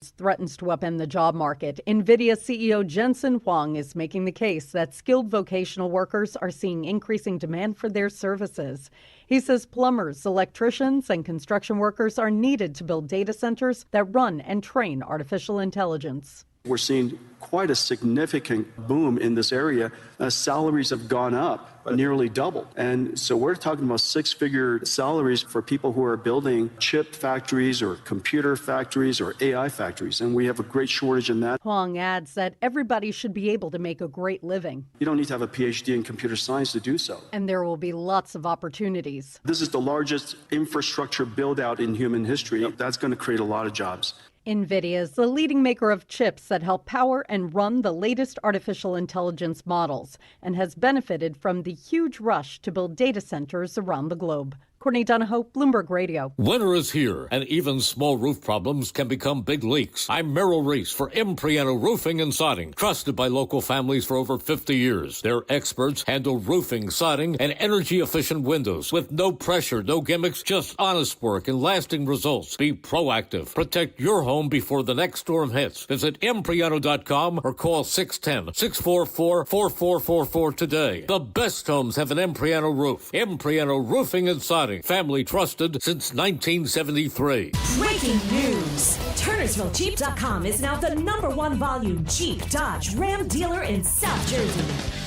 threatens to upend the job market. NVIDIA CEO Jensen Huang is making the case that skilled vocational workers are seeing increasing demand for their services. He says plumbers, electricians, and construction workers are needed to build data centers that run and train artificial intelligence. We're seeing quite a significant boom in this area. Salaries have gone up nearly double. And so we're talking about six-figure salaries for people who are building chip factories or computer factories or AI factories. And we have a great shortage in that. Huang adds that everybody should be able to make a great living. You don't need to have a PhD in computer science to do so. And there will be lots of opportunities. This is the largest infrastructure build-out in human history. That's going to create a lot of jobs. NVIDIA is the leading maker of chips that help power and run the latest artificial intelligence models and has benefited from the huge rush to build data centers around the globe. Courtney Donahoe, Bloomberg Radio. Winter is here, and even small roof problems can become big leaks. I'm Merrill Reese for Impriano Roofing and Siding, trusted by local families for over 50 years. Their experts handle roofing, siding, and energy-efficient windows with no pressure, no gimmicks, just honest work and lasting results. Be proactive. Protect your home before the next storm hits. Visit Impriano.com or call 610-644-4444 today. The best homes have an Impriano roof. Impriano Roofing and Siding. Family trusted since 1973. Breaking news. TurnersvilleJeep.com is now the #1 volume Jeep, Dodge, Ram dealer in South Jersey.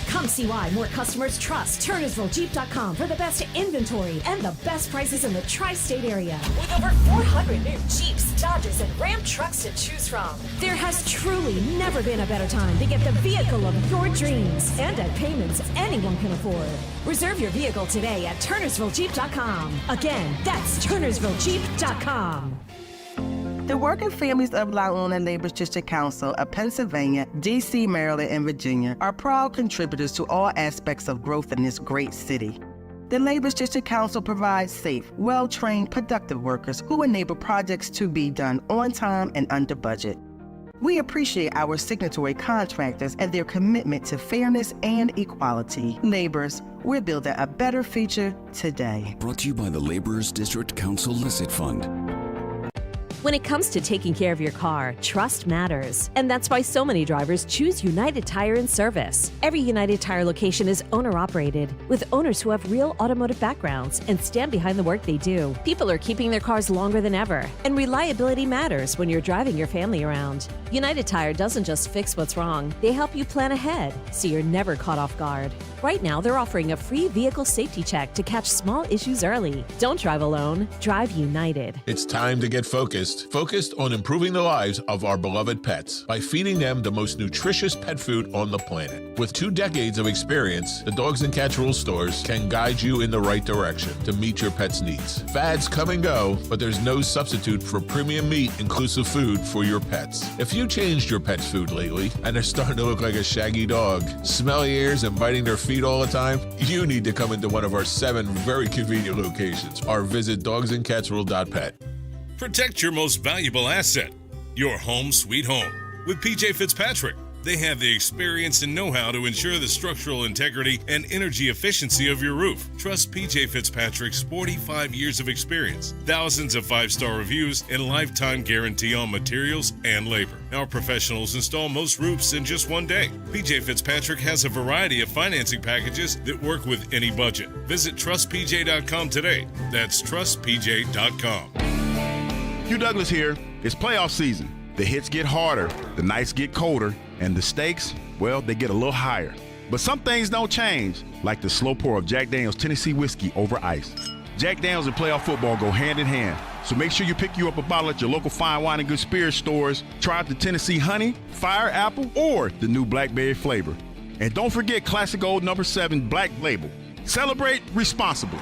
Come see why more customers trust TurnersvilleJeep.com for the best inventory and the best prices in the tri-state area. With over 400 new Jeeps, Dodges, and Ram trucks to choose from, there has truly never been a better time to get the vehicle of your dreams and at payments anyone can afford. Reserve your vehicle today at TurnersvilleJeep.com. Again, that's TurnersvilleJeep.com. The working families of La Una Labor's District Council of Pennsylvania, D.C., Maryland, and Virginia are proud contributors to all aspects of growth in this great city. The Labor's District Council provides safe, well-trained, productive workers who enable projects to be done on time and under budget. We appreciate our signatory contractors and their commitment to fairness and equality. Laborers, we're building a better future today. Brought to you by the Laborers District Council Licit Fund. When it comes to taking care of your car, trust matters. And that's why so many drivers choose United Tire and Service. Every United Tire location is owner-operated, with owners who have real automotive backgrounds and stand behind the work they do. People are keeping their cars longer than ever, and reliability matters when you're driving your family around. United Tire doesn't just fix what's wrong, they help you plan ahead, so you're never caught off guard. Right now, they're offering a free vehicle safety check to catch small issues early. Don't drive alone, drive United. It's time to get focused on improving the lives of our beloved pets by feeding them the most nutritious pet food on the planet. With 2 decades of experience, the Dogs and Cats Rule stores can guide you in the right direction to meet your pet's needs. Fads come and go, but there's no substitute for premium meat-inclusive food for your pets. If you changed your pet's food lately and they're starting to look like a shaggy dog, smelly ears and biting their feet all the time, you need to come into one of our 7 very convenient locations or visit dogsandcatsrule.pet. Protect your most valuable asset, your home sweet home. With PJ Fitzpatrick, they have the experience and know-how to ensure the structural integrity and energy efficiency of your roof. Trust PJ Fitzpatrick's 45 years of experience, thousands of 5-star reviews, and lifetime guarantee on materials and labor. Our professionals install most roofs in just 1 day. PJ Fitzpatrick has a variety of financing packages that work with any budget. Visit trustpj.com today. That's trustpj.com. Hugh Douglas here. It's playoff season. The hits get harder, the nights get colder, and the stakes, well, they get a little higher. But some things don't change, like the slow pour of Jack Daniel's Tennessee whiskey over ice. Jack Daniel's and playoff football go hand in hand, so make sure you pick you up a bottle at your local fine wine and good spirits stores. Try out the Tennessee Honey, Fire Apple, or the new Blackberry flavor. And don't forget classic old number 7 Black Label. Celebrate responsibly.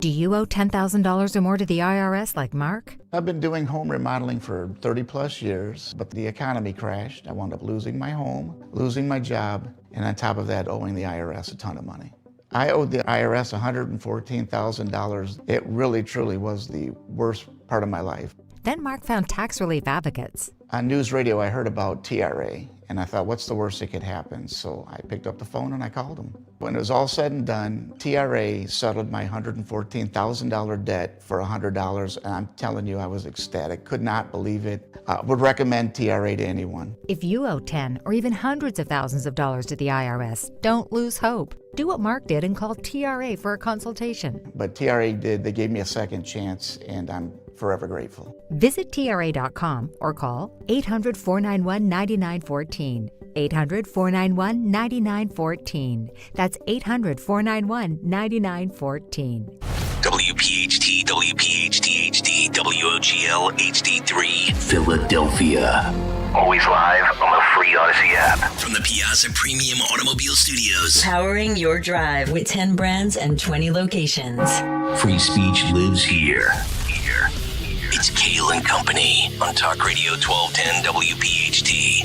Do you owe $10,000 or more to the IRS like Mark? I've been doing home remodeling for 30 plus years, but the economy crashed. I wound up losing my home, losing my job, and on top of that, owing the IRS a ton of money. I owed the IRS $114,000. It really, truly was the worst part of my life. Then Mark found tax relief advocates. On news radio, I heard about TRA, And I thought, what's the worst that could happen? So I picked up the phone and I called them. When it was all said and done, TRA settled my $114,000 debt for $100, and I'm telling you, I was ecstatic. Could not believe it. Would recommend TRA to anyone. If you owe 10 or even hundreds of thousands of dollars to the IRS, don't lose hope. Do what Mark did and call TRA for a consultation. But TRA did. They gave me a second chance, and I'm forever grateful. Visit TRA.com or call 800-491-9914. 800-491-9914. That's 800-491-9914. WPHT, WPHT HD, WOGL HD3, Philadelphia. Always live on the free Odyssey app. From the Piazza Premium Automobile Studios. Powering your drive with 10 brands and 20 locations. Free speech lives here. It's Kayal and Company on Talk Radio 1210 WPHT.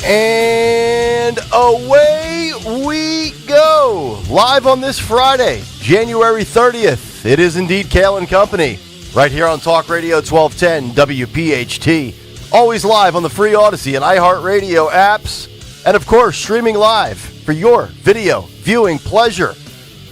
And away we go. Live on this Friday, January 30th. It is indeed Kayal and Company, right here on Talk Radio 1210 WPHT. Always live on the free Odyssey and iHeartRadio apps. And of course, streaming live for your video viewing pleasure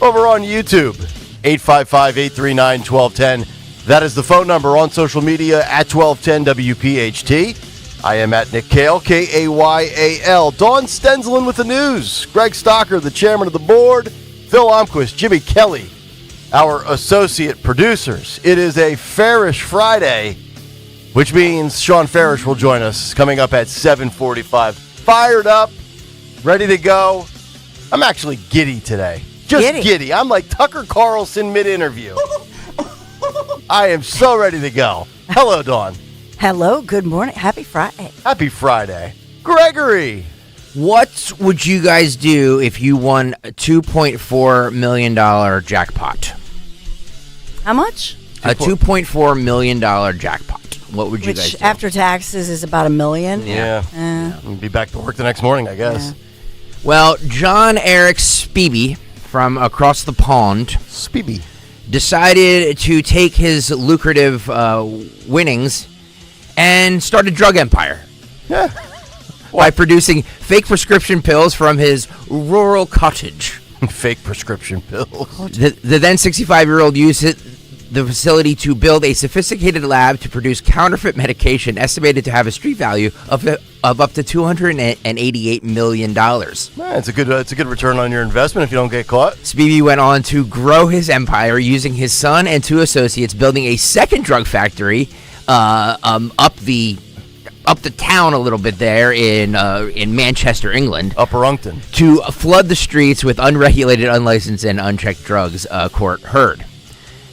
over on YouTube. 855-839-1210. That is the phone number on social media at 1210 WPHT. I am at Nick Kayal, Kayal. Dawn Stenzelin with the news. Greg Stocker, the chairman of the board. Phil Omquist, Jimmy Kelly, our associate producers. It is a Farish Friday, which means Sean Farish will join us coming up at 7:45. Fired up, ready to go. I'm actually giddy today. Just giddy. I'm like Tucker Carlson mid-interview. I am so ready to go. Hello, Dawn. Hello, good morning. Happy Friday. Happy Friday. Gregory. What would you guys do if you won a $2.4 million jackpot? How much? A $2.4 million jackpot. What would you guys do? Which, after taxes, is about $1 million. Yeah. We'll be back to work the next morning, I guess. Yeah. Well, John Eric Spivey from across the pond decided to take his lucrative winnings and start a drug empire. Yeah. By producing fake prescription pills from his rural cottage. Fake prescription pills. The then 65-year-old used the facility to build a sophisticated lab to produce counterfeit medication estimated to have a street value of up to $288 million. It's a good return on your investment if you don't get caught. Spivey went on to grow his empire using his son and two associates, building a second drug factory up the town a little bit there in Manchester, England. Upper Uncton. To flood the streets with unregulated, unlicensed, and unchecked drugs, court heard.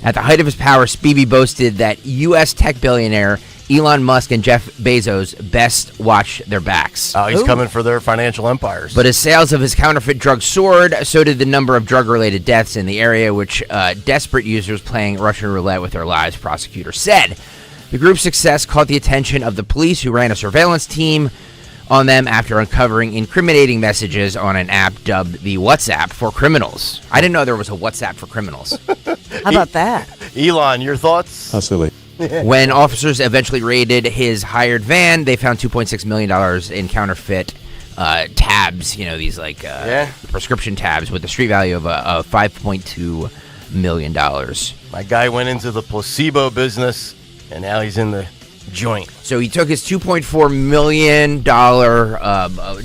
At the height of his power, Spivey boasted that U.S. tech billionaire Elon Musk and Jeff Bezos best watch their backs. Oh, he's coming for their financial empires. But as sales of his counterfeit drugs soared, so did the number of drug-related deaths in the area, which desperate users playing Russian roulette with their lives, prosecutors said. The group's success caught the attention of the police, who ran a surveillance team on them after uncovering incriminating messages on an app dubbed the WhatsApp for criminals. I didn't know there was a WhatsApp for criminals. How about that? Elon, your thoughts? How silly. When officers eventually raided his hired van, they found $2.6 million in counterfeit tabs, these prescription tabs with a street value of $5.2 million. My guy went into the placebo business, and now he's in the joint. So he took his $2.4 million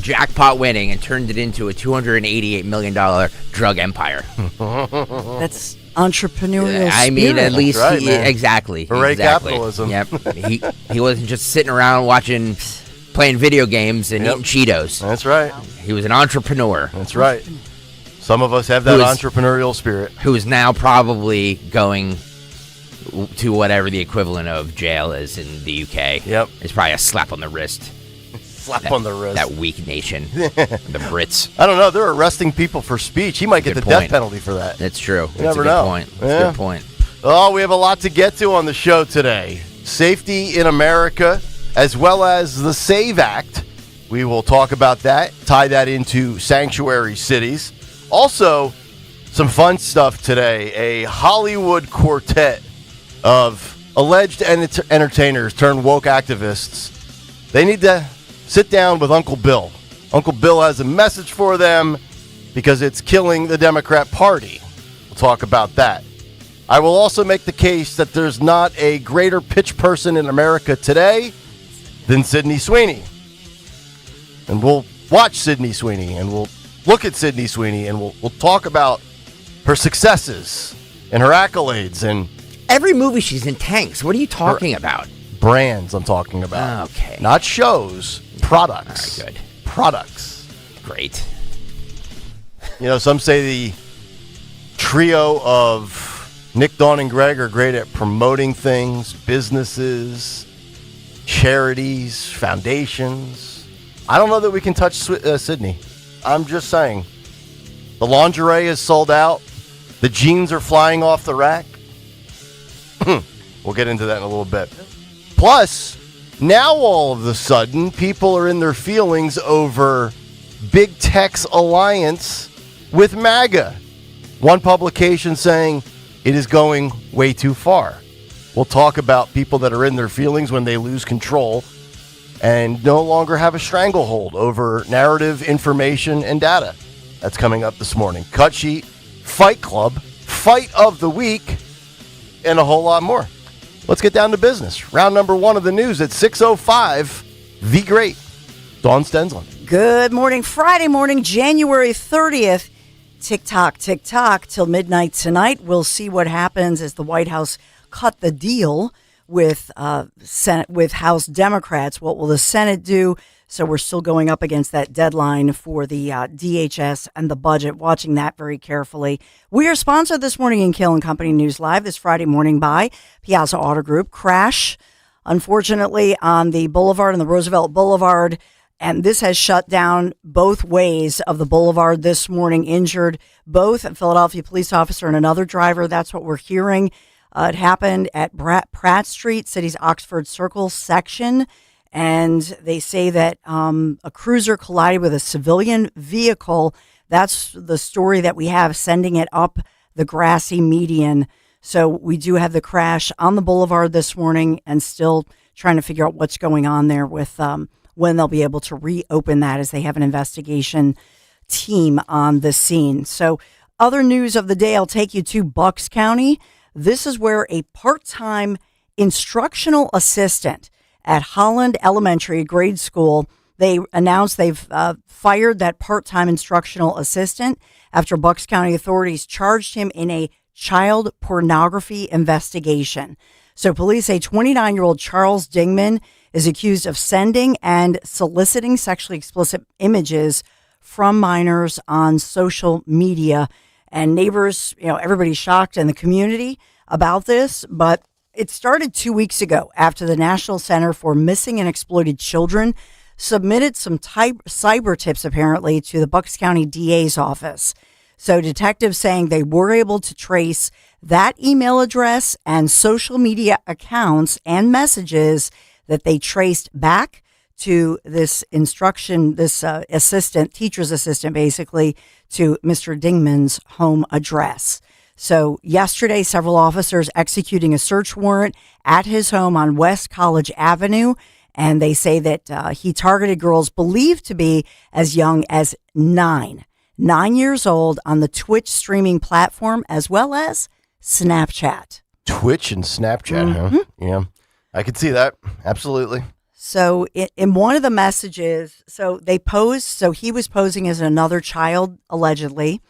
jackpot winning and turned it into a $288 million drug empire. That's entrepreneurial I mean, spirit. at least right, exactly. Hooray, capitalism. Yep. he wasn't just sitting around playing video games and eating Cheetos. That's right. He was an entrepreneur. That's right. Some of us have that entrepreneurial spirit. Who is now probably going to whatever the equivalent of jail is in the UK. Yep. It's probably a slap on the wrist. On the wrist. That weak nation. The Brits. I don't know. They're arresting people for speech. He might get the death penalty for that. That's true. You never know. That's a good point. Oh, we have a lot to get to on the show today. Safety in America, as well as the SAVE Act. We will talk about that, tie that into sanctuary cities. Also, some fun stuff today. A Hollywood quartet of alleged entertainers turned woke activists. They need to sit down with Uncle Bill. Uncle Bill has a message for them because it's killing the Democrat Party. We'll talk about that. I will also make the case that there's not a greater pitch person in America today than Sydney Sweeney. And we'll watch Sydney Sweeney, and we'll look at Sydney Sweeney, and we'll talk about her successes and her accolades and every movie she's in tanks. What are you talking about? Brands I'm talking about. Okay. Not shows, products. All right, good. Products. Great. You know, some say the trio of Nick, Dawn, and Greg are great at promoting things, businesses, charities, foundations. I don't know that we can touch Sydney. I'm just saying. The lingerie is sold out. The jeans are flying off the rack. We'll get into that in a little bit. Plus, now all of a sudden, people are in their feelings over Big Tech's alliance with MAGA. One publication saying it is going way too far. We'll talk about people that are in their feelings when they lose control and no longer have a stranglehold over narrative, information, and data. That's coming up this morning. Cut Sheet, Fight Club, Fight of the Week, and a whole lot more. Let's get down to business. Round number one of the news at 6:05. The Great Dawn Stensland. Good morning. Friday morning, January 30th. Tick-tock, tick-tock till midnight tonight. We'll see what happens as the White House cut the deal with House Democrats. What will the Senate do? So we're still going up against that deadline for the DHS and the budget, watching that very carefully. We are sponsored this morning in Kayal & Company News Live this Friday morning by Piazza Auto Group. Crash, unfortunately, on the Boulevard and the Roosevelt Boulevard, and this has shut down both ways of the boulevard this morning, injured both a Philadelphia police officer and another driver. That's what we're hearing. It happened at Pratt Street, city's Oxford Circle section. And they say that a cruiser collided with a civilian vehicle. That's the story that we have, sending it up the grassy median. So we do have the crash on the boulevard this morning and still trying to figure out what's going on there with when they'll be able to reopen that, as they have an investigation team on the scene. So other news of the day, I'll take you to Bucks County. This is where a part-time instructional assistant at Holland Elementary grade school, they announced they've fired that part-time instructional assistant after Bucks County authorities charged him in a child pornography investigation. So police say 29-year-old Charles Dingman is accused of sending and soliciting sexually explicit images from minors on social media. And neighbors, everybody's shocked in the community about this, but it started 2 weeks ago after the National Center for Missing and Exploited Children submitted some cyber tips, apparently, to the Bucks County DA's office. So detectives saying they were able to trace that email address and social media accounts and messages that they traced back to this teacher's assistant, basically, to Mr. Dingman's home address. So yesterday, several officers executing a search warrant at his home on West College Avenue, and they say that he targeted girls believed to be as young as 9 years old on the Twitch streaming platform, as well as Snapchat. Twitch and Snapchat, huh? Yeah, I could see that. Absolutely. So in one of the messages, he was posing as another child, allegedly.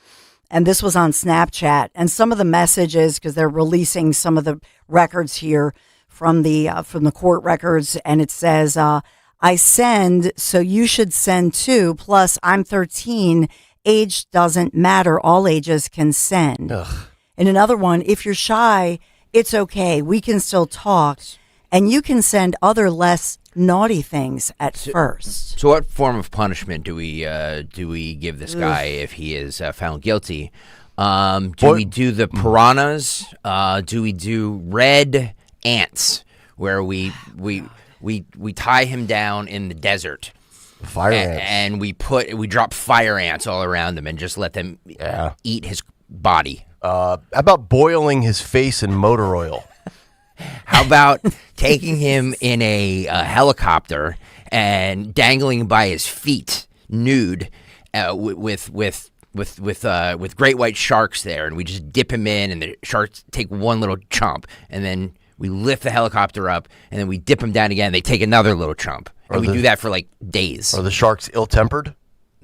And this was on Snapchat. And some of the messages, because they're releasing some of the records here from the court records, and it says, I send, so you should send too. Plus, I'm 13. Age doesn't matter. All ages can send. Ugh. And another one, if you're shy, it's okay. We can still talk. And you can send other less naughty things at first. So what form of punishment do we give this guy if he is found guilty? Do we do the piranhas? Do we do red ants, where we tie him down in the desert? Fire ants. And we drop fire ants all around him and just let them eat his body. How about boiling his face in motor oil? How about taking him in a helicopter and dangling by his feet, nude, with great white sharks there, and we just dip him in, and the sharks take one little chomp, and then we lift the helicopter up, and then we dip him down again. They take another little chomp, and we do that for like days. Are the sharks ill-tempered?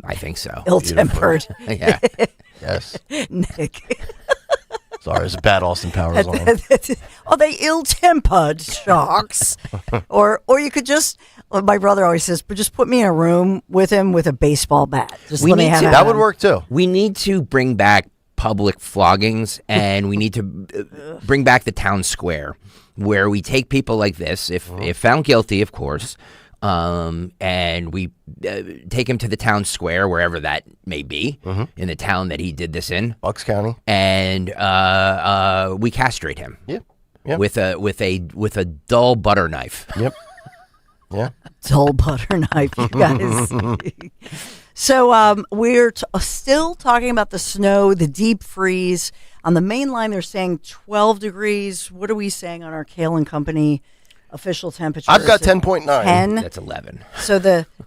I think so. Ill-tempered. Yeah. Yes. Nick. Sorry, it's a bad Austin Powers line. Are they ill-tempered sharks? or you could just, my brother always says, but just put me in a room with him with a baseball bat. Just let me have that would work too. We need to bring back public floggings, and we need to bring back the town square where we take people like this, if found guilty, of course, and we take him to the town square, wherever that may be, in the town that he did this in, Bucks County, and we castrate him. Yep. With a dull butter knife. Yep. Yeah. Dull butter knife, you guys. So we're still talking about the snow, the deep freeze. On the main line, they're saying 12 degrees. What are we saying on our Kayal and Company official temperature? I've got 10.9. 10? That's 11. So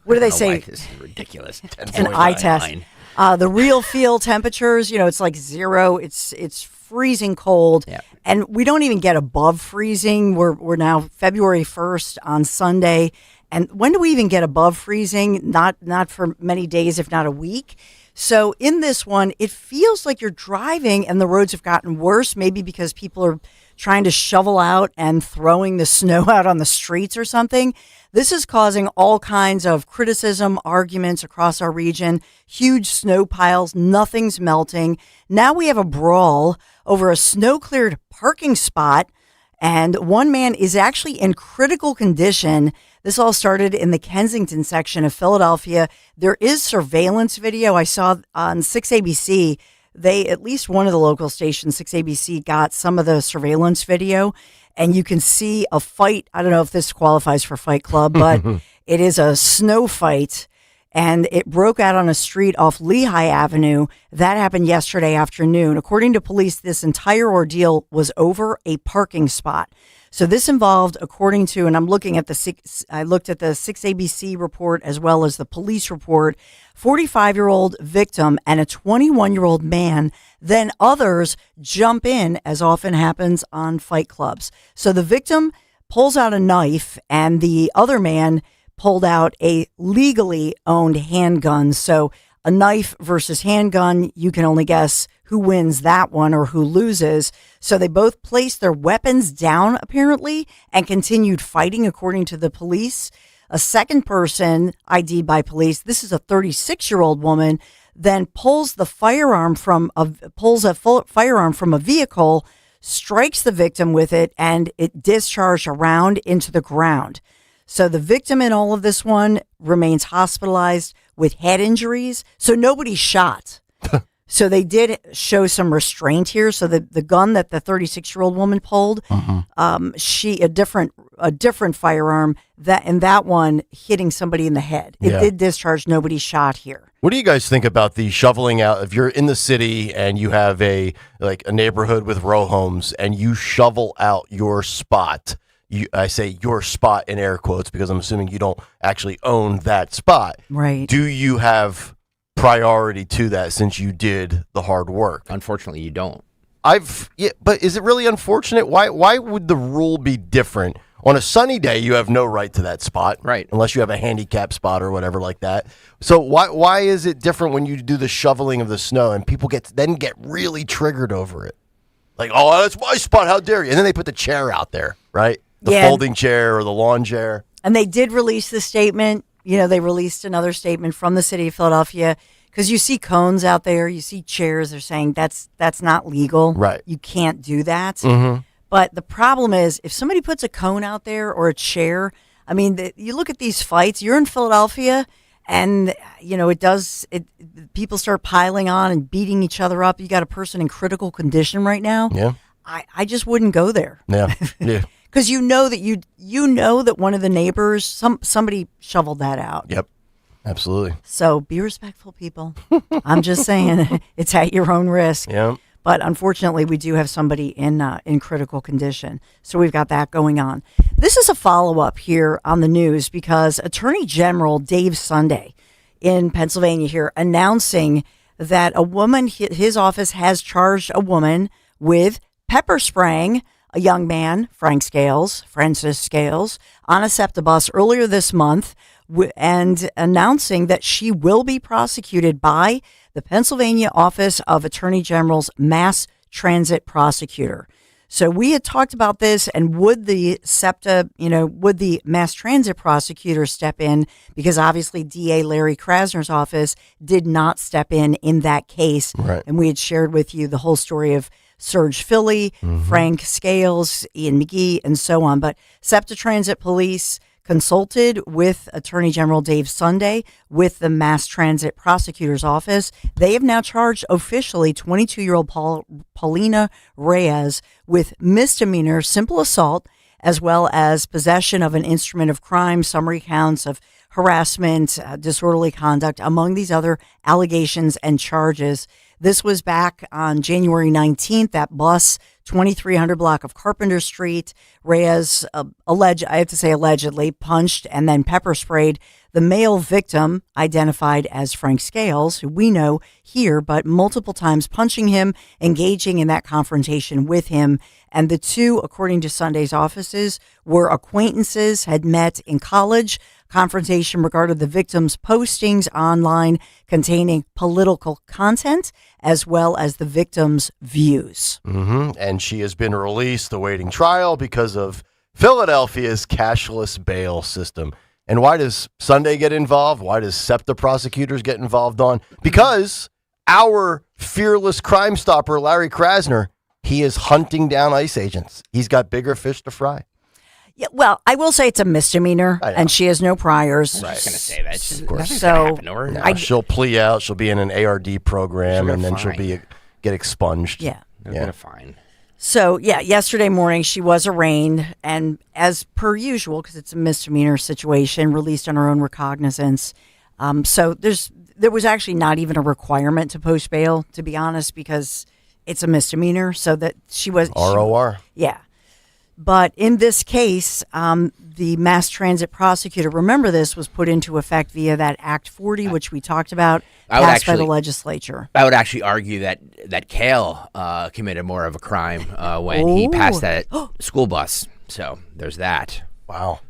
what do they say? This is ridiculous. An eye test. The real feel temperatures, it's like 0. It's freezing cold. Yeah. And we don't even get above freezing. We're now February 1st on Sunday. And when do we even get above freezing? Not for many days, if not a week. So in this one, it feels like you're driving and the roads have gotten worse, maybe because people are trying to shovel out and throwing the snow out on the streets or something. This is causing all kinds of criticism, arguments across our region, huge snow piles, nothing's melting. Now we have a brawl over a snow-cleared parking spot, and one man is actually in critical condition. This all started in the Kensington section of Philadelphia. There is surveillance video. I saw on 6ABC, at least one of the local stations, 6ABC, got some of the surveillance video, and you can see a fight. I don't know if this qualifies for Fight Club, but it is a snow fight, and it broke out on a street off Lehigh Avenue. That happened yesterday afternoon. According to police, this entire ordeal was over a parking spot. So this involved, according to, and I looked at the 6ABC report as well as the police report, 45-year-old victim and a 21-year-old man. Then others jump in, as often happens on fight clubs. So the victim pulls out a knife, and the other man pulled out a legally owned handgun. So a knife versus handgun, you can only guess who wins that one or who loses. So they both placed their weapons down, apparently, and continued fighting, according to the police. A second person ID'd by police, this is a 36-year-old woman, then pulls a firearm from a vehicle, strikes the victim with it, and it discharged a round into the ground. So the victim in all of this one remains hospitalized with head injuries. So nobody's shot. So they did show some restraint here. So the gun that the 36-year-old woman pulled, a different firearm, that one hitting somebody in the head. It did discharge. Nobody's shot here. What do you guys think about the shoveling out? If you're in the city and you have a neighborhood with row homes and you shovel out your spot, I say your spot in air quotes because I'm assuming you don't actually own that spot. Right. Do you have priority to that since you did the hard work? Unfortunately, you don't. But is it really unfortunate? Why would the rule be different? On a sunny day, you have no right to that spot, right? Unless you have a handicap spot or whatever like that. So why is it different when you do the shoveling of the snow and people get really triggered over it? Like, oh, that's my spot. How dare you? And then they put the chair out there, right? The folding chair or the lawn chair. And they did release the statement. They released another statement from the city of Philadelphia because you see cones out there, you see chairs. They're saying that's not legal. Right. You can't do that. Mm-hmm. But the problem is if somebody puts a cone out there or a chair, I mean, you look at these fights, you're in Philadelphia and, people start piling on and beating each other up. You got a person in critical condition right now. Yeah. I just wouldn't go there. Yeah. Yeah. Because you know that one of the neighbors, somebody shoveled that out. Yep, absolutely. So be respectful, people. I'm just saying, it's at your own risk. Yeah. But unfortunately, we do have somebody in critical condition. So we've got that going on. This is a follow-up here on the news because Attorney General Dave Sunday in Pennsylvania here announcing that a woman, his office has charged a woman with pepper spraying a young man, Francis Scales, on a SEPTA bus earlier this month and announcing that she will be prosecuted by the Pennsylvania Office of Attorney General's Mass Transit Prosecutor. So we had talked about this, and would the SEPTA, would the Mass Transit Prosecutor step in? Because obviously DA Larry Krasner's office did not step in that case. Right. And we had shared with you the whole story of Serge Philly, Frank Scales, Ian McGee, and so on. But SEPTA Transit Police consulted with Attorney General Dave Sunday with the Mass Transit Prosecutor's Office. They have now charged officially 22-year-old Paulina Reyes with misdemeanor simple assault, as well as possession of an instrument of crime, summary counts of harassment, disorderly conduct, among these other allegations and charges. This was back on January 19th, that bus, 2300 block of Carpenter Street. Reyes allegedly punched and then pepper sprayed the male victim, identified as Frank Scales, who we know here, but multiple times punching him, engaging in that confrontation with him. And the two, according to Sunday's offices, were acquaintances, had met in college. Confrontation regarded the victim's postings online containing political content, as well as the victim's views. And she has been released awaiting trial because of Philadelphia's cashless bail system. And why does Sunday get involved? Why does SEPTA prosecutors get involved Because our fearless Crime Stopper, Larry Krasner, he is hunting down ICE agents. He's got bigger fish to fry. Yeah, well, I will say it's a misdemeanor, and she has no priors. I was going to say that. Of course. So she'll plea out. She'll be in an ARD program, and then she'll get expunged. Yeah. They'll get a fine. So, yesterday morning she was arraigned, and as per usual, because it's a misdemeanor situation, released on her own recognizance. So there was actually not even a requirement to post bail, to be honest, because it's a misdemeanor. So that she was ROR. Yeah. But in this case, the Mass Transit Prosecutor, remember this, was put into effect via that Act 40, which we talked about, passed by the legislature. I would actually argue that Kayal committed more of a crime when he passed that school bus. So there's that. Wow.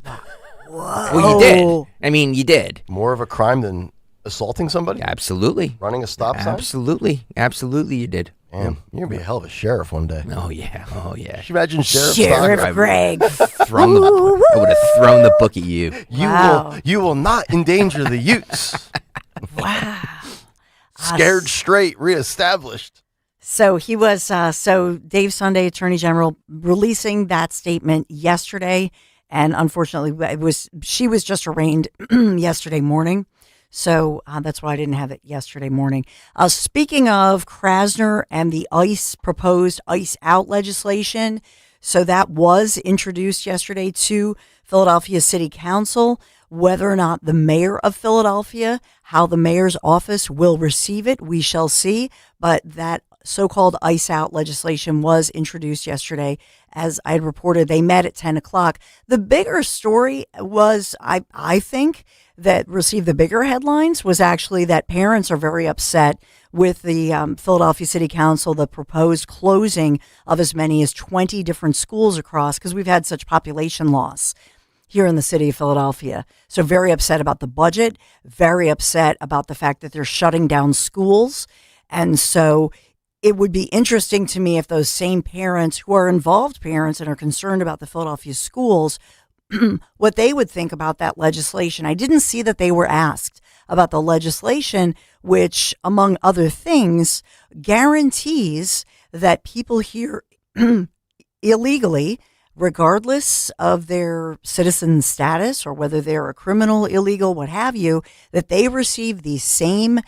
Whoa. Well, you did. I mean, you did. More of a crime than assaulting somebody? Absolutely. Running a stop sign? Absolutely. Absolutely you did. Damn, you're going to be a hell of a sheriff one day. Oh, yeah. Oh, yeah. Can you imagine Sheriff Greg. I would have thrown the book at you. You will not endanger the youths. Wow. Scared straight, reestablished. So he was, Dave Sunday, Attorney General, releasing that statement yesterday. And unfortunately, she was just arraigned yesterday morning. So that's why I didn't have it yesterday morning. Speaking of Krasner and the proposed ICE out legislation, so that was introduced yesterday to Philadelphia City Council. Whether or not the mayor of Philadelphia, how the mayor's office will receive it, we shall see. But that so-called ICE out legislation was introduced yesterday. As I had reported, they met at 10 o'clock. The bigger story was, I think, that received the bigger headlines was actually that parents are very upset with the Philadelphia City Council, the proposed closing of as many as 20 different schools across, because we've had such population loss here in the city of Philadelphia. So very upset about the budget, very upset about the fact that they're shutting down schools. And so it would be interesting to me if those same parents who are involved parents and are concerned about the Philadelphia schools, what they would think about that legislation. I didn't see that they were asked about the legislation, which, among other things, guarantees that people here illegally, regardless of their citizen status or whether they're a criminal, illegal, what have you, that they receive the same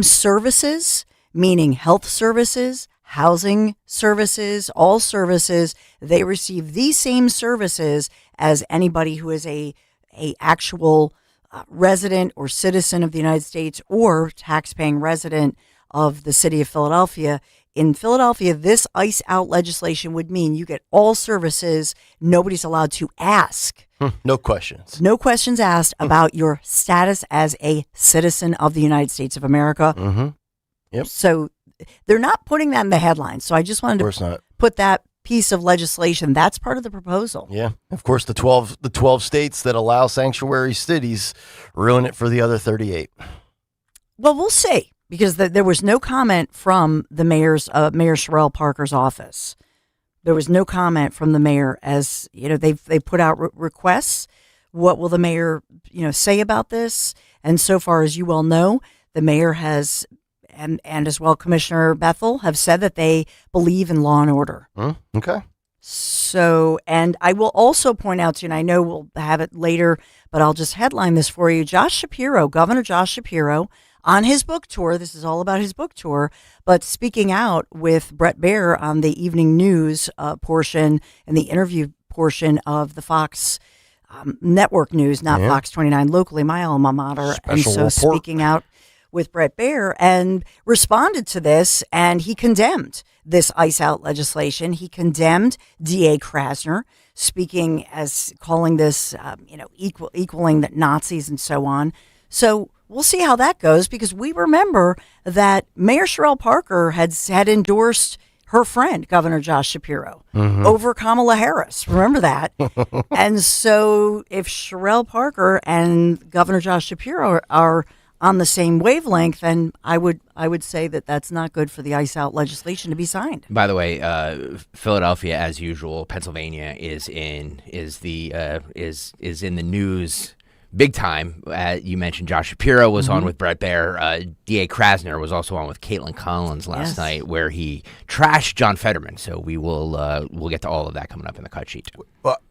services, meaning health services, housing services, all services. They receive these same services as anybody who is a actual resident or citizen of the United States or tax-paying resident of the city of Philadelphia. in Philadelphia, this ice out legislation would mean you get all services. Nobody's allowed to ask. No questions. No questions asked about your status as a citizen of the United States of America. Mm-hmm. Yep. So they're not putting that in the headlines. So I just wanted to put that piece of legislation. That's part of the proposal. Yeah. Of course, the 12 states that allow sanctuary cities ruin it for the other 38. Well, we'll see, because there was no comment from the Mayor Sherrell Parker's office. There was no comment from the mayor. As you know, they put out requests. What will the mayor say about this? And so far, as you well know, the mayor has and as well Commissioner Bethel have said that they believe in law and order. Okay. So, and I will also point out to you, and I know we'll have it later, but I'll just headline this for you. Governor Josh Shapiro, on his book tour, this is all about his book tour, but speaking out with Brett Baer on the evening news portion and the interview portion of the Fox network news, not Fox 29, locally my alma mater. Special and so report. Speaking out with Brett Baer and responded to this, and he condemned this ice out legislation. He condemned D.A. Krasner, speaking as calling this, equaling the Nazis and so on. So we'll see how that goes, because we remember that Mayor Sherrell Parker had endorsed her friend, Governor Josh Shapiro, over Kamala Harris. Remember that? And so if Sherrell Parker and Governor Josh Shapiro are on the same wavelength, then I would say that that's not good for the ice out legislation to be signed. By the way, Philadelphia, as usual, Pennsylvania is in the news big time. You mentioned Josh Shapiro was on with Brett Baer. D.A. Krasner was also on with Caitlin Collins last night, where he trashed John Fetterman. So we'll get to all of that coming up in the cut sheet.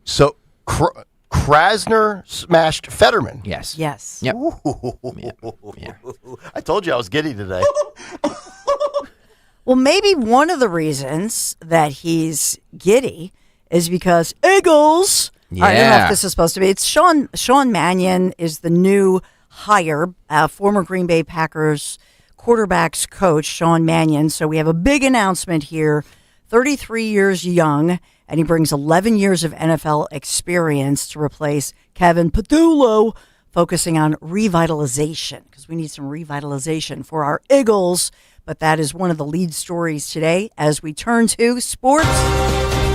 So Krasner smashed Fetterman. Yes. Yep. Yeah. I told you I was giddy today. Well, maybe one of the reasons that he's giddy is because Eagles. Yeah. I don't know if this is supposed to be. It's Sean Mannion is the new hire, former Green Bay Packers quarterbacks coach, Sean Mannion. So we have a big announcement here. 33 years young, and he brings 11 years of NFL experience to replace Kevin Patullo, focusing on revitalization, because we need some revitalization for our Eagles. But that is one of the lead stories today as we turn to sports.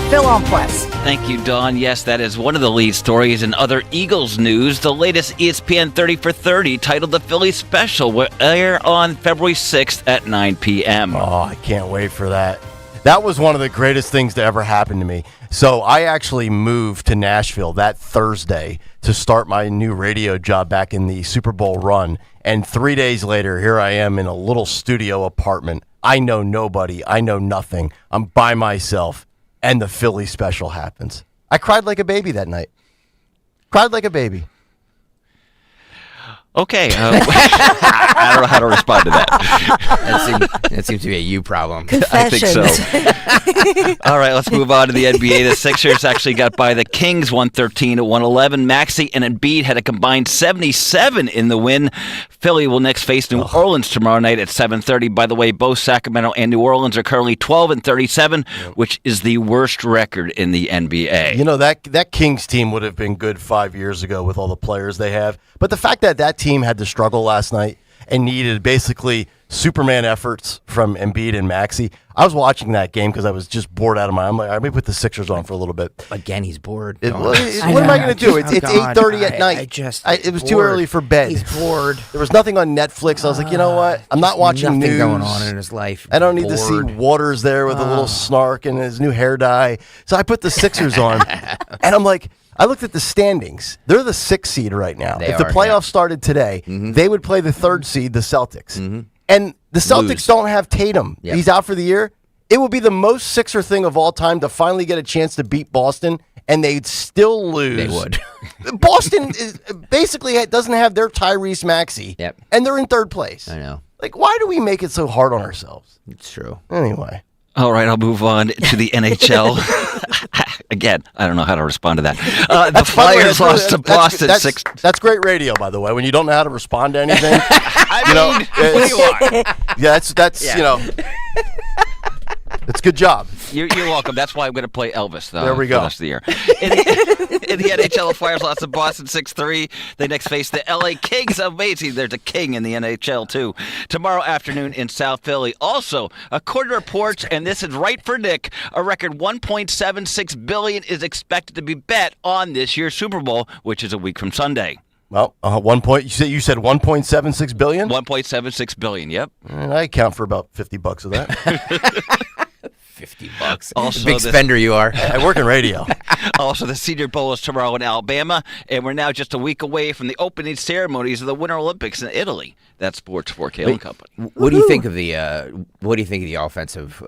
Phil Onquest. Thank you, Dawn. Yes, that is one of the lead stories in other Eagles news. The latest ESPN 30 for 30, titled The Philly Special, will air on February 6th at 9 p.m. Oh, I can't wait for that. That was one of the greatest things to ever happen to me. So I actually moved to Nashville that Thursday to start my new radio job back in the Super Bowl run. And 3 days later, here I am in a little studio apartment. I know nobody. I know nothing. I'm by myself. And the Philly Special happens. I cried like a baby that night. Cried like a baby. Okay. I don't know how to respond to that. That seems to be a you problem. I think so. All right, let's move on to the NBA. The Sixers actually got by the Kings 113-111. Maxey and Embiid had a combined 77 in the win. Philly will next face New Orleans tomorrow night at 7:30. By the way, both Sacramento and New Orleans are currently 12-37, which is the worst record in the NBA. You know, that Kings team would have been good 5 years ago with all the players they have. But the fact that team had to struggle last night and needed basically Superman efforts from Embiid and Maxey. I was watching that game because I was just bored out of my. I'm like, let me put the Sixers on for a little bit. Again, he's bored. What am I going to do? It's 8:30 at night. It was too early for bed. He's bored. There was nothing on Netflix. I was like, you know what? I'm not watching nothing news. going on in his life. I don't need to see Waters there with a little snark and his new hair dye. So I put the Sixers on, and I'm like. I looked at the standings. They're the 6th seed right now. If the playoffs started today, they would play the 3rd seed, the Celtics. And the Celtics don't have Tatum. Yep. He's out for the year. It would be the most Sixer thing of all time to finally get a chance to beat Boston, and they'd still lose. They would. Boston basically doesn't have their Tyrese Maxey, and they're in 3rd place. I know. Like, why do we make it so hard on ourselves? It's true. Anyway. All right, I'll move on to the NHL. Again, I don't know how to respond to that. The Flyers lost to Boston. That's great radio, by the way. When you don't know how to respond to anything, what do you want? Yeah, that's you know. It's a good job. You're welcome. That's why I'm going to play Elvis, though. There we go. For the rest of the year. In the NHL, the Flyers lost to Boston 6-3. They next face the LA Kings. Amazing. There's a king in the NHL, too. Tomorrow afternoon in South Philly. Also, according to reports, and this is right for Nick, a record $1.76 billion is expected to be bet on this year's Super Bowl, which is a week from Sunday. Well, you said $1.76 billion? $1.76 billion, yep. I account for about $50 of that. $50. Also, big spender you are. I work in radio. Also, the Senior Bowl is tomorrow in Alabama, and we're now just a week away from the opening ceremonies of the Winter Olympics in Italy. That's sports for Kayal and Company. What do you think of the offensive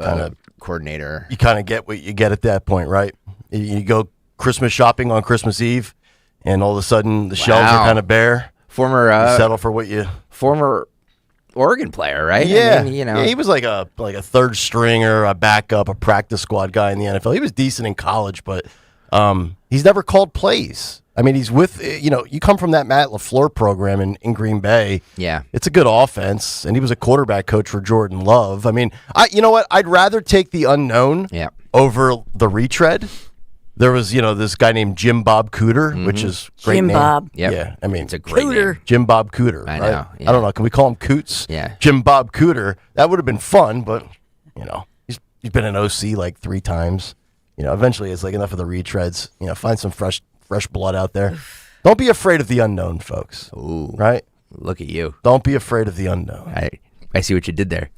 coordinator? You kind of get what you get at that point, right? You go Christmas shopping on Christmas Eve, and all of a sudden the shelves are kind of bare. Former you settle for what you Oregon player, right? Yeah, I mean, yeah, he was like a third stringer, a backup, a practice squad guy in the NFL. He was decent in college, but he's never called plays. I mean, he's with you come from that Matt LaFleur program in Green Bay. Yeah, it's a good offense, and he was a quarterback coach for Jordan Love. I mean, you know what? I'd rather take the unknown over the retread. There was, this guy named Jim Bob Cooter, which is a great Jim name. Bob. Yep. Yeah, I mean, it's a great name. Jim Bob Cooter. I right? know. Yeah. I don't know. Can we call him Coots? Yeah. Jim Bob Cooter. That would have been fun, but he's been an OC like 3 times. Eventually it's like enough of the retreads. Find some fresh blood out there. Don't be afraid of the unknown, folks. Ooh. Right? Look at you. Don't be afraid of the unknown. I see what you did there.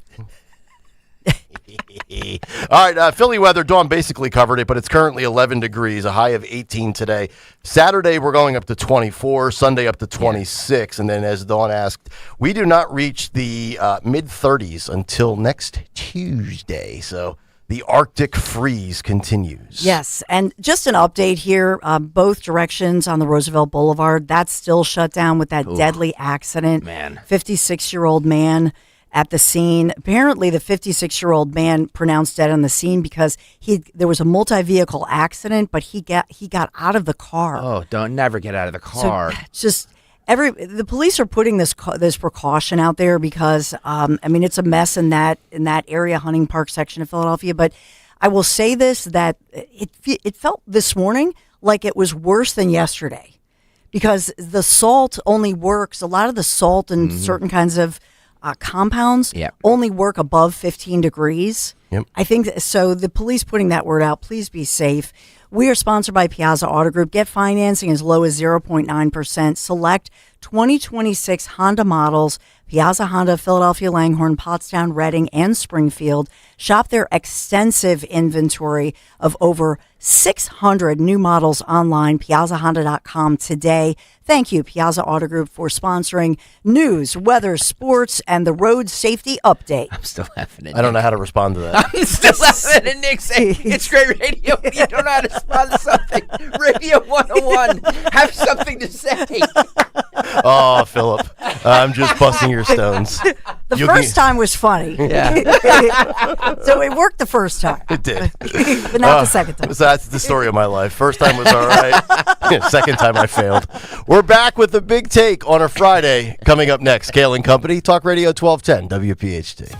All right, Philly weather, Dawn basically covered it, but it's currently 11 degrees, a high of 18 today. Saturday, we're going up to 24, Sunday up to 26, and then as Dawn asked, we do not reach the mid-30s until next Tuesday, so the Arctic freeze continues. Yes, and just an update here, both directions on the Roosevelt Boulevard, that's still shut down with that deadly accident. Man. 56-year-old man at the scene. Apparently, the 56-year-old man pronounced dead on the scene because there was a multi-vehicle accident, but he got out of the car. Oh, don't never get out of the car. So the police are putting this precaution out there because it's a mess in that area, Hunting Park section of Philadelphia. But I will say this, that it felt this morning like it was worse than yesterday because the salt only works. A lot of the salt and certain kinds of compounds only work above 15 degrees. Yep. I think so. The police putting that word out, please be safe. We are sponsored by Piazza Auto Group. Get financing as low as 0.9%. Select 2026 Honda models. Piazza Honda, Philadelphia, Langhorne, Pottstown, Reading, and Springfield. Shop their extensive inventory of over 600 new models online. PiazzaHonda.com today. Thank you, Piazza Auto Group, for sponsoring news, weather, sports, and the road safety update. I'm still laughing at I don't know how to respond to that. I'm still laughing at Nick saying it's great radio. You don't know how to respond to something. Radio 101. Have something to say. Oh, Philip, I'm just busting your stones. The first time was funny. Yeah. So it worked the first time. It did. But not the second time. So that's the story of my life. First time was all right. Second time I failed. We're back with the big take on a Friday. Coming up next, Kayal and Company, Talk Radio 1210, WPHT.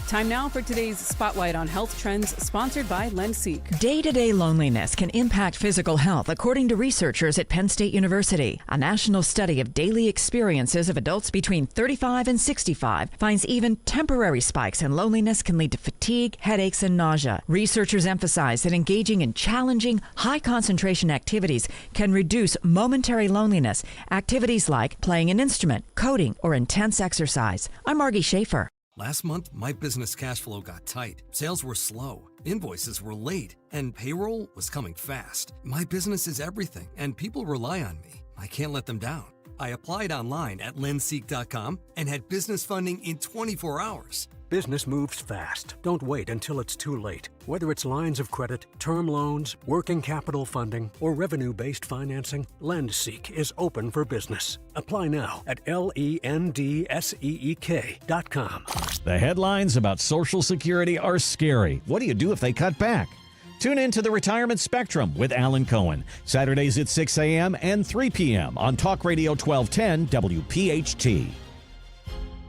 Time now for today's Spotlight on Health Trends, sponsored by LendSeek. Day-to-day loneliness can impact physical health, according to researchers at Penn State University. A national study of daily experiences of adults between 35 and 65 finds even temporary spikes in loneliness can lead to fatigue, headaches, and nausea. Researchers emphasize that engaging in challenging, high-concentration activities can reduce momentary loneliness. Activities like playing an instrument, coding, or intense exercise. I'm Margie Schaefer. Last month, my business cash flow got tight. Sales were slow, invoices were late, and payroll was coming fast. My business is everything, and people rely on me. I can't let them down. I applied online at lendseek.com and had business funding in 24 hours. Business moves fast. Don't wait until it's too late. Whether it's lines of credit, term loans, working capital funding, or revenue-based financing, LendSeek is open for business. Apply now at LENDSEEK.com. The headlines about Social Security are scary. What do you do if they cut back? Tune in to the Retirement Spectrum with Alan Cohen. Saturdays at 6 a.m. and 3 p.m. on Talk Radio 1210 WPHT.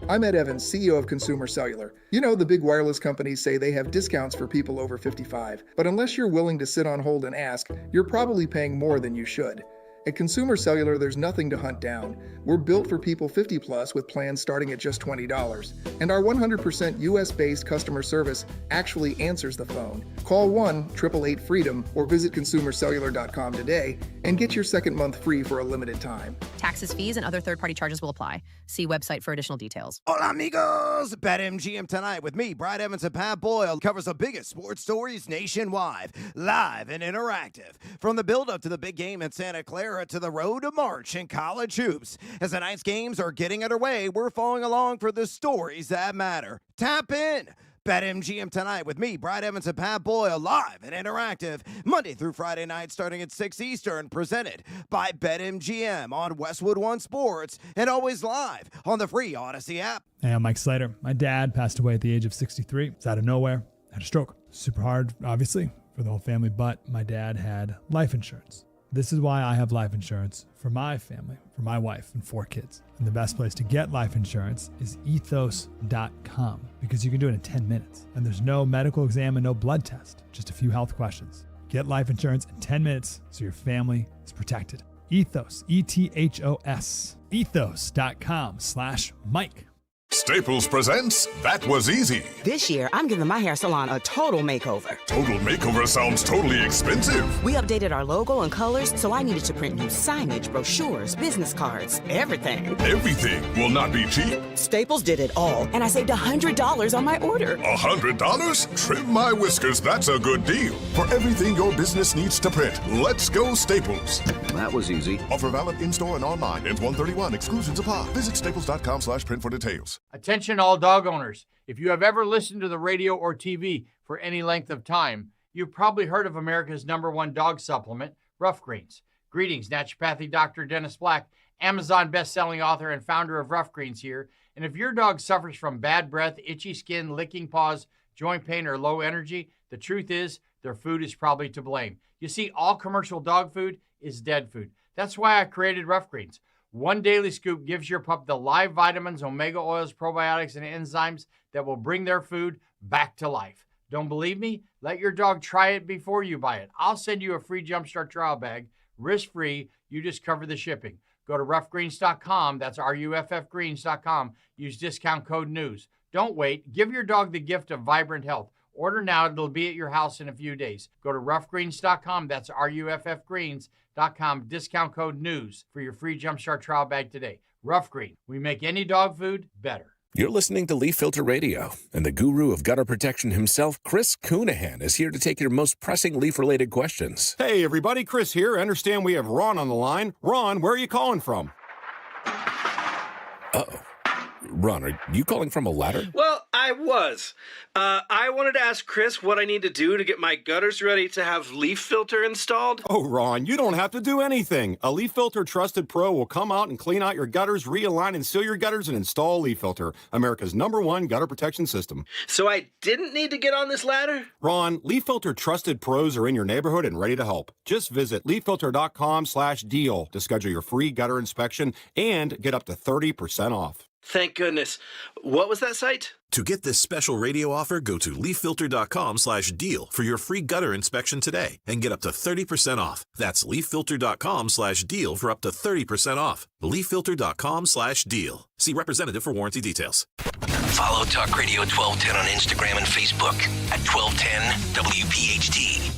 I'm Ed Evans, CEO of Consumer Cellular. You know, the big wireless companies say they have discounts for people over 55, but unless you're willing to sit on hold and ask, you're probably paying more than you should. At Consumer Cellular, there's nothing to hunt down. We're built for people 50 plus with plans starting at just $20. And our 100% US-based customer service actually answers the phone. Call 1-888-FREEDOM or visit consumercellular.com today and get your second month free for a limited time. Taxes, fees, and other third-party charges will apply. See website for additional details. Hola, amigos! BetMGM Tonight with me, Brad Evans and Pat Boyle, covers the biggest sports stories nationwide, live and interactive. From the build-up to the big game in Santa Clara to the road to March in college hoops. As the night's games are getting underway, we're following along for the stories that matter. Tap in! BetMGM Tonight with me, Brad Evans and Pat Boyle, live and interactive, Monday through Friday night starting at 6 Eastern, presented by BetMGM on Westwood One Sports, and always live on the free Odyssey app. Hey, I'm Mike Slater. My dad passed away at the age of 63. It's out of nowhere. Had a stroke. Super hard, obviously, for the whole family, but my dad had life insurance. This is why I have life insurance for my family, for my wife and 4 kids. And the best place to get life insurance is ethos.com, because you can do it in 10 minutes. And there's no medical exam and no blood test, just a few health questions. Get life insurance in 10 minutes so your family is protected. Ethos, E-T-H-O-S, ethos.com/Mike. Staples presents That Was Easy. This year, I'm giving my hair salon a total makeover. Total makeover sounds totally expensive. We updated our logo and colors, so I needed to print new signage, brochures, business cards, everything. Everything will not be cheap. Staples did it all, and I saved $100 on my order. $100? Trim my whiskers, that's a good deal. For everything your business needs to print, let's go Staples. That was easy. Offer valid in-store and online. Ends 1/31. Exclusions apply. Visit staples.com/print for details. Attention all dog owners. If you have ever listened to the radio or TV for any length of time, you've probably heard of America's #1 dog supplement, Rough Greens. Greetings, naturopathy Dr. Dennis Black, Amazon best-selling author and founder of Rough Greens here. And if your dog suffers from bad breath, itchy skin, licking paws, joint pain, or low energy, the truth is their food is probably to blame. You see, all commercial dog food is dead food. That's why I created Rough Greens. One daily scoop gives your pup the live vitamins, omega oils, probiotics, and enzymes that will bring their food back to life. Don't believe me? Let your dog try it before you buy it. I'll send you a free Jumpstart trial bag, risk-free. You just cover the shipping. Go to roughgreens.com. That's RUFFgreens.com. Use discount code NEWS. Don't wait. Give your dog the gift of vibrant health. Order now. It'll be at your house in a few days. Go to roughgreens.com. That's RUFFgreens.com. Discount code NEWS for your free Jumpstart trial bag today. Rough Green. We make any dog food better. You're listening to Leaf Filter Radio, and the guru of gutter protection himself, Chris Coonahan, is here to take your most pressing leaf-related questions. Hey, everybody. Chris here. I understand we have Ron on the line. Ron, where are you calling from? Uh-oh. Ron, are you calling from a ladder? Well, I was. I wanted to ask Chris what I need to do to get my gutters ready to have leaf filter installed. Oh, Ron, you don't have to do anything. A Leaf Filter Trusted Pro will come out and clean out your gutters, realign and seal your gutters, and install Leaf Filter, America's #1 gutter protection system. So I didn't need to get on this ladder? Ron, Leaf Filter Trusted Pros are in your neighborhood and ready to help. Just visit leaffilter.com/deal to schedule your free gutter inspection and get up to 30% off. Thank goodness. What was that site? To get this special radio offer, go to leaffilter.com/deal for your free gutter inspection today and get up to 30% off. That's leaffilter.com/deal for up to 30% off. leaffilter.com/deal. See representative for warranty details. Follow Talk Radio 1210 on Instagram and Facebook at 1210 WPHT.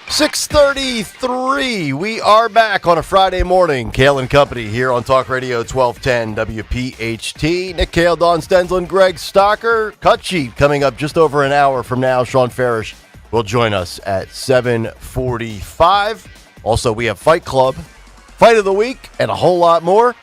6:33. We are back on a Friday morning. Kayal and Company here on Talk Radio 1210 WPHT. Nick Kayal, Don Stenzlin, Greg Stocker. Cut sheet coming up just over an hour from now. Sean Farish will join us at 7:45. Also, we have Fight Club, Fight of the Week, and a whole lot more.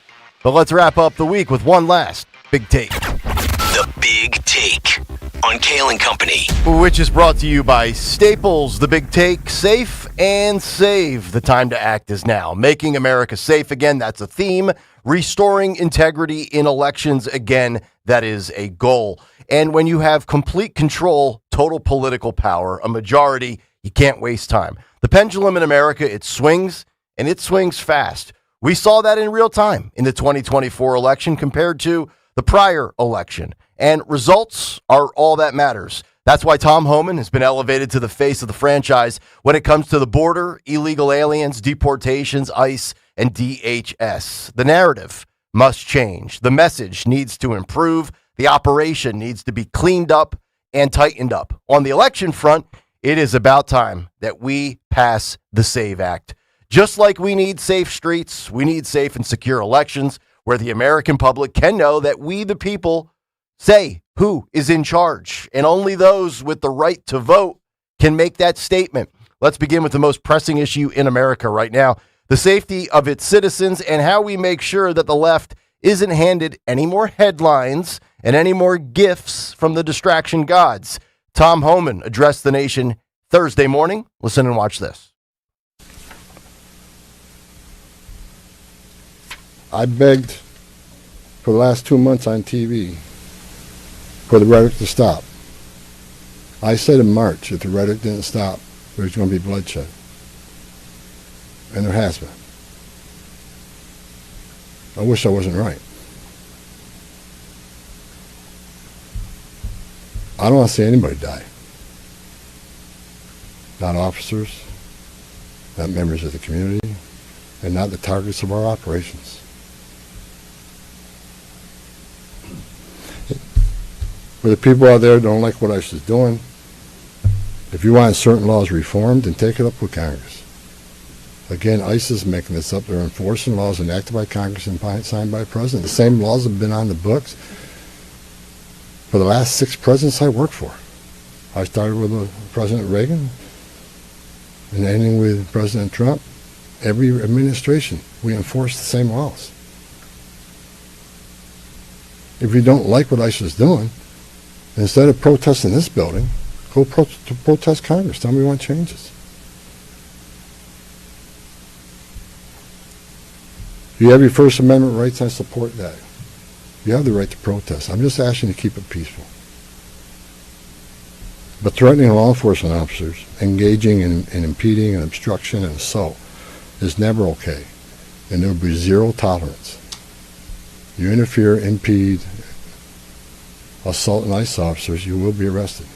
But let's wrap up the week with one last Big Take. The Big Take on Kayal and Company. Which is brought to you by Staples. The Big Take, safe and save. The time to act is now. Making America safe again, that's a theme. Restoring integrity in elections again, that is a goal. And when you have complete control, total political power, a majority, you can't waste time. The pendulum in America, it swings, and it swings fast. We saw that in real time in the 2024 election compared to the prior election. And results are all that matters. That's why Tom Homan has been elevated to the face of the franchise when it comes to the border, illegal aliens, deportations, ICE, and DHS. The narrative must change. The message needs to improve. The operation needs to be cleaned up and tightened up. On the election front, it is about time that we pass the SAVE Act. Just like we need safe streets, we need safe and secure elections where the American public can know that we, the people, say who is in charge. And only those with the right to vote can make that statement. Let's begin with the most pressing issue in America right now, the safety of its citizens and how we make sure that the left isn't handed any more headlines and any more gifts from the distraction gods. Tom Homan addressed the nation Thursday morning. Listen and watch this. I begged for the last 2 months on TV for the rhetoric to stop. I said in March, if the rhetoric didn't stop, there was going to be bloodshed. And there has been. I wish I wasn't right. I don't want to see anybody die. Not officers, not members of the community, and not the targets of our operations. For the people out there who don't like what ICE is doing, if you want certain laws reformed, then take it up with Congress. Again, ICE is making this up. They're enforcing laws enacted by Congress and signed by the President. The same laws have been on the books for the last 6 presidents I worked for. I started with President Reagan and ending with President Trump. Every administration, we enforce the same laws. If you don't like what ICE is doing, instead of protesting this building, go protest Congress. Tell me what changes. You have your First Amendment rights. I support that. You have the right to protest. I'm just asking you to keep it peaceful. But threatening law enforcement officers, engaging in impeding and obstruction and assault is never okay. And there will be zero tolerance. You interfere, impede, assault an ICE officers, you will be arrested.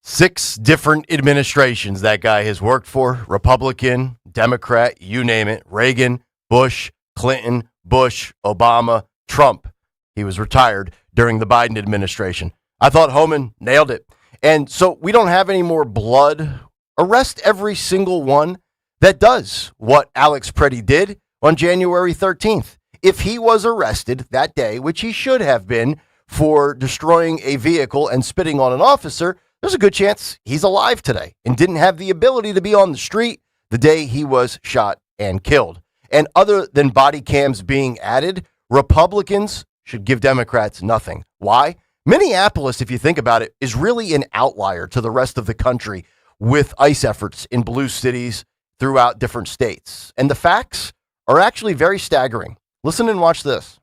6 different administrations that guy has worked for. Republican, Democrat, you name it. Reagan, Bush, Clinton, Bush, Obama, Trump. He was retired during the Biden administration. I thought Homan nailed it. And so we don't have any more blood. Arrest every single one that does what Alex Preddy did on January 13th. If he was arrested that day, which he should have been, for destroying a vehicle and spitting on an officer, there's a good chance he's alive today and didn't have the ability to be on the street the day he was shot and killed. And other than body cams being added, Republicans should give Democrats nothing. Why? Minneapolis, if you think about it, is really an outlier to the rest of the country with ICE efforts in blue cities throughout different states. And the facts are actually very staggering. Listen and watch this.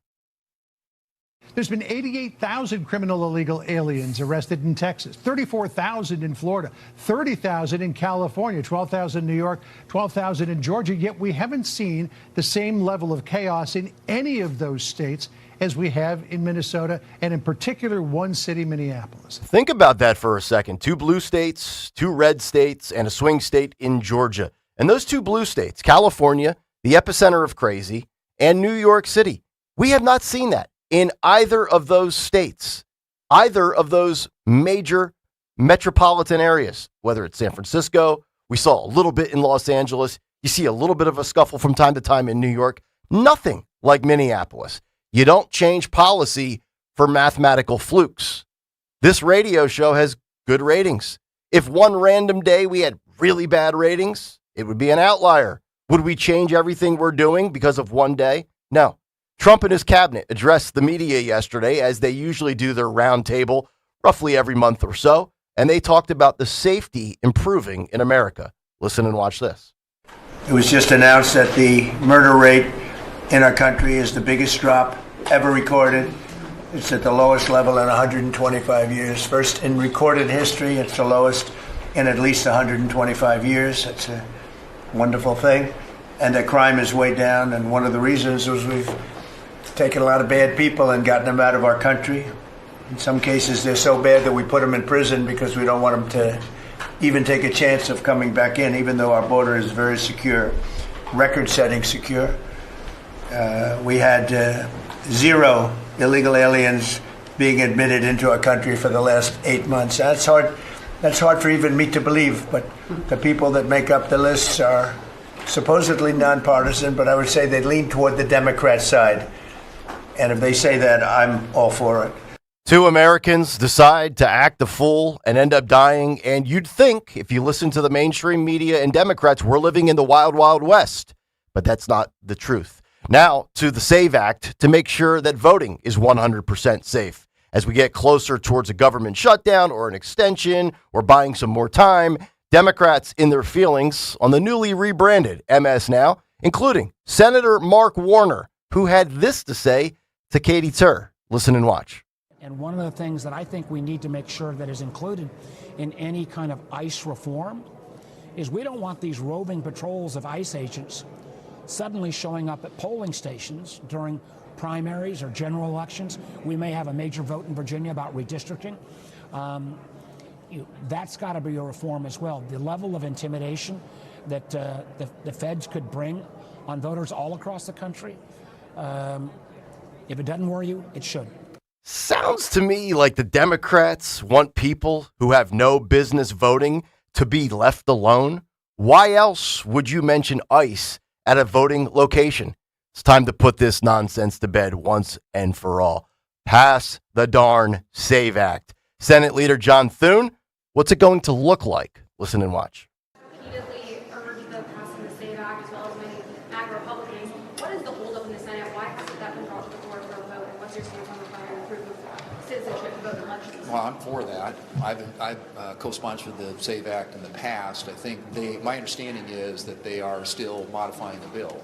There's been 88,000 criminal illegal aliens arrested in Texas, 34,000 in Florida, 30,000 in California, 12,000 in New York, 12,000 in Georgia. Yet we haven't seen the same level of chaos in any of those states as we have in Minnesota, and in particular, one city, Minneapolis. Think about that for a second. 2 blue states, 2 red states, and a swing state in Georgia. And those 2 blue states, California, the epicenter of crazy, and New York City. We have not seen that in either of those states, either of those major metropolitan areas, whether it's San Francisco. We saw a little bit in Los Angeles. You see a little bit of a scuffle from time to time in New York. Nothing like Minneapolis. You don't change policy for mathematical flukes. This radio show has good ratings. If one random day we had really bad ratings, it would be an outlier. Would we change everything we're doing because of one day? No. Trump and his cabinet addressed the media yesterday, as they usually do their roundtable roughly every month or so, and they talked about the safety improving in America. Listen and watch this. It was just announced that the murder rate in our country is the biggest drop ever recorded. It's at the lowest level in 125 years. First in recorded history, it's the lowest in at least 125 years. It's a wonderful thing. And that crime is way down, and one of the reasons was we've taken a lot of bad people and gotten them out of our country. In some cases, they're so bad that we put them in prison because we don't want them to even take a chance of coming back in, even though our border is very secure, record-setting secure. We had 0 illegal aliens being admitted into our country for the last 8 months. That's hard for even me to believe, but the people that make up the lists are supposedly nonpartisan, but I would say they lean toward the Democrat side. And if they say that, I'm all for it. 2 Americans decide to act the fool and end up dying, and you'd think, if you listen to the mainstream media and Democrats, we're living in the wild, wild west. But that's not the truth. Now, to the SAVE Act to make sure that voting is 100% safe. As we get closer towards a government shutdown or an extension or buying some more time, Democrats in their feelings on the newly rebranded MS Now, including Senator Mark Warner, who had this to say to Katie Tur. Listen and watch. And one of the things that I think we need to make sure that is included in any kind of ICE reform is we don't want these roving patrols of ICE agents suddenly showing up at polling stations during primaries or general elections. We may have a major vote in Virginia about redistricting. That's got to be a reform as well. The level of intimidation that the feds could bring on voters all across the country, if it doesn't worry you, it should. Sounds to me like the Democrats want people who have no business voting to be left alone. Why else would you mention ICE at a voting location? It's time to put this nonsense to bed once and for all. Pass the darn SAVE Act. Senate Leader John Thune, what's it going to look like? Listen and watch. Repeatedly urged the passing the SAVE Act as well as many MAGA Republicans. What is the holdup in the Senate? Why hasn't that been brought to the floor for a vote? And what's your stance on requiring proof of citizenship to vote in elections? Well, I'm for that. I've co-sponsored the SAVE Act in the past. I think my understanding is that they are still modifying the bill.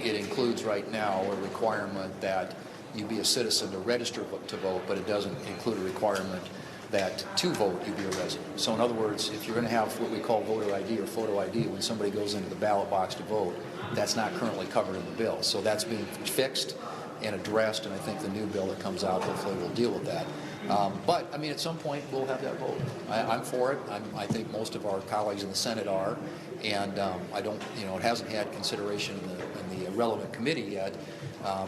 It includes right now a requirement that you be a citizen to register to vote, but it doesn't include a requirement that to vote you be a resident. So in other words, if you're going to have what we call voter ID or photo ID when somebody goes into the ballot box to vote, that's not currently covered in the bill. So that's being fixed and addressed, and I think the new bill that comes out hopefully will deal with that. But I mean, at some point we'll have that vote. I'm for it. I think most of our colleagues in the Senate are, and I don't, it hasn't had consideration in the relevant committee yet.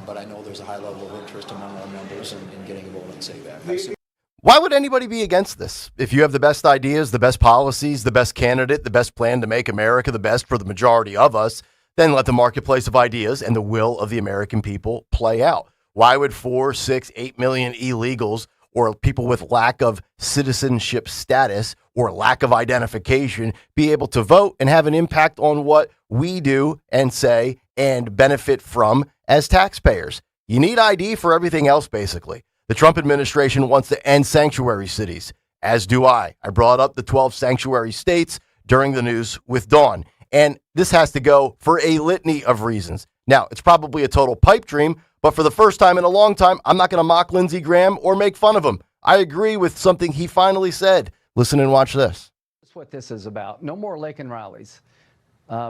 But I know there's a high level of interest among our members in getting a vote on SAVE Act. Why would anybody be against this? If you have the best ideas, the best policies, the best candidate, the best plan to make America the best for the majority of us, then let the marketplace of ideas and the will of the American people play out. Why would 4, 6, 8 million illegals or people with lack of citizenship status or lack of identification be able to vote and have an impact on what we do and say and benefit from as taxpayers? You need ID for everything else, basically. The Trump administration wants to end sanctuary cities, as do I. I brought up the 12 sanctuary states during the news with Dawn, and this has to go for a litany of reasons. Now, it's probably a total pipe dream, but for the first time in a long time, I'm not going to mock Lindsey Graham or make fun of him. I agree with something he finally said. Listen and watch this. That's what this is about. No more Laken rallies.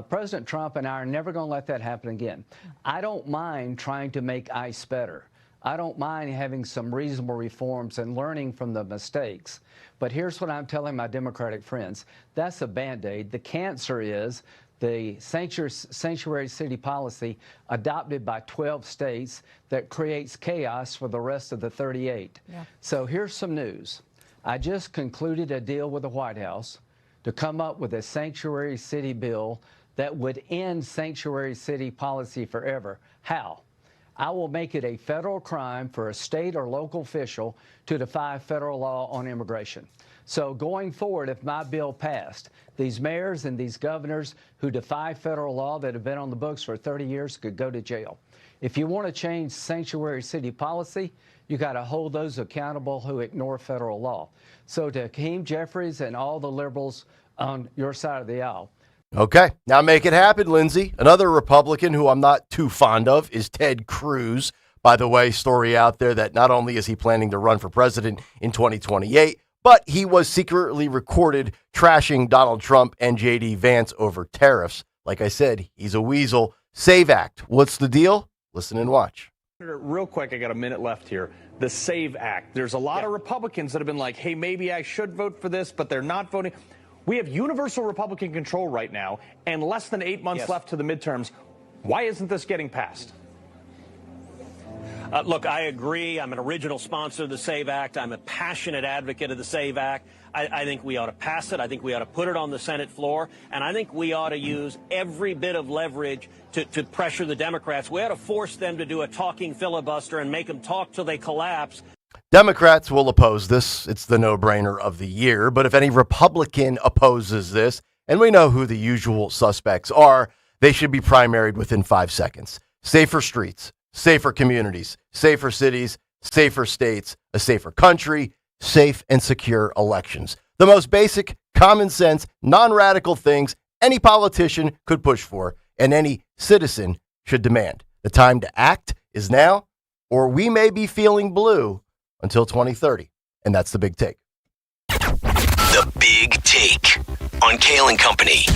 President Trump and I are never going to let that happen again. I don't mind trying to make ICE better. I don't mind having some reasonable reforms and learning from the mistakes. But here's what I'm telling my Democratic friends. That's a Band-Aid. The cancer is the sanctuary city policy adopted by 12 states that creates chaos for the rest of the 38. Yeah. So here's some news. I just concluded a deal with the White House to come up with a sanctuary city bill that would end sanctuary city policy forever. How? I will make it a federal crime for a state or local official to defy federal law on immigration. So going forward, if my bill passed, these mayors and these governors who defy federal law that have been on the books for 30 years could go to jail. If you want to change sanctuary city policy, you got to hold those accountable who ignore federal law. So to Hakeem Jeffries and all the liberals on your side of the aisle. Okay, now make it happen, Lindsey. Another Republican who I'm not too fond of is Ted Cruz. By the way, story out there that not only is he planning to run for president in 2028, but he was secretly recorded trashing Donald Trump and J.D. Vance over tariffs. Like I said, he's a weasel. SAVE Act. What's the deal? Listen and watch. Real quick, I got a minute left here. The SAVE Act. There's a lot of Republicans that have been like, hey, maybe I should vote for this, but they're not voting. We have universal Republican control right now and less than 8 months left to the midterms. Why isn't this getting passed? Look, I agree. I'm an original sponsor of the SAVE Act. I'm a passionate advocate of the SAVE Act. I think we ought to pass it. I think we ought to put it on the Senate floor. And I think we ought to use every bit of leverage to pressure the Democrats. We ought to force them to do a talking filibuster and make them talk till they collapse. Democrats will oppose this. It's the no-brainer of the year. But if any Republican opposes this, and we know who the usual suspects are, they should be primaried within 5 seconds. Safer streets, safer communities, safer cities, safer states, a safer country, safe and secure elections. The most basic, common sense, non-radical things any politician could push for and any citizen should demand. The time to act is now, or we may be feeling blue until 2030. And that's the big take. The Big Take on Kayal and Company.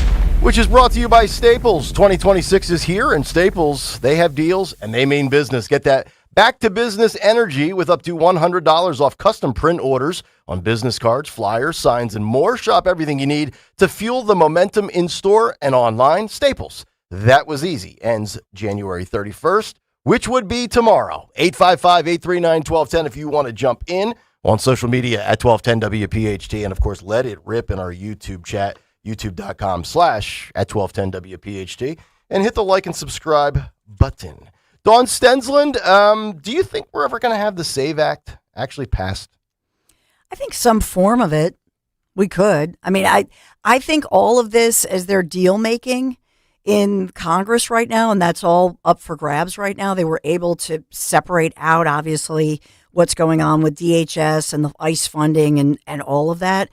Which is brought to you by Staples. 2026 is here, and Staples, they have deals, and they mean business. Get that back-to-business energy with up to $100 off custom print orders on business cards, flyers, signs, and more. Shop everything you need to fuel the momentum in-store and online. Staples. That was easy. Ends January 31st, which would be tomorrow. 855-839-1210 if you want to jump in on social media at 1210 WPHT. And, of course, let it rip in our YouTube chat. YouTube.com/@1210WPHT, and hit the like and subscribe button. Dawn Stensland, do you think we're ever going to have the SAVE Act actually passed? I think some form of it we could. I mean, I think all of this as they're deal making in Congress right now, and that's all up for grabs right now. They were able to separate out, obviously, what's going on with DHS and the ICE funding and all of that.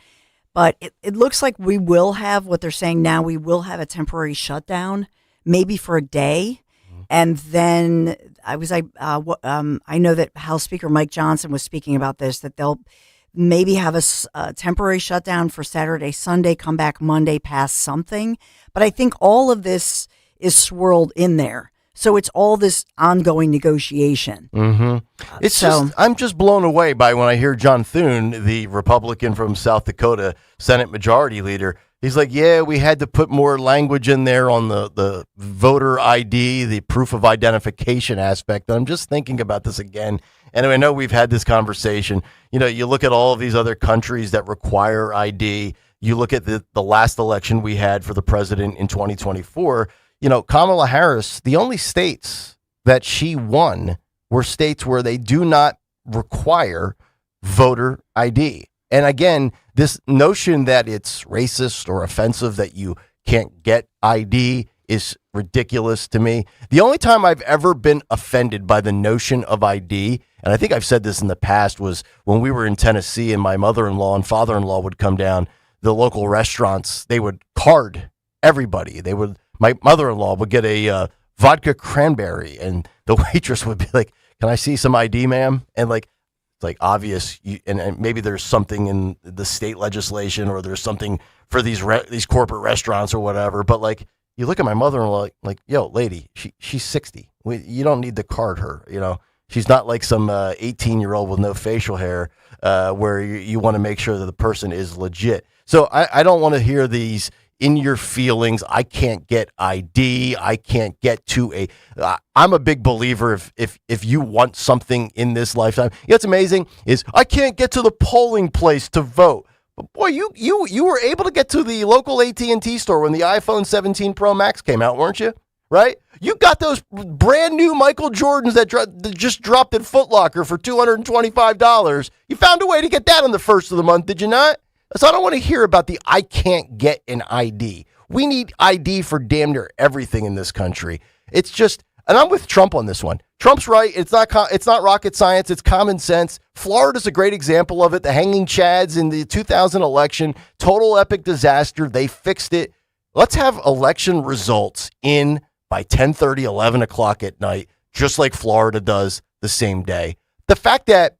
But it looks like we will have what they're saying now. We will have a temporary shutdown, maybe for a day. And then I know that House Speaker Mike Johnson was speaking about this, that they'll maybe have a temporary shutdown for Saturday, Sunday, come back Monday, pass something. But I think all of this is swirled in there. So it's all this ongoing negotiation. Mm-hmm. I'm just blown away by when I hear John Thune, the Republican from South Dakota, Senate Majority Leader. He's like, yeah, we had to put more language in there on the voter ID, the proof of identification aspect. And I'm just thinking about this again. And I know we've had this conversation. You know, you look at all of these other countries that require ID. You look at the last election we had for the president in 2024. You know, Kamala Harris, the only states that she won were states where they do not require voter ID. And again, this notion that it's racist or offensive that you can't get ID is ridiculous to me. The only time I've ever been offended by the notion of ID, and I think I've said this in the past, was when we were in Tennessee and my mother-in-law and father-in-law would come down. The local restaurants, they would card everybody. My mother-in-law would get a vodka cranberry, and the waitress would be like, "Can I see some ID, ma'am?" And it's like obvious, and maybe there's something in the state legislation, or there's something for these corporate restaurants or whatever. But like, you look at my mother-in-law, like, yo, lady, she's 60. You don't need to card her. You know, she's not like some 18-year-old with no facial hair, where you want to make sure that the person is legit. So I don't want to hear these in your feelings. I can't get ID. I can't get to I'm a big believer if you want something in this lifetime. You know what's amazing is I can't get to the polling place to vote. But boy, you were able to get to the local AT&T store when the iPhone 17 Pro Max came out, weren't you? Right? You got those brand new Michael Jordans that just dropped at Foot Locker for $225. You found a way to get that on the first of the month, did you not? So I don't want to hear about the I can't get an ID. We need ID for damn near everything in this country. It's just, and I'm with Trump on this one. Trump's right. It's not rocket science. It's common sense. Florida's a great example of it. The hanging chads in the 2000 election, total epic disaster. They fixed it. Let's have election results in by 10:30, 11 o'clock at night, just like Florida does the same day. The fact that,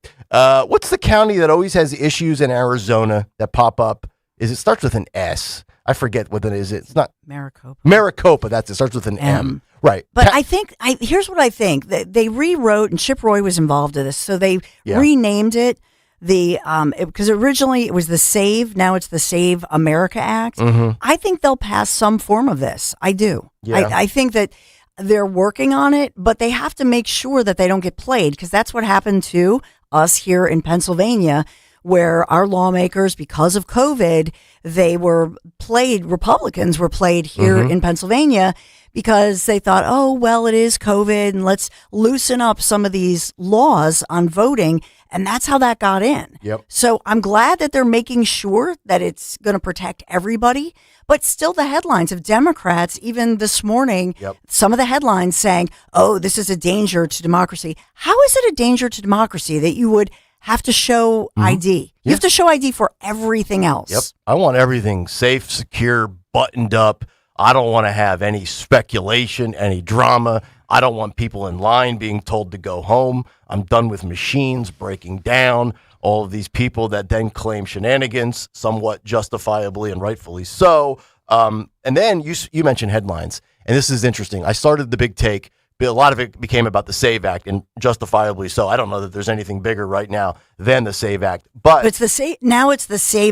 what's the county that always has issues in Arizona that pop up? It starts with an S. I forget what that is. It's not Maricopa. Maricopa. That's it. Starts with an M. Right. But I think here's what I think. They rewrote, and Chip Roy was involved in this, so they renamed it because originally it was the SAVE, now it's the Save America Act. I think they'll pass some form of this. I do. Yeah. I think that they're working on it, but they have to make sure that they don't get played, because that's what happened to us here in Pennsylvania, where our lawmakers, because of COVID, they were played. Republicans were played here in Pennsylvania because they thought, oh, well, it is COVID and let's loosen up some of these laws on voting. And that's how that got in. Yep. So I'm glad that they're making sure that it's going to protect everybody. But still, the headlines of Democrats, even this morning, some of the headlines saying, oh, this is a danger to democracy. How is it a danger to democracy that you would have to show ID? You have to show ID for everything else. Yep. I want everything safe, secure, buttoned up. I don't want to have any speculation, any drama. I don't want people in line being told to go home. I'm done with machines breaking down. All of these people that then claim shenanigans, somewhat justifiably and rightfully so. And then you mentioned headlines, and this is interesting. I started the big take, but a lot of it became about the SAVE Act, and justifiably so. I don't know that there's anything bigger right now than the SAVE Act, but it's the Save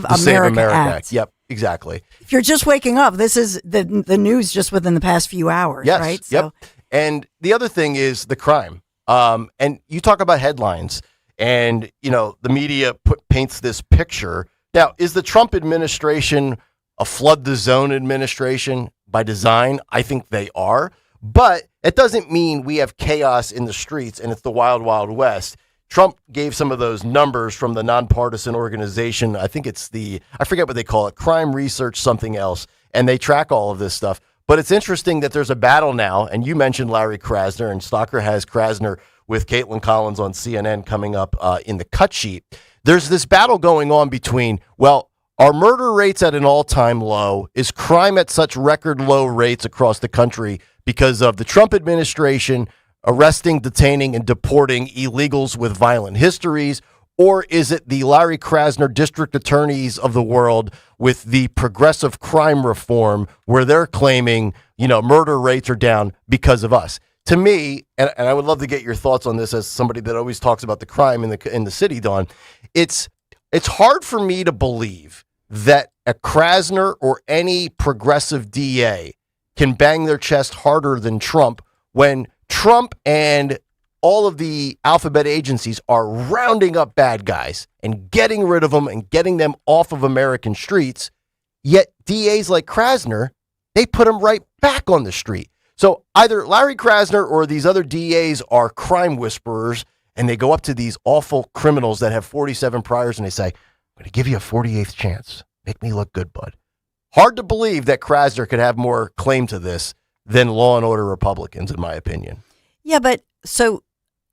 America Act. Yep, exactly. If you're just waking up, this is the news just within the past few hours, yes, right? Yep. And the other thing is the crime. And you talk about headlines, and the media paints this picture. Now, is the Trump administration a flood the zone administration by design? I think they are, but it doesn't mean we have chaos in the streets and it's the wild, wild west. Trump gave some of those numbers from the nonpartisan organization. I think it's I forget what they call it, crime research, something else. And they track all of this stuff. But it's interesting that there's a battle now. And you mentioned Larry Krasner, and Stalker has Krasner with Caitlin Collins on CNN coming up in the cut sheet. There's this battle going on between, are murder rates at an all-time low? Is crime at such record low rates across the country because of the Trump administration arresting, detaining, and deporting illegals with violent histories? Or is it the Larry Krasner district attorneys of the world with the progressive crime reform where they're claiming, murder rates are down because of us? To me, and I would love to get your thoughts on this as somebody that always talks about the crime in the city, Don, it's hard for me to believe that a Krasner or any progressive DA can bang their chest harder than Trump when Trump and all of the alphabet agencies are rounding up bad guys and getting rid of them and getting them off of American streets. Yet DAs like Krasner, they put them right back on the street. So either Larry Krasner or these other DAs are crime whisperers, and they go up to these awful criminals that have 47 priors and they say, I'm going to give you a 48th chance. Make me look good, bud. Hard to believe that Krasner could have more claim to this than Law and Order Republicans, in my opinion. Yeah, but so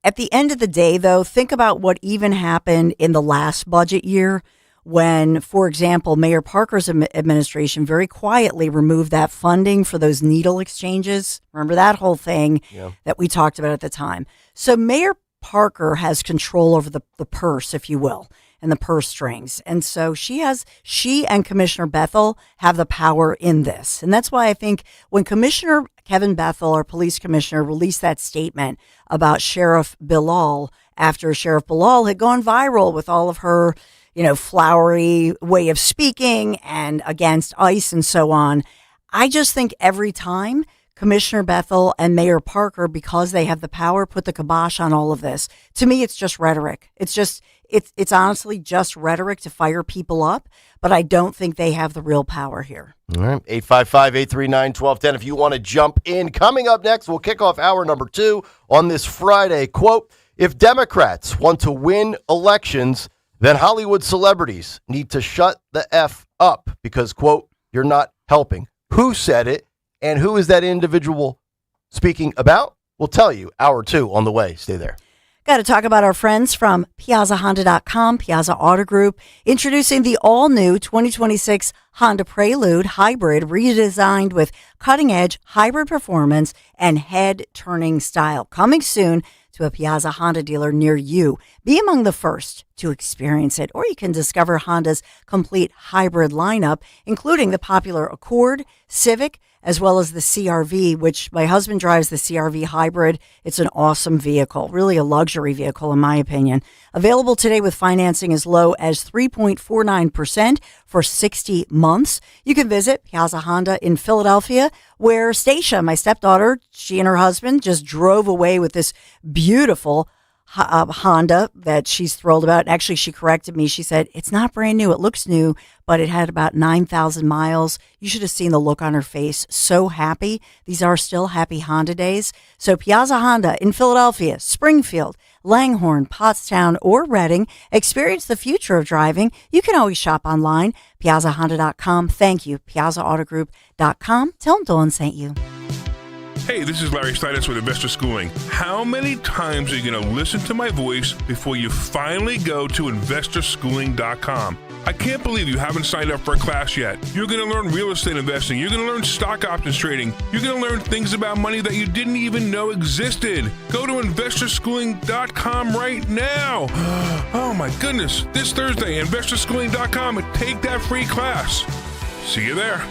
at the end of the day, though, think about what even happened in the last budget year when, for example, Mayor Parker's administration very quietly removed that funding for those needle exchanges. Remember that whole thing that we talked about at the time? So Mayor Parker has control over the purse, if you will, and the purse strings. And so she and Commissioner Bethel have the power in this. And that's why I think when Commissioner Kevin Bethel, our police commissioner, released that statement about Sheriff Bilal after Sheriff Bilal had gone viral with all of her, flowery way of speaking and against ICE and so on. I just think every time Commissioner Bethel and Mayor Parker, because they have the power, put the kibosh on all of this. To me, it's just rhetoric. It's honestly just rhetoric to fire people up, but I don't think they have the real power here. All right, 855-839-1210 if you want to jump in. Coming up next, we'll kick off hour number 2 on this Friday. Quote, if Democrats want to win elections, then Hollywood celebrities need to shut the F up because, quote, you're not helping. Who said it? And who is that individual speaking about? We'll tell you. Hour 2 on the way. Stay there. Got to talk about our friends from PiazzaHonda.com, Piazza Auto Group, introducing the all-new 2026 Honda Prelude Hybrid, redesigned with cutting-edge hybrid performance and head-turning style. Coming soon to a Piazza Honda dealer near you. Be among the first to experience it, or you can discover Honda's complete hybrid lineup, including the popular Accord, Civic, as well as the CR-V, which my husband drives the CR-V hybrid. It's an awesome vehicle, really a luxury vehicle in my opinion. Available today with financing as low as 3.49% for 60 months. You can visit Piazza Honda in Philadelphia, where Stacia, my stepdaughter, she and her husband just drove away with this beautiful Honda that she's thrilled about. Actually, she corrected me. She said, it's not brand new. It looks new, but it had about 9,000 miles. You should have seen the look on her face. So happy. These are still happy Honda days. So Piazza Honda in Philadelphia, Springfield, Langhorne, Pottstown, or Reading. Experience the future of driving. You can always shop online, piazzahonda.com. Thank you, piazzaautogroup.com. Tell them Dawn sent you. Hey, this is Larry Steinitz with Investor Schooling. How many times are you going to listen to my voice before you finally go to investorschooling.com? I can't believe you haven't signed up for a class yet. You're going to learn real estate investing. You're going to learn stock options trading. You're going to learn things about money that you didn't even know existed. Go to investorschooling.com right now. Oh my goodness. This Thursday, investorschooling.com, and take that free class. See you there.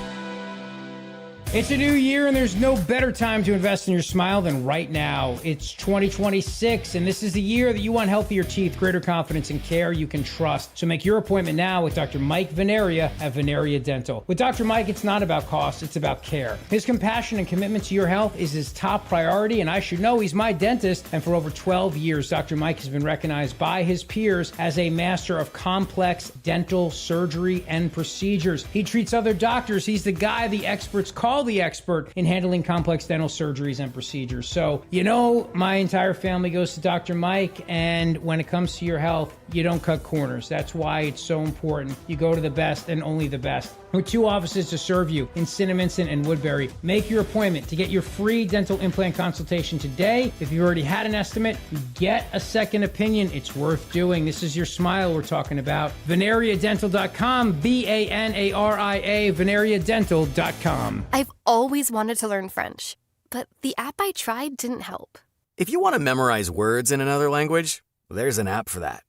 It's a new year, and there's no better time to invest in your smile than right now. It's 2026, and this is the year that you want healthier teeth, greater confidence, and care you can trust. So make your appointment now with Dr. Mike Veneria at Veneria Dental. With Dr. Mike, it's not about cost, it's about care. His compassion and commitment to your health is his top priority, and I should know he's my dentist. And for over 12 years, Dr. Mike has been recognized by his peers as a master of complex dental surgery and procedures. He treats other doctors. He's the guy the experts call the expert in handling complex dental surgeries and procedures. So, you know, my entire family goes to Dr. Mike, and when it comes to your health, you don't cut corners. That's why it's so important. You go to the best and only the best. With 2 offices to serve you in Cinnaminson and Woodbury. Make your appointment to get your free dental implant consultation today. If you already had an estimate, get a second opinion. It's worth doing. This is your smile we're talking about. VeneriaDental.com, Banaria, VeneriaDental.com. I've always wanted to learn French, but the app I tried didn't help. If you want to memorize words in another language, there's an app for that.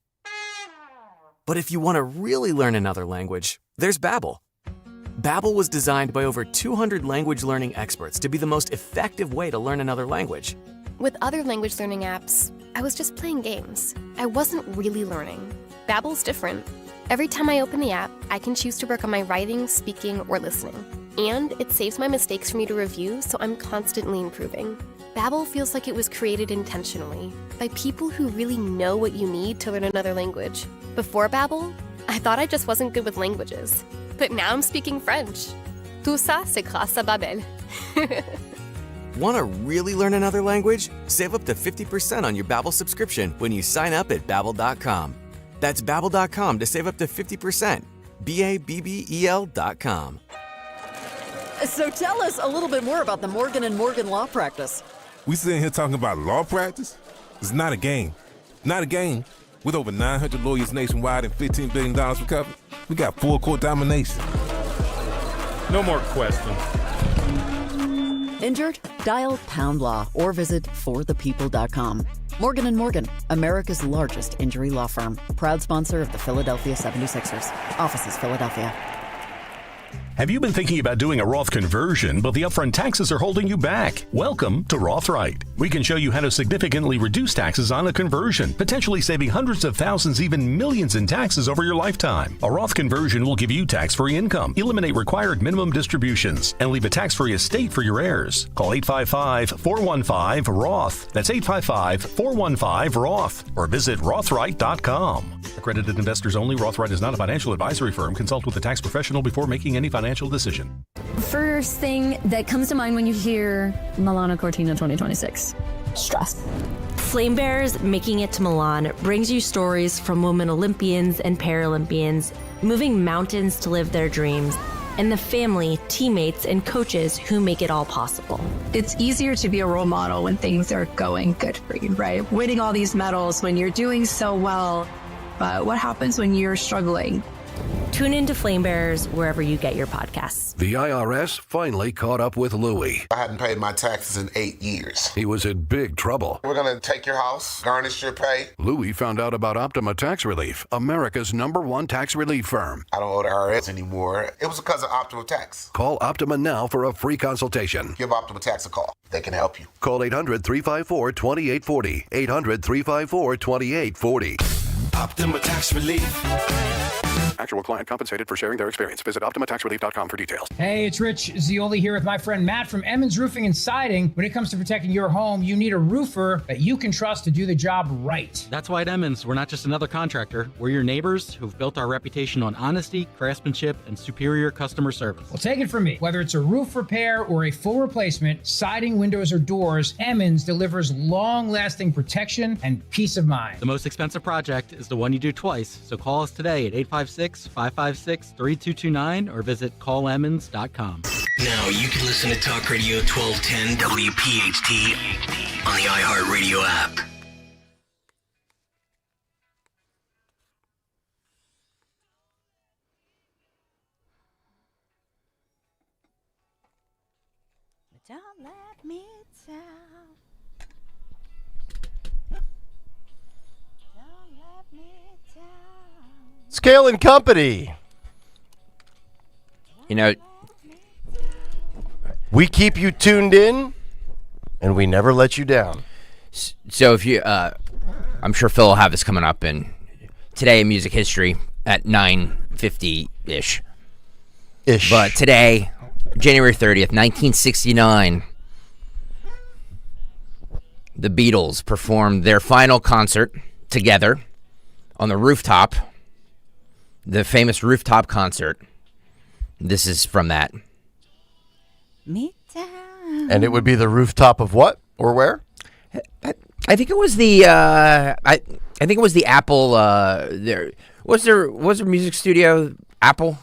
But if you want to really learn another language, there's Babbel. Babbel was designed by over 200 language learning experts to be the most effective way to learn another language. With other language learning apps, I was just playing games. I wasn't really learning. Babbel's different. Every time I open the app, I can choose to work on my writing, speaking, or listening. And it saves my mistakes for me to review, so I'm constantly improving. Babbel feels like it was created intentionally by people who really know what you need to learn another language. Before Babbel, I thought I just wasn't good with languages. But now I'm speaking French. Tout ça, c'est grâce à Babbel. Want to really learn another language? Save up to 50% on your Babbel subscription when you sign up at Babbel.com. That's Babbel.com to save up to 50%. Babbel.com. So tell us a little bit more about the Morgan & Morgan Law Practice. We sitting here talking about law practice? It's not a game. Not a game. With over 900 lawyers nationwide and $15 billion recovered, we got full court domination. No more questions. Injured? Dial Pound Law or visit forthepeople.com. Morgan & Morgan, America's largest injury law firm. Proud sponsor of the Philadelphia 76ers. Offices, Philadelphia. Have you been thinking about doing a Roth conversion, but the upfront taxes are holding you back? Welcome to Rothright. We can show you how to significantly reduce taxes on a conversion, potentially saving hundreds of thousands, even millions in taxes over your lifetime. A Roth conversion will give you tax-free income, eliminate required minimum distributions, and leave a tax-free estate for your heirs. Call 855-415-ROTH. That's 855-415-ROTH. Or visit Rothright.com. Accredited investors only. Rothright is not a financial advisory firm. Consult with a tax professional before making any financial decision. First thing that comes to mind when you hear Milano Cortina 2026. Stress. Flame Bearers Making It to Milan brings you stories from women Olympians and Paralympians moving mountains to live their dreams, and the family, teammates, and coaches who make it all possible. It's easier to be a role model when things are going good for you, right? Winning all these medals when you're doing so well, but what happens when you're struggling? Tune into Flame Bearers wherever you get your podcasts. The IRS finally caught up with Louie. I hadn't paid my taxes in 8 years. He was in big trouble. We're going to take your house, garnish your pay. Louie found out about Optima Tax Relief, America's #1 tax relief firm. I don't owe the IRS anymore. It was because of Optima Tax. Call Optima now for a free consultation. Give Optima Tax a call. They can help you. Call 800-354-2840. 800-354-2840. Optima Tax Relief. Actual client compensated for sharing their experience. Visit OptimaTaxRelief.com for details. Hey, it's Rich Zioli here with my friend Matt from Emmons Roofing and Siding. When it comes to protecting your home, you need a roofer that you can trust to do the job right. That's why at Emmons, we're not just another contractor. We're your neighbors who've built our reputation on honesty, craftsmanship, and superior customer service. Well, take it from me. Whether it's a roof repair or a full replacement, siding, windows, or doors, Emmons delivers long-lasting protection and peace of mind. The most expensive project is the one you do twice, so call us today at 856-556-3229 or visit callemmons.com. Now you can listen to Talk Radio 1210 WPHT on the iHeartRadio app. Don't let me down. Don't let me down. It's Kayal and Company. You know, we keep you tuned in, and we never let you down. So if you, I'm sure Phil will have this coming up in today in music history at 9:50-ish. But today, January 30th, 1969, the Beatles performed their final concert together on the rooftop, the famous rooftop concert. This is from that. Me down. And it would be the rooftop of what or where? I think it was the I think it was the Apple. There was there music studio Apple.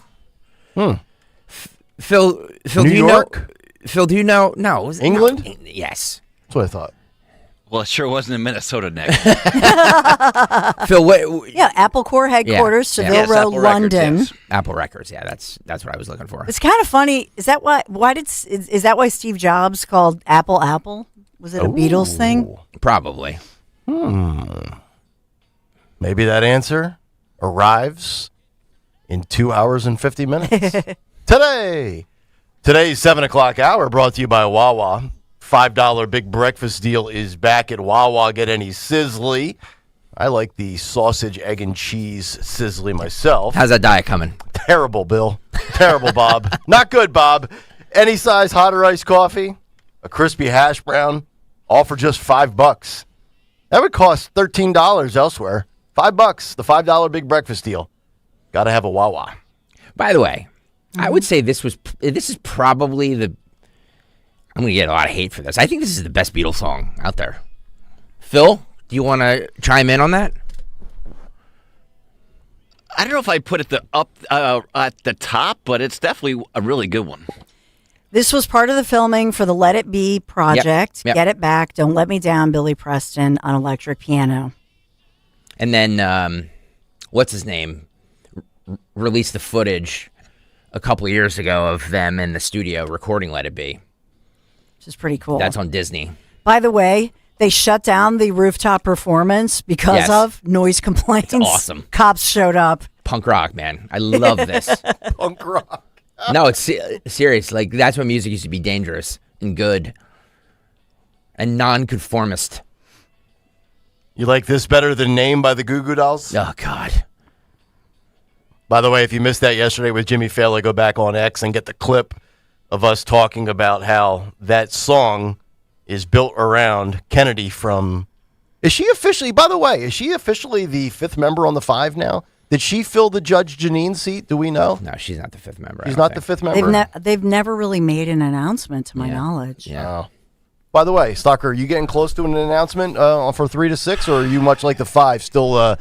Phil, New do you York? know? Phil, do you know? No, was it England? no, yes. That's what I thought. Well, it sure wasn't in Minnesota, Nick. Phil, what? Yeah, Apple Corps headquarters, Seville Yes, Road, Apple London. Records, yes. Apple Records, yeah, that's what I was looking for. It's kind of funny. Is that why is that why Steve Jobs called Apple Apple? Was it a Beatles thing? Probably. Maybe that answer arrives in 2 hours and 50 minutes. Today's 7 o'clock hour brought to you by Wawa. $5 big breakfast deal is back at Wawa. Get any sizzly. I like the sausage, egg, and cheese sizzly myself. How's that diet coming? Terrible, Bill. Terrible, Bob. Not good, Bob. Any size hot or iced coffee, a crispy hash brown, all for just $5. That would cost $13 elsewhere. $5, the $5 big breakfast deal. Got to have a Wawa. By the way, I would say this is probably the. I'm going to get a lot of hate for this. I think this is the best Beatles song out there. Phil, do you want to chime in on that? I don't know if I'd put it up at the top, but it's definitely a really good one. This was part of the filming for the Let It Be project. Yep. Get It Back, Don't Let Me Down, Billy Preston on electric piano. And then, what's his name? Released the footage a couple of years ago of them in the studio recording Let It Be. Which is pretty cool. That's on Disney. By the way, they shut down the rooftop performance because of noise complaints. It's awesome. Cops showed up. Punk rock, man. I love this. Punk rock. No, it's serious. Like, that's when music used to be dangerous and good and non-conformist. You like this better than Name by the Goo Goo Dolls? Oh, God. By the way, if you missed that yesterday with Jimmy Fallon, go back on X and get the clip of us talking about how that song is built around Kennedy from... Is she officially the fifth member on the Five now? Did she fill the Judge Janine seat? Do we know? No, she's not the fifth member. She's not the fifth member? They've never really made an announcement, to my knowledge. Yeah. By the way, Stalker, are you getting close to an announcement for 3 to 6, or are you much like the Five, still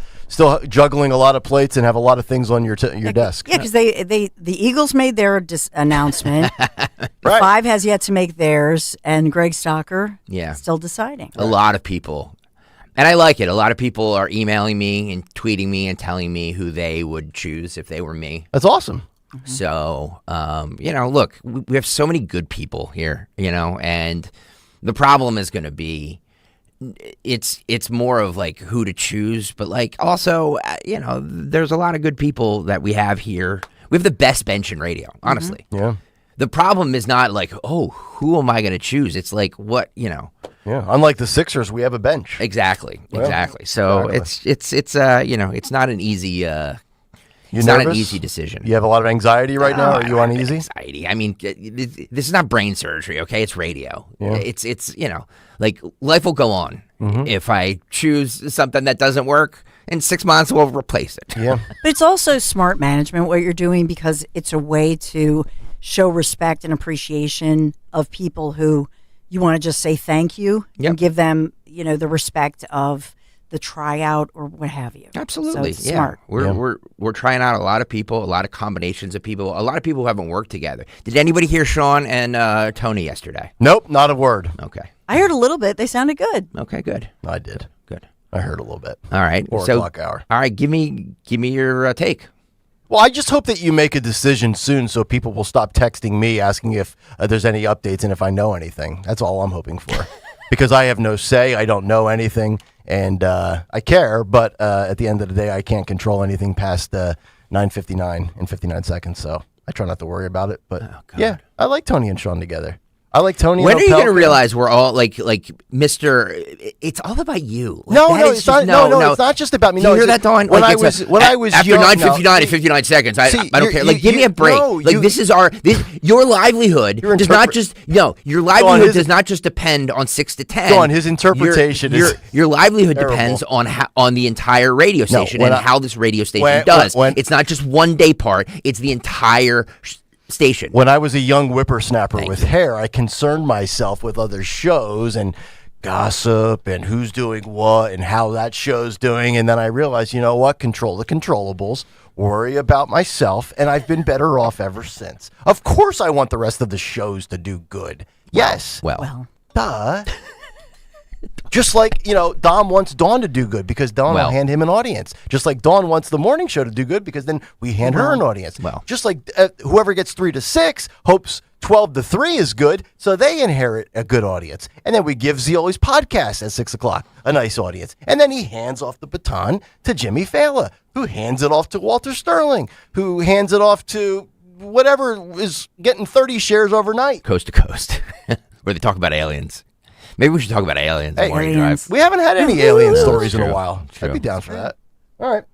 juggling a lot of plates and have a lot of things on your desk? Yeah, because the Eagles made their announcement. The Five has yet to make theirs, and Greg Stalker still deciding. A lot of people. And I like it. A lot of people are emailing me and tweeting me and telling me who they would choose if they were me. That's awesome. So, look, we have so many good people here, and the problem is going to be it's more of like who to choose, but like also, there's a lot of good people that we have here. We have the best bench in radio, honestly. Yeah. The problem is not like, oh, who am I going to choose? It's like what, Yeah. Unlike the Sixers, we have a bench. Exactly. Well, exactly. So exactly. it's not an easy You it's nervous? not an easy decision. You have a lot of anxiety right now? Are you I don't have uneasy? Anxiety. I mean, this is not brain surgery, okay? It's radio. Yeah. It's like life will go on. Mhm. If I choose something that doesn't work, in 6 months we'll replace it. Yeah. But it's also smart management what you're doing, because it's a way to show respect and appreciation of people who you want to just say thank you and give them, the respect of the tryout or what have you. Absolutely. So it's smart. We're trying out a lot of people, a lot of combinations of people, a lot of people who haven't worked together. Did anybody hear Sean and Tony yesterday? Nope, not a word. Okay. I heard a little bit. They sounded good. Okay, good. I did. Good. I heard a little bit. All right. 4 o'clock hour. All right, give me your take. Well, I just hope that you make a decision soon so people will stop texting me asking if there's any updates and if I know anything. That's all I'm hoping for. Because I have no say. I don't know anything. And I care, but at the end of the day, I can't control anything past 9:59 and 59 seconds. So I try not to worry about it. But yeah, I like Tony and Sean together. I like Tony. When and are you going to Opelka. realize we're all like Mr. It's all about you. Like, No, that no, is it's just- not. No, it's not just about me. Do you No, hear it's- that, Dawn? When Like, I it's was a- when I was after young, 59 seconds, I don't you're- care. Like, give me a break. no, like, this is your livelihood does not just your livelihood does not just depend on 6 to 10. Dawn, his interpretation is your livelihood terrible. depends on the entire radio No, station when and I- how this radio station when- does. when- It's not just one day part; it's the entire station. When I was a young whippersnapper with hair, I concerned myself with other shows and gossip and who's doing what and how that show's doing. And then I realized, you know what? Control the controllables, worry about myself, and I've been better off ever since. Of course I want the rest of the shows to do good. Yes. Well. Duh. Just like, Dom wants Dawn to do good because Dawn will hand him an audience. Just like Dawn wants the morning show to do good because then we hand her an audience. Just like whoever gets 3 to 6 hopes 12 to 3 is good, so they inherit a good audience. And then we give Zioli's podcast at 6 o'clock a nice audience. And then he hands off the baton to Jimmy Fallon, who hands it off to Walter Sterling, who hands it off to whatever is getting 30 shares overnight. Coast to coast, where they talk about aliens. Maybe we should talk about aliens. Hey, Morning Drive. we haven't had any alien No, stories it's in a true. while. It's I'd be true. down for that. All right.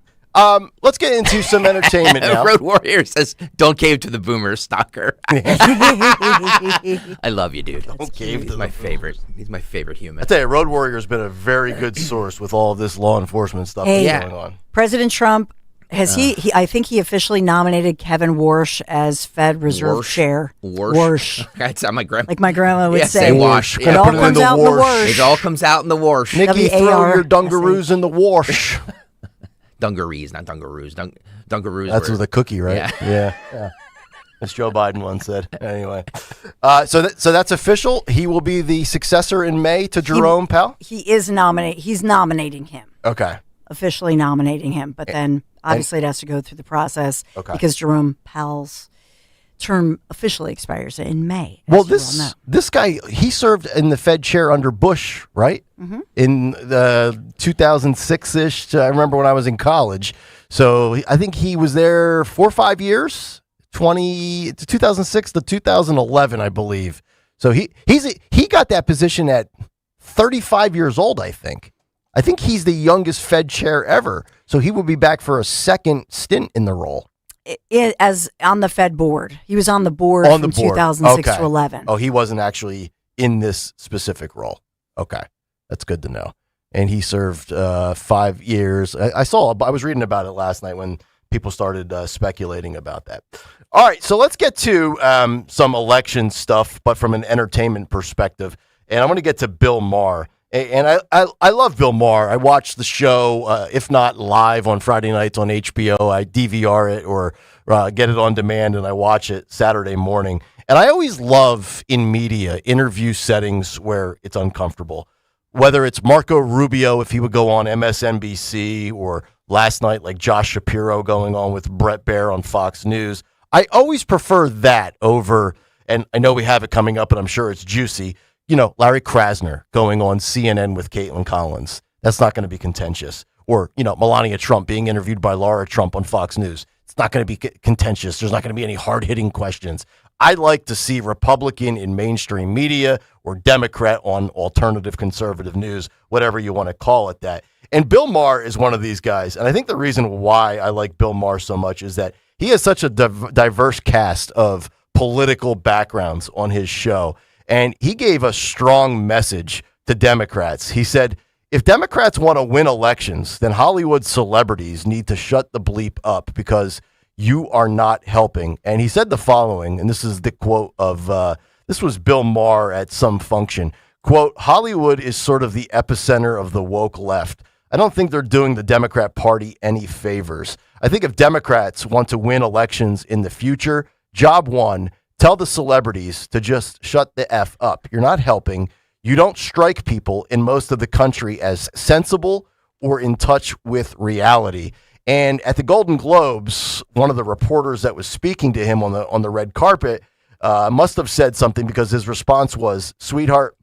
Let's get into some entertainment now. Road Warrior says, "Don't cave to the boomer stalker." I love you, dude. He's my favorite. He's my favorite human. I tell you, Road Warrior's been a very good source with all of this law enforcement stuff that's going on. President Trump has I think he officially nominated Kevin Warsh as Fed Reserve Warsh? Chair. Warsh. That's how my grandma. Like my grandma would Yeah, say. say wash. It all comes out in the wash. It all comes out in the wash. Nikki, throw your dungaroos in the wash. Dungarees, not dungaroos. Dungaroos. That's were- with a cookie, right? Yeah. Yeah. As Joe Biden once said. Anyway. So that's official. He will be the successor in May to Jerome Powell? He is He's nominating him. Okay. Officially nominating him, but then obviously it has to go through the process because Jerome Powell's term officially expires in May. Well, this guy, he served in the Fed chair under Bush, right? Mm-hmm. In the 2006-ish. I remember when I was in college. So I think he was there 4 or 5 years, 2006 to 2011, I believe. So he got that position at 35 years old, I think. I think he's the youngest Fed chair ever. So he will be back for a second stint in the role. As on the Fed board. He was on the board from 2006 to 11. Oh, he wasn't actually in this specific role. Okay. That's good to know. And he served 5 years. I was reading about it last night when people started speculating about that. All right. So let's get to some election stuff, but from an entertainment perspective. And I'm going to get to Bill Maher. And I love Bill Maher. I watch the show, if not live on Friday nights on HBO. I DVR it or get it on demand, and I watch it Saturday morning. And I always love in media interview settings where it's uncomfortable. whether it's Marco Rubio, if he would go on MSNBC, or last night, like Josh Shapiro going on with Brett Baer on Fox News. I always prefer that over, and I know we have it coming up, and I'm sure it's juicy, Larry Krasner going on CNN with Caitlin Collins. That's not going to be contentious. Or, Melania Trump being interviewed by Laura Trump on Fox News. It's not going to be contentious. There's not going to be any hard-hitting questions. I like to see Republican in mainstream media or Democrat on alternative conservative news, whatever you want to call it that. And Bill Maher is one of these guys. And I think the reason why I like Bill Maher so much is that he has such a diverse cast of political backgrounds on his show. And he gave a strong message to Democrats. He said, if Democrats want to win elections, then Hollywood celebrities need to shut the bleep up because you are not helping. And he said the following, and this is the quote of, this was Bill Maher at some function, quote, Hollywood is sort of the epicenter of the woke left. I don't think they're doing the Democrat Party any favors. I think if Democrats want to win elections in the future, job one, tell the celebrities to just shut the F up. You're not helping. You don't strike people in most of the country as sensible or in touch with reality. And at the Golden Globes, one of the reporters that was speaking to him on the red carpet must have said something, because his response was, sweetheart,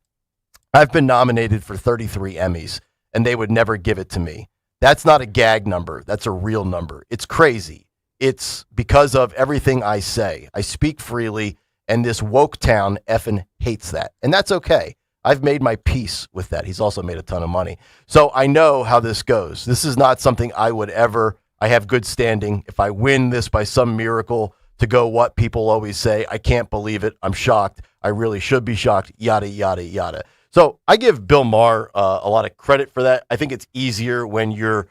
I've been nominated for 33 Emmys, and they would never give it to me. That's not a gag number. That's a real number. It's crazy. It's because of everything I say. I speak freely, and this woke town effing hates that. And that's okay. I've made my peace with that. He's also made a ton of money. So I know how this goes. This is not something I would ever, I have good standing. If I win this by some miracle, to go what people always say, I can't believe it. I'm shocked. I really should be shocked. Yada, yada, yada. So I give Bill Maher a lot of credit for that. I think it's easier when you're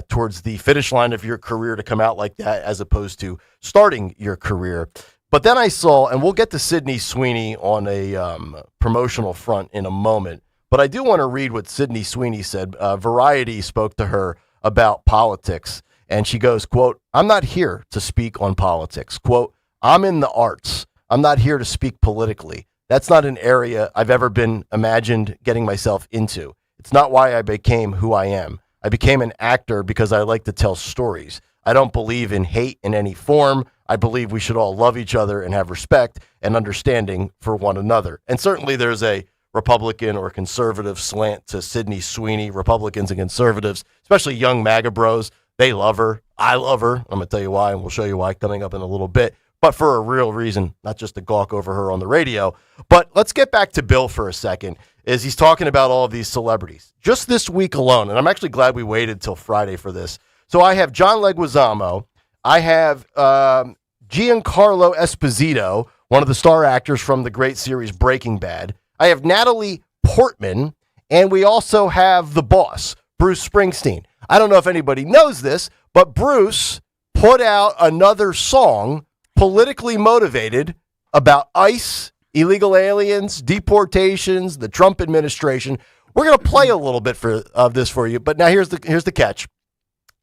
towards the finish line of your career to come out like that as opposed to starting your career. But then I saw, and we'll get to Sydney Sweeney on a promotional front in a moment, but I do want to read what Sydney Sweeney said. Variety spoke to her about politics, and she goes, quote, I'm not here to speak on politics. Quote, I'm in the arts. I'm not here to speak politically. That's not an area I've ever been imagined getting myself into. It's not why I became who I am. I became an actor because I like to tell stories. I don't believe in hate in any form. I believe we should all love each other and have respect and understanding for one another. And certainly there's a Republican or conservative slant to Sydney Sweeney. Republicans and conservatives, especially young MAGA bros, they love her. I love her. I'm going to tell you why, and we'll show you why coming up in a little bit. But for a real reason, not just to gawk over her on the radio. But let's get back to Bill for a second, as he's talking about all of these celebrities. Just this week alone, and I'm actually glad we waited till Friday for this. So I have John Leguizamo. I have Giancarlo Esposito, one of the star actors from the great series Breaking Bad. I have Natalie Portman, and we also have the boss, Bruce Springsteen. I don't know if anybody knows this, but Bruce put out another song, politically motivated, about ICE, illegal aliens, deportations, the Trump administration. We're going to play a little bit of this for you, but now here's the catch.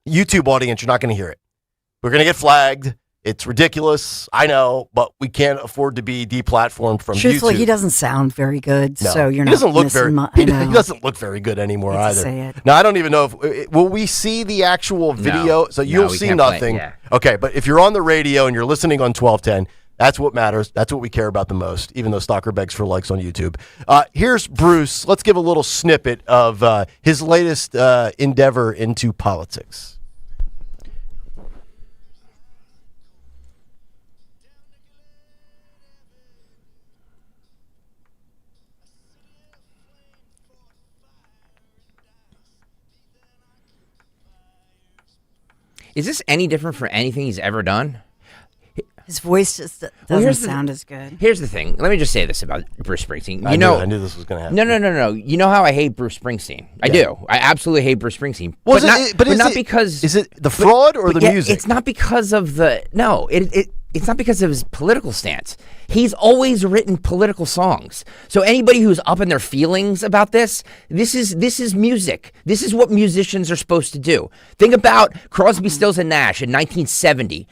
YouTube audience, you're not going to hear it. We're going to get flagged. It's ridiculous. I know, but we can't afford to be deplatformed from Truthfully, YouTube. He doesn't sound very good, No. so you're he not doesn't look missing very. He doesn't look very good anymore Hate to either. say it. Now I don't even know if will we see the actual video. So you'll we see can't play it, nothing. yeah. Okay, but if you're on the radio and you're listening on 1210, that's what matters. That's what we care about the most. Even though Stalker begs for likes on YouTube. Here's Bruce. Let's give a little snippet of his latest endeavor into politics. Is this any different for anything he's ever done? His voice just doesn't sound as good. Here's the thing. Let me just say this about Bruce Springsteen. I knew this was going to happen. No. You know how I hate Bruce Springsteen? I do. I absolutely hate Bruce Springsteen. Well, but not because... Is it the fraud or the music? It's not because of the... No, it's not because of his political stance. He's always written political songs. So anybody who's up in their feelings about this is music. This is what musicians are supposed to do. Think about Crosby, Stills, and Nash in 1970.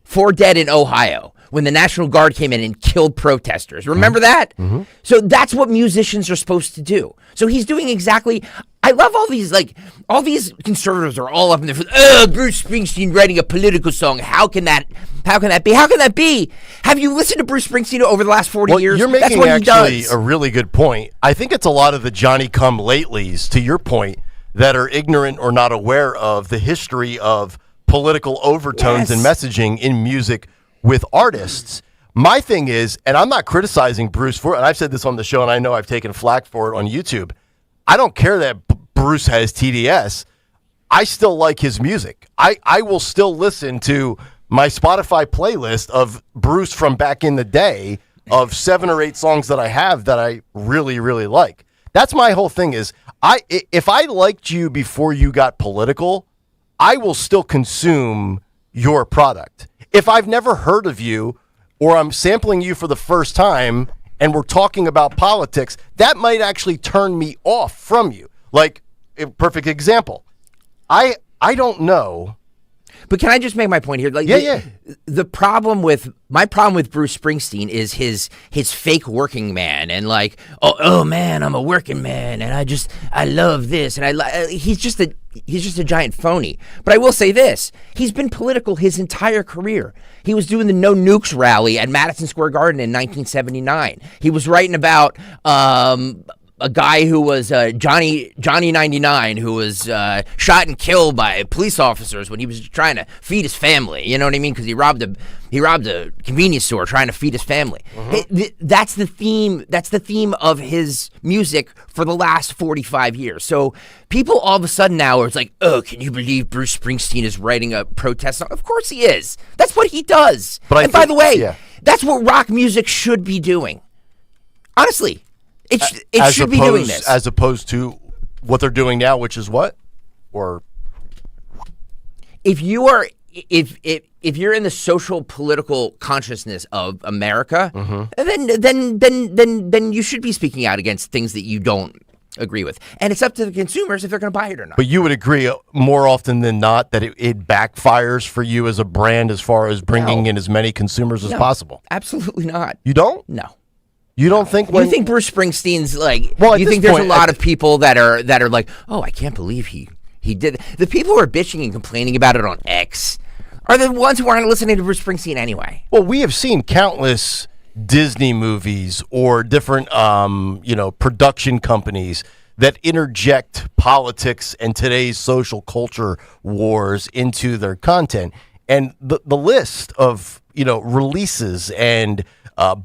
4 Dead in Ohio. when the National Guard came in and killed protesters. Remember that? Mm-hmm. So that's what musicians are supposed to do. So he's doing exactly. I love all these conservatives are all up in there. Bruce Springsteen writing a political song. How can that be? How can that be? Have you listened to Bruce Springsteen over the last 40 years? You're making That's what actually he does. a really good point. I think it's a lot of the Johnny-come-latelys, to your point, that are ignorant or not aware of the history of political overtones and messaging in music with artists. My thing is, and I'm not criticizing Bruce for it, and I've said this on the show, and I know I've taken flack for it on YouTube. I don't care that Bruce has TDS. I still like his music. I will still listen to my Spotify playlist of Bruce from back in the day of 7 or 8 songs that I have that I really, really like. That's my whole thing is, if I liked you before you got political, I will still consume your product. If I've never heard of you or I'm sampling you for the first time and we're talking about politics, that might actually turn me off from you. Like, a perfect example. I don't know. But can I just make my point here? Like, my problem with Bruce Springsteen is his fake working man and like, oh man, I'm a working man and I love this and he's just a giant phony. But I will say this: he's been political his entire career. He was doing the No Nukes rally at Madison Square Garden in 1979. He was writing about a guy who was Johnny 99, who was shot and killed by police officers when he was trying to feed his family. You know what I mean? Because he robbed a convenience store trying to feed his family. That's the theme. That's the theme of his music for the last 45 years. So people all of a sudden now are like, oh, can you believe Bruce Springsteen is writing a protest song? Of course he is. That's what he does. But by the way, that's what rock music should be doing. Honestly. It should be doing this. As opposed to what they're doing now, which is what? Or if you're in the social political consciousness of America, then you should be speaking out against things that you don't agree with. And it's up to the consumers if they're going to buy it or not. But you would agree more often than not that it backfires for you as a brand as far as bringing in as many consumers as possible. Absolutely not. You don't? No. You don't think you think Bruce Springsteen's like? Well, you think there's a lot of people that are like, oh, I can't believe he did. The people who are bitching and complaining about it on X are the ones who aren't listening to Bruce Springsteen anyway. Well, we have seen countless Disney movies or different production companies that interject politics and today's social culture wars into their content, and the list of releases and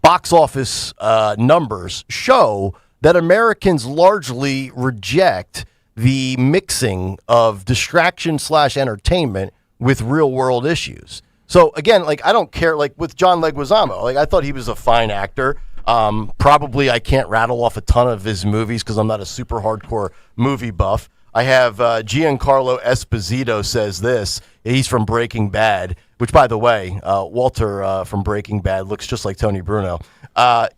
box office numbers show that Americans largely reject the mixing of distraction / entertainment with real world issues. So again, like, I don't care, like with John Leguizamo, like I thought he was a fine actor. Probably I can't rattle off a ton of his movies because I'm not a super hardcore movie buff. I have Giancarlo Esposito says this. He's from Breaking Bad, which, by the way, Walter from Breaking Bad looks just like Tony Bruno.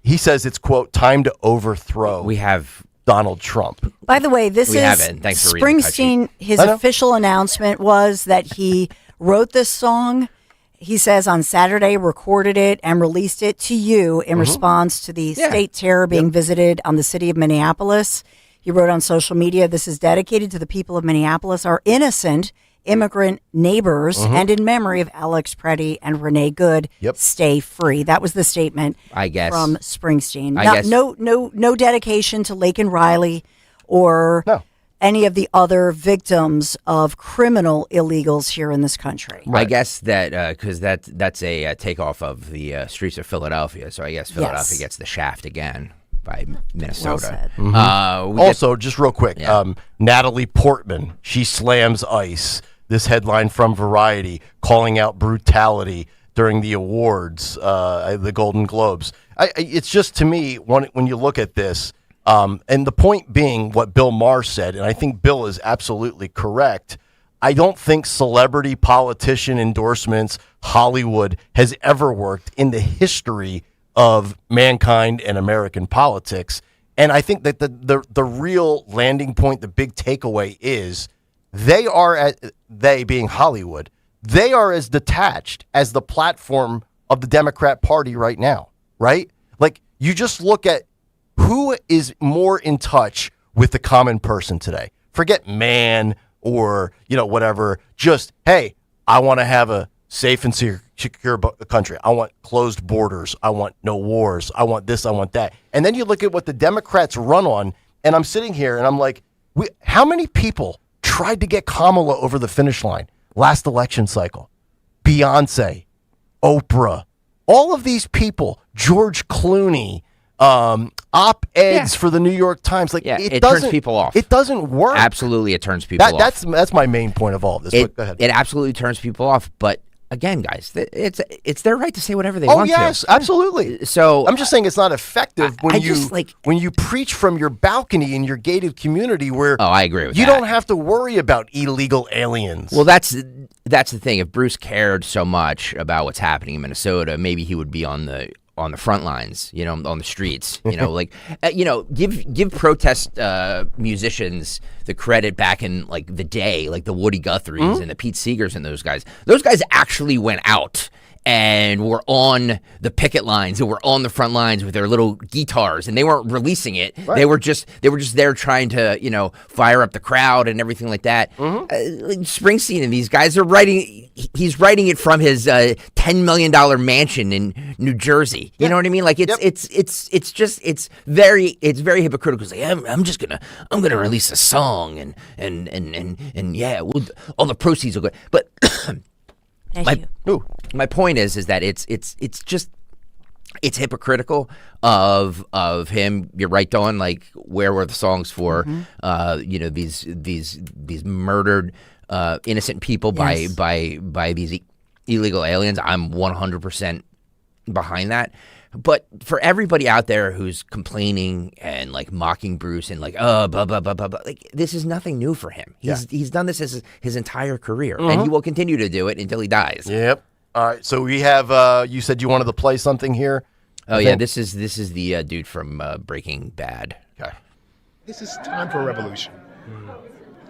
He says it's, quote, time to overthrow. We have Donald Trump. By the way, this is Thanks for reading the cut Springsteen. His official announcement was that he wrote this song. He says on Saturday, recorded it and released it to you in response to the state terror being visited on the city of Minneapolis. He wrote on social media, "This is dedicated to the people of Minneapolis, our innocent immigrant neighbors, and in memory of Alex Preddy and Renee Good. Stay free." That was the statement, I guess, from Springsteen. No dedication to Laken Riley or any of the other victims of criminal illegals here in this country. Right. I guess that because that's a takeoff of the streets of Philadelphia. So I guess Philadelphia gets the shaft again by Minnesota. Well also, just real quick, Natalie Portman, she slams ICE. This headline from Variety, calling out brutality during the awards, the Golden Globes. It's just, to me, when you look at this, and the point being what Bill Maher said, and I think Bill is absolutely correct, I don't think celebrity politician endorsements, Hollywood, has ever worked in the history of mankind and American politics. And I think that the real landing point, the big takeaway is they being Hollywood, they are as detached as the platform of the Democrat Party right now, right? Like, you just look at who is more in touch with the common person today. Forget man or, whatever. Just, hey, I want to have a safe and secure country. I want closed borders. I want no wars. I want this. I want that. And then you look at what the Democrats run on, and I'm sitting here and I'm like, how many people tried to get Kamala over the finish line last election cycle? Beyonce, Oprah, all of these people, George Clooney, op-eds for the New York Times. Like, it turns people off. It doesn't work. Absolutely, it turns people off. That's my main point of all of this. Go ahead. It absolutely turns people off. But again, guys, it's their right to say whatever they want to. Oh, yes, absolutely. So I'm just saying it's not effective when you preach from your balcony in your gated community where I agree with you that. don't have to worry about illegal aliens. Well, that's the thing. If Bruce cared so much about what's happening in Minnesota, maybe he would be on the front lines, on the streets, give protest musicians the credit back in like the day, like the Woody Guthries and the Pete Seegers and those guys. Those guys actually went out and were on the picket lines and were on the front lines with their little guitars, and they weren't releasing it. Right. They were just there trying to, fire up the crowd and everything like that. Springsteen and these guys are writing. He's writing it from his $10 million mansion in New Jersey. You know what I mean? Like it's very hypocritical. It's like, I'm gonna release a song and yeah, all the proceeds will go. But my point is that it's hypocritical of him. You're right, Dawn. Like, where were the songs for these murdered innocent people by these illegal aliens? I'm 100% behind that. But for everybody out there who's complaining and like mocking Bruce and like blah blah blah blah blah, like, this is nothing new for him. He's done this his entire career, and he will continue to do it until he dies. Yep. All right. So we have. You said you wanted to play something here. Oh yeah, this is the dude from Breaking Bad. Okay. This is time for a revolution.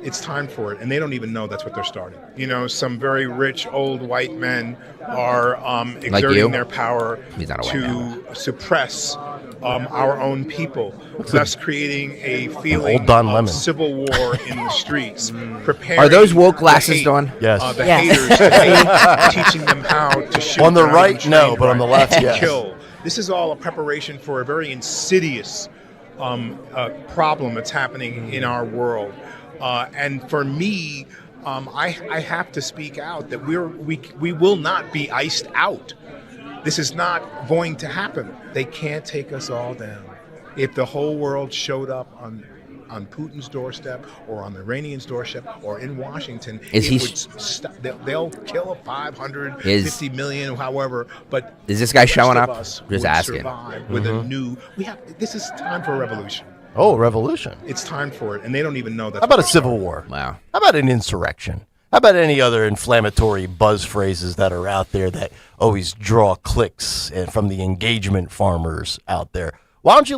It's time for it, and they don't even know that's what they're starting. Some very rich old white men are exerting their power to suppress our own people, thus creating a feeling of civil war in the streets. Are those woke glasses, Dawn? Yes. The haters to hate, teaching them how to shoot. On the right, no, but on the left, yes. Kill. This is all a preparation for a very insidious problem that's happening in our world. And for me, I have to speak out that we will not be iced out. This is not going to happen. They can't take us all down. If the whole world showed up on Putin's doorstep or on the Iranians' doorstep or in Washington, they'll kill 550 million, however. But is this guy showing up? Just asking. With a new, this is time for a revolution. Oh, revolution. It's time for it, and they don't even know that. How about a civil war? Wow. How about an insurrection? How about any other inflammatory buzz phrases that are out there that always draw clicks from the engagement farmers out there? Why don't you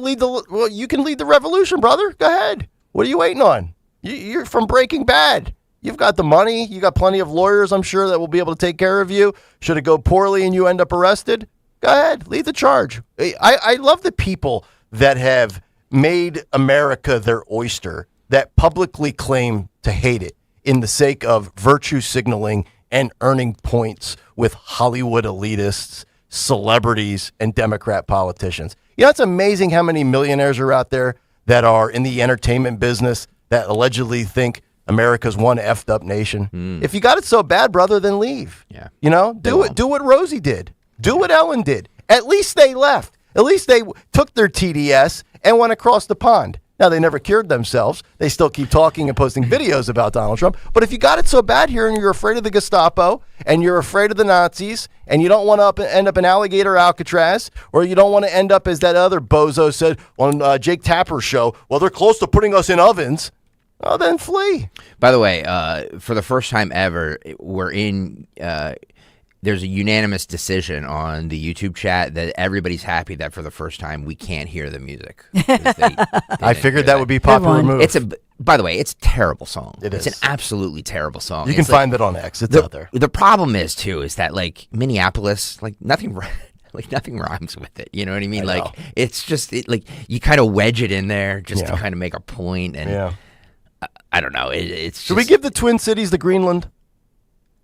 you can lead the revolution, brother. Go ahead. What are you waiting on? You're from Breaking Bad. You've got the money. You got plenty of lawyers, I'm sure, that will be able to take care of you. Should it go poorly and you end up arrested? Go ahead. Lead the charge. I love the people that have made America their oyster, that publicly claim to hate it in the sake of virtue signaling and earning points with Hollywood elitists, celebrities, and Democrat politicians. It's amazing how many millionaires are out there that are in the entertainment business that allegedly think America's one effed up nation. If you got it so bad, brother, then leave. Yeah. Do it. Do what Rosie did. Do what Ellen did. At least they left. At least they took their TDS and went across the pond. Now, they never cured themselves. They still keep talking and posting videos about Donald Trump. But if you got it so bad here and you're afraid of the Gestapo and you're afraid of the Nazis and you don't want to end up in Alligator Alcatraz, or you don't want to end up as that other bozo said on Jake Tapper's show, well, they're close to putting us in ovens, well, then flee. By the way, for the first time ever, we're in... there's a unanimous decision on the YouTube chat that everybody's happy that for the first time we can't hear the music. I figured that would be popular move. By the way, it's a terrible song. It's an absolutely terrible song. You can find that on X. It's out there. The problem is too is that like Minneapolis, like nothing rhymes with it. You know what I mean? It's just like you kind of wedge it in there just to kind of make a point. And I don't know. It's Should we give the Twin Cities to Greenland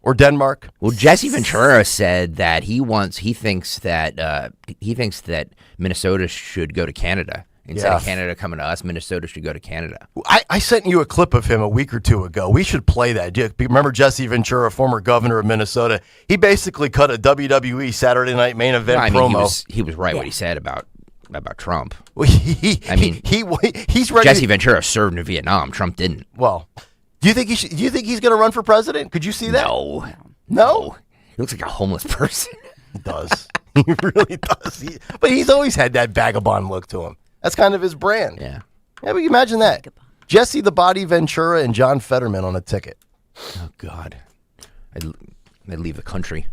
or Denmark? Well, Jesse Ventura said that he thinks that Minnesota should go to Canada. Instead of Canada coming to us, Minnesota should go to Canada. I sent you a clip of him a week or two ago. We should play that. Remember Jesse Ventura, former governor of Minnesota? He basically cut a WWE Saturday Night Main Event promo. He was right what he said about Trump. Well, he's ready. Jesse Ventura served in Vietnam. Trump didn't. Well, do you think he's going to run for president? Could you see that? No. He looks like a homeless person. He does. He really does. But he's always had that vagabond look to him. That's kind of his brand. Yeah. But you imagine that. Jesse the Body Ventura and John Fetterman on a ticket. Oh, God. I'd leave the country.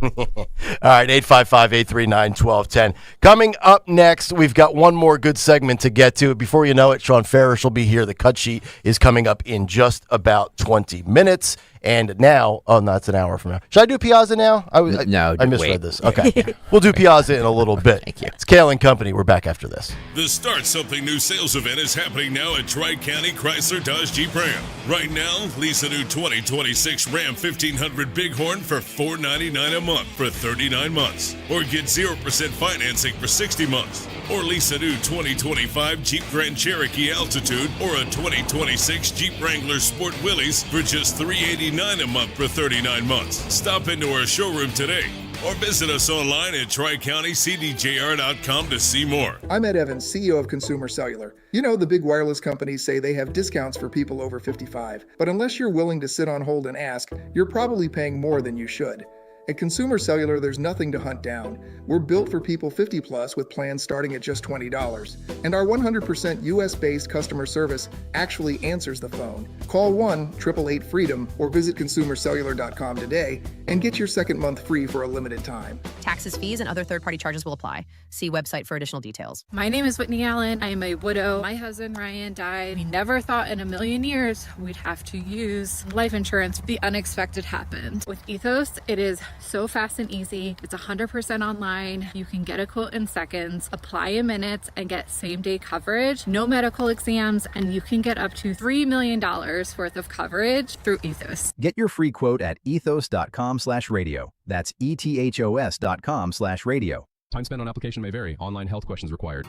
All right, 855-839-1210. Coming up next, we've got one more good segment to get to. Before you know it, Sean Farish will be here. The cut sheet is coming up in just about 20 minutes. And now, it's an hour from now. Should I do Piazza now? I misread this. Okay. We'll do Piazza in a little bit. Thank you. It's Kayal and Company. We're back after this. The Start Something New sales event is happening now at Tri-County Chrysler Dodge Jeep Ram. Right now, lease a new 2026 Ram 1500 Bighorn for $499 a month for 39 months. Or get 0% financing for 60 months. Or lease a new 2025 Jeep Grand Cherokee Altitude or a 2026 Jeep Wrangler Sport Willys for just $389 a month for 39 months. Stop into our showroom today or visit us online at TriCountyCDJR.com to see more. I'm Ed Evans, CEO of Consumer Cellular. You know, the big wireless companies say they have discounts for people over 55, but unless you're willing to sit on hold and ask, you're probably paying more than you should. At Consumer Cellular, there's nothing to hunt down. We're built for people 50 plus with plans starting at just $20. And our 100% US-based customer service actually answers the phone. Call 1-888-FREEDOM or visit consumercellular.com today and get your second month free for a limited time. Taxes, fees, and other third-party charges will apply. See website for additional details. My name is Whitney Allen. I am a widow. My husband, Ryan, died. We never thought in a million years we'd have to use life insurance. The unexpected happened. With Ethos, it is so fast and easy. It's 100% online. You can get a quote in seconds, apply in minutes, and get same-day coverage. No medical exams, and you can get up to $3 million worth of coverage through Ethos. Get your free quote at ethos.com/radio. That's ethos.com/radio. Time spent on application may vary. Online health questions required.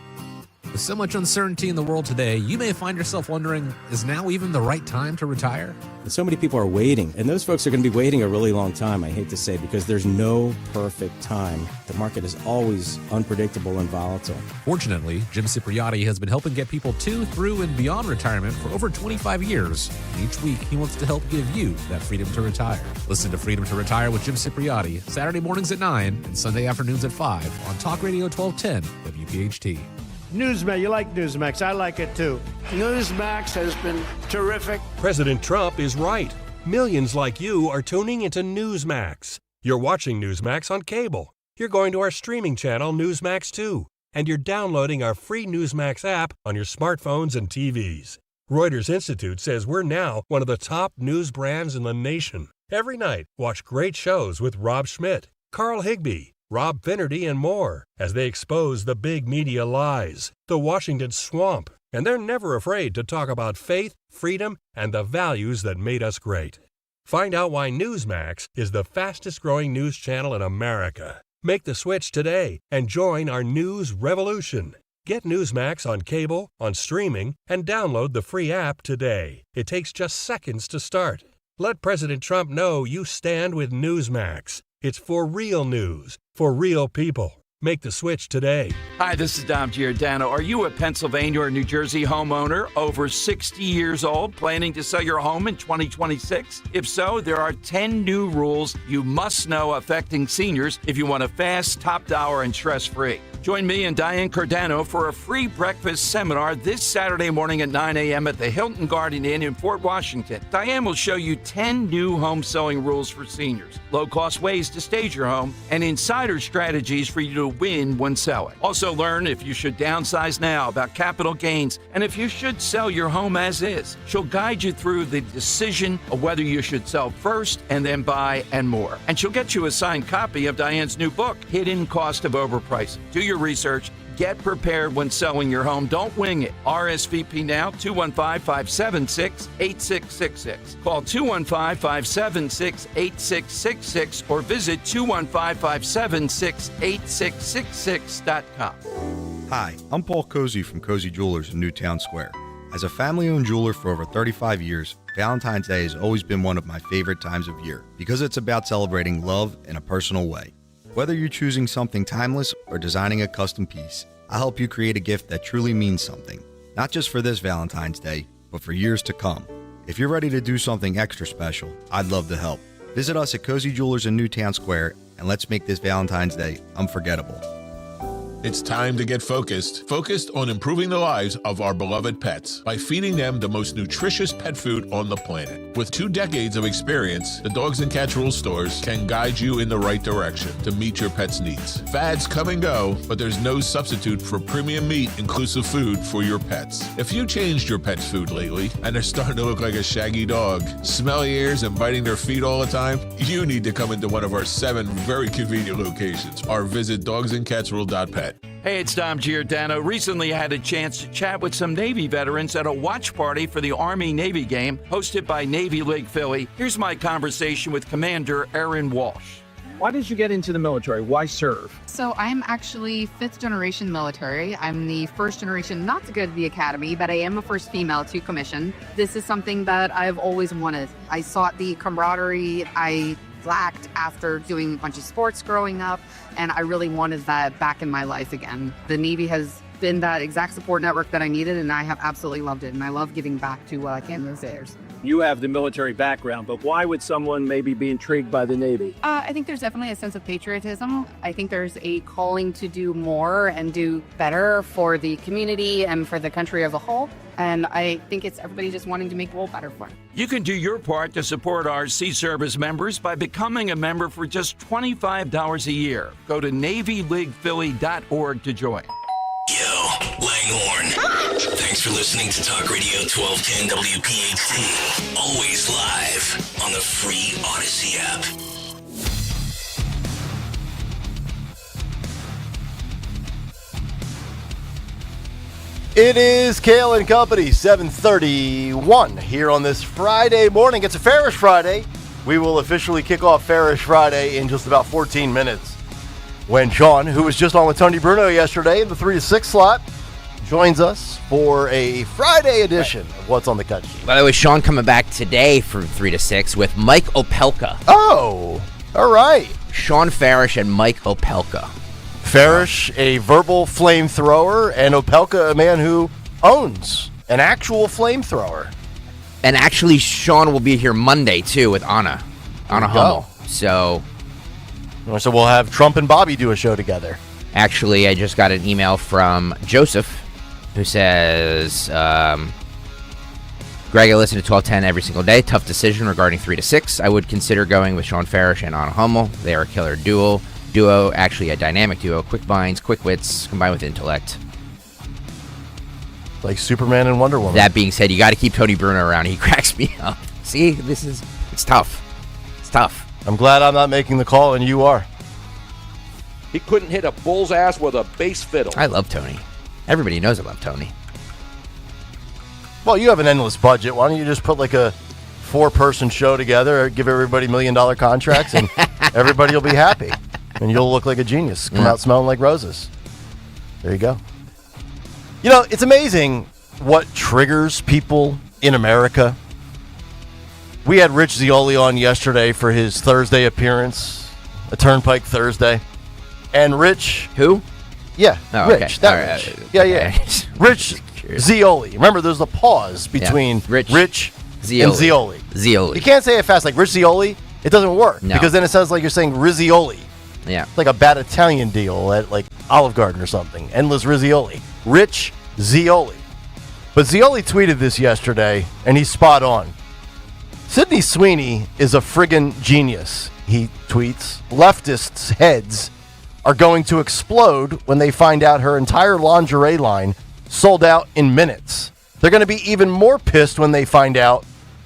With so much uncertainty in the world today, you may find yourself wondering, is now even the right time to retire? So many people are waiting, and those folks are going to be waiting a really long time, I hate to say, because there's no perfect time. The market is always unpredictable and volatile. Fortunately, Jim Cipriotti has been helping get people to, through, and beyond retirement for over 25 years. And each week, he wants to help give you that freedom to retire. Listen to Freedom to Retire with Jim Cipriotti, Saturday mornings at 9 and Sunday afternoons at 5 on Talk Radio 1210 WPHT. Newsmax, you like Newsmax. I like it too. Newsmax has been terrific. President Trump is right. Millions like you are tuning into Newsmax. You're watching Newsmax on cable. You're going to our streaming channel, Newsmax 2. And you're downloading our free Newsmax app on your smartphones and TVs. Reuters Institute says we're now one of the top news brands in the nation. Every night, watch great shows with Rob Schmidt, Carl Higbie, Rob Finnerty, and more as they expose the big media lies, the Washington swamp, and they're never afraid to talk about faith, freedom, and the values that made us great. Find out why Newsmax is the fastest-growing news channel in America. Make the switch today and join our news revolution. Get Newsmax on cable, on streaming, and download the free app today. It takes just seconds to start. Let President Trump know you stand with Newsmax. It's for real news, for real people. Make the switch today. Hi, this is Dom Giordano. Are you a Pennsylvania or New Jersey homeowner over 60 years old planning to sell your home in 2026? If so, there are 10 new rules you must know affecting seniors if you want a fast, top dollar, and stress-free. Join me and Diane Cordano for a free breakfast seminar this Saturday morning at 9 a.m. at the Hilton Garden Inn in Fort Washington. Diane will show you 10 new home selling rules for seniors, low-cost ways to stage your home, and insider strategies for you to win when selling. Also learn if you should downsize now, about capital gains, and if you should sell your home as is. She'll guide you through the decision of whether you should sell first and then buy and more. And she'll get you a signed copy of Diane's new book, Hidden Cost of Overpricing. Do your research. Get prepared when selling your home. Don't wing it. RSVP now, 215-576-8666. Call 215-576-8666 or visit 215-576-8666.com. Hi, I'm Paul Cozy from Cozy Jewelers in Newtown Square. As a family-owned jeweler for over 35 years, Valentine's Day has always been one of my favorite times of year because it's about celebrating love in a personal way. Whether you're choosing something timeless or designing a custom piece, I'll help you create a gift that truly means something, not just for this Valentine's Day, but for years to come. If you're ready to do something extra special, I'd love to help. Visit us at Cozy Jewelers in Newtown Square, and let's make this Valentine's Day unforgettable. It's time to get focused on improving the lives of our beloved pets by feeding them the most nutritious pet food on the planet. With 2 decades of experience, the Dogs and Cats Rules stores can guide you in the right direction to meet your pet's needs. Fads come and go, but there's no substitute for premium meat inclusive food for your pets. If you changed your pet's food lately and they're starting to look like a shaggy dog, smelly ears and biting their feet all the time, you need to come into one of our 7 very convenient locations or visit dogsandcatsrule.pet. Hey, it's Dom Giordano. Recently, I had a chance to chat with some Navy veterans at a watch party for the Army-Navy game hosted by Navy League Philly. Here's my conversation with Commander Erin Walsh. Why did you get into the military? Why serve? So I'm actually 5th generation military. I'm the first generation not to go to the academy, but I am a first female to commission. This is something that I've always wanted. I sought the camaraderie I lacked after doing a bunch of sports growing up, and I really wanted that back in my life again. The Navy has been that exact support network that I needed, and I have absolutely loved it, and I love giving back to Canada Affairs. You have the military background, but why would someone maybe be intrigued by the Navy? I think there's definitely a sense of patriotism. I think there's a calling to do more and do better for the community and for the country as a whole. And I think it's everybody just wanting to make the world better for it. You can do your part to support our Sea Service members by becoming a member for just $25 a year. Go to NavyLeaguePhilly.org to join. Yo, Langhorne. Thanks for listening to Talk Radio 1210 WPHT. Always live on the free Odyssey app. It is Kayal and Company, 7:31 here on this Friday morning. It's a Farish Friday. We will officially kick off Farish Friday in just about 14 minutes when Sean, who was just on with Tony Bruno yesterday in the 3 to 6 slot, joins us for a Friday edition of What's on the Cut Sheet. By the way, Sean coming back today from 3 to 6 with Mike Opelka. Oh, all right. Sean Farish and Mike Opelka. Farish, a verbal flamethrower, and Opelka, a man who owns an actual flamethrower. And actually, Sean will be here Monday, too, with Anna Hummel. So we'll have Trump and Bobby do a show together. Actually, I just got an email from Joseph who says, Greg, I listen to 1210 every single day. Tough decision regarding 3 to 6. I would consider going with Sean Farish and Anna Hummel. They are a killer duo, actually a dynamic duo. Quick minds, quick wits, combined with intellect. Like Superman and Wonder Woman. That being said, you got to keep Tony Bruno around. He cracks me up. See, it's tough. It's tough. I'm glad I'm not making the call and you are. He couldn't hit a bull's ass with a bass fiddle. I love Tony. Everybody knows I love Tony. Well, you have an endless budget. Why don't you just put like a 4-person show together, give everybody $1 million contracts, and everybody will be happy. And you'll look like a genius. Come out smelling like roses. There you go. You know, it's amazing what triggers people in America. We had Rich Zeoli on yesterday for his Thursday appearance, a Turnpike Thursday. And Rich... Who? Yeah, oh, Rich. Okay. That Rich. Right. Yeah. Rich Zeoli. Remember, there's a pause between Rich Zeoli. and Zeoli. Zeoli. You can't say it fast like Rich Zeoli. It doesn't work. No. Because then it sounds like you're saying Rizzioli. Yeah. It's like a bad Italian deal at like Olive Garden or something. Endless Rizzioli. Rich Zeoli. But Zeoli tweeted this yesterday, and he's spot on. Sidney Sweeney is a friggin' genius, he tweets. Leftists' heads are going to explode when they find out her entire lingerie line sold out in minutes. They're going to be even more pissed when they find out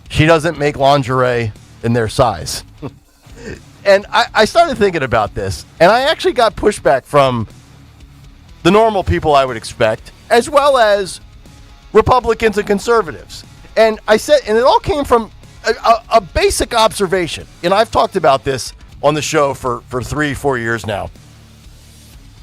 she doesn't make lingerie in their size. And I started thinking about this, and I actually got pushback from the normal people I would expect, as well as Republicans and conservatives. And I said, and it all came from a basic observation. And I've talked about this on the show for 3-4 years now.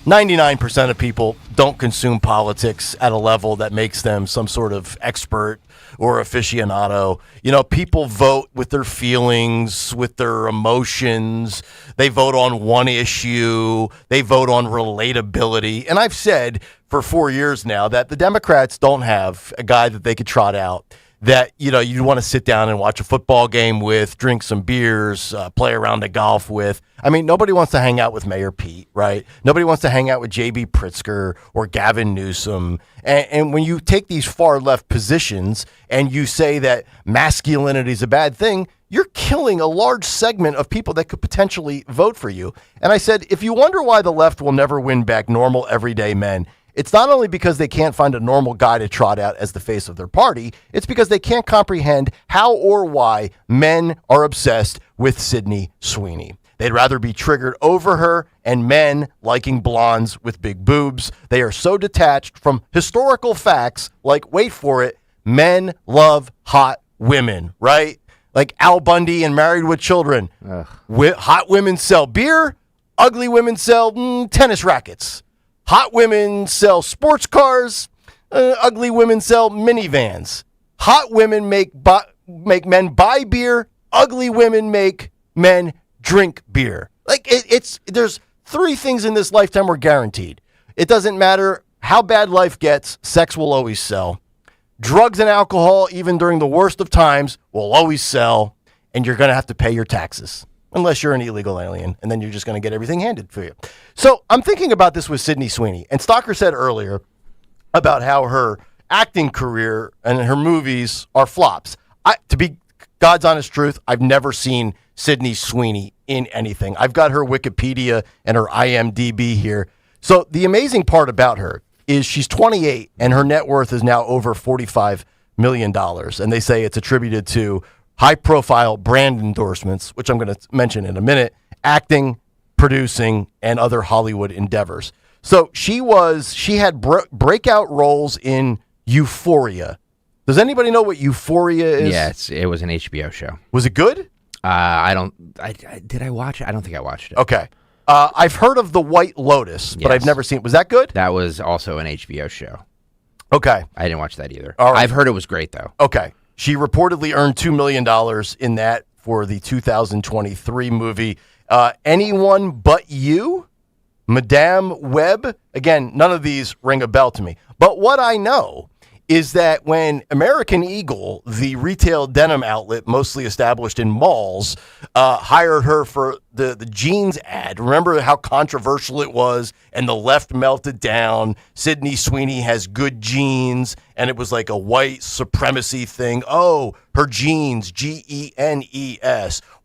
99% of people don't consume politics at a level that makes them some sort of expert or aficionado. You know, people vote with their feelings, with their emotions. They vote on one issue. They vote on relatability. And I've said for 4 years now that the Democrats don't have a guy that they could trot out that, you know, you want to sit down and watch a football game with, drink some beers, play around the golf with. I mean, nobody wants to hang out with Mayor Pete, right? Nobody wants to hang out with J.B. Pritzker or Gavin Newsom. And when you take these far left positions and you say that masculinity is a bad thing, you're killing a large segment of people that could potentially vote for you. And I said, if you wonder why the left will never win back normal, everyday men, it's not only because they can't find a normal guy to trot out as the face of their party, it's because they can't comprehend how or why men are obsessed with Sydney Sweeney. They'd rather be triggered over her and men liking blondes with big boobs. They are so detached from historical facts like, wait for it, men love hot women, right? Like Al Bundy and Married with Children. Hot women sell beer, ugly women sell tennis rackets. Hot women sell sports cars. Ugly women sell minivans. Hot women make men buy beer. Ugly women make men drink beer. Like there's 3 things in this lifetime we're guaranteed. It doesn't matter how bad life gets. Sex will always sell. Drugs and alcohol, even during the worst of times, will always sell. And you're going to have to pay your taxes. Unless you're an illegal alien, and then you're just going to get everything handed for you. So I'm thinking about this with Sydney Sweeney. And Stalker said earlier about how her acting career and her movies are flops. To be God's honest truth, I've never seen Sydney Sweeney in anything. I've got her Wikipedia and her IMDb here. So the amazing part about her is she's 28, and her net worth is now over $45 million. And they say it's attributed to high-profile brand endorsements, which I'm going to mention in a minute, acting, producing, and other Hollywood endeavors. So she had breakout roles in Euphoria. Does anybody know what Euphoria is? Yes, it was an HBO show. Was it good? Did I watch it? I don't think I watched it. Okay. I've heard of The White Lotus, but I've never seen it. Was that good? That was also an HBO show. Okay. I didn't watch that either. All right. I've heard it was great, though. Okay. She reportedly earned $2 million in that for the 2023 movie Anyone But You, Madame Web. Again, none of these ring a bell to me. But what I know is that when American Eagle, the retail denim outlet mostly established in malls, hired her for the jeans ad, remember how controversial it was and the left melted down? Sydney Sweeney has good jeans, and it was like a white supremacy thing. Oh, her jeans, Genes,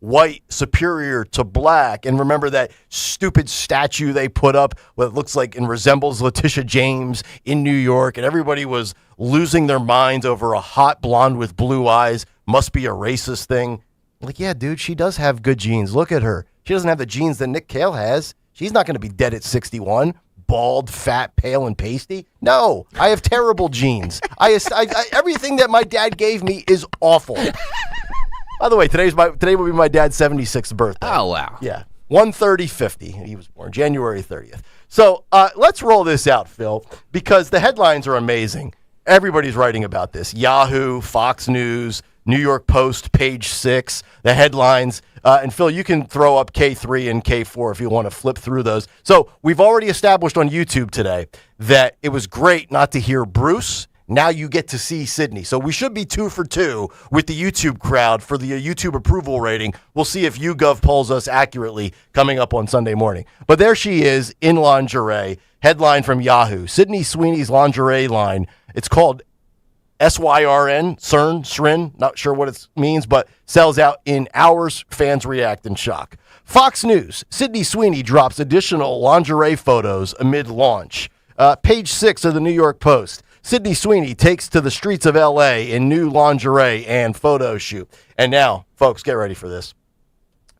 white superior to black. And remember that stupid statue they put up what looks like and resembles Letitia James in New York, and everybody was losing their minds over a hot blonde with blue eyes. Must be a racist thing. Like, yeah, dude, she does have good genes. Look at her. She doesn't have the genes that Nick Kayal has. She's not going to be dead at 61. Bald, fat, pale, and pasty. No, I have terrible genes. Everything that my dad gave me is awful. By the way, today will be my dad's 76th birthday. Oh, wow. Yeah. 1/30/50. He was born January 30th. So let's roll this out, Phil, because the headlines are amazing. Everybody's writing about this. Yahoo, Fox News, New York Post, Page 6, the headlines. And Phil, you can throw up K3 and K4 if you want to flip through those. So we've already established on YouTube today that it was great not to hear Bruce. Now you get to see Sydney. So we should be 2 for 2 with the YouTube crowd for the YouTube approval rating. We'll see if YouGov polls us accurately coming up on Sunday morning. But there she is in lingerie. Headline from Yahoo. Sydney Sweeney's lingerie line. It's called SYRN, not sure what it means, but sells out in hours. Fans react in shock. Fox News, Sydney Sweeney drops additional lingerie photos amid launch. Page 6 of the New York Post. Sydney Sweeney takes to the streets of L.A. in new lingerie and photo shoot. And now, folks, get ready for this.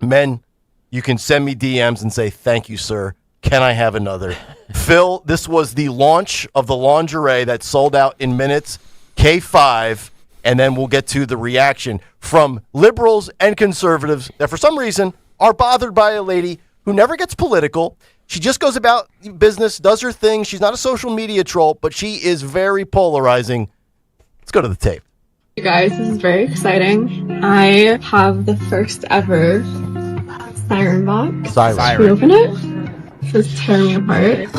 Men, you can send me DMs and say, thank you, sir. Can I have another? Phil, this was the launch of the lingerie that sold out in minutes, K5, and then we'll get to the reaction from liberals and conservatives that for some reason are bothered by a lady who never gets political. She just goes about business, does her thing. She's not a social media troll, but she is very polarizing. Let's go to the tape. You guys, this is very exciting. I have the first ever siren box. Siren. Can you open it? This is Tear Me Apart.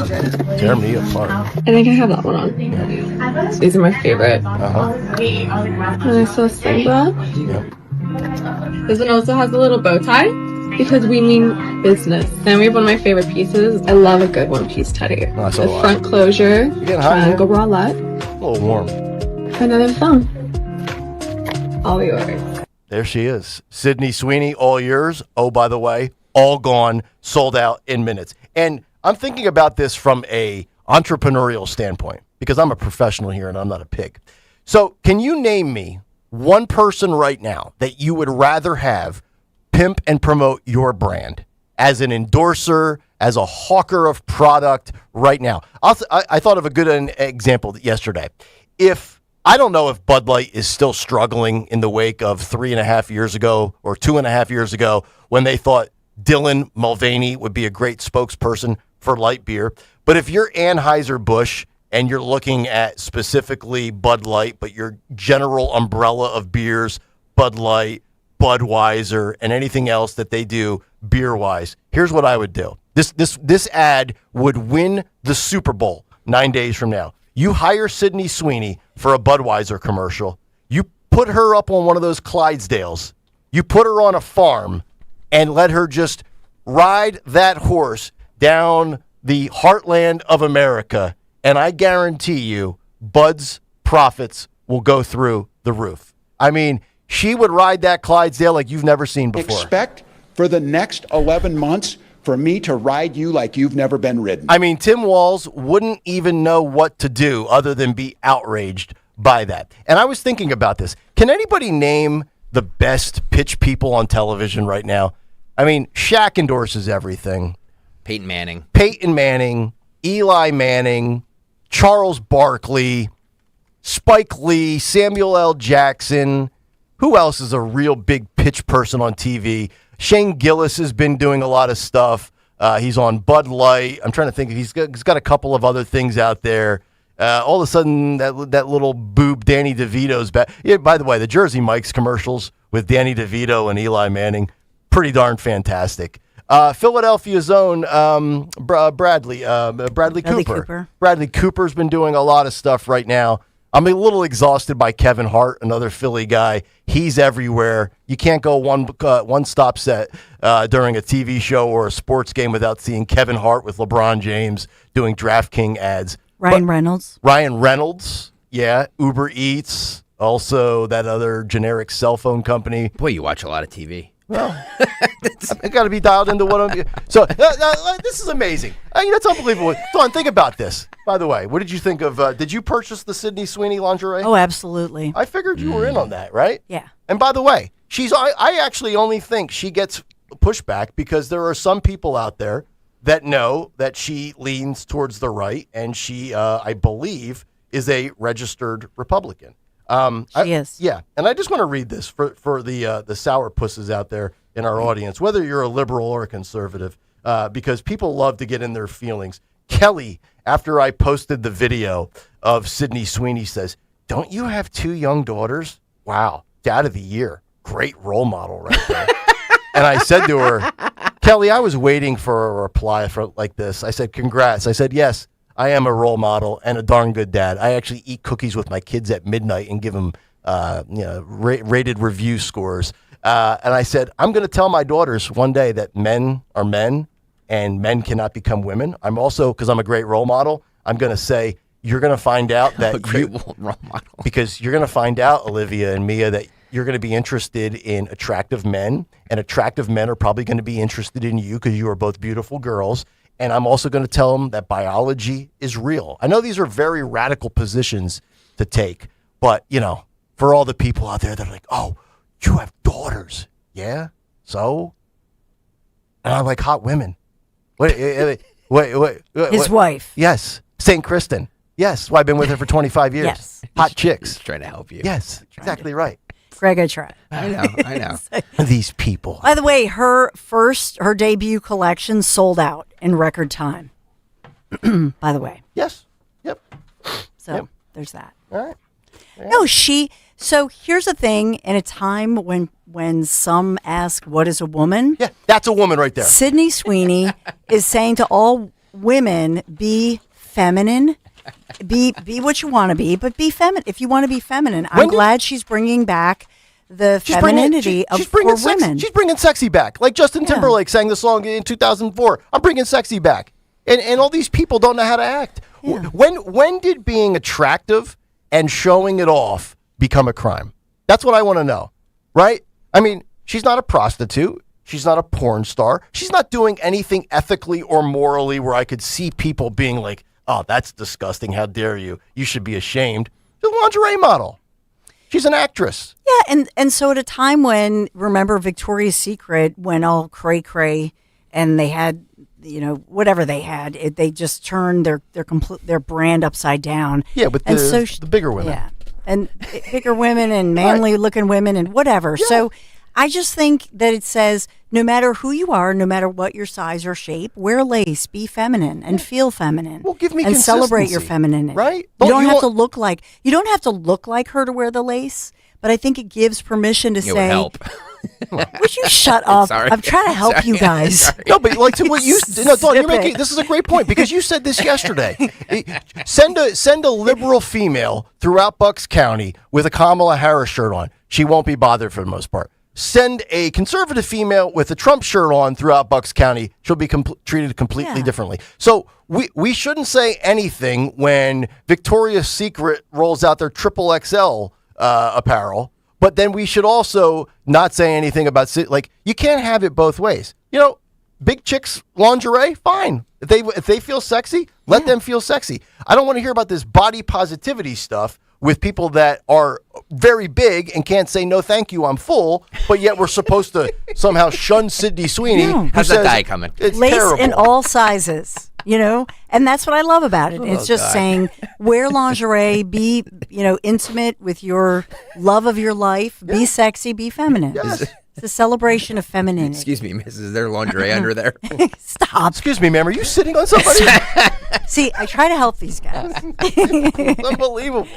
Tear Me Apart. I think I have that one on. Yeah. These are my favorite. And I saw a sunglass. Yep. This one also has a little bow tie because we mean business. Then we have one of my favorite pieces. I love a good one-piece teddy. Oh, the front closure, triangle bralette. A little warm. Another phone. All yours. There she is. Sydney Sweeney, all yours. Oh, by the way, all gone, sold out in minutes. And I'm thinking about this from a entrepreneurial standpoint because I'm a professional here and I'm not a pig. So can you name me one person right now that you would rather have pimp and promote your brand as an endorser, as a hawker of product right now? I thought of a good example yesterday. I don't know if Bud Light is still struggling in the wake of 3.5 years ago or 2.5 years ago when they thought Dylan Mulvaney would be a great spokesperson for light beer. But if you're Anheuser-Busch and you're looking at specifically Bud Light, but your general umbrella of beers, Bud Light, Budweiser, and anything else that they do beer-wise, here's what I would do. This ad would win the Super Bowl 9 days from now. You hire Sydney Sweeney for a Budweiser commercial. You put her up on one of those Clydesdales. You put her on a farm and let her just ride that horse down the heartland of America. And I guarantee you, Bud's profits will go through the roof. I mean, she would ride that Clydesdale like you've never seen before. Expect for the next 11 months for me to ride you like you've never been ridden. I mean, Tim Walz wouldn't even know what to do other than be outraged by that. And I was thinking about this. Can anybody name the best pitch people on television right now? I mean, Shaq endorses everything. Peyton Manning, Eli Manning, Charles Barkley, Spike Lee, Samuel L. Jackson. Who else is a real big pitch person on TV? Shane Gillis has been doing a lot of stuff. He's on Bud Light. I'm trying to think. He's got a couple of other things out there. All of a sudden, that little boob Danny DeVito's back. Yeah, by the way, the Jersey Mike's commercials with Danny DeVito and Eli Manning, pretty darn fantastic. Philadelphia's own Bradley Cooper. Bradley Cooper's been doing a lot of stuff right now. I'm a little exhausted by Kevin Hart, another Philly guy. He's everywhere. You can't go one stop set during a TV show or a sports game without seeing Kevin Hart with LeBron James doing DraftKings ads. Ryan Reynolds, yeah. Uber Eats, also that other generic cell phone company. Boy, you watch a lot of TV. Well, I got to be dialed into what I'm. So this is amazing. I mean, that's unbelievable. Dawn, think about this. By the way, what did you think of? Did you purchase the Sydney Sweeney lingerie? Oh, absolutely. I figured you were in on that, right? Yeah. And by the way, I actually only think she gets pushback because there are some people out there that know that she leans towards the right, and she, I believe, is a registered Republican. She is. Yeah, and I just want to read this for the sourpusses out there in our audience, whether you're a liberal or a conservative, because people love to get in their feelings. Kelly, after I posted the video of Sydney Sweeney, says, "Don't you have 2 young daughters? Wow, Dad of the Year. Great role model right there." And I said to her, "Kelly, I was waiting for a reply like this." I said, "Congrats." I said, "Yes, I am a role model and a darn good dad. I actually eat cookies with my kids at midnight and give them rated review scores." And I said, "I'm going to tell my daughters one day that men are men and men cannot become women. I'm also, because I'm a great role model, I'm going to say, you're going to find out that role model. Because you're going to find out, Olivia and Mia, that you're going to be interested in attractive men, and attractive men are probably going to be interested in you because you are both beautiful girls. And I'm also going to tell them that biology is real. I know these are very radical positions to take, but, you know, for all the people out there that are like, oh, you have daughters. Yeah? So? And I like hot women. Wait. His wife. Yes. St. Kristen. Yes. Well, I've been with her for 25 years. Yes. Hot chicks. Just trying to help you. Yes. Exactly right. Greg, I tried. I know. These people. By the way, her debut collection sold out in record time. By the way. Yes. Yep. So there's that. All right. Yeah. No, so here's the thing, in a time when some ask, what is a woman? Yeah, that's a woman right there. Sydney Sweeney is saying to all women, be feminine. Be what you want to be, but be feminine. If you want to be feminine, I'm glad she's bringing back the femininity for women. She's bringing sexy back. Like Justin Timberlake sang the song in 2004. I'm bringing sexy back. And all these people don't know how to act. Yeah. When did being attractive and showing it off become a crime? That's what I want to know, right? I mean, she's not a prostitute. She's not a porn star. She's not doing anything ethically or morally where I could see people being like, oh, that's disgusting. How dare you? You should be ashamed. She's a lingerie model. She's an actress. Yeah, and so at a time when, remember, Victoria's Secret went all cray-cray and they had, you know, whatever they had, they just turned their brand upside down. Yeah, with the bigger women. Yeah, and bigger women and manly-looking women and whatever. Yeah. So I just think that it says, no matter who you are, no matter what your size or shape, wear lace, be feminine, and feel feminine. Well, give me and consistency, celebrate your femininity. Right? You don't have to look like her to wear the lace, but I think it gives permission to say, would help. Would you shut up? Sorry. I'm trying to help you guys. Sorry. No, but like to what you Dawn, you're making this is a great point because you said this yesterday. Send a liberal female throughout Bucks County with a Kamala Harris shirt on. She won't be bothered for the most part. Send a conservative female with a Trump shirt on throughout Bucks County. She'll be treated completely differently. So we shouldn't say anything when Victoria's Secret rolls out their XXL apparel. But then we should also not say anything about, like, you can't have it both ways. You know, big chicks lingerie, fine. If they feel sexy, let them feel sexy. I don't want to hear about this body positivity stuff with people that are very big and can't say, no, thank you, I'm full, but yet we're supposed to somehow shun Sydney Sweeney. How's that guy coming? It's lace terrible. in all sizes, you know? And that's what I love about it. It's just saying, wear lingerie, be, intimate with your love of your life, be sexy, be feminine. Yes. It's a celebration of femininity. Excuse me, miss, is there lingerie under there? Stop. Excuse me, ma'am, are you sitting on somebody? See, I try to help these guys. It's unbelievable.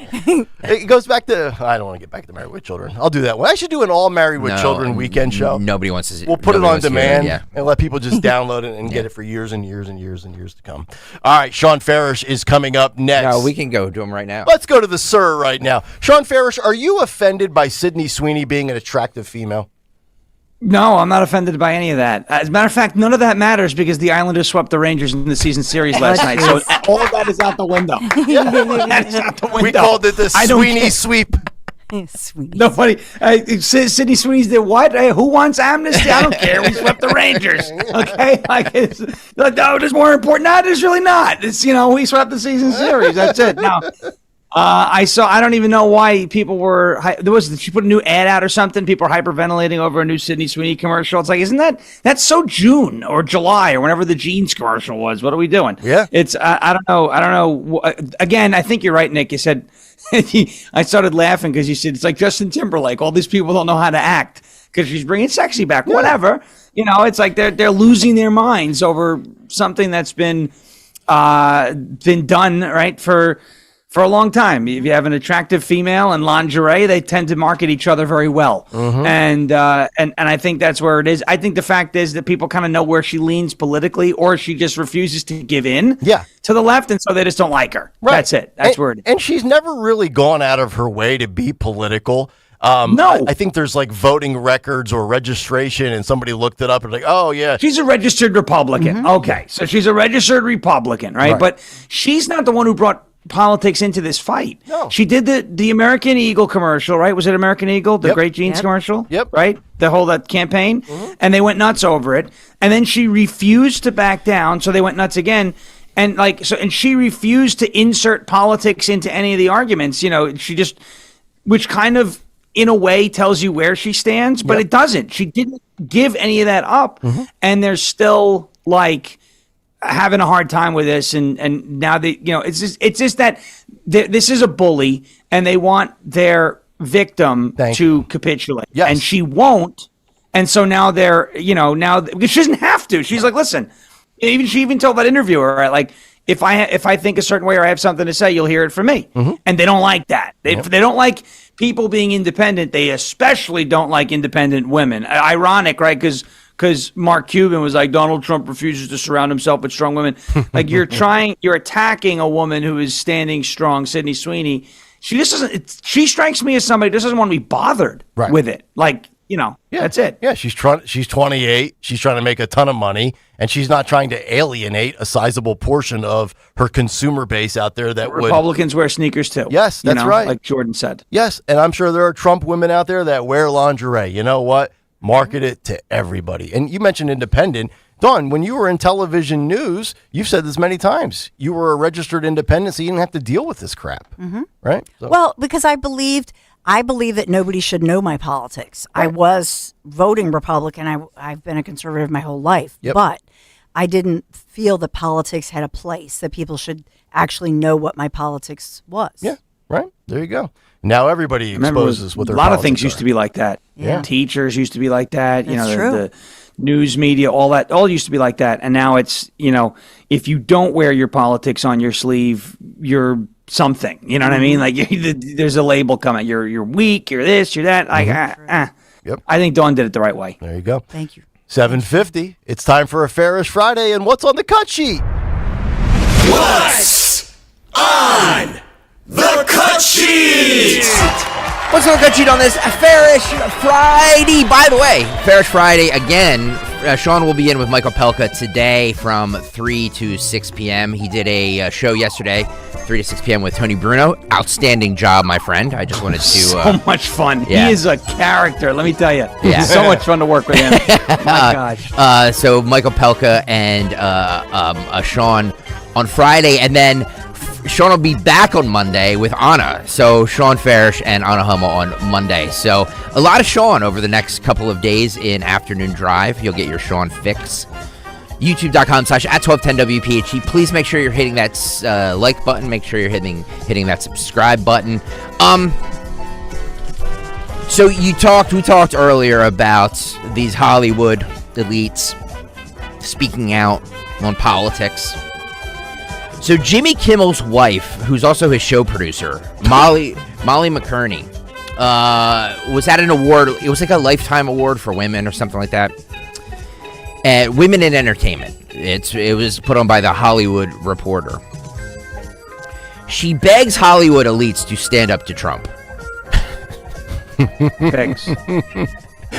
It goes back to, I don't want to get back to Married with Children. I'll do that one. I should do an all Married with Children weekend show. Nobody wants to see it. We'll put it on demand and let people just download it and get it for years and years and years and years to come. All right, Sean Farish is coming up next. No, we can go to him right now. Let's go to the sir right now. Sean Farish, are you offended by Sydney Sweeney being an attractive female? No, I'm not offended by any of that. As a matter of fact, none of that matters because the Islanders swept the Rangers in the season series last night. So all of that is out the window. That is out the window. We called it the Sweeney sweep. Nobody. Sydney Sweeney's did what? Who wants amnesty? I don't care. We swept the Rangers. Okay, no, there's more important. No, there's really not. It's we swept the season series. That's it. Now. I don't even know why people were, she put a new ad out or something. People are hyperventilating over a new Sydney Sweeney commercial. It's like, that's so June or July or whenever the jeans commercial was. What are we doing? Yeah. It's, I don't know. Again, I think you're right, Nick. You said, I started laughing because you said, it's like Justin Timberlake. All these people don't know how to act because she's bringing sexy back, whatever. It's like they're losing their minds over something that's been done, right, for a long time. If you have an attractive female in lingerie, they tend to market each other very well. Mm-hmm. And I think that's where it is. I think the fact is that people kind of know where she leans politically, or she just refuses to give in to the left, and so they just don't like her. Right. That's it. That's where it is. And she's never really gone out of her way to be political. No. I think there's like voting records or registration, and somebody looked it up and like, oh, yeah. She's a registered Republican. Mm-hmm. Okay. So she's a registered Republican, right? But she's not the one who brought politics into this fight. No. She did the American Eagle commercial, right? Was it American Eagle, the Yep. Great Jeans commercial? Yep. Right? The whole that campaign, and they went nuts over it. And then she refused to back down, so they went nuts again. And and she refused to insert politics into any of the arguments. You know, she just, which kind of, in a way, tells you where she stands, but it doesn't. She didn't give any of that up, and they're still like having a hard time with this, and now they, you know, it's just that this is a bully, and they want their victim to capitulate, and she won't, and so now they're, you know, because she doesn't have to. She's like, listen, she even told that interviewer, right, like, if I think a certain way or I have something to say, you'll hear it from me, and they don't like that. They don't like people being independent. They especially don't like independent women. Ironic, right? Because Mark Cuban was like, Donald Trump refuses to surround himself with strong women. Like, you're attacking a woman who is standing strong, Sydney Sweeney. She just doesn't, she strikes me as somebody who just doesn't want to be bothered with it. Like, you know, that's it. Yeah, she's 28. She's trying to make a ton of money, and she's not trying to alienate a sizable portion of her consumer base out there that Republicans wear sneakers too. Yes, that's right. Like Jordan said. Yes, and I'm sure there are Trump women out there that wear lingerie. You know what? Market it to everybody. And you mentioned independent. Dawn, when you were in television news, you've said this many times. You were a registered independent, so you didn't have to deal with this crap, right? So. Well, because I believe that nobody should know my politics. I was voting Republican. I've been a conservative my whole life, but I didn't feel that politics had a place, that people should actually know what my politics was. Yeah, right. There you go. Now everybody exposes what their a lot of politics things used to be like that. Yeah. Teachers used to be like that. That's true. The news media, all used to be like that. And now it's, you know, if you don't wear your politics on your sleeve, you're something. You know what I mean? Like, there's a label coming. You're weak. You're this. You're that. Like, Yep. I think Dawn did it the right way. There you go. Thank you. 7:50. It's time for a Fairish Friday, and what's on the cut sheet? What's on the cut sheet? What's on the cut sheet on this Fairish Friday? By the way, Fairish Friday again. Sean will be in with Michael Pelka today from 3 to 6 p.m. He did a show yesterday, 3 to 6 p.m. with Tony Bruno. Outstanding job, my friend. I just wanted to... so much fun. Yeah. He is a character, let me tell you. Yeah. It's so much fun to work with him. My gosh. So Michael Pelka and Sean on Friday, and then Sean will be back on Monday with Anna. So Sean Fairish and Anna Hummel on Monday. So a lot of Sean over the next couple of days in Afternoon Drive. You'll get your Sean fix. YouTube.com/@1210WPHT. Please make sure you're hitting that like button. Make sure you're hitting that subscribe button. So we talked earlier about these Hollywood elites speaking out on politics. So Jimmy Kimmel's wife, who's also his show producer, Molly McKerney, was at an award. It was like a Lifetime Award for women or something like that. Women in Entertainment. It was put on by the Hollywood Reporter. She begs Hollywood elites to stand up to Trump. Thanks.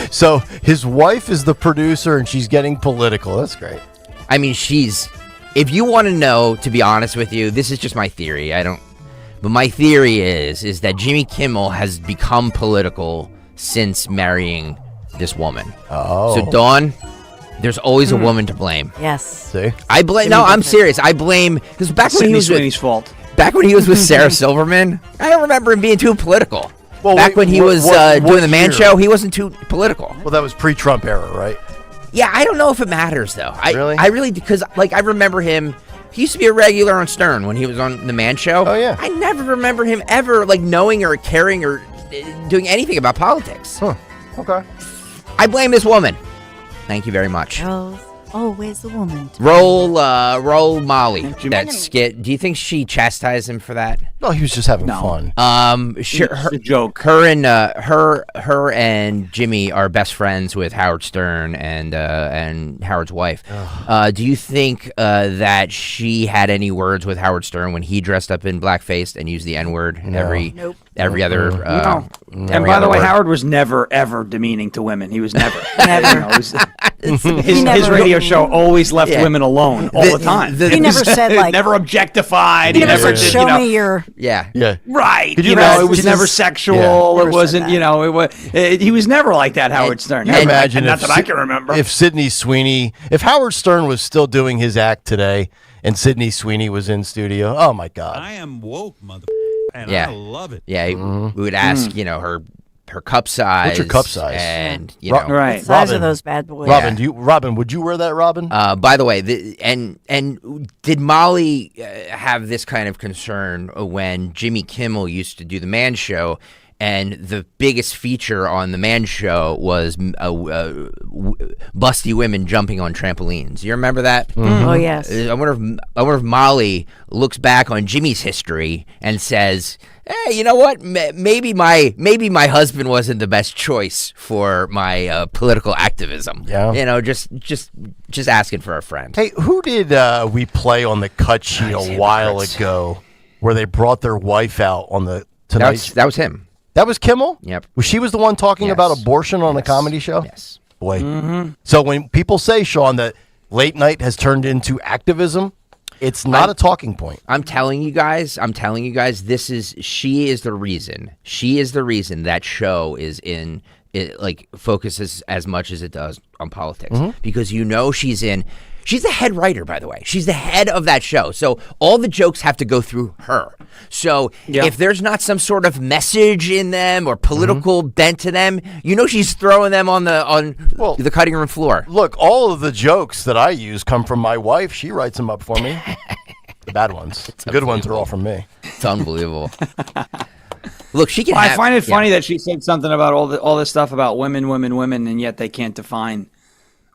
So his wife is the producer, and she's getting political. That's great. I mean, if you want to know, to be honest with you, this is just my theory. But my theory is that Jimmy Kimmel has become political since marrying this woman. Oh. So Dawn, there's always a woman to blame. Yes. See? I'm serious. I blame, because back when he was Sweeney's fault. Back when he was with Sarah Silverman, I don't remember him being too political. Well, back when he was doing the Man Show, he wasn't too political. Well, that was pre-Trump era, right? Yeah, I don't know if it matters though. Really? I really, because I remember him. He used to be a regular on Stern when he was on the Man Show. Oh yeah. I never remember him ever knowing or caring or doing anything about politics. Huh. Okay. I blame this woman. Thank you very much. Girls, always the woman. Roll Molly. That skit. Do you think she chastised him for that? No, he was just having fun. It's a joke. Her and Jimmy are best friends with Howard Stern and Howard's wife. Do you think that she had any words with Howard Stern when he dressed up in blackface and used the N-word every other? No. And by the way, Howard was never ever demeaning to women. He was never. His radio show always left women alone all the time. He never said like never objectified. He never said, "Show me your." Yeah. Right. Could You you know, imagine it was this- never sexual. Yeah. It wasn't. You know, it was. He was never like that. Howard Stern. Can you imagine not if that I can remember. If Sydney Sweeney, if Howard Stern was still doing his act today, and Sydney Sweeney was in studio, oh my God! I am woke, mother, and Yeah. I love it. Yeah, we would ask, you know, her cup size. What's your cup size? And you Ro- know, The size of those bad boys. Robin, would you wear that, Robin? By the way, and did Molly have this kind of concern when Jimmy Kimmel used to do the Man Show, and the biggest feature on the Man Show was busty women jumping on trampolines? You remember that? Mm-hmm. Oh yes. I wonder if Molly looks back on Jimmy's history and says, "Hey, you know what? Maybe my husband wasn't the best choice for my political activism." Yeah. You know, just asking for a friend. Hey, who did we play on the cut sheet a while ago, where they brought their wife out on the Tonight? That was him. That was Kimmel? Yep. She was the one talking about abortion on a comedy show? Yes. Boy. So when people say, Sean, that late night has turned into activism, it's not a talking point. I'm telling you guys, she is the reason that show is in it, like, focuses as much as it does on politics, because she's the head writer, by the way. She's the head of that show. So all the jokes have to go through her. So if there's not some sort of message in them or political bent to them, you know she's throwing them on the cutting room floor. Look, all of the jokes that I use come from my wife. She writes them up for me. The bad ones. The good ones are all from me. It's unbelievable. Look, she can. I find it funny that she said something about all this stuff about women, and yet they can't define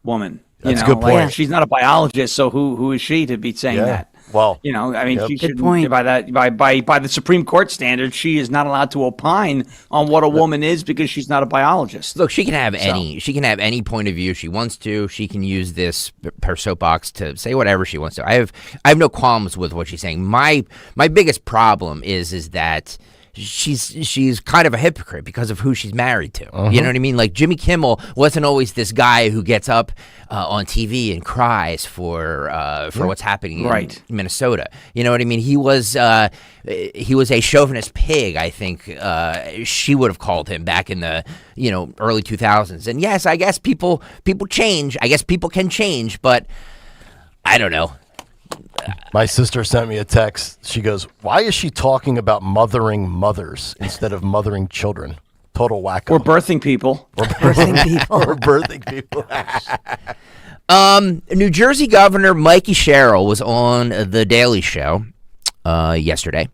woman. That's a good point. Like, she's not a biologist, so who is she to be saying that? Well, you know, I mean, she Good shouldn't. point. By the Supreme Court standards, she is not allowed to opine on what a woman is because she's not a biologist. Look, she can have any point of view she wants to. She can use her soapbox to say whatever she wants to. I have no qualms with what she's saying. My biggest problem is that she's kind of a hypocrite because of who she's married to. You know what I mean? Like, Jimmy Kimmel wasn't always this guy who gets up on TV and cries for what's happening in Minnesota. You know what I mean? He was a chauvinist pig, I think she would have called him back in the early 2000s. And yes, I guess people change. I guess people can change, but I don't know. My sister sent me a text. She goes, "Why is she talking about mothering mothers instead of mothering children?" Total wacko. Or birthing people. Or birthing people. New Jersey Governor Mikey Sherrill was on The Daily Show yesterday.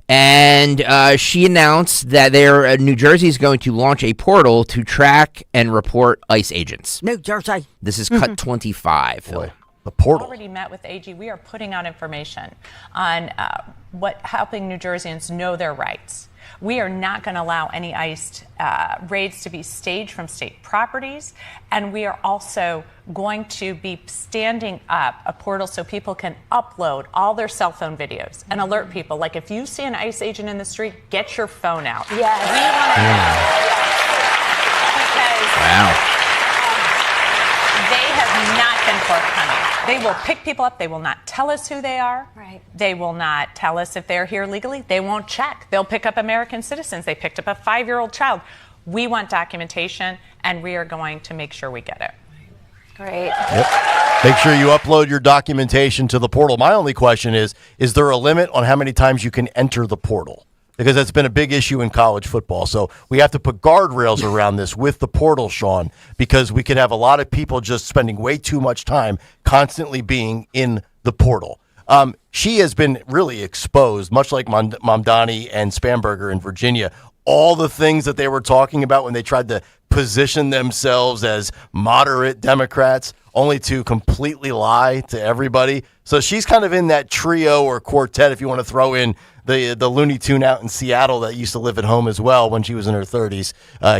And she announced that New Jersey is going to launch a portal to track and report ICE agents. New Jersey. This is cut 25. Phil. The portal. Already met with AG. We are putting out information on helping New Jerseyans know their rights. We are not going to allow any ICE raids to be staged from state properties, and we are also going to be standing up a portal so people can upload all their cell phone videos and alert people. Like, if you see an ICE agent in the street, get your phone out. Yes. We want to know. Because they have not been forthcoming. They will pick people up. They will not tell us who they are. Right. They will not tell us if they're here legally. They won't check. They'll pick up American citizens. They picked up a 5-year-old child. We want documentation, and we are going to make sure we get it. Great. Yep. Make sure you upload your documentation to the portal. My only question is there a limit on how many times you can enter the portal? Because that's been a big issue in college football. So we have to put guardrails around this with the portal, Sean, because we could have a lot of people just spending way too much time constantly being in the portal. She has been really exposed, much like Mamdani and Spanberger in Virginia, all the things that they were talking about when they tried to position themselves as moderate Democrats, only to completely lie to everybody. So she's kind of in that trio or quartet, if you want to throw in the Looney Tune out in Seattle that used to live at home as well when she was in her 30s.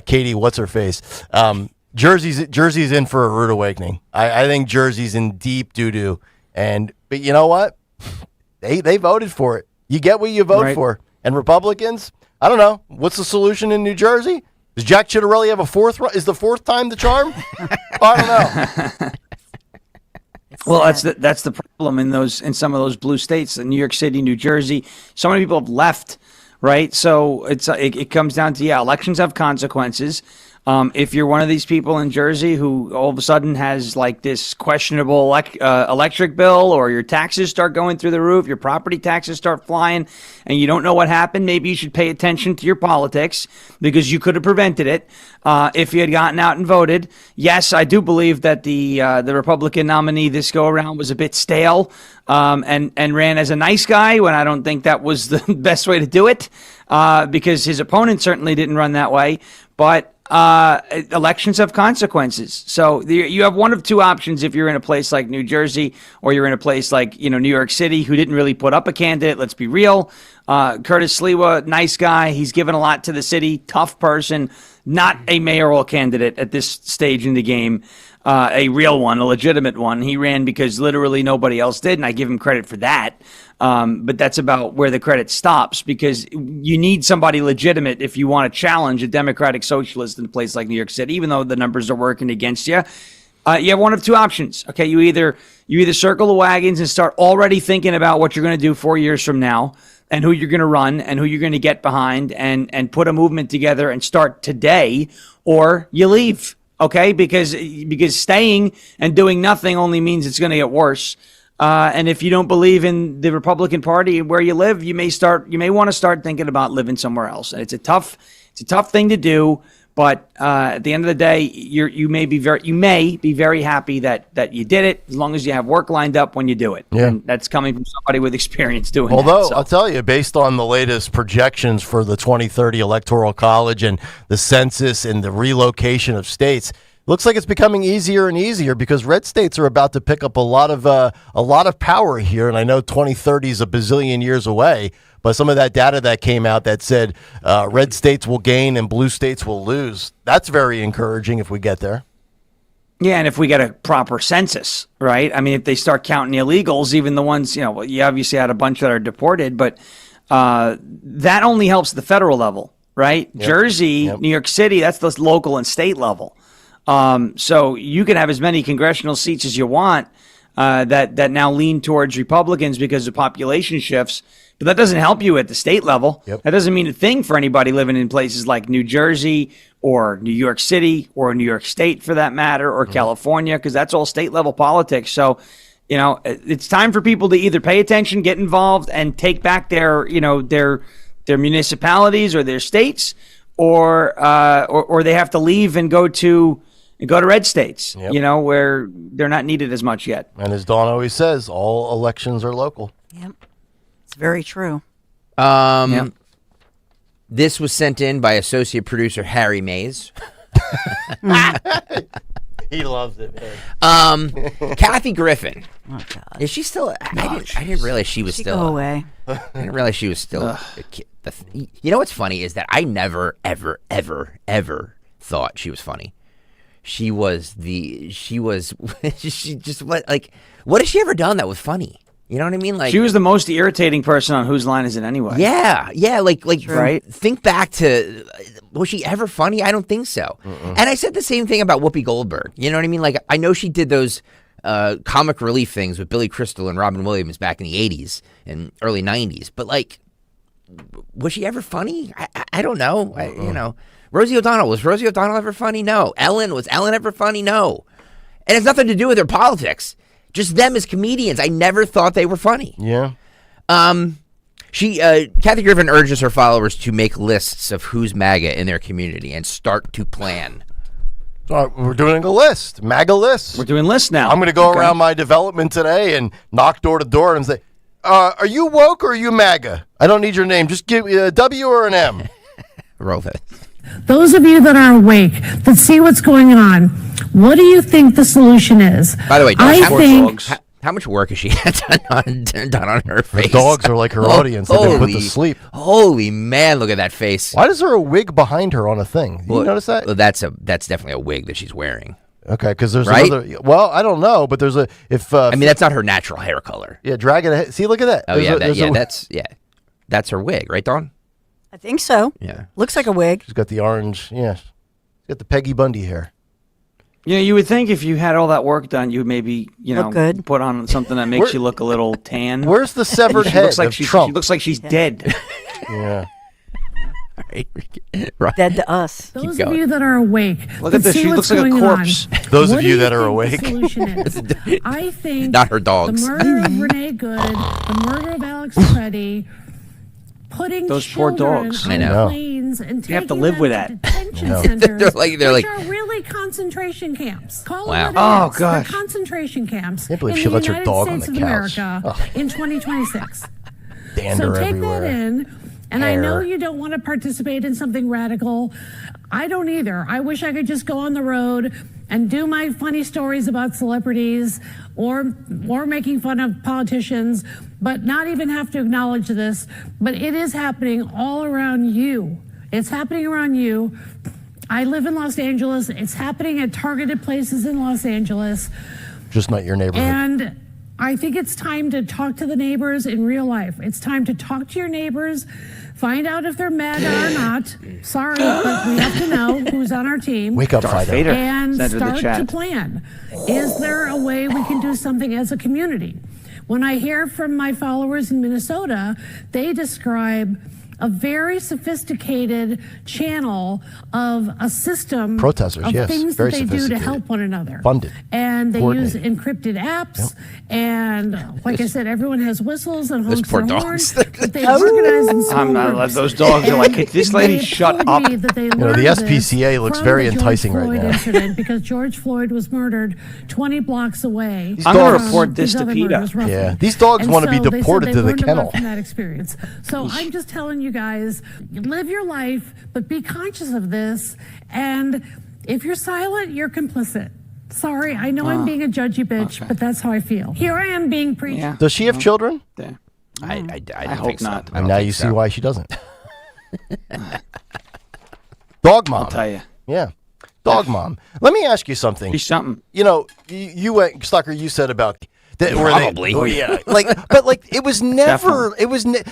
Katie, what's her face? Jersey's in for a rude awakening. I think Jersey's in deep doo-doo. But you know what? They voted for it. You get what you vote for. And Republicans, I don't know. What's the solution in New Jersey? Does Jack Ciattarelli have a fourth? Is the fourth time the charm? I don't know. Well, that's the problem in some of those blue states, in New York City, New Jersey. So many people have left, right? So it comes down to elections have consequences. If you're one of these people in Jersey who all of a sudden has like this questionable electric bill, or your taxes start going through the roof, your property taxes start flying, and you don't know what happened, maybe you should pay attention to your politics, because you could have prevented it if you had gotten out and voted. Yes, I do believe that the Republican nominee this go around was a bit stale and ran as a nice guy, when I don't think that was the best way to do it, because his opponent certainly didn't run that way. But elections have consequences. So you have one of two options if you're in a place like New Jersey, or you're in a place like, New York City, who didn't really put up a candidate. Let's be real. Curtis Sliwa, nice guy. He's given a lot to the city. Tough person. Not a mayoral candidate at this stage in the game. A real one, a legitimate one. He ran because literally nobody else did, and I give him credit for that. But that's about where the credit stops, because you need somebody legitimate if you want to challenge a Democratic socialist in a place like New York City, even though the numbers are working against you. You have one of two options. Okay, you either circle the wagons and start already thinking about what you're going to do 4 years from now, and who you're going to run and who you're going to get behind, and put a movement together and start today, or you leave. Okay, because staying and doing nothing only means it's going to get worse. And if you don't believe in the Republican Party where you live, you may want to start thinking about living somewhere else. And it's a tough thing to do. But at the end of the day, you may be very happy that you did it, as long as you have work lined up when you do it. Yeah. And that's coming from somebody with experience doing that. Although, I'll tell you, based on the latest projections for the 2030 Electoral College and the census and the relocation of states, looks like it's becoming easier and easier, because red states are about to pick up a lot of power here. And I know 2030 is a bazillion years away, but some of that data that came out that said red states will gain and blue states will lose, that's very encouraging if we get there. Yeah, and if we get a proper census, right? I mean, if they start counting the illegals, even the ones, you obviously had a bunch that are deported, but that only helps the federal level, right? Yep. Jersey, New York City, that's the local and state level. So you can have as many congressional seats as you want that now lean towards Republicans because of population shifts, but that doesn't help you at the state level. Yep. That doesn't mean a thing for anybody living in places like New Jersey or New York City or New York State, for that matter, or California, because that's all state level politics. So, it's time for people to either pay attention, get involved, and take back their municipalities or their states, or they have to leave and go to red states, where they're not needed as much yet. And as Dawn always says, all elections are local. Yep. It's very true. This was sent in by associate producer Harry Mays. He loves it, man. Kathy Griffin. Oh, God. Is she still? I didn't realize she was still. Go away. I didn't realize she was still a kid. You know what's funny is that I never, ever, ever, ever thought she was funny. She just what has she ever done that was funny? You know what I mean? Like, she was the most irritating person on Whose Line Is It Anyway? Yeah, like right. Think back to, was she ever funny? I don't think so. And I said the same thing about Whoopi Goldberg. You know what I mean? Like, I know she did those comic relief things with Billy Crystal and Robin Williams back in the 80s and early 90s, but like, was she ever funny? I don't know. Rosie O'Donnell, was Rosie O'Donnell ever funny? No. Was Ellen ever funny? No. And it has nothing to do with their politics. Just them as comedians. I never thought they were funny. Yeah. Kathy Griffin urges her followers to make lists of who's MAGA in their community and start to plan. We're doing a list, MAGA lists. We're doing lists now. I'm going to go around my development today and knock door to door and say, are you woke or are you MAGA? I don't need your name. Just give me a W or an M. Roll it. Those of you that are awake, that see what's going on, what do you think the solution is? By the way, dogs, how much work has she done on her face? Dogs are like her audience. They've been put to sleep. Holy man, look at that face. Why is there a wig behind her on a thing? Did you notice that? Well, that's definitely a wig that she's wearing. Okay, because there's right? another. Well, I don't know, but there's a. I mean, that's not her natural hair color. Yeah, drag it ahead. See, look at that. Oh, that's her wig, right, Dawn? I think so. Yeah. Looks like a wig. She's got the orange. Yeah. She's got the Peggy Bundy hair. Yeah, you would think if you had all that work done, you would maybe, Look good. put on something that makes you look a little tan. Where's the severed She head looks like of she Trump? looks like she's dead. Yeah. Right. Dead to us. Those of you that are awake, Look that at this. see She what's looks like a going corpse. on, Those what of do you that are think awake. The solution is? I think Not her dogs. the murder of Renee Good, the murder of Alex Preddy, putting Those poor children dogs. on I know. planes and You have to taking live them with to that. detention No. centers, They're like- which are really concentration camps. Call Wow. them what it Oh, is. They're gosh. concentration camps Can't believe in she the lets her United dog on States the of couch. America Ugh. in 2026. Dander So take everywhere. that in. And I know Hair. you don't want to participate in something radical. I don't either. I wish I could just go on the road and do my funny stories about celebrities or making fun of politicians, but not even have to acknowledge this. But it is happening all around you. It's happening around you. I live in Los Angeles. It's happening at targeted places in Los Angeles. Just not your neighborhood. And I think it's time to talk to the neighbors in real life. It's time to talk to your neighbors, find out if they're MAGA or not. Sorry, but we have to know who's on our team. Wake up, Darth Fido. Vader. And Send her the start to chat. plan. Is there a way we can do something as a community? When I hear from my followers in Minnesota, they describe a very sophisticated channel of a system Protesters, of yes, things very that they do to sophisticated. help one another. Funded. And they use Coordinated. encrypted apps. And like I said, everyone has whistles and Those honks poor their dogs. horns. But they organize in small I'm groups. those dogs are like, "Hey, this lady, They shut told up." me that they You know, learned the this SPCA looks from very the George enticing right Floyd now. incident because George Floyd was murdered 20 blocks away. I'm gonna from report this these to other PETA. murders, roughly. Yeah, these dogs And want to be so they said deported they to the learned a lot kennel. from that experience. So I'm just telling you guys, live your life, but be conscious of this. And if you're silent, you're complicit. Sorry, I know I'm being a judgy bitch, but that's how I feel. Here I am being preached. Yeah. Does she have children? Yeah. I don't hope think so. not. I And don't now think you so. see why she doesn't. Dog mom. I'll tell you. Yeah. Dog mom. Let me ask you something. She's something. You know, you went, Stucker, you said about that. Probably. Oh, yeah. But it was never,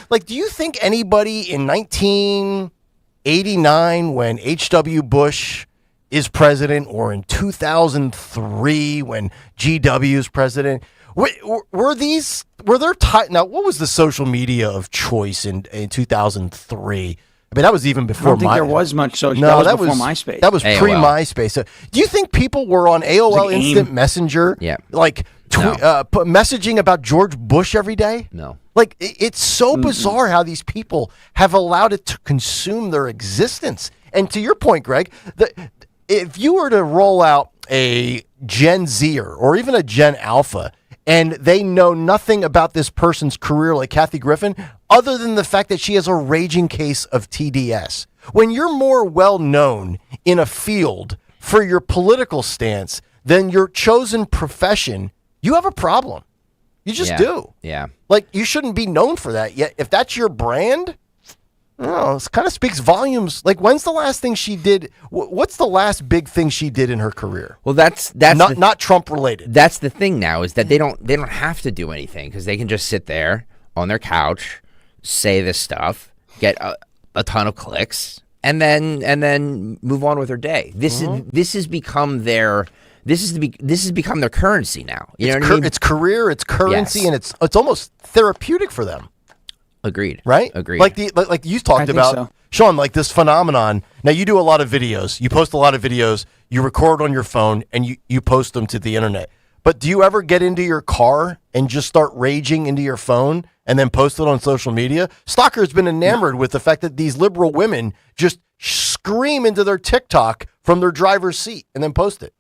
like, do you think anybody in 1989 when H.W. Bush is president or in 2003 when G.W. is president, were there now, what was the social media of choice in 2003? I mean, that was even I before don't think there was much social. No, that was before MySpace. That was AOL. pre-MySpace. So, do you think people were on AOL like Instant AIM. Messenger? Yeah. Like messaging about George Bush every day? No. Like it's so bizarre how these people have allowed it to consume their existence. And to your point, Greg, if you were to roll out a Gen Zer or even a Gen Alpha, and they know nothing about this person's career like Kathy Griffin, other than the fact that she has a raging case of TDS. When you're more well known in a field for your political stance than your chosen profession, you have a problem. You just do. Yeah. Like, you shouldn't be known for that. Yet, if that's your brand, I don't know, it kind of speaks volumes. Like, when's the last thing she did? What's the last big thing she did in her career? Well, that's not Trump related. That's the thing now is that they don't have to do anything because they can just sit there on their couch, say this stuff, get a ton of clicks, and then move on with their day. This has become their this has become their currency now. You know what I mean? It's career, it's currency, Yes. and it's almost therapeutic for them. Agreed. Right? Agreed. Like you talked think about, so. Sean, like this phenomenon. Now you do a lot of videos. You post a lot of videos. You record on your phone and you post them to the internet. But do you ever get into your car and just start raging into your phone and then post it on social media? Stalker's been enamored with the fact that these liberal women just scream into their TikTok from their driver's seat and then post it.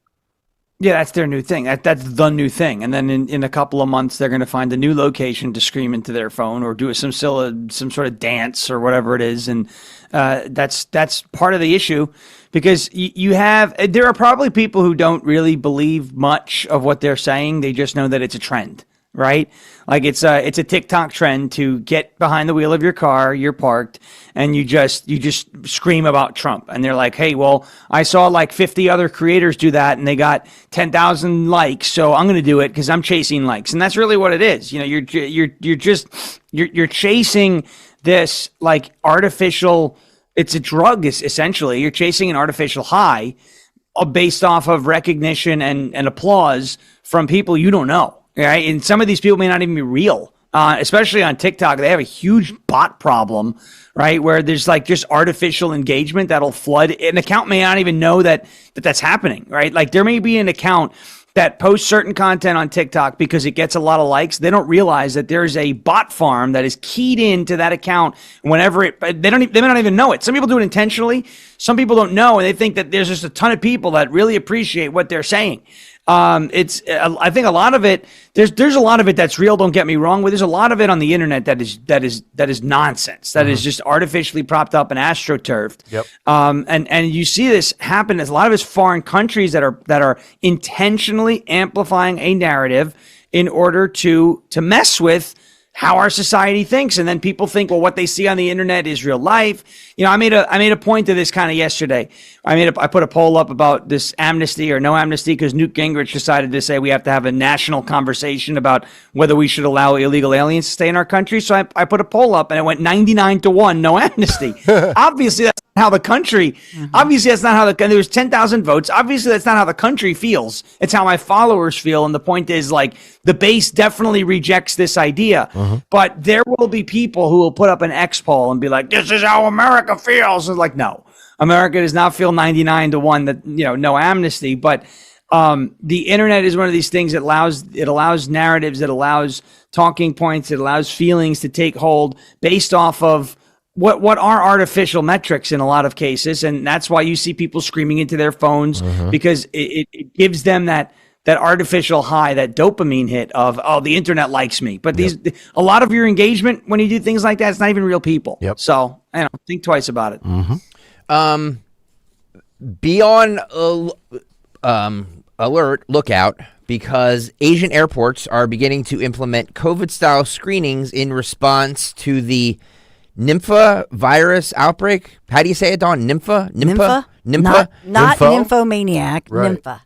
Yeah, that's their new thing. That's the new thing. And then in a couple of months, they're going to find a new location to scream into their phone or do some sort of dance or whatever it is. And that's part of the issue, because there are probably people who don't really believe much of what they're saying. They just know that it's a trend, right? Like it's a TikTok trend to get behind the wheel of your car, you're parked, and you just scream about Trump. And they're like, hey, well, I saw like 50 other creators do that and they got 10,000 likes, so I'm going to do it because I'm chasing likes. And that's really what it is. You know, you're chasing this like artificial, it's a drug essentially. You're chasing an artificial high based off of recognition and applause from people you don't know. Right, and some of these people may not even be real, especially on TikTok. They have a huge bot problem, right, where there's like just artificial engagement that'll flood. An account may not even know that that's happening, right? Like there may be an account that posts certain content on TikTok because it gets a lot of likes. They don't realize that there's a bot farm that is keyed into that account whenever they may not even know it. Some people do it intentionally. Some people don't know, and they think that there's just a ton of people that really appreciate what they're saying. I think a lot of it, there's a lot of it that's real. Don't get me wrong, but there's a lot of it on the internet that is nonsense. That is just artificially propped up and astroturfed. Yep. And you see this happen as a lot of it's foreign countries that are intentionally amplifying a narrative in order to mess with how our society thinks. And then people think, well, what they see on the internet is real life. You know, I made a point to this kind of yesterday. I put a poll up about this amnesty or no amnesty because Newt Gingrich decided to say we have to have a national conversation about whether we should allow illegal aliens to stay in our country. So I put a poll up and it went 99-1, no amnesty. Obviously, that's not how the country, obviously that's not how there was 10,000 votes. Obviously, that's not how the country feels. It's how my followers feel. And the point is, like, the base definitely rejects this idea. But there will be people who will put up an X poll and be like, this is how America feels. And like, no, America does not feel 99-1 that, you know, no amnesty. But the internet is one of these things that allows narratives, it allows talking points, it allows feelings to take hold based off of what are artificial metrics in a lot of cases. And that's why you see people screaming into their phones because it gives them that artificial high, that dopamine hit of, oh, the internet likes me. But a lot of your engagement when you do things like that, it's not even real people. So, think twice about it. Be on alert, lookout, because Asian airports are beginning to implement COVID-style screenings in response to the Nympha virus outbreak. How do you say it, Dawn? Nympha? Not nymphomaniac. Right. Nympha.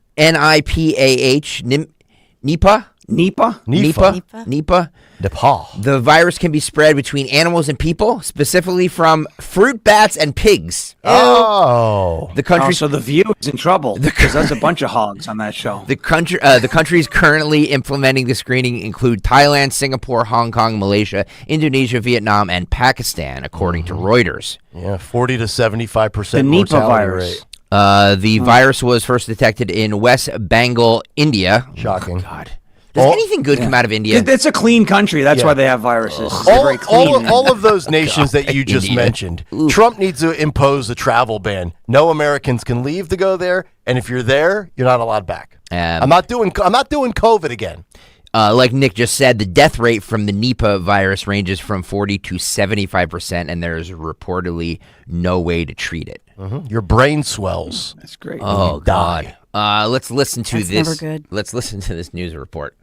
NIPAH. Nipah. Nepal. The virus can be spread between animals and people, specifically from fruit bats and pigs. Oh. The country. So the View is in trouble because that's a bunch of hogs on that show. The countries currently implementing the screening include Thailand, Singapore, Hong Kong, Malaysia, Indonesia, Vietnam, and Pakistan, according to Reuters. Yeah, 40 to 75% The Nipah mortality virus. rate. The virus was first detected in West Bengal, India. Shocking. Oh, God. Does anything good come out of India? It's a clean country. That's why they have viruses. They're very clean. All of those nations that you just mentioned, Trump needs to impose a travel ban. No Americans can leave to go there, and if you're there, you're not allowed back. I'm not doing COVID again. Like Nick just said, the death rate from the Nipah virus ranges from 40 to 75%, and there's reportedly no way to treat it. Your brain swells. That's great. Oh, God. Let's listen to That's this. never good. Let's listen to this news report.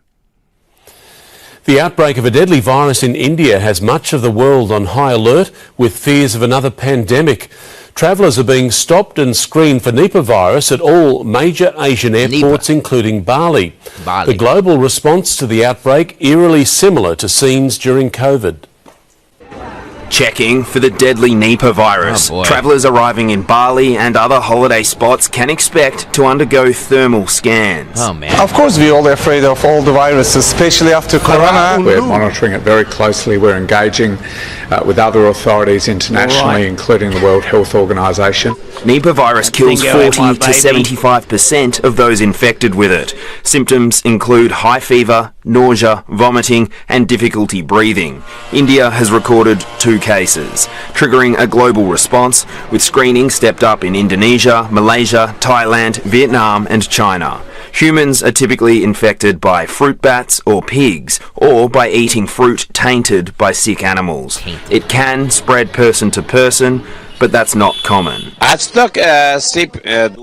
The outbreak of a deadly virus in India has much of the world on high alert with fears of another pandemic. Travellers are being stopped and screened for Nipah virus at all major Asian airports, including Bali. The global response to the outbreak eerily similar to scenes during COVID. Checking for the deadly Nipah virus. Travellers arriving in Bali and other holiday spots can expect to undergo thermal scans. Oh, man. Of course, we're all afraid of all the viruses, especially after Corona. We're monitoring it very closely. We're engaging with other authorities internationally, including the World Health Organization. Nipah virus kills 40 to 75% of those infected with it. Symptoms include high fever, nausea, vomiting, and difficulty breathing. India has recorded 2 cases, triggering a global response, with screening stepped up in Indonesia, Malaysia, Thailand, Vietnam, and China. Humans are typically infected by fruit bats or pigs, or by eating fruit tainted by sick animals. It can spread person to person, but that's not common.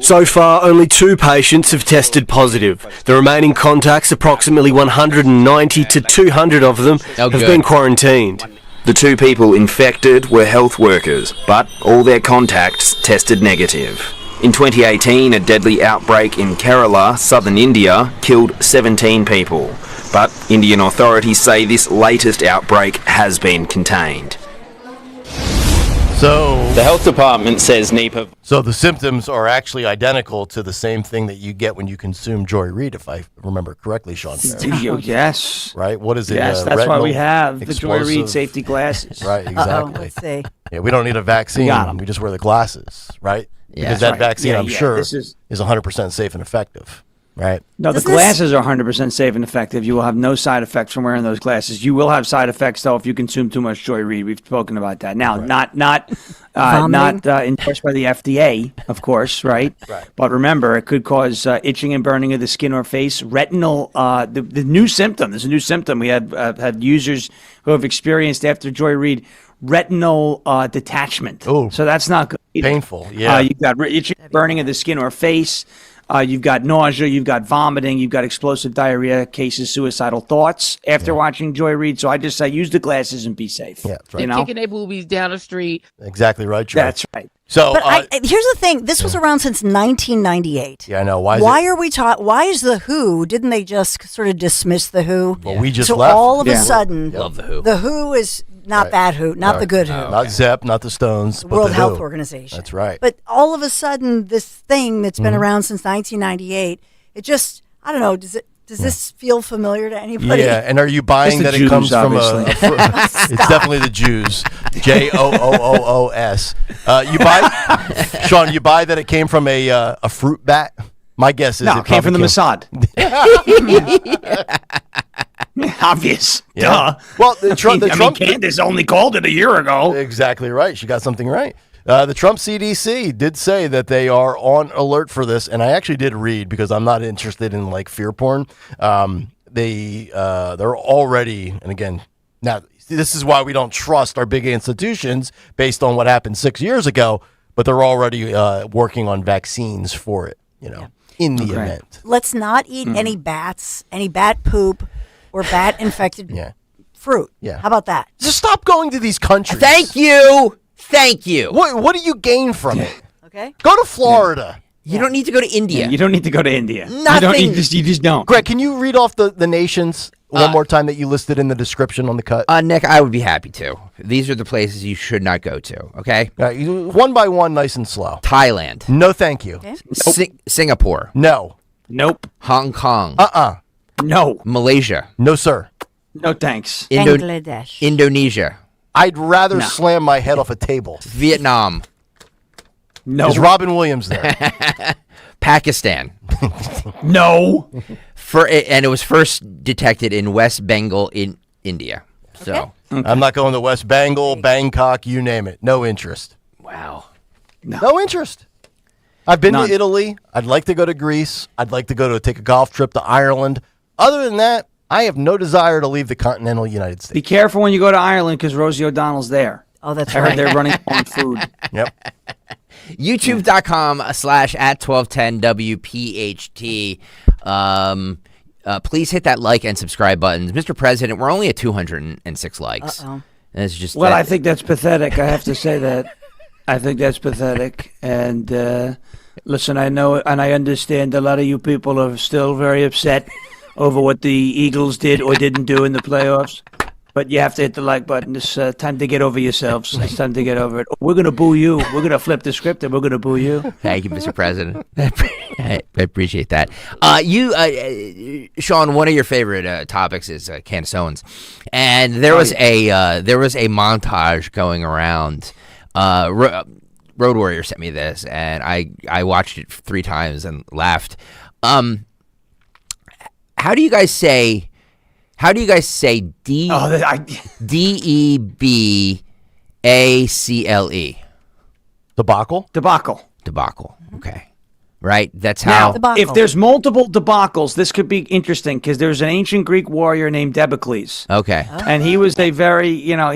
So far, only 2 patients have tested positive. The remaining contacts, approximately 190 to 200 of them, have been quarantined. The 2 people infected were health workers, but all their contacts tested negative. In 2018, a deadly outbreak in Kerala, southern India, killed 17 people. But Indian authorities say this latest outbreak has been contained. So the health department says Nipah. So the symptoms are actually identical to the same thing that you get when you consume Joy Reid, if I remember correctly, Sean. Yes. Right? What is it? Yes, that's why we have the Joy Reid explosive- safety glasses. Right, exactly. Let's see. Yeah, we don't need a vaccine. We got 'em. We just wear the glasses, right? Yeah, because that's that right. vaccine, Yeah, I'm yeah, sure, this is is- 100% safe and effective, right? No, the glasses are 100% safe and effective. You will have no side effects from wearing those glasses. You will have side effects though if you consume too much Joy Reid. We've spoken about that. Now, not endorsed by the FDA, of course, right? Right. But remember, it could cause itching and burning of the skin or face. Retinal, the new symptom. There's a new symptom. We had users who have experienced after Joy Reid retinal detachment. Oh, so that's not good. either. Painful. Yeah. You've got itching, burning of the skin or face. You've got nausea, you've got vomiting, you've got explosive diarrhea, cases, suicidal thoughts after watching Joy Reid. So I just say use the glasses and be safe. Yeah, that's right. You know? Kicking their boobies down the street. Exactly right, Troy. That's right. So, But here's the thing: this was around since 1998. yeah, I know. Why are we talking? Why is the WHO? Didn't they just sort of dismiss the WHO? Well, we just so left. all of Yeah. a sudden, Love the WHO. The WHO is not Right. that WHO, not the good WHO. Not ZEP, not the Stones, The but World the Health WHO. Organization. That's right. But all of a sudden, this thing that's been Mhm. around since 1998, it just, I don't know, does this feel familiar to anybody? Yeah, and are you buying It's the that it Jews, comes from obviously. it's definitely the Jews. JOOOOS. You buy, Sean, you buy that it came from a fruit bat? My guess is No, it came from the Mossad. Obvious. Yeah. Duh. Well, the Trump Candace only called it a year ago. Exactly right. She got something right. The Trump CDC did say that they are on alert for this, and I actually did read because I'm not interested in like fear porn. They're already, and again, now this is why we don't trust our big institutions based on what happened 6 years ago. But they're already working on vaccines for it. In the event. Let's not eat any bats, any bat poop, or bat infected fruit. Yeah. How about that? Just stop going to these countries. Thank you. Thank you. What do you gain from it? Okay. Go to Florida. You don't need to go to India. You don't need to go to India. Nothing. You just don't. Greg, can you read off the nations one more time that you listed in the description on the cut? Nick, I would be happy to. These are the places you should not go to, okay? One by one, nice and slow. Thailand. No, thank you. Okay. Singapore. No. Nope. Hong Kong. No. Malaysia. No, sir. No thanks. Bangladesh. Indonesia. I'd rather slam my head off a table. Vietnam. No. Is Robin Williams there? Pakistan. No. And it was first detected in West Bengal in India. So I'm not going to West Bengal, Bangkok, you name it. No interest. Wow. No interest. I've been None. to Italy. I'd like to go to Greece. I'd like to take a golf trip to Ireland. Other than that, I have no desire to leave the continental United States. Be careful when you go to Ireland because Rosie O'Donnell's there. Oh, that's I right. heard they're running on food. Yep. YouTube.com/@1210WPHT. Please hit that like and subscribe buttons. Mr. President, we're only at 206 likes. Uh-oh. It's just Well, I think that's pathetic. I have to say that. I think that's pathetic. And listen, I know and I understand a lot of you people are still very upset over what the Eagles did or didn't do in the playoffs. But you have to hit the like button. It's time to get over yourselves. It's time to get over it. We're going to boo you. We're going to flip the script and we're going to boo you. Thank you, Mr. President. I appreciate that. Sean, one of your favorite topics is Candace, and there was a montage going around. Road Warrior sent me this, and I watched it 3 times and laughed. How do you guys say DEBACLE? Debacle? Debacle. Okay. right? That's how. Now, if there's multiple debacles, this could be interesting because there's an ancient Greek warrior named Debicles. Okay. And he was Debicles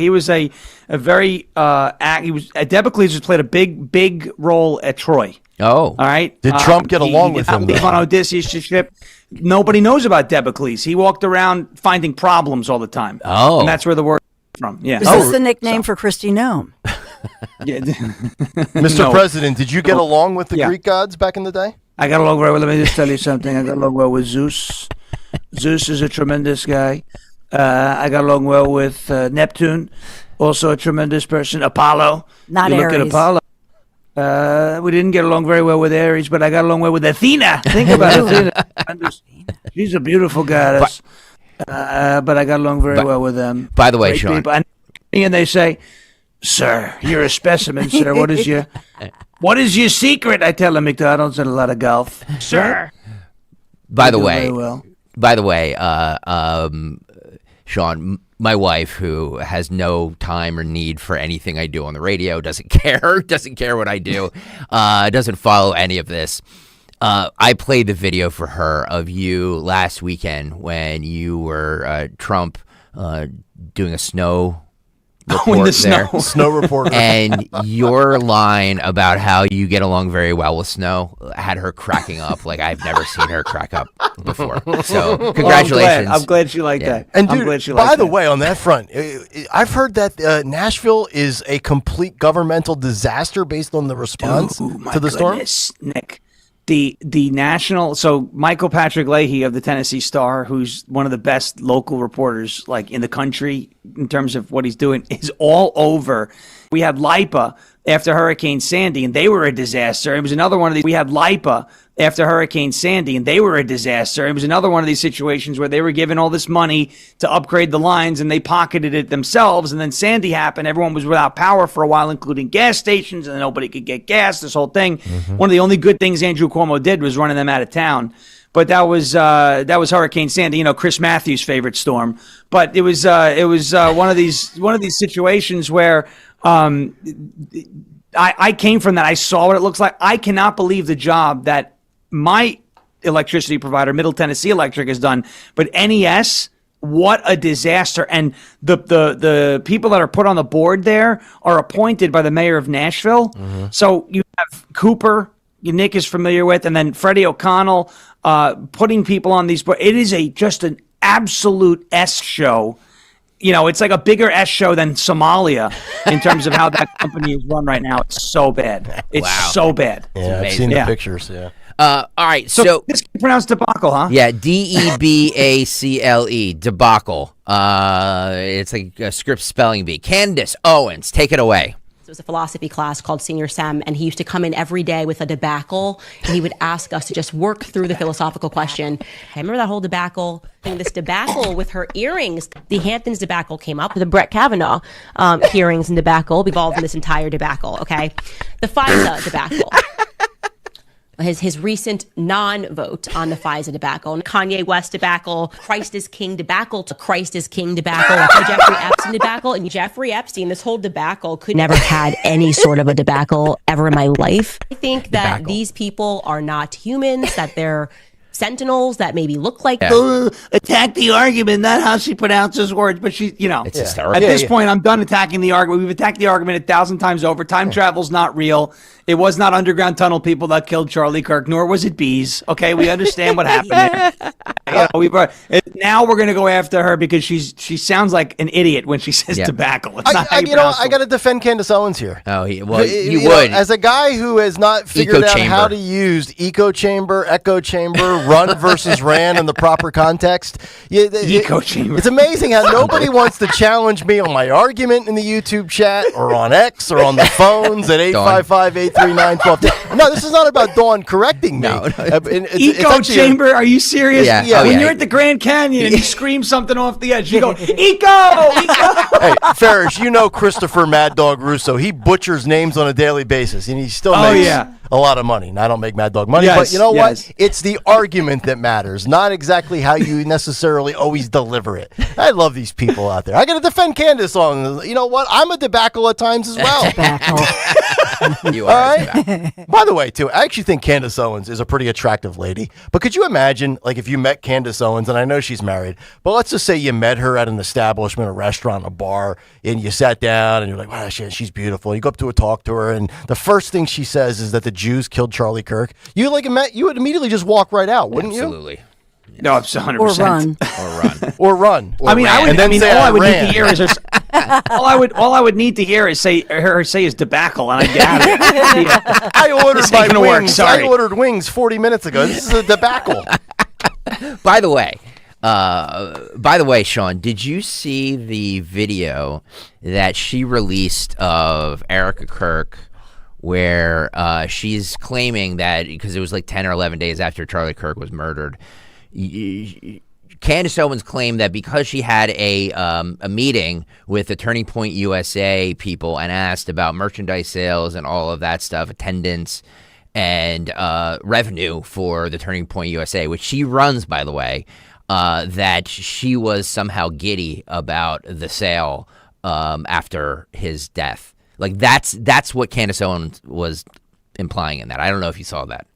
has played a big role at Troy. Oh. All right. Did Trump get along with him? Leave on Odysseus' ship. Nobody knows about Debicles. He walked around finding problems all the time. Oh. And that's where the word is from. Yeah. Is this the nickname for Kristi Noem? Yeah. Mr. President, did you get along with the Greek gods back in the day? I got along very well. Let me just tell you something. I got along well with Zeus. Zeus is a tremendous guy. I got along well with Neptune, also a tremendous person. Apollo. Not you Ares. Look at Apollo. We didn't get along very well with Ares, but I got along well with Athena. Think about Athena. She's a beautiful goddess. But I got along very well with them. By the way, Great Sean. people. And they say, "Sir, you're a specimen, sir. What is your secret?" I tell them McDonald's and a lot of golf. Sir. By the do way, very well. Sean, my wife, who has no time or need for anything I do on the radio, doesn't care what I do, doesn't follow any of this. I played the video for her of you last weekend when you were Trump doing a snow report there. Snow reporter. And your line about how you get along very well with Snow had her cracking up like I've never seen her crack up before. So congratulations. I'm glad she liked that. And I'm dude, glad she liked by the that. way, on that front, I've heard that Nashville is a complete governmental disaster based on the response to the storm. Nick. The national, so Michael Patrick Leahy of the Tennessee Star, who's one of the best local reporters like in the country in terms of what he's doing, is all over. We had LIPA after Hurricane Sandy, and they were a disaster. It was another one of these. We had LIPA after Hurricane Sandy, and they were a disaster. It was another one of these situations where they were given all this money to upgrade the lines, and they pocketed it themselves. And then Sandy happened. Everyone was without power for a while, including gas stations, and nobody could get gas. This whole thing. One of the only good things Andrew Cuomo did was running them out of town. But that was Hurricane Sandy, Chris Matthews' favorite storm. But it was one of these situations where I came from that. I saw what it looks like. I cannot believe the job that my electricity provider, Middle Tennessee Electric, has done. But NES, what a disaster. And the people that are put on the board there are appointed by the mayor of Nashville. So you have Cooper, Nick is familiar with, and then Freddie O'Connell putting people on these boards. It is just an absolute S show. It's like a bigger S show than Somalia in terms of how that company is run right now. It's so bad. It's so bad. Yeah, I've seen the pictures, yeah. All right, so this is pronounced debacle, huh? Yeah, Debacle, debacle. It's like a script spelling bee. Candace Owens, take it away. It was a philosophy class called Senior Sem, and he used to come in every day with a debacle, and he would ask us to just work through the philosophical question. I remember that whole debacle, and this debacle with her earrings. The Hamptons debacle came up. The Brett Kavanaugh hearings and debacle involved in this entire debacle, okay? The FISA debacle. His recent non-vote on the FISA debacle, Kanye West debacle, Christ is King debacle to Christ is King debacle, Jeffrey Epstein debacle, and Jeffrey Epstein, this whole debacle could never had any sort of a debacle ever in my life. I think that these people are not humans, that they're sentinels that maybe look like attack the argument, not how she pronounces words, but she, it's hysterical. At this point, I'm done attacking the argument. We've attacked the argument 1,000 times over. Time travel's not real. It was not underground tunnel people that killed Charlie Kirk, nor was it bees. Okay, we understand what happened there. Now we're going to go after her because she sounds like an idiot when she says tobacco. It's not how you pronounce I got to defend Candace Owens here. Oh, you would. As a guy who has not figured out how to use echo chamber, echo chamber, run versus ran in the proper context. Echo chamber. It's amazing how nobody wants to challenge me on my argument in the YouTube chat or on X or on the phones at 855-839-1210. No, this is not about Dawn correcting me. No. Echo chamber? Are you serious? Yeah. When you're at the Grand Canyon and you scream something off the edge, you go, Eco! Hey, Farish, Christopher Mad Dog Russo. He butchers names on a daily basis, and he still makes a lot of money. And I don't make Mad Dog money, but you know what? It's the argument that matters, not exactly how you necessarily always deliver it. I love these people out there. I got to defend Candace on, you know what? I'm a debacle at times as well. You are. All right. By the way, too, I actually think Candace Owens is a pretty attractive lady. But could you imagine, like, if you met Candace Owens, and I know she's married, but let's just say you met her at an establishment, a restaurant, a bar, and you sat down and you're like, wow, she's beautiful. You go up to her, talk to her, and the first thing she says is that the Jews killed Charlie Kirk. You would immediately just walk right out, wouldn't you? Absolutely. No, it's 100%. Or run. Or run. All I would need to hear is all I would need to hear is say is debacle, and I'd get out of it. I ordered my wings. Sorry. I ordered wings 40 minutes ago. This is a debacle. By the way, Sean, did you see the video that she released of Erica Kirk, where she's claiming that because it was like 10 or 11 days after Charlie Kirk was murdered, Candace Owens claimed that because she had a meeting with the Turning Point USA people and asked about merchandise sales and all of that stuff, attendance and revenue for the Turning Point USA, which she runs, by the way, that she was somehow giddy about the sale after his death. Like that's what Candace Owens was implying in that. I don't know if you saw that.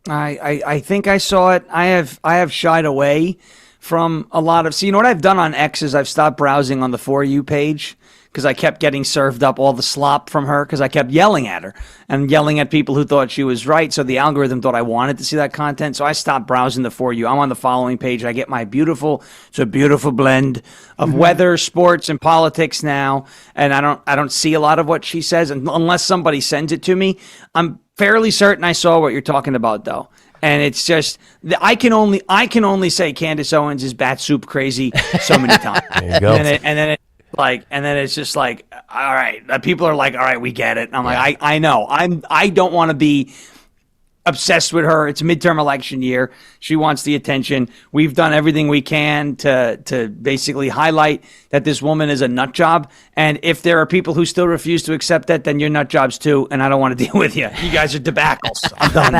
I think I saw it. I have shied away from a lot of. So you know what I've done on X is I've stopped browsing on the For You page because I kept getting served up all the slop from her because I kept yelling at her and yelling at people who thought she was right. So the algorithm thought I wanted to see that content. So I stopped browsing the For You. I'm on the following page. I get it's a beautiful blend of weather, sports, and politics now. And I don't see a lot of what she says unless somebody sends it to me. I'm fairly certain I saw what you're talking about, though. And it's just I can only say Candace Owens is bat soup crazy so many times. There you go. And then it's just like, all right, people are like, all right, we get it. And I'm like, I know. I don't want to be obsessed with her. It's a midterm election year. She wants the attention. We've done everything we can to basically highlight that this woman is a nut job. And if there are people who still refuse to accept that, then you're nut jobs too. And I don't want to deal with you. You guys are debacles. I'm done.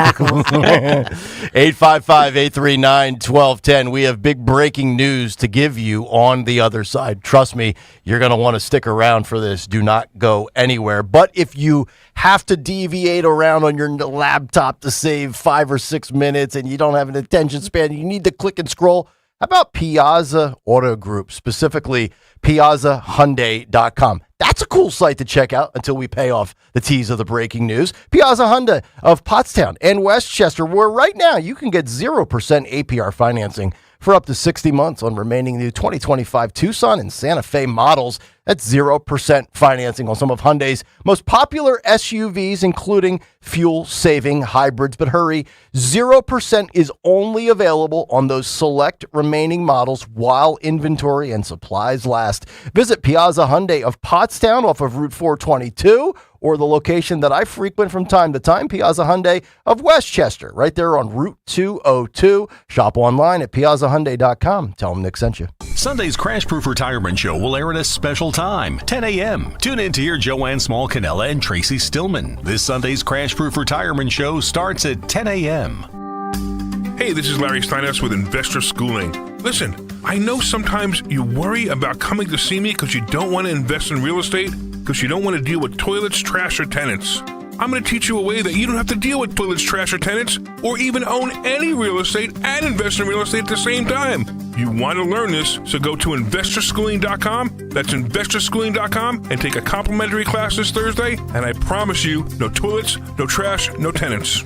855-839-1210. We have big breaking news to give you on the other side. Trust me, you're going to want to stick around for this. Do not go anywhere. But if you have to deviate around on your laptop to save 5 or 6 minutes and you don't have an attention span, you need to click and scroll. How about Piazza Auto Group, specifically PiazzaHyundai.com? That's a cool site to check out until we pay off the tease of the breaking news. Piazza Hyundai of Pottstown and Westchester, where right now you can get 0% APR financing for up to 60 months on remaining new 2025 Tucson and Santa Fe models. That's 0% financing on some of Hyundai's most popular SUVs, including fuel-saving hybrids. But hurry, 0% is only available on those select remaining models while inventory and supplies last. Visit Piazza Hyundai of Pottstown off of Route 422, or the location that I frequent from time to time, Piazza Hyundai of Westchester, right there on Route 202. Shop online at PiazzaHyundai.com. Tell them Nick sent you. Sunday's Crash Proof Retirement Show will air at a special time, 10 a.m. Tune in to hear Joanne Small-Canella and Tracy Stillman. This Sunday's Crash Proof Retirement Show starts at 10 a.m. Hey, this is Larry Steinhaus with Investor Schooling. Listen, I know sometimes you worry about coming to see me because you don't want to invest in real estate, because you don't want to deal with toilets, trash, or tenants. I'm going to teach you a way that you don't have to deal with toilets, trash, or tenants, or even own any real estate and invest in real estate at the same time. You want to learn this, so go to investorschooling.com. That's investorschooling.com and take a complimentary class this Thursday, and I promise you, no toilets, no trash, no tenants.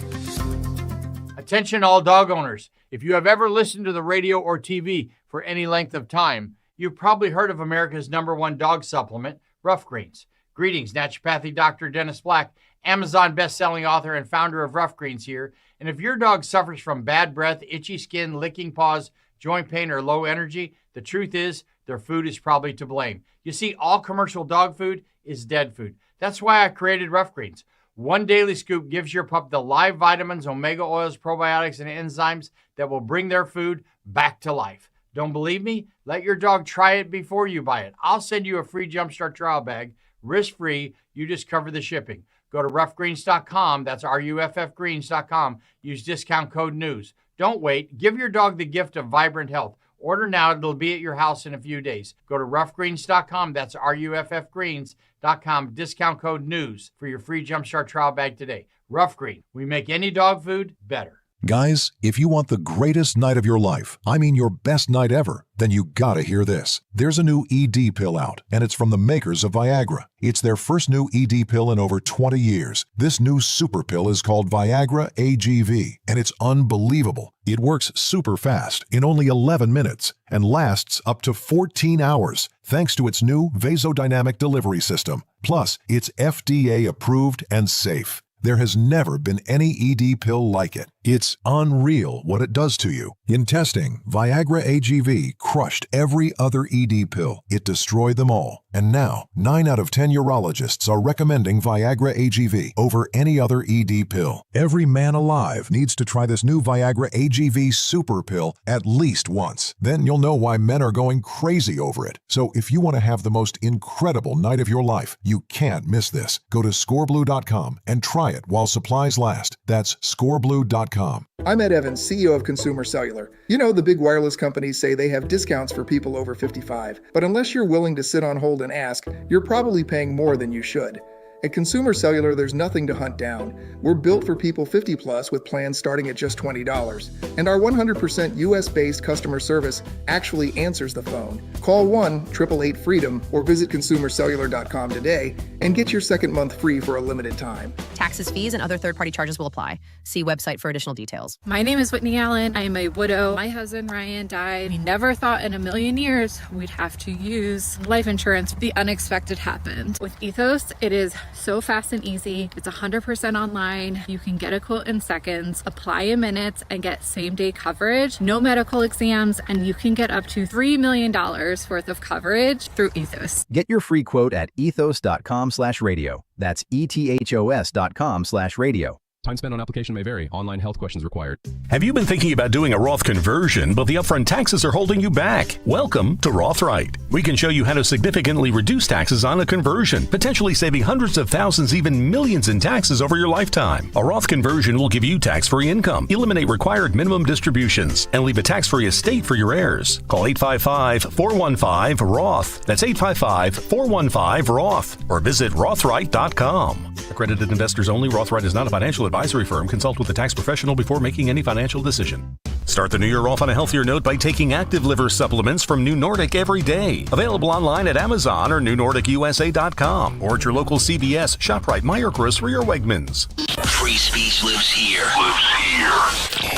Attention all dog owners. If you have ever listened to the radio or TV for any length of time, you've probably heard of America's #1 dog supplement, Rough Greens. Greetings, naturopathic Dr. Dennis Black, Amazon best-selling author and founder of Rough Greens here. And if your dog suffers from bad breath, itchy skin, licking paws, joint pain, or low energy, the truth is their food is probably to blame. You see, all commercial dog food is dead food. That's why I created Rough Greens. One daily scoop gives your pup the live vitamins, omega oils, probiotics, and enzymes that will bring their food back to life. Don't believe me? Let your dog try it before you buy it. I'll send you a free Jumpstart trial bag risk-free. You just cover the shipping. Go to roughgreens.com. That's ruffgreens.com. Use discount code NEWS. Don't wait. Give your dog the gift of vibrant health. Order now. It'll be at your house in a few days. Go to roughgreens.com. That's ruffgreens.com. Discount code NEWS for your free Jumpstart trial bag today. Rough Green. We make any dog food better. Guys, if you want the greatest night of your life, I mean your best night ever, then you gotta hear this. There's a new ED pill out, and it's from the makers of Viagra. It's their first new ED pill in over 20 years. This new super pill is called Viagra AGV, and it's unbelievable. It works super fast, in only 11 minutes, and lasts up to 14 hours, thanks to its new vasodynamic delivery system. Plus, it's FDA approved and safe. There has never been any ED pill like it. It's unreal what it does to you. In testing, Viagra AGV crushed every other ED pill. It destroyed them all. And now, 9 out of 10 urologists are recommending Viagra AGV over any other ED pill. Every man alive needs to try this new Viagra AGV super pill at least once. Then you'll know why men are going crazy over it. So if you want to have the most incredible night of your life, you can't miss this. Go to scoreblue.com and try it while supplies last. That's scoreblue.com. I'm Ed Evans, CEO of Consumer Cellular. You know, the big wireless companies say they have discounts for people over 55, but unless you're willing to sit on hold and ask, you're probably paying more than you should. At Consumer Cellular, there's nothing to hunt down. We're built for people 50 plus with plans starting at just $20. And our 100% US-based customer service actually answers the phone. Call 1-888-FREEDOM or visit consumercellular.com today and get your second month free for a limited time. Taxes, fees, and other third-party charges will apply. See website for additional details. My name is Whitney Allen. I am a widow. My husband Ryan died. We never thought in a million years we'd have to use life insurance. The unexpected happened. With Ethos, it is so fast and easy. It's 100% online. You can get a quote in seconds, apply in minutes, and get same-day coverage. No medical exams, and you can get up to $3 million worth of coverage through Ethos. Get your free quote at ethos.com/radio. That's ethos.com/radio. Time spent on application may vary. Online health questions required. Have you been thinking about doing a Roth conversion, but the upfront taxes are holding you back? Welcome to Rothright. We can show you how to significantly reduce taxes on a conversion, potentially saving hundreds of thousands, even millions in taxes over your lifetime. A Roth conversion will give you tax-free income, eliminate required minimum distributions, and leave a tax-free estate for your heirs. Call 855-415-ROTH. That's 855-415-ROTH. Or visit Rothright.com. Accredited investors only. Rothright is not a financial advisory firm. Consult with a tax professional before making any financial decision. Start the new year off on a healthier note by taking active liver supplements from New Nordic every day. Available online at Amazon or NewNordicUSA.com or at your local CVS, ShopRite, Meijer Grocery, or Wegmans. Free speech lives here.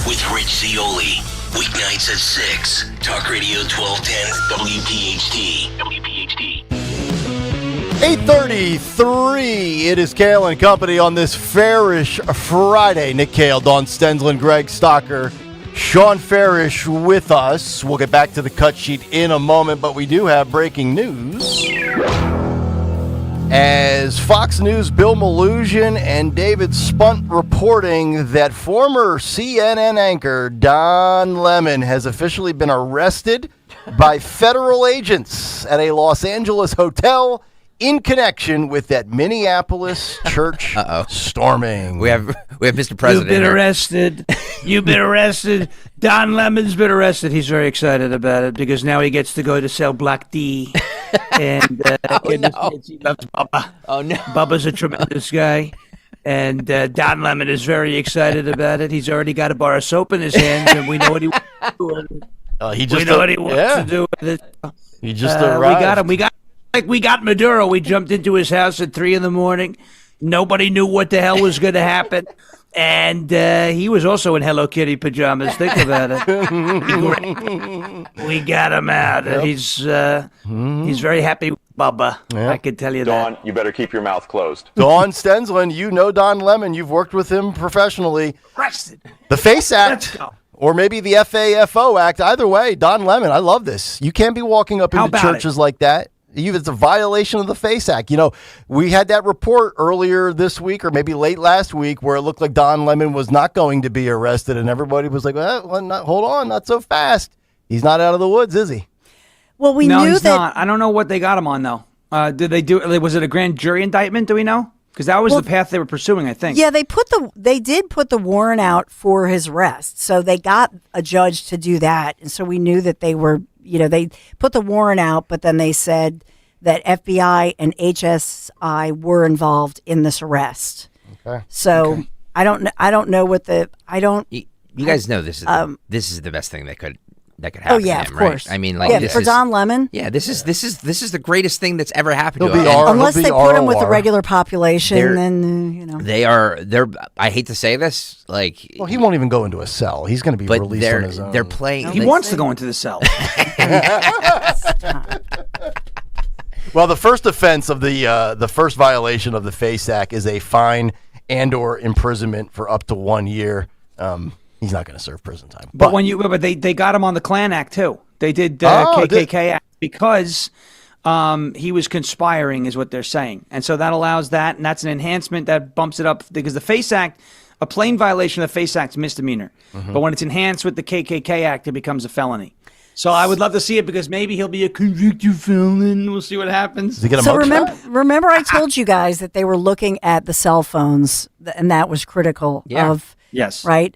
With Rich Zioli. Weeknights at 6. Talk Radio 1210 WPHT. 8:33. It is Kayal and Company on this fairish Friday. Nick Kayal, Dawn Stensland, Greg Stocker, Sean Farish with us. We'll get back to the cut sheet in a moment, but we do have breaking news. As Fox News' Bill Maloogian and David Spunt reporting that former CNN anchor Don Lemon has officially been arrested by federal agents at a Los Angeles hotel in connection with that Minneapolis church storming. We have Mr. President. You've been arrested. You've been arrested. Don Lemon's been arrested. He's very excited about it because now he gets to go to cell block D. And no. he loves Bubba. Oh no, Bubba's a tremendous guy. And Don Lemon is very excited about it. He's already got a bar of soap in his hands, and we know what he wants to do with it. We know what he wants to do with it. He just arrived. We got him. We got Maduro. We jumped into his house at 3 a.m. Nobody knew what the hell was going to happen. And he was also in Hello Kitty pajamas. Think about it. We got him out. Yep. He's very happy with Bubba. Yep. I can tell you that. Dawn, you better keep your mouth closed. Dawn Stensland, you know Don Lemon. You've worked with him professionally. Arrested. The FACE Act. Or maybe the FAFO Act. Either way, Don Lemon, I love this. You can't be walking up into churches like that. It's a violation of the FACE Act. You know, we had that report earlier this week or maybe late last week where it looked like Don Lemon was not going to be arrested, and everybody was like, hold on, not so fast. He's not out of the woods, is he? Well, No, he's not. I don't know what they got him on, though. Did they do? Was it a grand jury indictment? Do we know? Because that was the path they were pursuing, I think. Yeah, they did put the warrant out for his arrest. So they got a judge to do that. And so we knew that they were, they put the warrant out, but then they said that FBI and HSI were involved in this arrest. Okay. So I don't know what You guys know this is the best thing that could happen. Oh yeah, to him, of course. Right? I mean, like for Don Lemon. Yeah, this is the greatest thing that's ever happened to him. Unless they put him with the regular population, then they're. I hate to say this, like. Well, he won't even go into a cell. He's going to be released on his own. They're playing. He wants to go into the cell. Well, the first offense of the first violation of the FACE Act is a fine and/or imprisonment for up to 1 year. He's not going to serve prison time. But they got him on the Klan Act too. They did KKK Act because he was conspiring, is what they're saying, and so that allows that, and that's an enhancement that bumps it up because the FACE Act, a plain violation of the FACE Act is misdemeanor, but when it's enhanced with the KKK Act, it becomes a felony. So I would love to see it because maybe he'll be a convicted felon. We'll see what happens. Does he get a So mugshot? remember I told you guys that they were looking at the cell phones, and that was critical of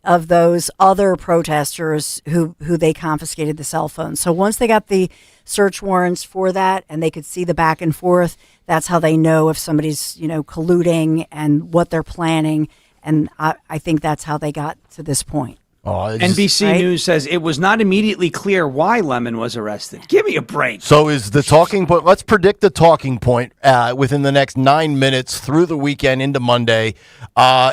of those other protesters who they confiscated the cell phones. So once they got the search warrants for that and they could see the back and forth, that's how they know if somebody's colluding and what they're planning. And I think that's how they got to this point. NBC News says it was not immediately clear why Lemon was arrested. Give me a break. So is the talking point, let's predict the talking point within the next 9 minutes through the weekend into Monday.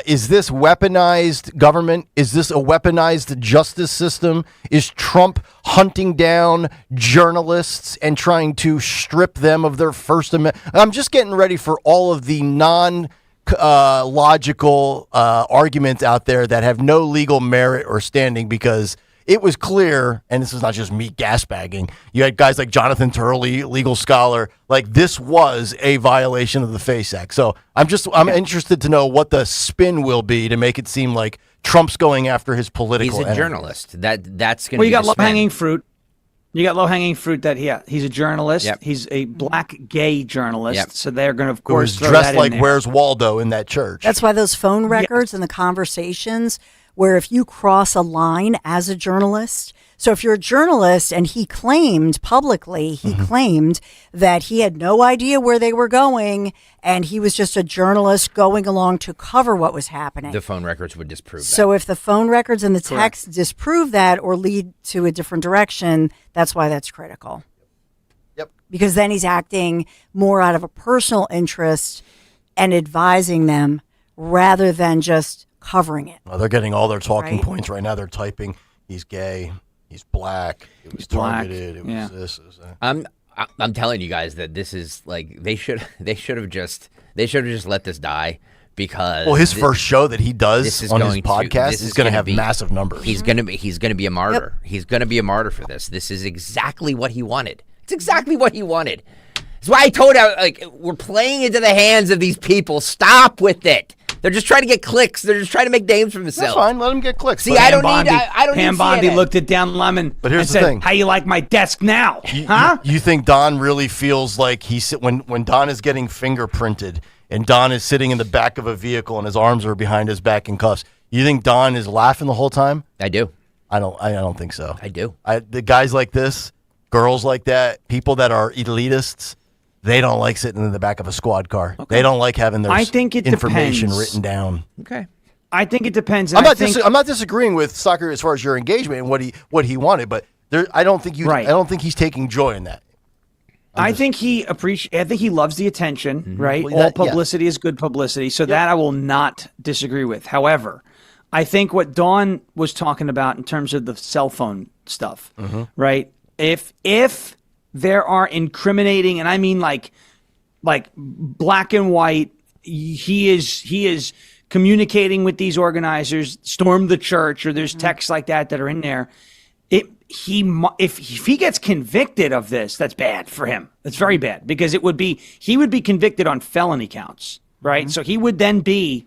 Is this weaponized government? Is this a weaponized justice system? Is Trump hunting down journalists and trying to strip them of their First Amendment? I'm just getting ready for all of the logical arguments out there that have no legal merit or standing, because it was clear, and this is not just me gasbagging, you had guys like Jonathan Turley, legal scholar, like this was a violation of the FACE Act. So I'm interested to know what the spin will be to make it seem like Trump's going after his political He's a enemies. journalist. That's going to Well, be you got the spin. low-hanging fruit. You got low-hanging fruit that he's a journalist. Yep. He's a black gay journalist. Yep. So they're going to, of Who course, was throw dressed that in like there. Where's Waldo in that church. That's why those phone records and the conversations where if you cross a line as a journalist, so if you're a journalist and he claimed publicly, claimed that he had no idea where they were going and he was just a journalist going along to cover what was happening. The phone records would disprove that. So if the phone records and the text disprove that or lead to a different direction, that's why that's critical. Yep. Because then he's acting more out of a personal interest and advising them rather than just covering it. Well, they're getting all their talking points right now. They're typing, he's gay, he's black, it was targeted, it was this. It was that. I'm telling you guys that this is like they should have just let this die, because His first show that he does on his podcast this is going to have massive numbers. He's going to be a martyr. Yep. He's going to be a martyr for this. This is exactly what he wanted. It's exactly what he wanted. That's why I told him, like, we're playing into the hands of these people. Stop with it. They're just trying to get clicks. They're just trying to make names for themselves. That's fine. Let them get clicks. See, I don't need Pam Bondi looked at Dan Lemon but here's and the said, thing. how you like my desk now? You think Don really feels like when Don is getting fingerprinted and Don is sitting in the back of a vehicle and his arms are behind his back in cuffs, you think Don is laughing the whole time? I do. I don't think so. I do. The guys like this, girls like that, people that are elitists, they don't like sitting in the back of a squad car. Okay. They don't like having their information written down. Okay. I think it depends. I'm not disagreeing with Soccer as far as your engagement and what he wanted, but I don't think he's taking joy in that. I think he loves the attention, right? Well, all publicity is good publicity, so that I will not disagree with. However, I think what Dawn was talking about in terms of the cell phone stuff, right? If there are incriminating, and I mean like black and white, he is communicating with these organizers, stormed the church, or there's texts like that are in there. If he gets convicted of this, that's bad for him. That's very bad, because he would be convicted on felony counts, right? So he would then be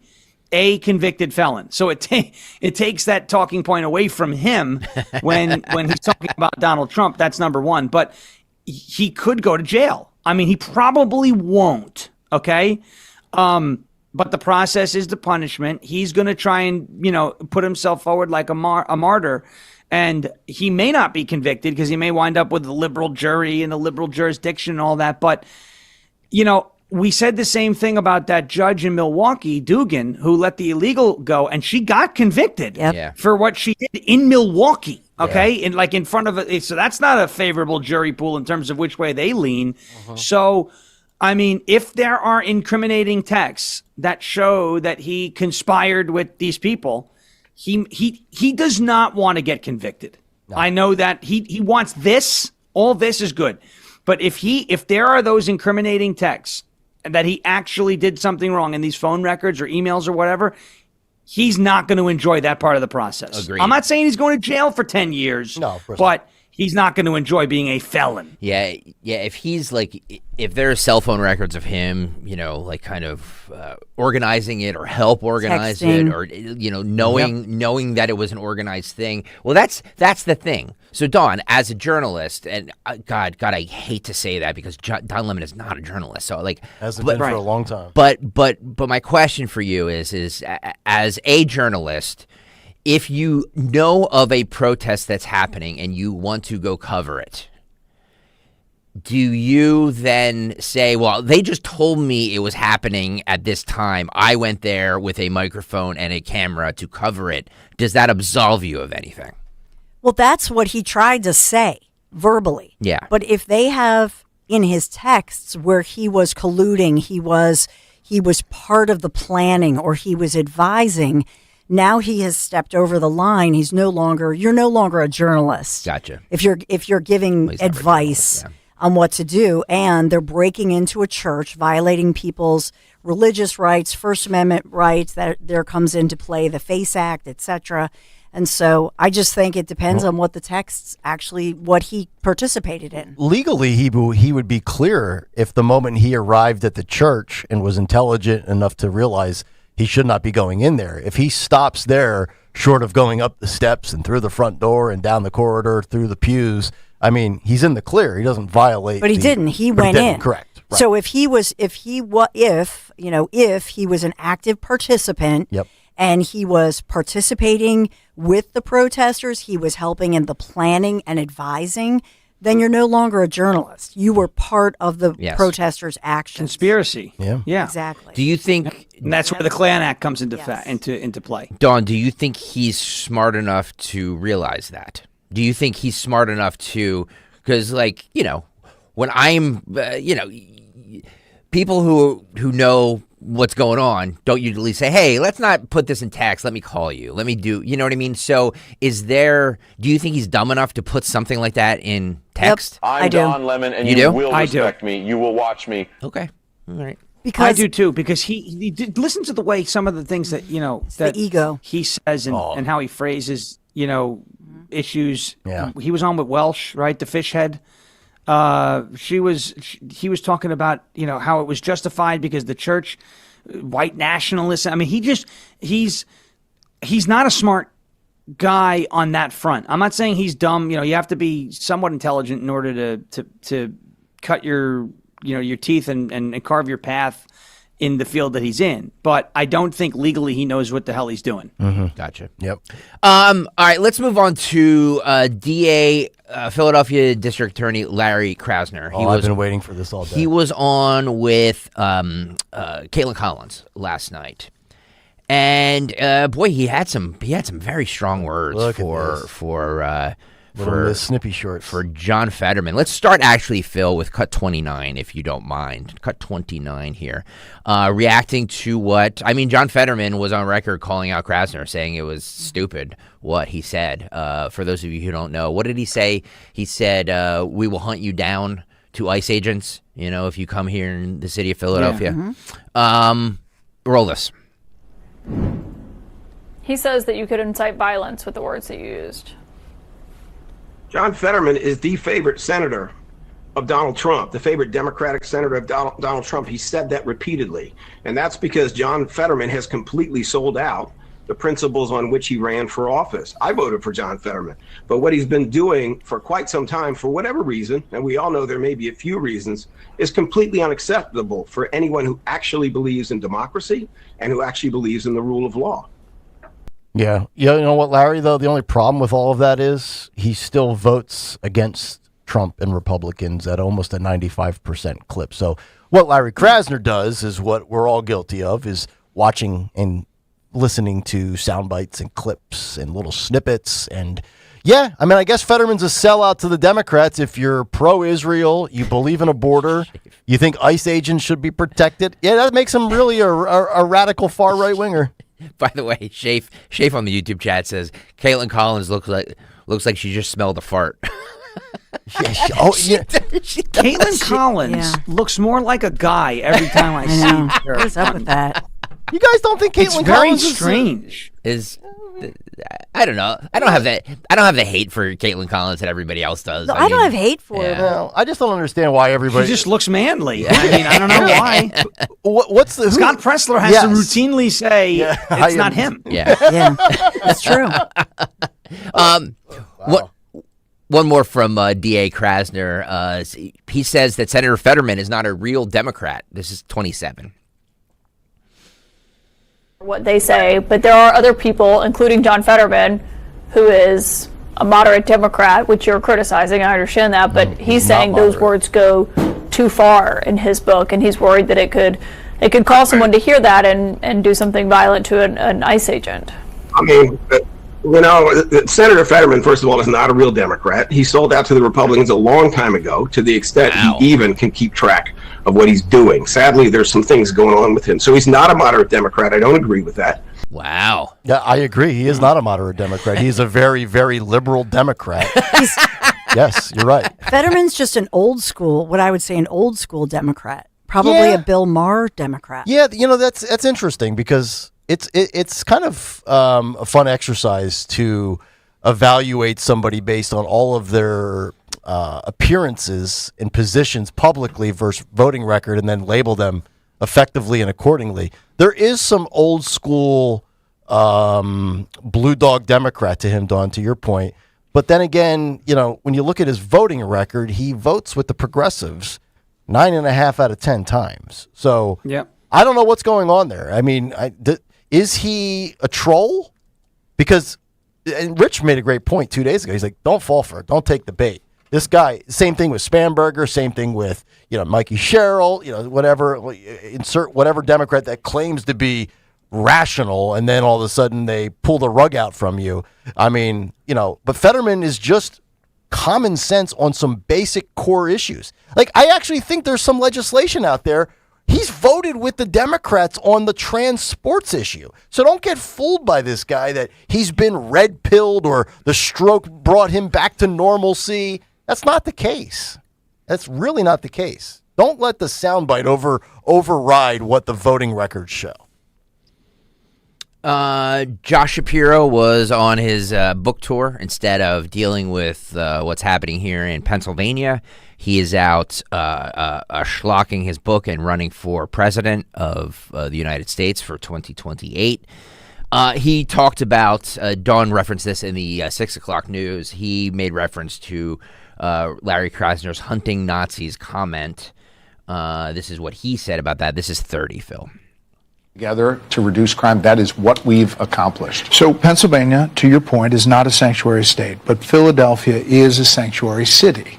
a convicted felon. So it takes that talking point away from him when he's talking about Donald Trump. That's number one. But he could go to jail. I mean, he probably won't. Okay. But the process is the punishment. He's going to try and, put himself forward like a martyr. And he may not be convicted because he may wind up with the liberal jury and the liberal jurisdiction and all that. But, we said the same thing about that judge in Milwaukee, Dugan, who let the illegal go, and she got convicted for what she did in Milwaukee. Okay, and in front of it, so that's not a favorable jury pool in terms of which way they lean. So, I mean, if there are incriminating texts that show that he conspired with these people, he does not want to get convicted. No. I know that he wants this. All this is good, but if there are those incriminating texts that he actually did something wrong in these phone records or emails or whatever, he's not going to enjoy that part of the process. Agreed. I'm not saying he's going to jail for 10 years, but he's not going to enjoy being a felon. Yeah. If he's if there are cell phone records of him, kind of organizing it or help organize it, or knowing that it was an organized thing. Well, that's the thing. So Don, as a journalist, and God, I hate to say that because Don Lemon is not a journalist. So hasn't been for a long time. But my question for you is as a journalist, if you know of a protest that's happening and you want to go cover it, do you then say, well, they just told me it was happening at this time. I went there with a microphone and a camera to cover it. Does that absolve you of anything? Well, that's what he tried to say verbally. Yeah. But if they have in his texts where he was colluding, he was part of the planning, or he was advising, now he has stepped over the line. You're no longer a journalist. Gotcha. If you're giving advice on what to do, and they're breaking into a church, violating people's religious rights, First Amendment rights, that there comes into play the FACE Act, etc. And so I just think it depends on what the texts actually, what he participated in. Legally, he would be clear if the moment he arrived at the church and was intelligent enough to realize he should not be going in there. If he stops there, short of going up the steps and through the front door and down the corridor, through the pews, I mean, he's in the clear. He doesn't violate. But he didn't. He went in. Correct. Right. So if he was an active participant, and he was participating with the protesters, he was helping in the planning and advising, then you're no longer a journalist. You were part of the protesters' actions. Conspiracy. Yeah. Exactly. Do you think... And that's where the Klan Act comes into play. Dawn, do you think he's smart enough to realize that? Do you think he's smart enough to... Because, when I'm... people who know what's going on don't usually say, hey, let's not put this in text, let me call you, let me do, you know what I mean? So do you think he's dumb enough to put something like that in text? Yep, I'm Don Lemon, and you will respect me. You will watch me. Okay. All right. Because I do too, because he did listen to the way some of the things that, that the ego he says and how he phrases, issues. Yeah. He was on with Welsh, right? The fish head. He was talking about, how it was justified because the church, white nationalists. I mean, he's not a smart guy on that front. I'm not saying he's dumb. You have to be somewhat intelligent in order to cut your teeth and carve your path in the field that he's in. But I don't think legally he knows what the hell he's doing. Mm-hmm. Gotcha. Yep. All right, let's move on to DA, Philadelphia District Attorney Larry Krasner. I've been waiting for this all day. He was on with Caitlin Collins last night. And boy, he had some very strong words for Miss Snippy Shorts for John Fetterman. Let's start actually, Phil, with cut 29, if you don't mind. Cut 29 here, reacting to John Fetterman was on record calling out Krasner, saying it was stupid what he said. For those of you who don't know, what did he say? He said, "We will hunt you down to ICE agents. If you come here in the city of Philadelphia." Yeah. Mm-hmm. Roll this. He says that you could incite violence with the words that you used. John Fetterman is the favorite senator of Donald Trump, the favorite Democratic senator of Donald Trump. He said that repeatedly. And that's because John Fetterman has completely sold out the principles on which he ran for office. I voted for John Fetterman, but what he's been doing for quite some time, for whatever reason, and we all know there may be a few reasons, is completely unacceptable for anyone who actually believes in democracy and who actually believes in the rule of law. Yeah. You know what, Larry, though? The only problem with all of that is he still votes against Trump and Republicans at almost a 95% clip. So what Larry Krasner does is what we're all guilty of, is watching and listening to sound bites and clips and little snippets. And yeah, I mean, I guess Fetterman's a sellout to the Democrats. If you're pro-Israel, you believe in a border, you think ICE agents should be protected. Yeah, that makes him really a radical far right winger. By the way, Shafe on the YouTube chat says Caitlin Collins looks like she just smelled a fart. Caitlin Collins looks more like a guy every time I see her. What's up with that? You guys don't think Caitlin Collins is strange? I don't know. I don't have the hate for Caitlin Collins that everybody else does. No, I don't have hate for her. No, I just don't understand why everybody. She just looks manly. I mean, I don't know why. What's the Scott Pressler has to routinely say it's not him. Yeah, that's true. One more from D.A. Krasner. He says that Senator Fetterman is not a real Democrat. This is 27. What they say, but there are other people, including John Fetterman, who is a moderate Democrat, which you're criticizing. I understand that, but he's saying those words go too far in his book, and he's worried that it could cause someone to hear that and do something violent to an ICE agent. I mean, you know, Senator Fetterman, first of all, is not a real Democrat. He sold out to the Republicans a long time ago, to the extent he even can keep track of what he's doing. Sadly, there's some things going on with him. So he's not a moderate Democrat. I don't agree with that. Wow. Yeah, I agree. He is not a moderate Democrat. He's a very, very liberal Democrat. Yes, you're right. Fetterman's just an old school Democrat. Probably a Bill Maher Democrat. Yeah, you know, that's interesting because it's kind of a fun exercise to evaluate somebody based on all of their appearances and positions publicly versus voting record, and then label them effectively and accordingly. There is some old school blue dog Democrat to him, Don, to your point. But then again, you know, when you look at his voting record, he votes with the progressives 9.5 out of 10 times. So I don't know what's going on there. I mean, is he a troll? Because and Rich made a great point 2 days ago. He's like, don't fall for it. Don't take the bait. This guy, same thing with Spanberger, same thing with, you know, Mikey Sherrill, you know, whatever, insert whatever Democrat that claims to be rational, and then all of a sudden they pull the rug out from you. I mean, you know, but Fetterman is just common sense on some basic core issues. Like, I actually think there's some legislation out there. He's voted with the Democrats on the trans sports issue. So don't get fooled by this guy that he's been red-pilled or the stroke brought him back to normalcy. That's not the case. That's really not the case. Don't let the soundbite override what the voting records show. Josh Shapiro was on his book tour instead of dealing with what's happening here in Pennsylvania. He is out schlocking his book and running for president of the United States for 2028. He talked about, Dawn referenced this in the 6 o'clock news. He made reference to Larry Krasner's hunting Nazis comment. This is what he said about that. This is 30, Phil. Together to reduce crime. That is what we've accomplished. So Pennsylvania, to your point, is not a sanctuary state, but Philadelphia is a sanctuary city.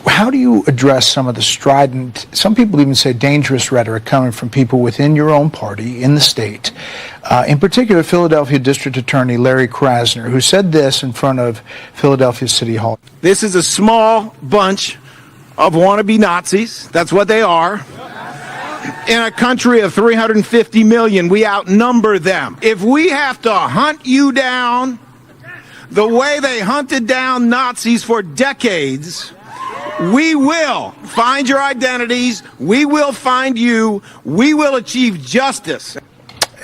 How do you address some of the strident, some people even say dangerous rhetoric coming from people within your own party in the state? In particular, Philadelphia District Attorney Larry Krasner, who said this in front of Philadelphia City Hall. This is a small bunch of wannabe Nazis. That's what they are. In a country of 350 million, we outnumber them. If we have to hunt you down the way they hunted down Nazis for decades, we will find your identities. We will find you. We will achieve justice.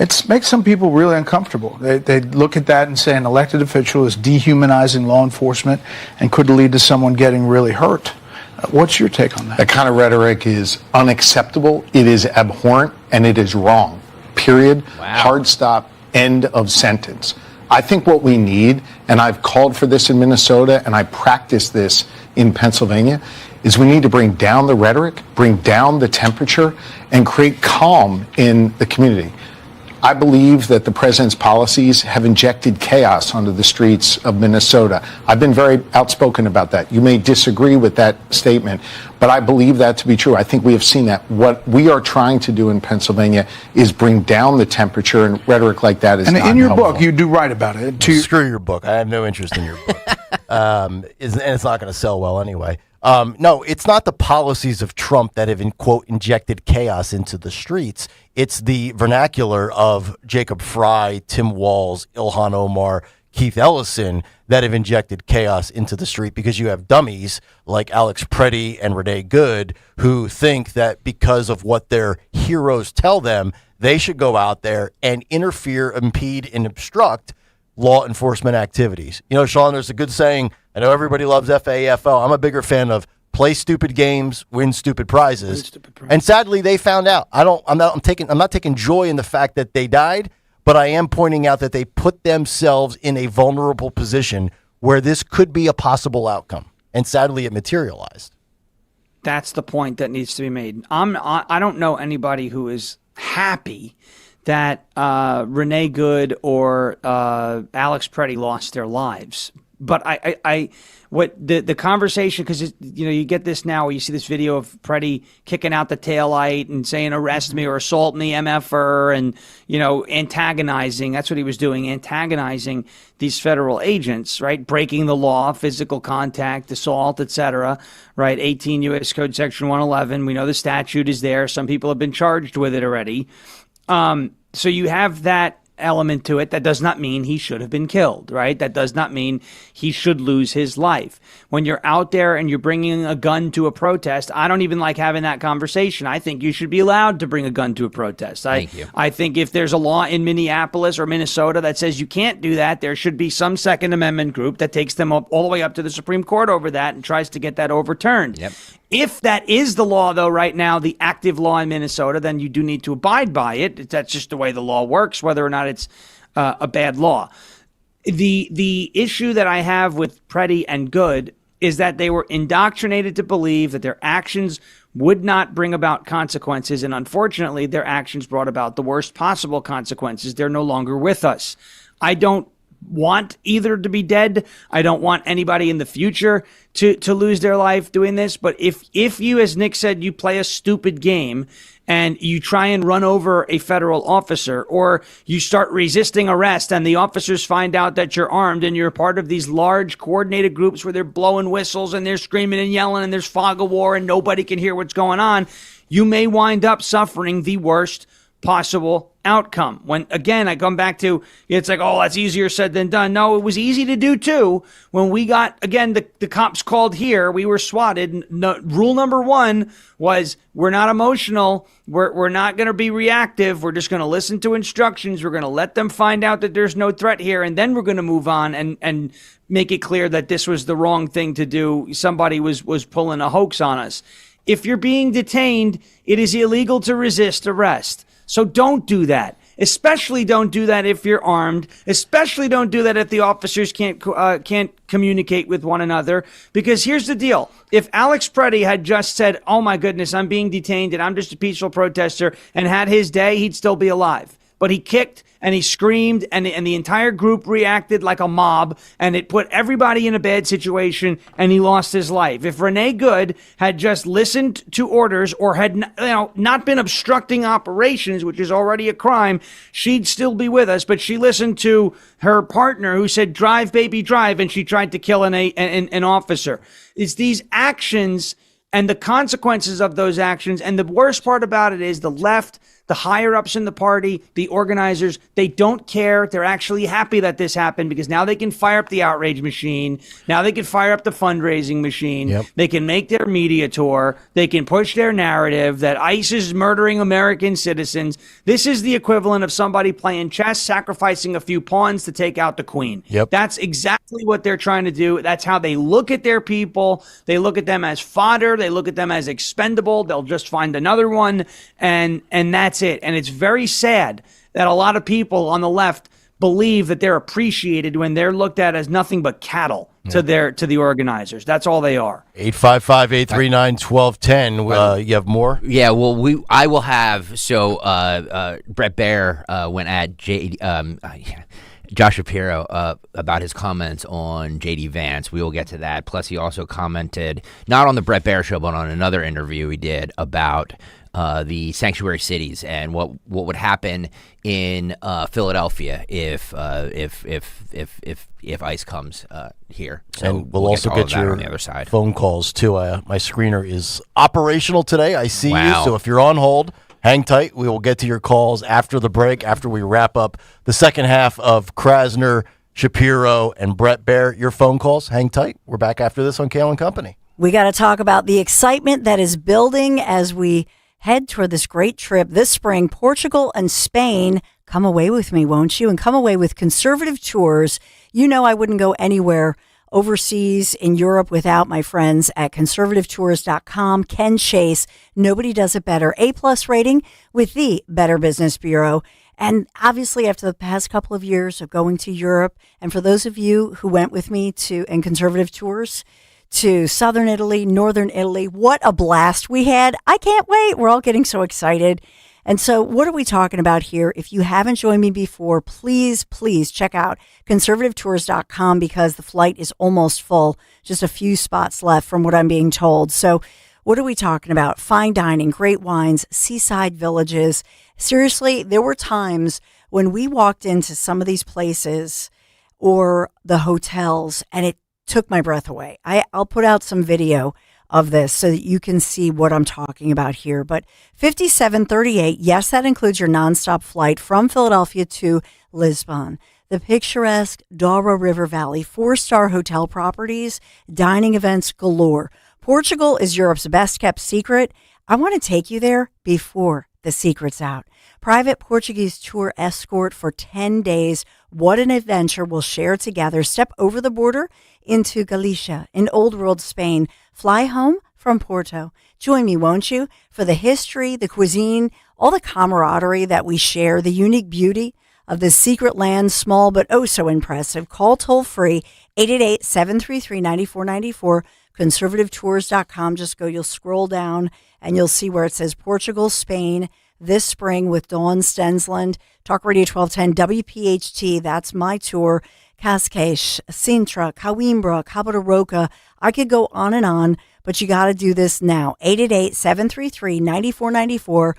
It makes some people really uncomfortable. They look at that and say an elected official is dehumanizing law enforcement and could lead to someone getting really hurt. What's your take on that? That kind of rhetoric is unacceptable. It is abhorrent and it is wrong. Period. Wow. Hard stop. End of sentence. I think what we need, and I've called for this in Minnesota, and I practice this in Pennsylvania, is we need to bring down the rhetoric, bring down the temperature, and create calm in the community. I believe that the president's policies have injected chaos onto the streets of Minnesota. I've been very outspoken about that. You may disagree with that statement, but I believe that to be true. I think we have seen that. What we are trying to do in Pennsylvania is bring down the temperature, and rhetoric like that is and not in your helpful. book, you do write about it. Screw your book. I have no interest in your book. And it's not going to sell well anyway. No, it's not the policies of Trump that have, quote, injected chaos into the streets. It's the vernacular of Jacob Fry, Tim Walz, Ilhan Omar, Keith Ellison that have injected chaos into the street, because you have dummies like Alex Preddy and Renee Good who think that because of what their heroes tell them, they should go out there and interfere, impede, and obstruct law enforcement activities. You know, Sean, there's a good saying. I know everybody loves FAFO. I'm a bigger fan of play stupid games, win stupid prizes. And sadly, they found out. I'm not taking joy in the fact that they died, but I am pointing out that they put themselves in a vulnerable position where this could be a possible outcome. And sadly, it materialized. That's the point that needs to be made. I don't know anybody who is happy that Renee Good or Alex Preddy lost their lives. But what the conversation, because you get this now where you see this video of Preddy kicking out the taillight and saying arrest me or assault me, MFer, and antagonizing. That's what he was doing, antagonizing these federal agents, right? Breaking the law, physical contact, assault, etc. Right? 18 U.S. Code Section 111. We know the statute is there. Some people have been charged with it already. So you have that element to it. That does not mean he should have been killed, right? That does not mean he should lose his life. When you're out there and you're bringing a gun to a protest, I don't even like having that conversation. I think you should be allowed to bring a gun to a protest. Thank you. I think if there's a law in Minneapolis or Minnesota that says you can't do that, there should be some Second Amendment group that takes them up all the way up to the Supreme Court over that and tries to get that overturned. Yep. If that is the law, though, right now, the active law in Minnesota, then you do need to abide by it. That's just the way the law works, whether or not it's a bad law. The issue that I have with Preddy and Good is that they were indoctrinated to believe that their actions would not bring about consequences, and unfortunately, their actions brought about the worst possible consequences. They're no longer with us. I don't want either to be dead. I don't want anybody in the future to lose their life doing this. But if you, as Nick said, you play a stupid game and you try and run over a federal officer, or you start resisting arrest and the officers find out that you're armed and you're part of these large coordinated groups where they're blowing whistles and they're screaming and yelling and there's fog of war and nobody can hear what's going on, you may wind up suffering the worst possible outcome. When, again, I come back to, it's like, oh, that's easier said than done. No, it was easy to do too. When we got, again, the cops called here, we were swatted. No, rule number one was we're not emotional. We're not going to be reactive. We're just going to listen to instructions. We're going to let them find out that there's no threat here. And then we're going to move on and make it clear that this was the wrong thing to do. Somebody was pulling a hoax on us. If you're being detained, it is illegal to resist arrest. So don't do that. Especially don't do that if you're armed. Especially don't do that if the officers can't communicate with one another. Because here's the deal. If Alex Preddy had just said, oh my goodness, I'm being detained and I'm just a peaceful protester, and had his day, he'd still be alive. But he kicked and he screamed and the entire group reacted like a mob, and it put everybody in a bad situation, and he lost his life. If Renee Good had just listened to orders or had not been obstructing operations, which is already a crime, she'd still be with us. But she listened to her partner who said, drive, baby, drive, and she tried to kill an officer. It's these actions and the consequences of those actions. And the worst part about it is the left, the higher ups in the party, the organizers, they don't care. They're actually happy that this happened because now they can fire up the outrage machine. Now they can fire up the fundraising machine. Yep. They can make their media tour. They can push their narrative that ICE is murdering American citizens. This is the equivalent of somebody playing chess, sacrificing a few pawns to take out the queen. Yep. That's exactly what they're trying to do. That's how they look at their people. They look at them as fodder. They look at them as expendable. They'll just find another one, and that's it. And it's very sad that a lot of people on the left believe that they're appreciated when they're looked at as nothing but cattle to the organizers. That's all they are. 855-839-1210. You have more? Yeah, well, I will have. So Brett Baer went at Josh Shapiro about his comments on J.D. Vance. We will get to that. Plus, he also commented, not on the Brett Baer show, but on another interview he did about the sanctuary cities and what would happen in Philadelphia if ICE comes here. So and we'll also get your on the other side. Phone calls too. My screener is operational today. I see you. Wow. So if you're on hold, hang tight. We will get to your calls after the break, after we wrap up the second half of Krasner, Shapiro, and Brett Baer. Your phone calls. Hang tight. We're back after this on Kayal and Company. We got to talk about the excitement that is building as we head toward this great trip this spring, Portugal and Spain. Come away with me, won't you? And come away with Conservative Tours. You know I wouldn't go anywhere overseas in Europe without my friends at conservativetours.com. Ken Chase, nobody does it better. A+ rating with the Better Business Bureau. And obviously, after the past couple of years of going to Europe, and for those of you who went with me in Conservative Tours to Southern Italy, Northern Italy, what a blast we had. I can't wait. We're all getting so excited. And so what are we talking about here? If you haven't joined me before, please check out conservativetours.com because the flight is almost full. Just a few spots left from what I'm being told. So what are we talking about? Fine dining, great wines, seaside villages. Seriously, there were times when we walked into some of these places or the hotels and it took my breath away. I'll put out some video of this so that you can see what I'm talking about here. But 5738, yes, that includes your nonstop flight from Philadelphia to Lisbon. The picturesque Douro River Valley, 4-star hotel properties, dining events galore. Portugal is Europe's best kept secret. I want to take you there before the secret's out. Private Portuguese tour escort for 10 days. What an adventure we'll share together. Step over the border into Galicia in Old World Spain. Fly home from Porto. Join me, won't you, for the history, the cuisine, all the camaraderie that we share, the unique beauty of this secret land, small but oh so impressive. Call toll-free 888-733-9494, conservativetours.com. Just go, you'll scroll down and you'll see where it says Portugal, Spain, this spring with Dawn Stensland. Talk Radio 1210, WPHT, that's my tour. Cascais, Sintra, Coimbra, Cabo de Roca. I could go on, but you got to do this now. 888-733-9494.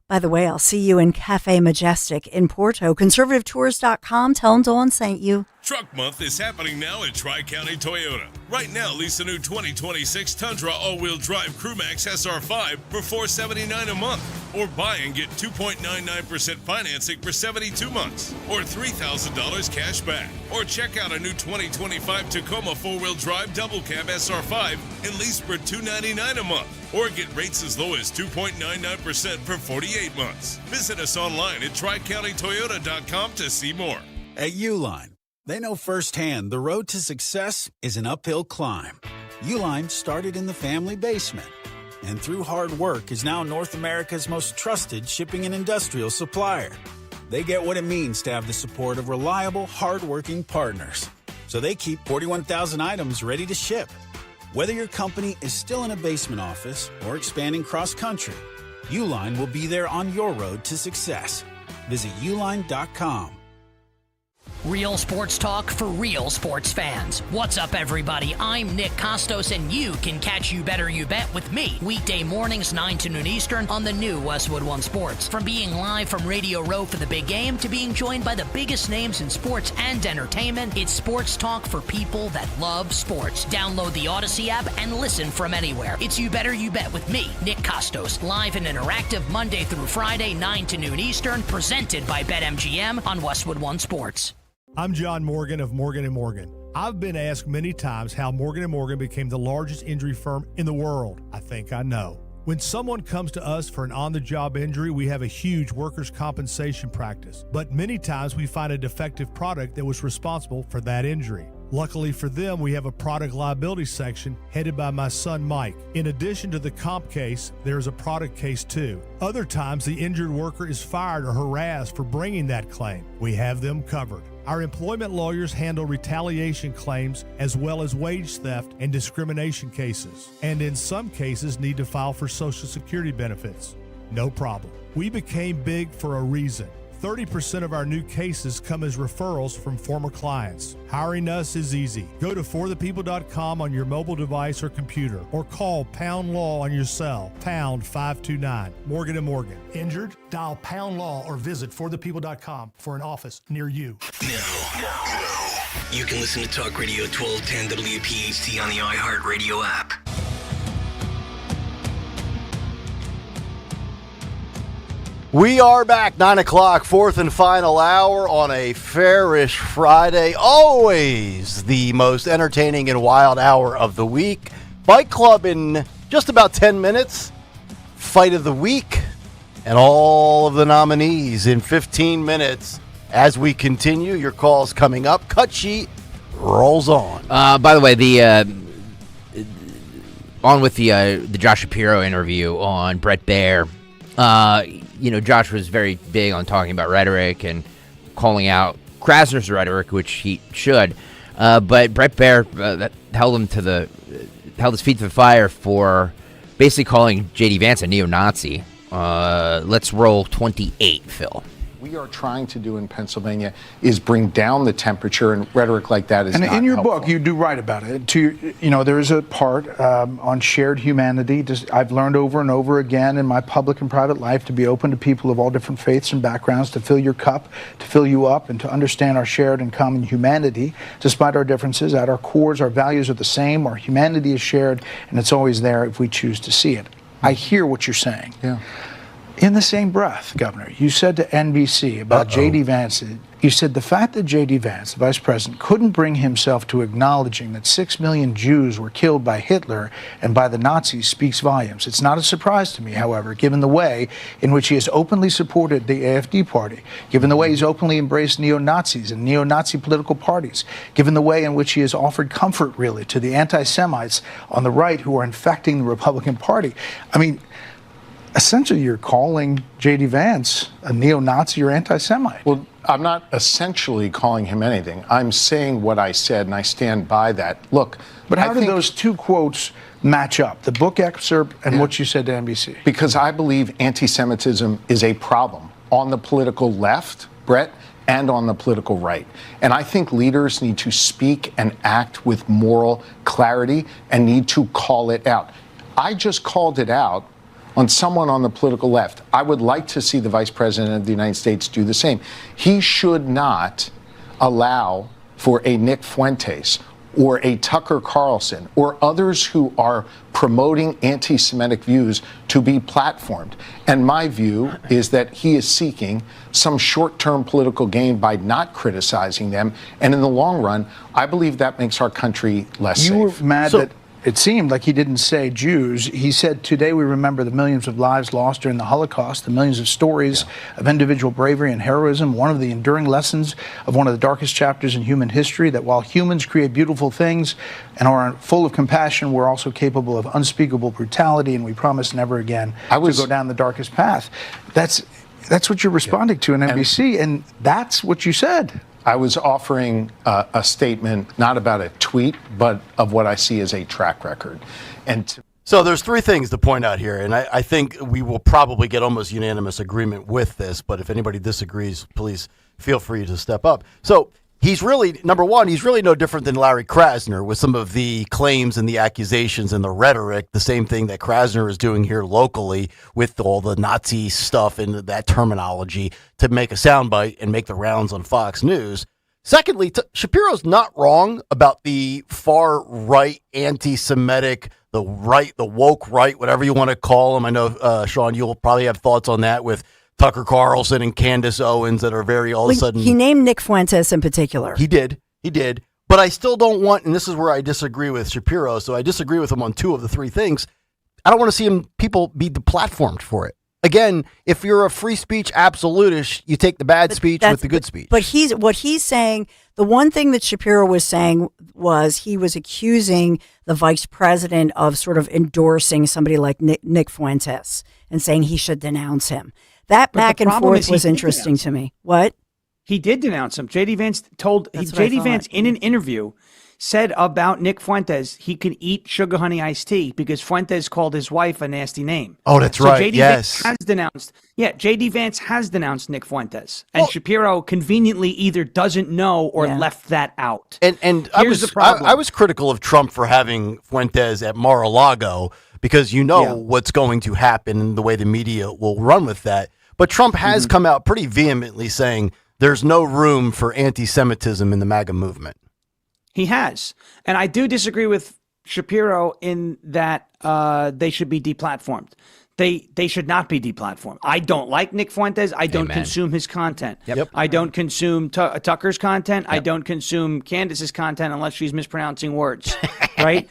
By the way, I'll see you in Cafe Majestic in Porto. Conservativetours.com. Tell them Dawn sent you. Truck Month is happening now at Tri-County Toyota. Right now, lease a new 2026 Tundra all-wheel drive Crewmax SR5 for $479 a month. Or buy and get 2.99% financing for 72 months. Or $3,000 cash back. Or check out a new 2025 Tacoma 4-wheel drive double cab SR5 and lease for $299 a month. Or get rates as low as 2.99% for 48 months. Visit us online at TriCountyToyota.com to see more. At Uline, they know firsthand the road to success is an uphill climb. Uline started in the family basement and through hard work is now North America's most trusted shipping and industrial supplier. They get what it means to have the support of reliable, hardworking partners. So they keep 41,000 items ready to ship. Whether your company is still in a basement office or expanding cross-country, Uline will be there on your road to success. Visit uline.com. Real sports talk for real sports fans. What's up, everybody? I'm Nick Costos, and you can catch You Better You Bet with me weekday mornings 9 to noon Eastern on the new Westwood One Sports. From being live from Radio Row for the big game to being joined by the biggest names in sports and entertainment, it's sports talk for people that love sports. Download the Odyssey app and listen from anywhere. It's You Better You Bet with me, Nick Costos, live and interactive Monday through Friday, 9 to noon Eastern, presented by BetMGM on Westwood One Sports. I'm John Morgan of Morgan & Morgan. I've been asked many times how Morgan & Morgan became the largest injury firm in the world. I think I know. When someone comes to us for an on-the-job injury, we have a huge workers' compensation practice. But many times we find a defective product that was responsible for that injury. Luckily for them, we have a product liability section headed by my son Mike. In addition to the comp case, there's a product case too. Other times, the injured worker is fired or harassed for bringing that claim. We have them covered. Our employment lawyers handle retaliation claims as well as wage theft and discrimination cases, and in some cases need to file for Social Security benefits. No problem. We became big for a reason. 30% of our new cases come as referrals from former clients. Hiring us is easy. Go to forthepeople.com on your mobile device or computer, or call Pound Law on your cell, pound 529. Morgan & Morgan. Injured? Dial Pound Law or visit forthepeople.com for an office near you. Now, you can listen to Talk Radio 1210 WPHT on the iHeartRadio app. We are back, 9 o'clock, fourth and final hour on a fairish Friday. Always the most entertaining and wild hour of the week. Fight Club in just about 10 minutes. Fight of the week. And all of the nominees in 15 minutes. As we continue, your calls coming up. Cut sheet rolls on. By the way, on with the Josh Shapiro interview on Bret Baier. Josh was very big on talking about rhetoric and calling out Krasner's rhetoric, which he should. But Bret Baier held his feet to the fire for basically calling J.D. Vance a neo-Nazi. Let's roll 28, Phil. We are trying to do in Pennsylvania is bring down the temperature, and rhetoric like that is and not in your helpful. book, you do write about it. There is a part on shared humanity. I've learned over and over again in my public and private life to be open to people of all different faiths and backgrounds, to fill your cup, to fill you up, and to understand our shared and common humanity. Despite our differences, at our cores, our values are the same. Our humanity is shared, and it's always there if we choose to see it. I hear what you're saying. Yeah. In the same breath, Governor, you said to NBC about J.D. Vance, you said the fact that J.D. Vance, the vice president, couldn't bring himself to acknowledging that 6 million Jews were killed by Hitler and by the Nazis speaks volumes. It's not a surprise to me, however, given the way in which he has openly supported the AfD party, given the way he's openly embraced neo-Nazis and neo-Nazi political parties, given the way in which he has offered comfort, really, to the anti-Semites on the right who are infecting the Republican Party. I mean, essentially, you're calling J.D. Vance a neo-Nazi or anti-Semite. Well, I'm not essentially calling him anything. I'm saying what I said, and I stand by that. Look, but how do those two quotes match up, the book excerpt and what you said to NBC? Because I believe anti-Semitism is a problem on the political left, Brett, and on the political right. And I think leaders need to speak and act with moral clarity and need to call it out. I just called it out on someone on the political left. I would like to see the Vice President of the United States do the same. He should not allow for a Nick Fuentes or a Tucker Carlson or others who are promoting anti-Semitic views to be platformed. And my view is that he is seeking some short-term political gain by not criticizing them. And in the long run, I believe that makes our country less safe. You were mad that it seemed like he didn't say Jews. He said, today we remember the millions of lives lost during the Holocaust, the millions of stories of individual bravery and heroism. One of the enduring lessons of one of the darkest chapters in human history, that while humans create beautiful things and are full of compassion, we're also capable of unspeakable brutality, and we promise never again to go down the darkest path. That's what you're responding to in NBC, and that's what you said. I was offering a statement, not about a tweet, but of what I see as a track record. So there's three things to point out here, and I think we will probably get almost unanimous agreement with this, but if anybody disagrees, please feel free to step up. So he's really, number one, he's really no different than Larry Krasner with some of the claims and the accusations and the rhetoric, the same thing that Krasner is doing here locally with all the Nazi stuff and that terminology to make a soundbite and make the rounds on Fox News. Secondly, Shapiro's not wrong about the far right anti-Semitic, the right, the woke right, whatever you want to call them. I know, Sean, you'll probably have thoughts on that with Tucker Carlson and Candace Owens that are very all of a sudden. He named Nick Fuentes in particular. He did. But I still don't want, and this is where I disagree with Shapiro, so I disagree with him on two of the three things. I don't want to see people be deplatformed for it. Again, if you're a free speech absolutist, you take the bad speech with the good speech. But what he's saying, the one thing that Shapiro was saying was he was accusing the vice president of sort of endorsing somebody like Nick Fuentes and saying he should denounce him. That back and forth was interesting to me. What? He did denounce him. J.D. Vance J.D. Vance in an interview said about Nick Fuentes he could eat sugar honey iced tea because Fuentes called his wife a nasty name. Oh, that's right. J.D. Yes. Vance has denounced. Yeah, J.D. Vance has denounced Nick Fuentes, and Shapiro conveniently either doesn't know or left that out. And Here's the problem. I was critical of Trump for having Fuentes at Mar-a-Lago because what's going to happen and the way the media will run with that. But Trump has come out pretty vehemently saying there's no room for anti-Semitism in the MAGA movement. He has. And I do disagree with Shapiro in that they should be deplatformed. They should not be deplatformed. I don't like Nick Fuentes. I don't consume his content. Yep. I don't consume Tucker's content. Yep. I don't consume Candace's content unless she's mispronouncing words. Right?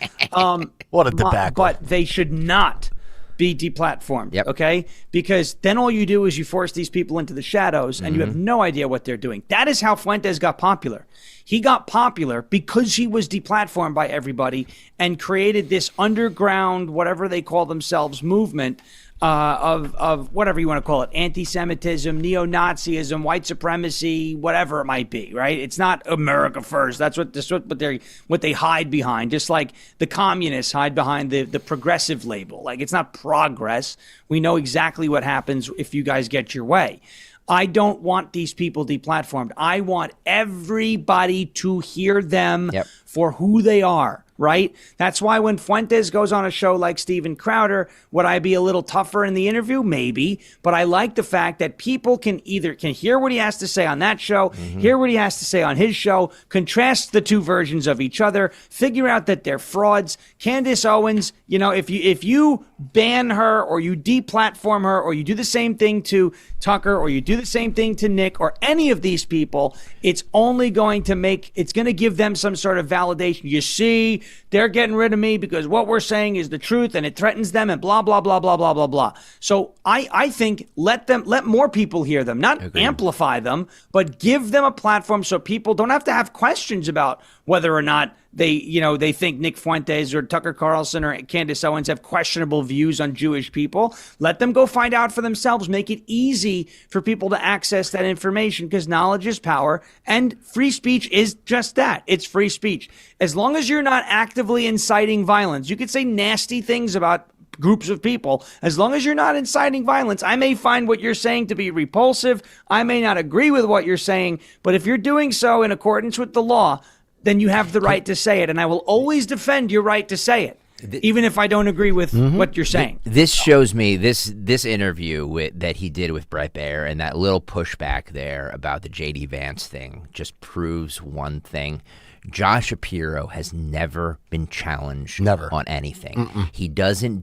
What a debacle. But they should not be deplatformed. Yep. Okay? Because then all you do is you force these people into the shadows and you have no idea what they're doing. That is how Fuentes got popular. He got popular because he was deplatformed by everybody and created this underground, whatever they call themselves, movement of whatever you want to call it, anti-Semitism, neo-Nazism, white supremacy, whatever it might be, right? It's not America first. That's what they hide behind, just like the communists hide behind the progressive label. Like, it's not progress. We know exactly what happens if you guys get your way. I don't want these people deplatformed. I want everybody to hear them for who they are, right? That's why when Fuentes goes on a show like Steven Crowder, would I be a little tougher in the interview? Maybe. But I like the fact that people can hear what he has to say on that show, hear what he has to say on his show, contrast the two versions of each other, figure out that they're frauds. Candace Owens, if you ban her or you deplatform her or you do the same thing to Tucker or you do the same thing to Nick or any of these people, it's only going to give them some sort of validation. You see, they're getting rid of me because what we're saying is the truth and it threatens them and blah, blah, blah, blah, blah, blah, blah. So I think let more people hear them, not amplify them, but give them a platform so people don't have to have questions about whether or not they think Nick Fuentes or Tucker Carlson or Candace Owens have questionable views on Jewish people. Let them go find out for themselves. Make it easy for people to access that information because knowledge is power and free speech is just that. It's free speech. As long as you're not actively inciting violence, you could say nasty things about groups of people. As long as you're not inciting violence, I may find what you're saying to be repulsive. I may not agree with what you're saying, but if you're doing so in accordance with the law, then you have the right to say it. And I will always defend your right to say it, even if I don't agree with what you're saying. This shows me this interview that he did with Brett Baer and that little pushback there about the J.D. Vance thing just proves one thing. Josh Shapiro has never been challenged on anything. He goes on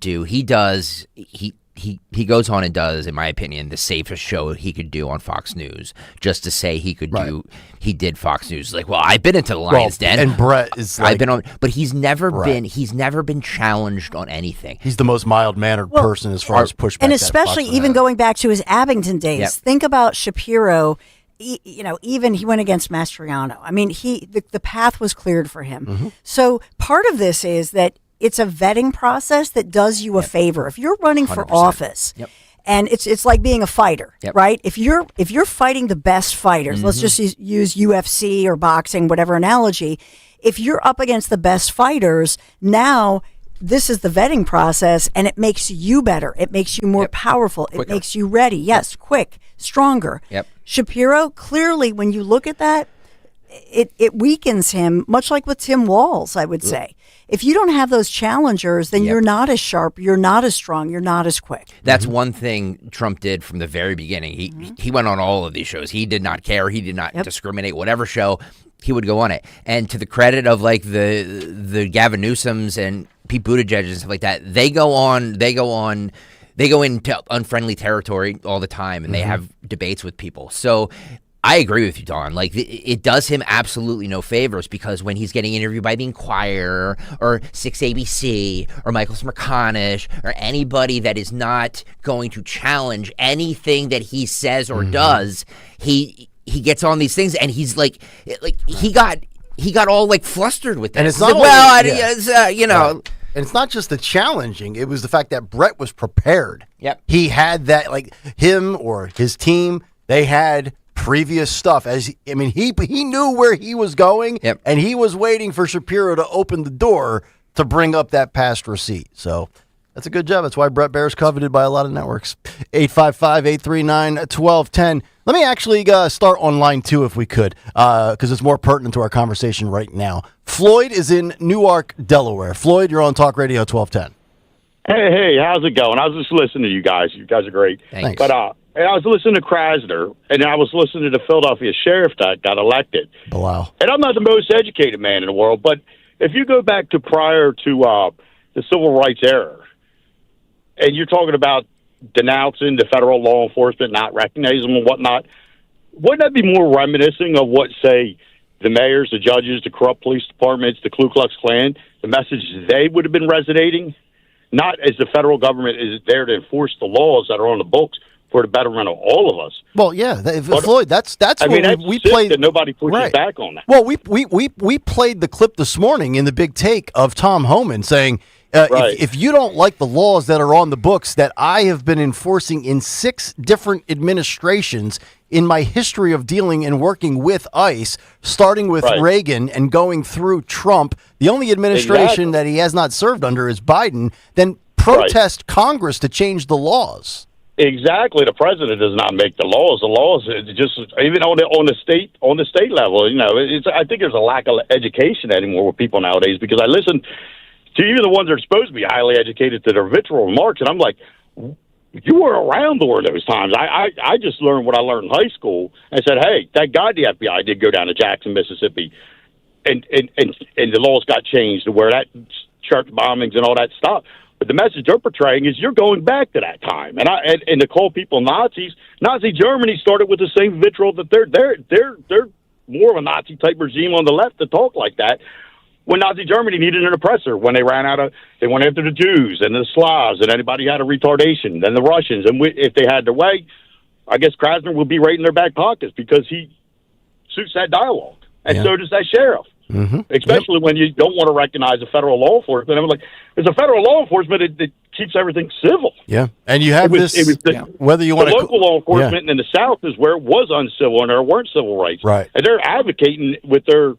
and does, in my opinion, the safest show he could do on Fox News, just to say he did Fox News. Like, well, I've been into the Lion's Den, and Brett is like, I've been on, but he's never been challenged on anything. He's the most mild-mannered person as far as pushback. And especially even going back to his Abington days, think about Shapiro. Even he went against Mastriano. I mean, the path was cleared for him. So part of this is that it's a vetting process that does you a favor. If you're running for 100%. office, and it's like being a fighter, right? If you're fighting the best fighters, let's just use UFC or boxing, whatever analogy. If you're up against the best fighters, now this is the vetting process, and it makes you better. It makes you more powerful. Quicker. It makes you ready. Yes, quick, stronger. Shapiro, clearly, when you look at that, it weakens him, much like with Tim Walz, I would say. If you don't have those challengers, then you're not as sharp, you're not as strong, you're not as quick. That's one thing Trump did from the very beginning. He went on all of these shows. He did not care. He did not discriminate. Whatever show, he would go on it. And to the credit of like the Gavin Newsoms and Pete Buttigieg and stuff like that, they go into unfriendly territory all the time, and they have debates with people. So I agree with you, Don. Like, it does him absolutely no favors, because when he's getting interviewed by The Inquirer or 6ABC or Michael Smerconish or anybody that is not going to challenge anything that he says or does, he gets on these things, and he's like he got all like flustered with that. And it's not Right. And it's not just the challenging. It was the fact that Brett was prepared. Yep. He had that, like, him or his team, they had previous stuff. He knew where he was going, and he was waiting for Shapiro to open the door to bring up that past receipt. So that's a good job. That's why Brett Baer's coveted by a lot of networks. 855-839-1210. Let me actually start on line 2 if we could, because it's more pertinent to our conversation right now. Floyd is in Newark, Delaware. Floyd, you're on Talk Radio 1210. Hey, how's it going? I was just listening to you guys. You guys are great. Thanks. But and I was listening to Krasner, and I was listening to the Philadelphia sheriff that got elected. Wow. And I'm not the most educated man in the world, but if you go back to prior to the civil rights era, and you're talking about denouncing the federal law enforcement, not recognizing them and whatnot, wouldn't that be more reminiscent of what, say, the mayors, the judges, the corrupt police departments, the Ku Klux Klan, the message they would have been resonating? Not as the federal government is there to enforce the laws that are on the books for the betterment of all of us. Well, yeah, Floyd, that's what we played. That nobody pushes back on that. Well, we played the clip this morning in the Big Take of Tom Homan saying, if you don't like the laws that are on the books that I have been enforcing in 6 different administrations in my history of dealing and working with ICE, starting with Reagan and going through Trump, the only administration that he has not served under is Biden, then protest Congress to change the laws. Exactly. The president does not make the laws. The laws just, even on the state level, I think there's a lack of education anymore with people nowadays, because I listen to even the ones that are supposed to be highly educated to their vitriol remarks, and I'm like, you were around during those times. I just learned what I learned in high school and said, hey, that guy, the FBI, did go down to Jackson, Mississippi, and the laws got changed to where that church bombings and all that stuff. But the message they're portraying is you're going back to that time, and to call people Nazis. Nazi Germany started with the same vitriol that they're more of a Nazi type regime on the left to talk like that. When Nazi Germany needed an oppressor, when they went after the Jews and the Slavs and anybody who had a retardation, then the Russians, and if they had their way, I guess Krasner would be right in their back pockets, because he suits that dialogue, and so does that sheriff. Especially when you don't want to recognize a federal law enforcement. I'm like, there's a federal law enforcement that keeps everything civil. Yeah, and you have whether you want the local law enforcement in the South is where it was uncivil and there weren't civil rights. Right, and they're advocating with their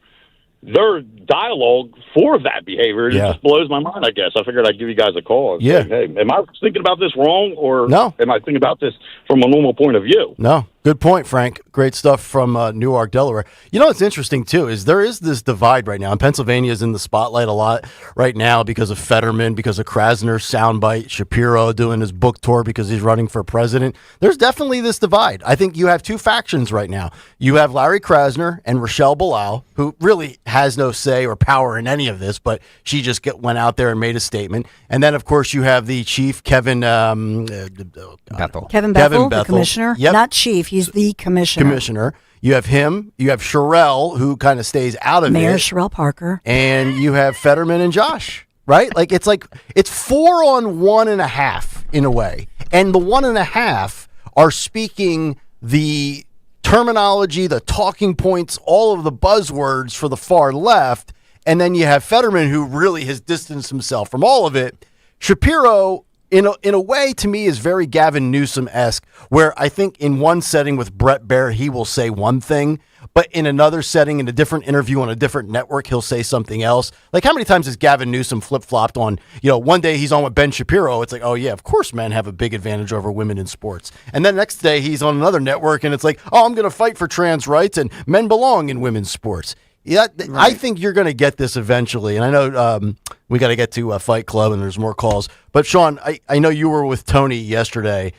dialogue for that behavior. It just blows my mind, I guess. I figured I'd give you guys a call and say, hey, am I thinking about this wrong, or am I thinking about this from a normal point of view? No. Good point, Frank. Great stuff from Newark, Delaware. You know what's interesting, too, is there is this divide right now. And Pennsylvania is in the spotlight a lot right now because of Fetterman, because of Krasner's soundbite, Shapiro doing his book tour because he's running for president. There's definitely this divide. I think you have 2 factions right now. You have Larry Krasner and Rochelle Bilal, who really has no say or power in any of this, but she just went out there and made a statement. And then, of course, you have the chief, Kevin Bethel. Kevin Bethel, the commissioner. Yep. Not chief. He's the commissioner. You have him. You have Sherrell, who kind of stays out of Mayor it. Sherrell Parker. And you have Fetterman and Josh, right? It's 4 on 1.5 in a way. And the 1.5 are speaking the terminology, the talking points, all of the buzzwords for the far left. And then you have Fetterman, who really has distanced himself from all of it. Shapiro, in a way, to me, is very Gavin Newsom-esque, where I think in one setting with Brett Baer, he will say one thing, but in another setting, in a different interview on a different network, he'll say something else. Like, how many times has Gavin Newsom flip-flopped on, one day he's on with Ben Shapiro, it's like, oh, yeah, of course men have a big advantage over women in sports. And then next day he's on another network, and it's like, oh, I'm going to fight for trans rights, and men belong in women's sports. Yeah, right. I think you're going to get this eventually. And I know we got to get to Fight Club and there's more calls. But, Sean, I know you were with Tony yesterday.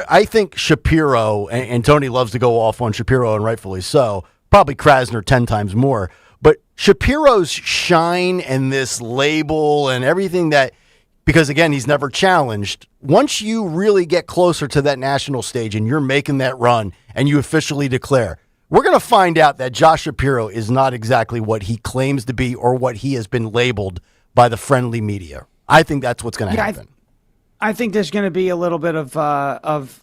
I think Shapiro, and Tony loves to go off on Shapiro, and rightfully so, probably Krasner 10 times more. But Shapiro's shine and this label and everything that, because, again, he's never challenged, once you really get closer to that national stage and you're making that run and you officially declare, we're going to find out that Josh Shapiro is not exactly what he claims to be or what he has been labeled by the friendly media. I think that's what's going to happen. I think there's going to be a little bit of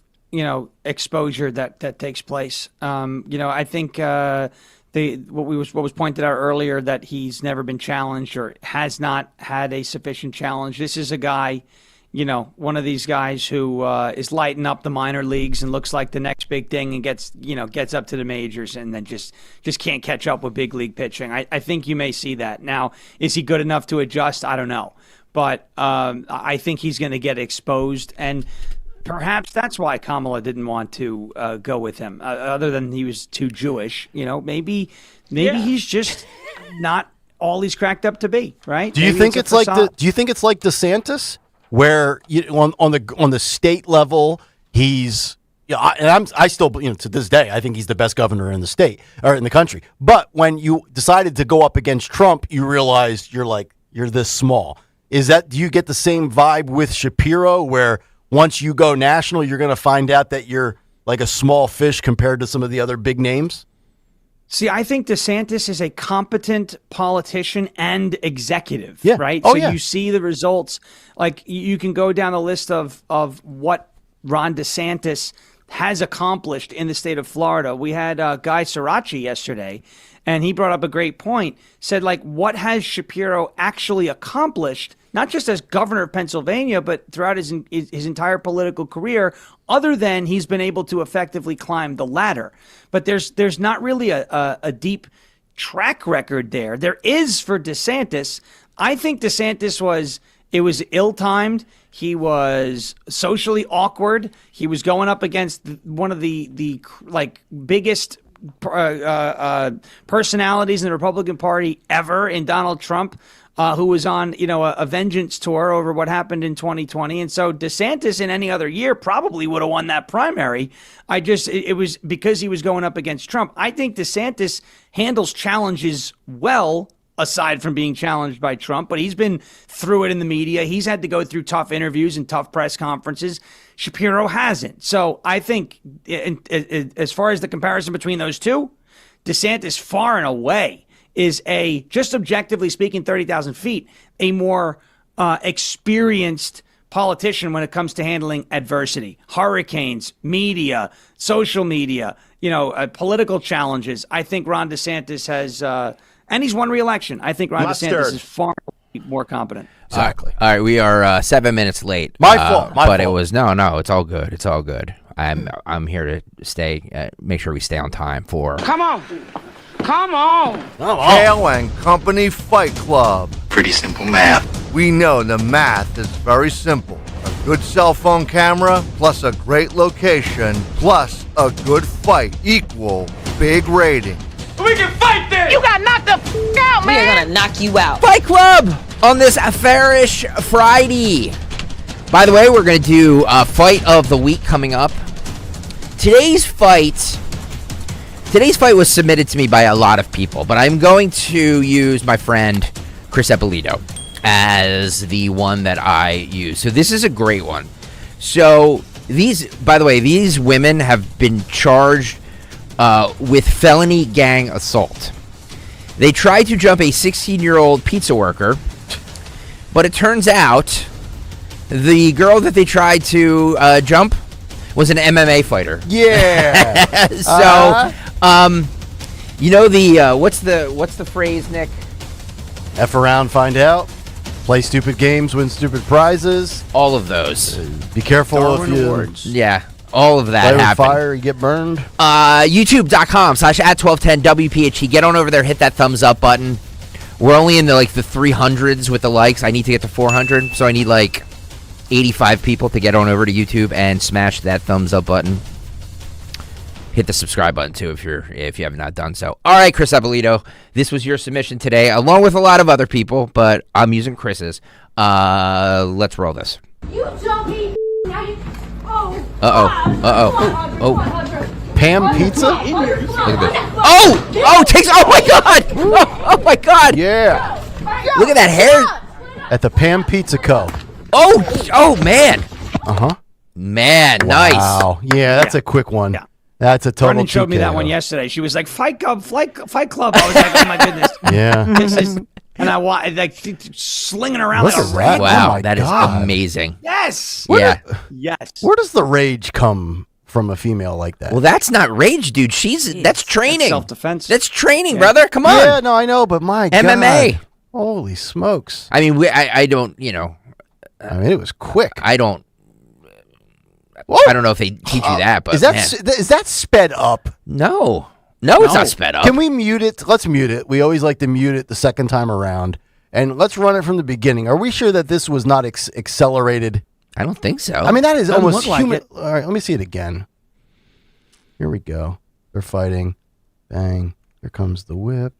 exposure that takes place. I think what was pointed out earlier, that he's never been challenged or has not had a sufficient challenge. This is a guy, one of these guys who is lighting up the minor leagues and looks like the next big thing, and gets up to the majors and then just can't catch up with big league pitching. I think you may see that. Now, is he good enough to adjust? I don't know. But I think he's going to get exposed, and perhaps that's why Kamala didn't want to go with him, other than he was too Jewish. Maybe he's just not all he's cracked up to be, right? Do you think it's like DeSantis, where on the state level he's I still to this day I think he's the best governor in the state or in the country. But when you decided to go up against Trump, you realized you're this small. Do you get the same vibe with Shapiro, where once you go national, you're going to find out that you're like a small fish compared to some of the other big names? See, I think DeSantis is a competent politician and executive, right? You see the results. Like, you can go down the list of what Ron DeSantis has accomplished in the state of Florida. We had Guy Srirachi yesterday, and he brought up a great point. Said, what has Shapiro actually accomplished, not just as governor of Pennsylvania, but throughout his entire political career, other than he's been able to effectively climb the ladder. But there's not really a deep track record there. There is for DeSantis. I think DeSantis was ill-timed. He was socially awkward. He was going up against one of the biggest personalities in the Republican Party ever, in Donald Trump, who was on a vengeance tour over what happened in 2020. And so DeSantis in any other year probably would have won that primary. It was because he was going up against Trump. I think DeSantis handles challenges well, aside from being challenged by Trump, but he's been through it in the media. He's had to go through tough interviews and tough press conferences. Shapiro hasn't. So I think as far as the comparison between those two, DeSantis far and away is just objectively speaking, 30,000 feet, a more experienced politician when it comes to handling adversity, hurricanes, media, social media, political challenges. I think Ron DeSantis has, and he's won re-election. I think Ron DeSantis is far more competent. Exactly. All right, we are 7 minutes late. My fault. It was no. It's all good. It's all good. I'm here to stay. Make sure we stay on time for. Come on. Kayal and Company Fight Club. Pretty simple math. We know the math is very simple. A good cell phone camera plus a great location plus a good fight equal big rating. We can fight this! You got knocked the out, man! We're gonna knock you out. Fight Club on this Fairish Friday. By the way, we're gonna do a fight of the week coming up. Today's fight was submitted to me by a lot of people, but I'm going to use my friend Chris Eppolito as the one that I use. So this is a great one. So by the way, these women have been charged with felony gang assault. They tried to jump a 16-year-old pizza worker, but it turns out the girl that they tried to jump was an MMA fighter. Yeah. So, what's the phrase, Nick? F around, find out. Play stupid games, win stupid prizes. All of those. Be careful Darwin if you. Awards. Yeah. All of that play with happened. fire, you get burned. YouTube.com/@1210WPHT. Get on over there, hit that thumbs up button. We're only in the 300s with the likes. I need to get to 400, so I need 85 people to get on over to YouTube and smash that thumbs up button. Hit the subscribe button too if you have not done so. All right, Chris Eppolito, this was your submission today, along with a lot of other people, but I'm using Chris's. Let's roll this. You jumpy. Now you. Oh. Pam Pizza? Look at this. Oh my God. Oh my God. Yeah. Look at that hair. At the Pam Pizza Co. Oh man. Uh-huh. Man, wow. nice. Yeah, that's a quick one. Yeah. That's a total. Brendan showed me that TKO. one yesterday. She was like, Fight Club. I was like, oh my goodness. Yeah. This is, and I like slinging around Look like a at rat. that. Wow, Oh my that is God. amazing. Yes. Yes. Where does the rage come from a female like that? Well, that's not rage, dude. That's training. Self-defense. That's training, brother. Come on. Yeah, no, I know, but my MMA. God. Holy smokes. I mean, I don't, I mean, it was quick. I don't know if they teach you that, but is that sped up? No, it's not sped up. Can we mute it? Let's mute it. We always like to mute it the second time around, and let's run it from the beginning. Are we sure that this was not accelerated? I don't think so. I mean, that is Doesn't almost look like human. it. All right, let me see it again. Here we go. They're fighting. Bang. Here comes the whip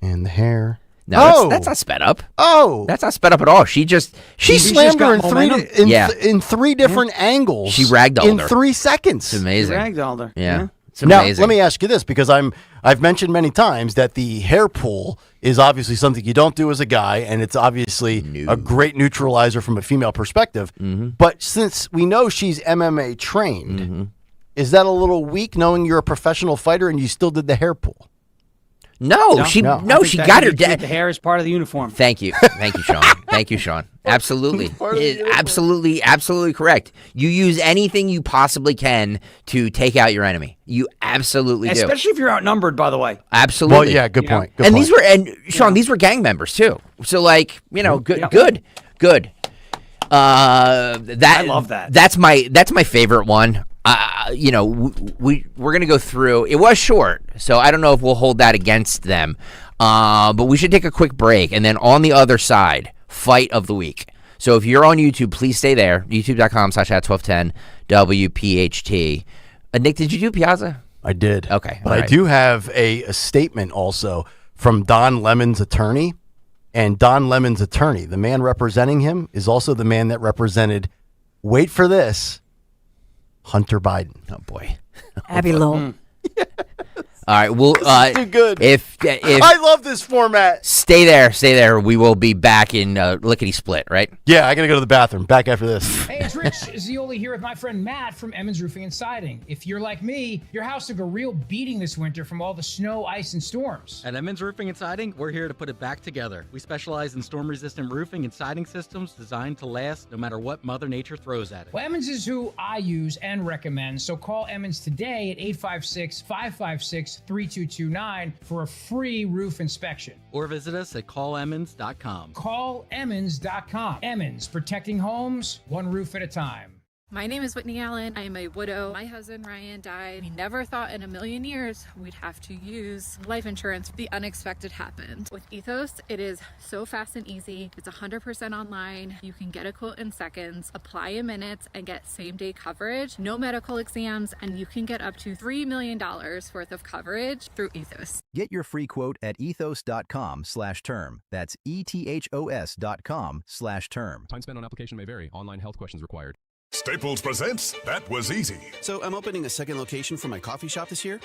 and the hair. No, that's not sped up. Oh, that's not sped up at all. She slammed her in three different angles. She ragdolled in her 3 seconds. It's amazing. Ragdolled her. Yeah. It's now, amazing. let me ask you this, because I've mentioned many times that the hair pull is obviously something you don't do as a guy, and it's obviously a great neutralizer from a female perspective. Mm-hmm. But since we know she's MMA trained, is that a little weak knowing you're a professional fighter and you still did the hair pull? No, she got her. The hair is part of the uniform. Thank you, Sean. Thank you, Sean. Absolutely, absolutely correct. You use anything you possibly can to take out your enemy. You absolutely do, especially if you're outnumbered. By the way, absolutely. Well, yeah, good point. Good and point. Sean, these were gang members too. So good. I love that. That's my favorite one. We're gonna go through. It was short, so I don't know if we'll hold that against them. But we should take a quick break, and then on the other side, fight of the week. So if you're on YouTube, please stay there. YouTube.com/@1210 WPHT. Nick, did you do Piazza? I did. Okay, but I do have a statement also from Don Lemon's attorney, and Don Lemon's attorney, the man representing him, is also the man that represented. Wait for this. Hunter Biden. Oh boy, Abby Lowell. All right, well, too good. If I love this format. Stay there. We will be back in lickety split, right? Yeah, I gotta go to the bathroom. Back after this. Hey, it's Rich Zioli here with my friend Matt from Emmons Roofing and Siding. If you're like me, your house took a real beating this winter from all the snow, ice, and storms. At Emmons Roofing and Siding, we're here to put it back together. We specialize in storm-resistant roofing and siding systems designed to last no matter what Mother Nature throws at it. Well, Emmons is who I use and recommend, so call Emmons today at 856-556-3229 for a free roof inspection. Or visit us at callemmons.com. Callemmons.com. Emmons, protecting homes, one roof at a time. My name is Whitney Allen. I am a widow. My husband Ryan died. We never thought in a million years we'd have to use life insurance. The unexpected happened. With Ethos, it is so fast and easy. It's 100% online. You can get a quote in seconds, apply in minutes, and get same-day coverage. No medical exams, and you can get up to $3 million worth of coverage through Ethos. Get your free quote at ethos.com/term. That's ethos.com/term. Time spent on application may vary. Online health questions required. Staples presents That Was Easy. So I'm opening a second location for my coffee shop this year.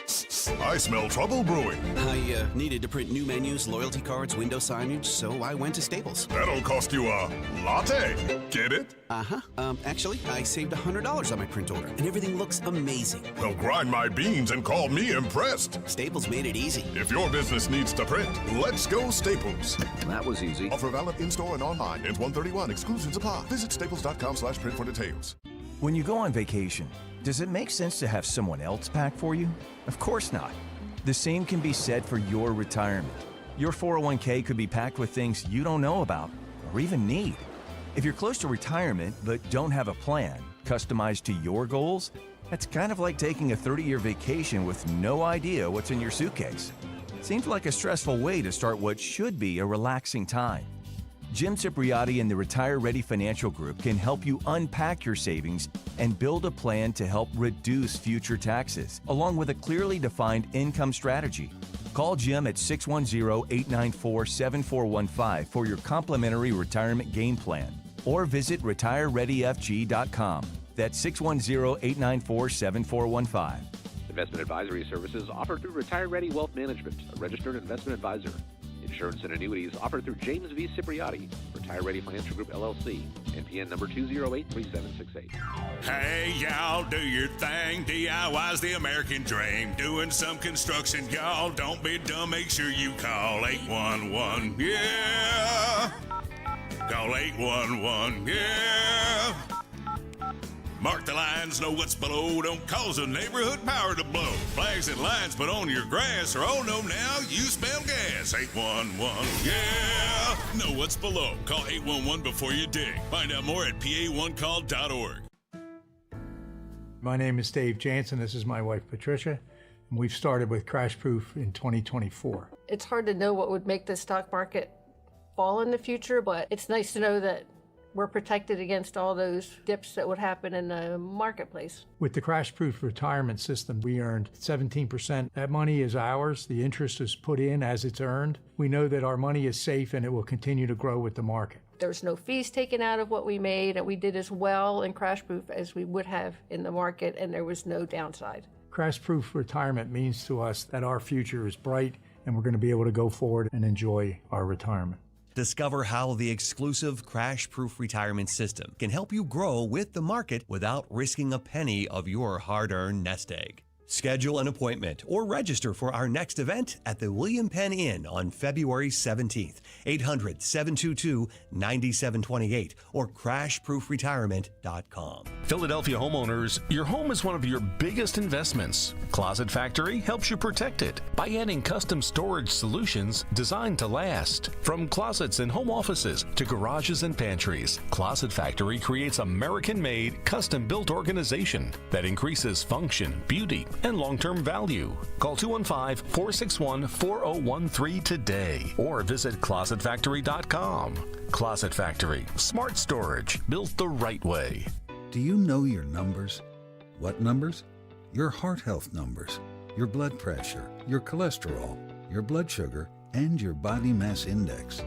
I smell trouble brewing. I needed to print new menus, loyalty cards, window signage, so I went to Staples. That'll cost you a latte. Get it? Uh-huh. Actually, I saved $100 on my print order, and everything looks amazing. Well, grind my beans and call me impressed. Staples made it easy. If your business needs to print, let's go Staples. That was easy. Offer valid in-store and online. Ends 1/31. Exclusions apply. Visit staples.com/print for details. When you go on vacation, does it make sense to have someone else pack for you? Of course not. The same can be said for your retirement. Your 401k could be packed with things you don't know about or even need. If you're close to retirement but don't have a plan customized to your goals, that's kind of like taking a 30-year vacation with no idea what's in your suitcase. Seems like a stressful way to start what should be a relaxing time. Jim Cipriotti and the Retire Ready Financial Group can help you unpack your savings and build a plan to help reduce future taxes, along with a clearly defined income strategy. Call Jim at 610-894-7415 for your complimentary retirement game plan, or visit retirereadyfg.com. That's 610-894-7415. Investment advisory services offered through Retire Ready Wealth Management, a registered investment advisor. Insurance and annuities offered through James V. Cipriotti, Retire Ready Financial Group, LLC, NPN number 2083768. Hey, y'all, do your thing. DIY's the American dream. Doing some construction, y'all. Don't be dumb. Make sure you call 811. Yeah. Call 811. Yeah. Mark the lines, know what's below. Don't cause a neighborhood power to blow. Flags and lines put on your grass, or oh no, now you smell gas. 811, yeah. Know what's below. Call 811 before you dig. Find out more at pa1call.org. My name is Dave Jansen. This is my wife, Patricia. And we've started with Crash Proof in 2024. It's hard to know what would make the stock market fall in the future, but it's nice to know that we're protected against all those dips that would happen in the marketplace. With the Crash Proof retirement system, we earned 17%. That money is ours. The interest is put in as it's earned. We know that our money is safe and it will continue to grow with the market. There's no fees taken out of what we made, and we did as well in Crash Proof as we would have in the market, and there was no downside. Crash Proof retirement means to us that our future is bright and we're going to be able to go forward and enjoy our retirement. Discover how the exclusive Crash Proof retirement system can help you grow with the market without risking a penny of your hard-earned nest egg. Schedule an appointment or register for our next event at the William Penn Inn on February 17th, 800-722-9728 or crashproofretirement.com. Philadelphia homeowners, your home is one of your biggest investments. Closet Factory helps you protect it by adding custom storage solutions designed to last. From closets and home offices to garages and pantries, Closet Factory creates American-made, custom-built organization that increases function, beauty, and long-term value. Call 215-461-4013 today or visit closetfactory.com. Closet Factory, smart storage built the right way. Do you know your numbers? What numbers? Your heart health numbers, your blood pressure, your cholesterol, your blood sugar, and your body mass index.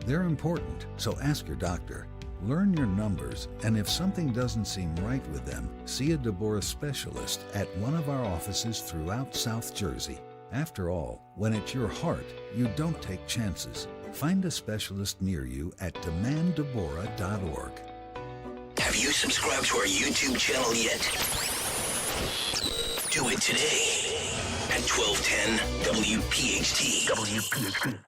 They're important, so ask your doctor. Learn your numbers, and if something doesn't seem right with them, see a Deborah specialist at one of our offices throughout South Jersey. After all, when it's your heart, you don't take chances. Find a specialist near you at demanddeborah.org. Have you subscribed to our YouTube channel yet? Do it today at 1210 WPHT. WPHT.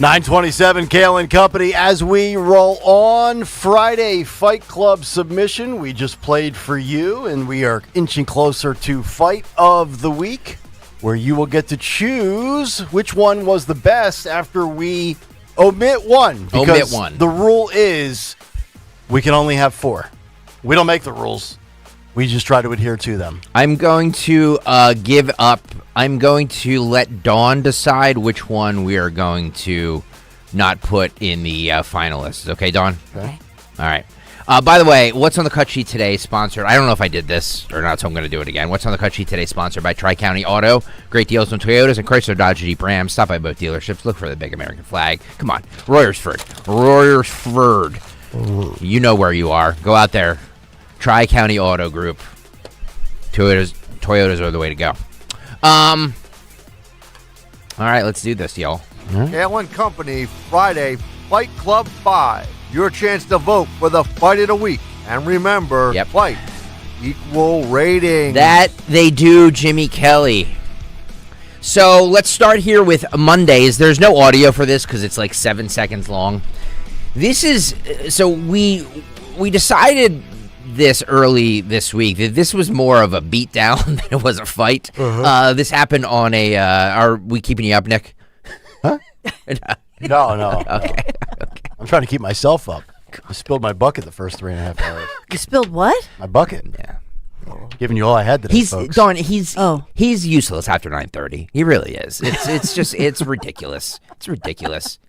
927 Kayal and Company as we roll on. Friday Fight Club submission we just played for you, and we are inching closer to Fight of the Week, where you will get to choose which one was the best after we omit one. Because the rule is we can only have 4. We don't make the rules. We just try to adhere to them. I'm going to give up. I'm going to let Dawn decide which one we are going to not put in the finalists. Okay, Dawn? Okay. All right. By the way, What's on the Cut Sheet today sponsored. I don't know if I did this or not, so I'm going to do it again. What's on the Cut Sheet today sponsored by Tri-County Auto. Great deals on Toyotas and Chrysler, Dodge, Jeep, Ram. Stop by both dealerships. Look for the big American flag. Come on. Royersford. You know where you are. Go out there. Tri-County Auto Group. Toyotas are the way to go. All right, let's do this, y'all. Kayal and Company, Friday, Fight Club 5. Your chance to vote for the Fight of the Week. And remember, Fight equal rating. That they do, Jimmy Kelly. So let's start here with Mondays. There's no audio for this because it's like 7 seconds long. This is, so we decided this early this week that this was more of a beatdown than it was a fight. This happened on are we keeping you up, Nick? Huh? No. Okay. I'm trying to keep myself up. I spilled my bucket the first 3.5 hours. You spilled what? My bucket. Yeah. Giving you all I had today, folks. Dawn, he's useless after 9:30. He really is. It's ridiculous. It's ridiculous.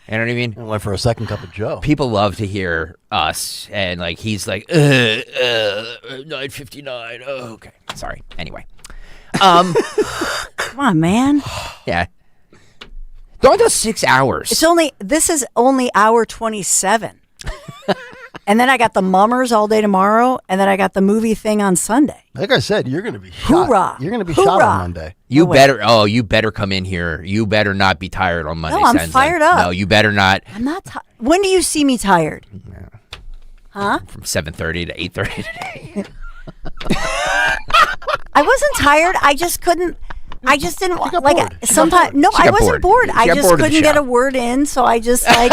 You know what I mean? I went for a second cup of Joe. People love to hear us, and like he's like 9:59. Oh, okay, sorry. Anyway, come on, man. Yeah, Dawn does 6 hours. This is only hour 27, And then I got the Mummers all day tomorrow, and then I got the movie thing on Sunday. Like I said, you're going to be shot. Hoorah. You're going to be shot on Monday. You better come in here. You better not be tired on Monday. No, I'm Senza. fired up. No, you better not. I'm not tired. When do you see me tired? Huh? From 7:30 to 8:30 today. I wasn't tired. I just couldn't. I just didn't got like. bored. Sometimes no, She I got wasn't bored. bored. I She got just bored of the couldn't get show. a word in, so I just like,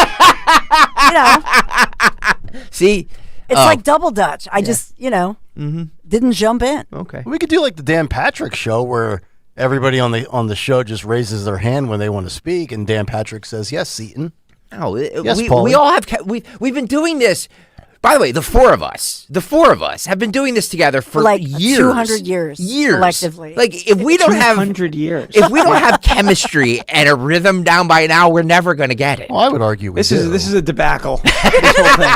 See, it's like double dutch. I just didn't jump in. Okay. We could do like the Dan Patrick show where everybody on the show just raises their hand when they want to speak, and Dan Patrick says, "Yes, Seton." Oh, yes, we Paulie. all have. We've been doing this. By the way, the four of us have been doing this together for like years, 200 years collectively. Like if we don't have 200 years, if we don't have chemistry and a rhythm down by now, we're never going to get it. Well, I would argue this is a debacle. This whole thing.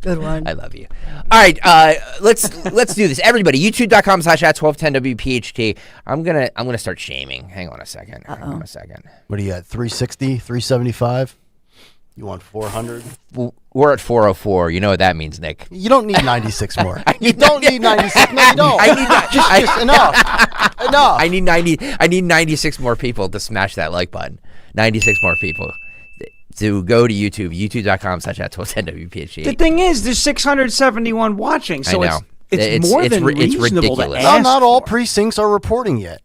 Good one. I love you. All right, let's do this. Everybody, youtube.com/@1210WPHT. I'm gonna start shaming. Hang on a second. Hang on a second. What are you at? 360, 375? You want 400? We're at 404. You know what that means, Nick. You don't need 96 more. You don't need 96. No, you don't. I need just enough. Enough. I need 96 more people to smash that like button. 96 more people to go to YouTube, youtube.com/@1210WPHT. The thing is, there's 671 watching, so I know. it's more than reasonable ridiculous. to ask. Not all precincts are reporting yet.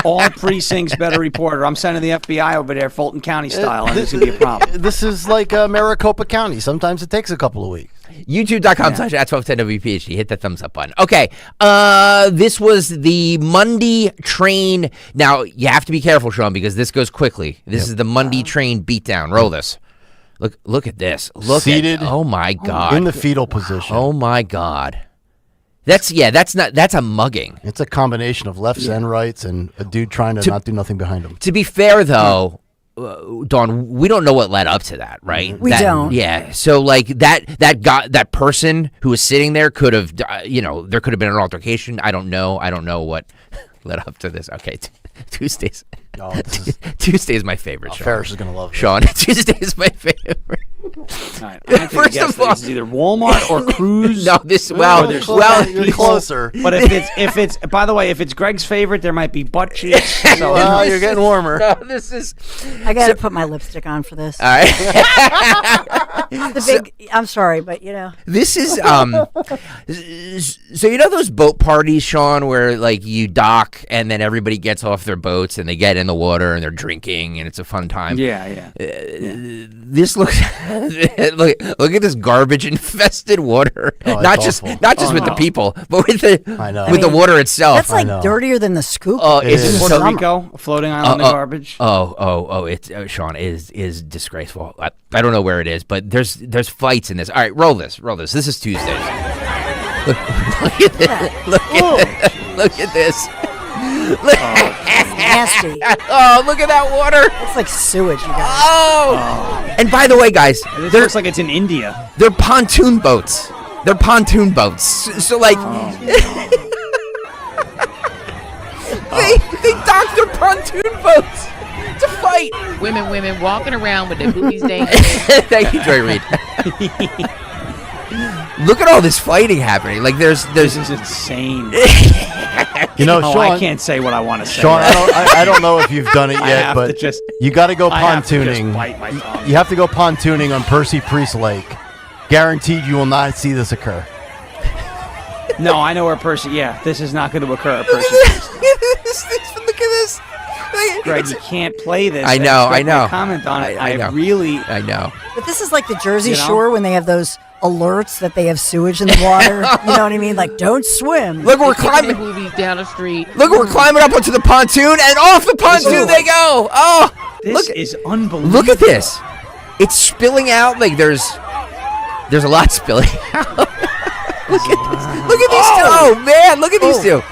All precincts better reporter. I'm sending the FBI over there, Fulton County style, and it's going to be a problem. This is like Maricopa County. Sometimes it takes a couple of weeks. youtube.com/@1210WPHT. Hit that thumbs up button. Okay. This was the Monday train. Now, you have to be careful, Sean, because this goes quickly. This is the Monday train beatdown. Roll this. Look at this. Seated. Oh, my God. In the fetal position. Oh, my God. That's a mugging. It's a combination of lefts and rights and a dude trying to not do nothing behind him. To be fair, though, Dawn, we don't know what led up to that, right? We don't. Yeah. So, like, that person who was sitting there could have, there could have been an altercation. I don't know. I don't know what led up to this. Okay. Tuesdays. Oh, Tuesday is my favorite, Sean. Ferris is going to love it. Sean, Tuesday is my favorite. Right, first of all, it's either Walmart or Cruise. No, you're closer. But if it's by the way, if it's Greg's favorite, there might be butt cheeks. So well, you're getting warmer. No, this is. I got to put my lipstick on for this. All right. I'm sorry, but This is so those boat parties, Sean, where like you dock and then everybody gets off their boats and they get in the water and they're drinking and it's a fun time. Yeah. This looks look at this garbage infested water. Oh, not just with the people, but with the water itself. That's like dirtier than the scoop. Oh, it's in Puerto Rico, a floating island of garbage. It's Sean is disgraceful. I don't know where it is, but there's fights in this. All right, roll this. This is Tuesday. Look at this. Look at this. Nasty. Oh, look at that water. It's like sewage, you guys. Oh. And by the way, guys, It looks like it's in India. they're pontoon boats. So like they dock their pontoon boats to fight. Women walking around with their boobies dangling. Thank you, Joy Reid. Look at all this fighting happening. Like this is insane. Sean, I can't say what I want to say. Sean, I don't know if you've done it yet, but you got to go I have to just pontooning. bite my tongue. You have to go pontooning on Percy Priest Lake. Guaranteed, you will not see this occur. No, I know where Percy. Yeah, this is not going to occur at Percy. Look at this. Greg, you can't play this. I know. Comment on it. I know. But this is like the Jersey You know? Shore when they have those alerts that they have sewage in the water. You know what I mean? Like, don't swim. Look, we're Kicking climbing. their boobies down the street. Look, we're climbing up onto the pontoon, and off the pontoon they go. Oh, This is unbelievable. look at this. It's spilling out. Like there's a lot spilling out. Look at these two. Oh man, look at these two.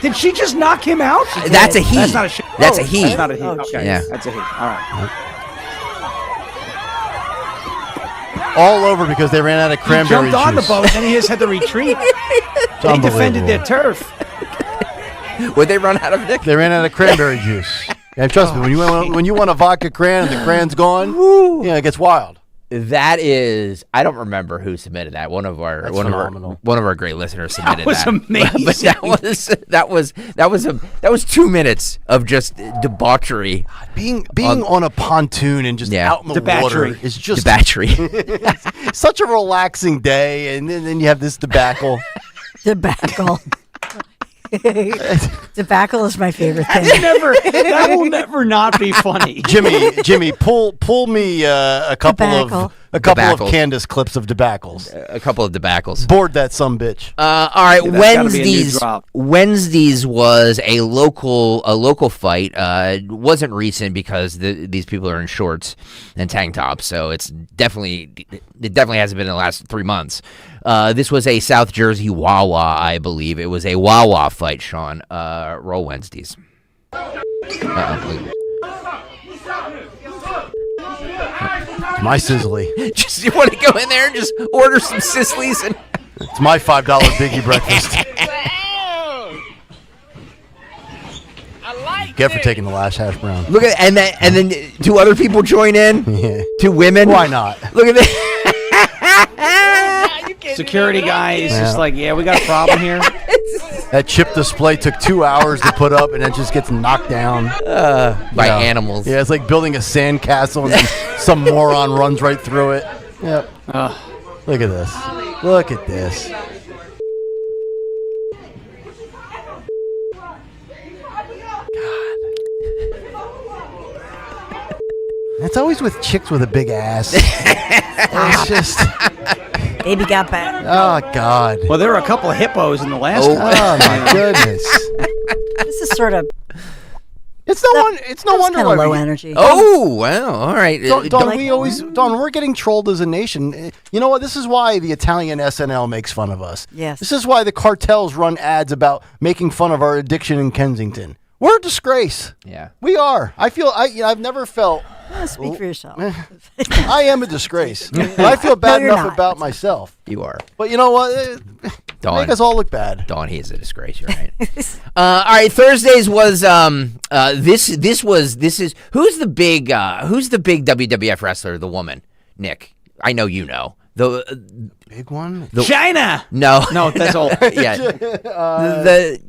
Did she just knock him out? That's a he. That's not a she. That's a he. That's not a he. Okay. Yeah. That's a he. All right. All over because they ran out of cranberry He jumped on the juice. boat, and he just had to retreat. They defended their turf. Would they run out of Nick? They ran out of cranberry juice. And trust me, when you want a vodka cran and the cran's gone, it gets wild. That is, I don't remember who submitted that. One of our great listeners submitted that. That was amazing. But that was 2 minutes of just debauchery. Being on a pontoon and just out in the water is just debauchery. Such a relaxing day, and then you have this debacle. Debacle. Debacle is my favorite thing. That will never not be funny. Jimmy, pull me a couple of Candace clips of debacles. A couple of debacles. Board that sumbitch. All right, Wednesdays was a local fight. It wasn't recent because these people are in shorts and tank tops, so it definitely hasn't been in the last 3 months. This was a South Jersey Wawa, I believe. It was a Wawa fight, Sean. Roll Wednesdays. My sizzly. Just you want to go in there and just order some Sizzlies and it's my $5 biggie breakfast. Get for taking the last hash brown. Look at and then 2 other people join in. Yeah. 2 women. Why not? Look at this. Security guy is just like, yeah, we got a problem here. That chip display took 2 hours to put up, and it just gets knocked down by animals. Yeah, it's like building a sandcastle, and then some moron runs right through it. Yep. Look at this. Look at this. It's always with chicks with a big ass. It's just... Baby got back. Oh, God. Well, there were a couple of hippos in the last one. Oh, my goodness. This is sort of... It's no wonder kind why of low we... energy. Oh, wow. All right. Don, we're getting trolled as a nation. You know what? This is why the Italian SNL makes fun of us. Yes. This is why the cartels run ads about making fun of our addiction in Kensington. We're a disgrace. Yeah. We are. I've never felt... Speak for yourself. I am a disgrace. I feel bad enough about myself. You are. But you know what? Dawn, make us all look bad. Dawn, he is a disgrace. You're right. All right. Thursdays was this is who's the big WWF wrestler? The woman, Nick. I know you know the big one. China. No, that's old. Yeah.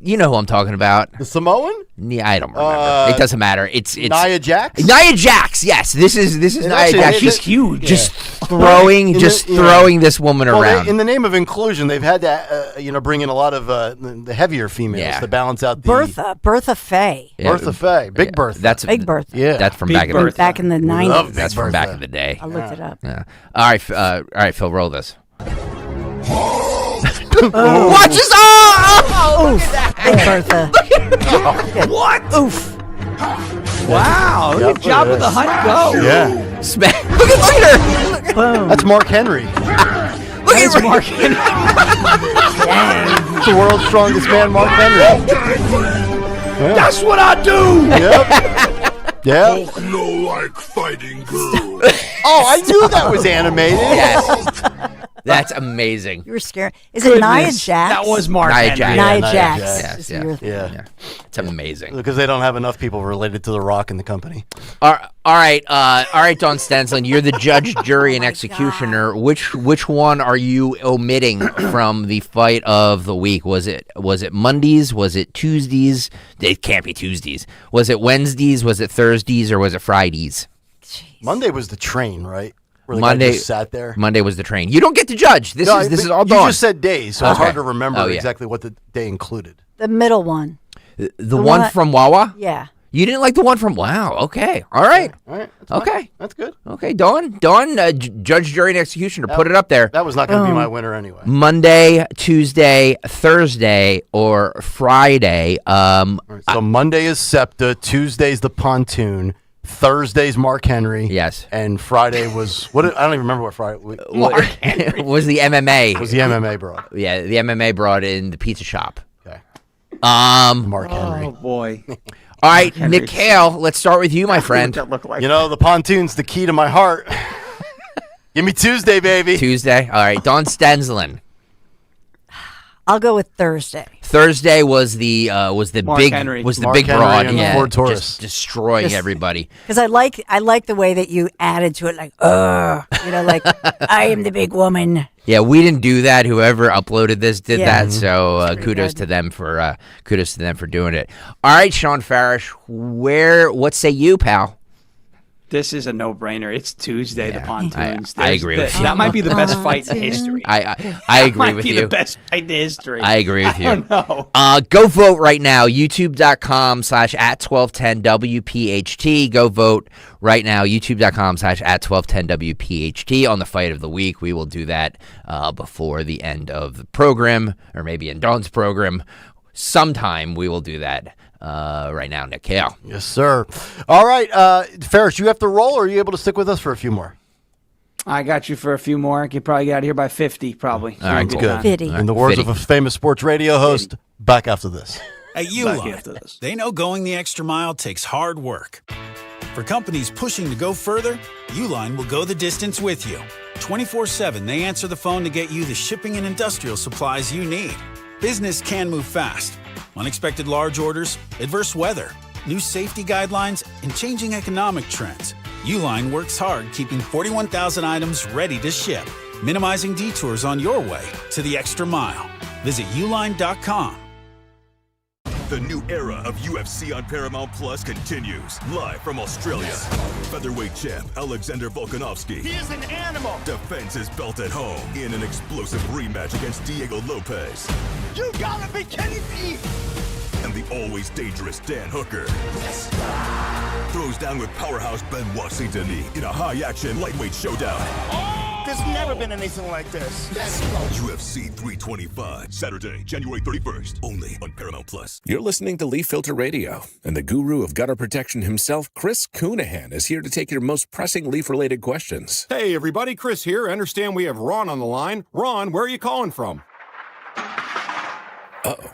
You know who I'm talking about. The Samoan. Yeah, I don't remember. It doesn't matter. It's Nia Jax. Nia Jax. Yes, this is Nia Jax. She's huge. Just throwing this woman around. In the name of inclusion, they've had to bring in a lot of the heavier females to balance out the Bertha Faye. Yeah. Bertha Faye, Big Bertha. That's Big Bertha. Yeah, that's from Big back in the 90s. That's from back in the day. I looked it up. Yeah. All right, Phil, roll this. Watch this! Oh! Big Bertha. What? Oof. Wow. Look at Job of the Hutt go. Yeah. Look at her. Boom. That's Mark Henry. Look at Mark Henry. The world's strongest man, Mark Henry. Yeah. That's what I do. Yep. Yeah. No like fighting girls. Oh, I knew that was animated. Yes. That's amazing. You were scared. Is it Nia Jax? That was Mark Nia Henry. Jax. Nia Nia Jax. Jax. Yes, Yeah. It's amazing. Because they don't have enough people related to The Rock in the company. All right, Don Stenslin, you're the judge, jury, and executioner. Which one are you omitting from the fight of the week? Was it Mondays? Was it Tuesdays? It can't be Tuesdays. Was it Wednesdays? Was it Thursdays? Or was it Fridays? Jeez. Monday was the train, right? Where the Monday guy just sat there. Monday was the train. You don't get to judge. This is all You Dawn. just said days, so it's hard to remember yeah. exactly what the day included. The middle one. The one from Wawa? Yeah. You didn't like the one from Wow. Okay. All right. All right. That's Okay. fine. That's good. Okay, Dawn, judge, jury, and executioner. Put it up there. That was not going to be my winner anyway. Monday, Tuesday, Thursday, or Friday. So Monday is SEPTA, Tuesday's the pontoon, Thursday's Mark Henry. Yes. And Friday was what? I don't even remember what Friday Mark Henry was the MMA. Was the MMA broad? Yeah, the MMA broad in the pizza shop. Okay. Mark Henry. Oh boy. All right, Nick Kayal, let's start with you, my friend. What that look like? You know, the pontoon's the key to my heart. Give me Tuesday, baby. Tuesday. All right, Don Stenslin. I'll go with Thursday. Thursday was the Mark big Henry. was the Mark big Henry broad, and the yeah, Ford Taurus. just destroying everybody. Because I like the way that you added to it, like, like I am the big woman. Yeah, we didn't do that. Whoever uploaded this did Yeah. that. So pretty kudos good. to them for doing it. All right, Sean Farish, what say you, pal? This is a no-brainer. It's Tuesday, the pontoons. I agree with you. That might be the best fight in history. I That agree might with be you. the best fight in history. I agree with you. I don't know. Go vote right now. YouTube.com/@1210WPHT. Go vote right now. YouTube.com/@1210WPHT on the fight of the week. We will do that before the end of the program, or maybe in Dawn's program. Sometime we will do that. Right now, Nick Kayal. Yes, sir. All right, Ferris, you have to roll, or are you able to stick with us for a few more? I got you for a few more. I could probably get out of here by 50, probably. All right, Good. 50. In the words of a famous sports radio host, back after this. At Uline, they know going the extra mile takes hard work. For companies pushing to go further, Uline will go the distance with you. 24/7, they answer the phone to get you the shipping and industrial supplies you need. Business can move fast. Unexpected large orders, adverse weather, new safety guidelines, and changing economic trends. Uline works hard keeping 41,000 items ready to ship, minimizing detours on your way to the extra mile. Visit uline.com. The new era of UFC on Paramount Plus continues. Live from Australia. Featherweight champ Alexander Volkanovski. He is an animal. Defends his belt at home in an explosive rematch against Diego Lopez. You gotta be kidding me. And the always dangerous Dan Hooker. Yes. Throws down with powerhouse Benoit Saint-Denis in a high-action lightweight showdown. There's never been anything like this. Let's go. UFC 325, Saturday, January 31st, only on Paramount Plus. You're listening to Leaf Filter Radio, and the guru of gutter protection himself, Chris Coonahan, is here to take your most pressing leaf-related questions. Hey, everybody, Chris here. I understand we have Ron on the line. Ron, where are you calling from? Uh-oh.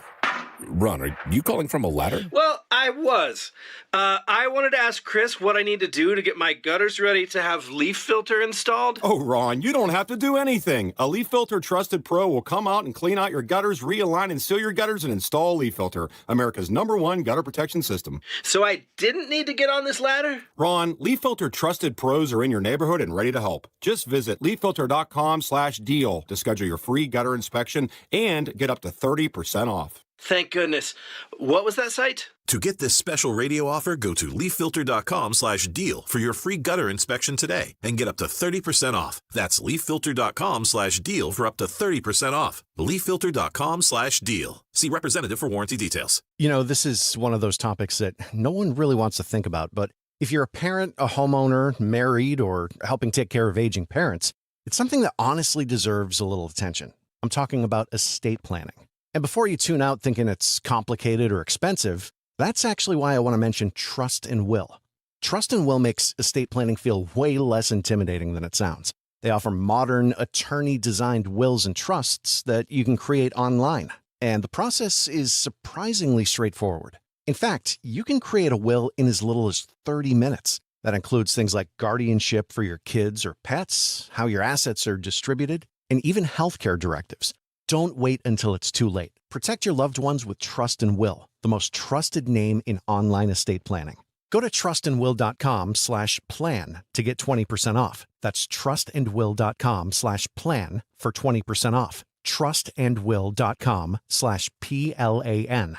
Ron, are you calling from a ladder? Well, I was. I wanted to ask Chris what I need to do to get my gutters ready to have leaf filter installed. Oh, Ron, you don't have to do anything. A Leaf Filter Trusted Pro will come out and clean out your gutters, realign and seal your gutters, and install a Leaf Filter, America's #1 gutter protection system. So I didn't need to get on this ladder? Ron, Leaf Filter Trusted Pros are in your neighborhood and ready to help. Just visit leaffilter.com/deal to schedule your free gutter inspection and get up to 30% off. Thank goodness. What was that site? To get this special radio offer, go to leaffilter.com/deal for your free gutter inspection today and get up to 30% off. That's leaffilter.com/deal for up to 30% off. leaffilter.com/deal. See representative for warranty details. You know, this is one of those topics that no one really wants to think about, but if you're a parent, a homeowner, married, or helping take care of aging parents, it's something that honestly deserves a little attention. I'm talking about estate planning. And before you tune out thinking it's complicated or expensive, that's actually why I want to mention Trust and Will. Trust and Will makes estate planning feel way less intimidating than it sounds. They offer modern, attorney-designed wills and trusts that you can create online. And the process is surprisingly straightforward. In fact, you can create a will in as little as 30 minutes. That includes things like guardianship for your kids or pets, how your assets are distributed, and even healthcare directives. Don't wait until it's too late. Protect your loved ones with Trust and Will, the most trusted name in online estate planning. Go to trustandwill.com/plan to get 20% off. That's trustandwill.com/plan for 20% off. trustandwill.com/PLAN.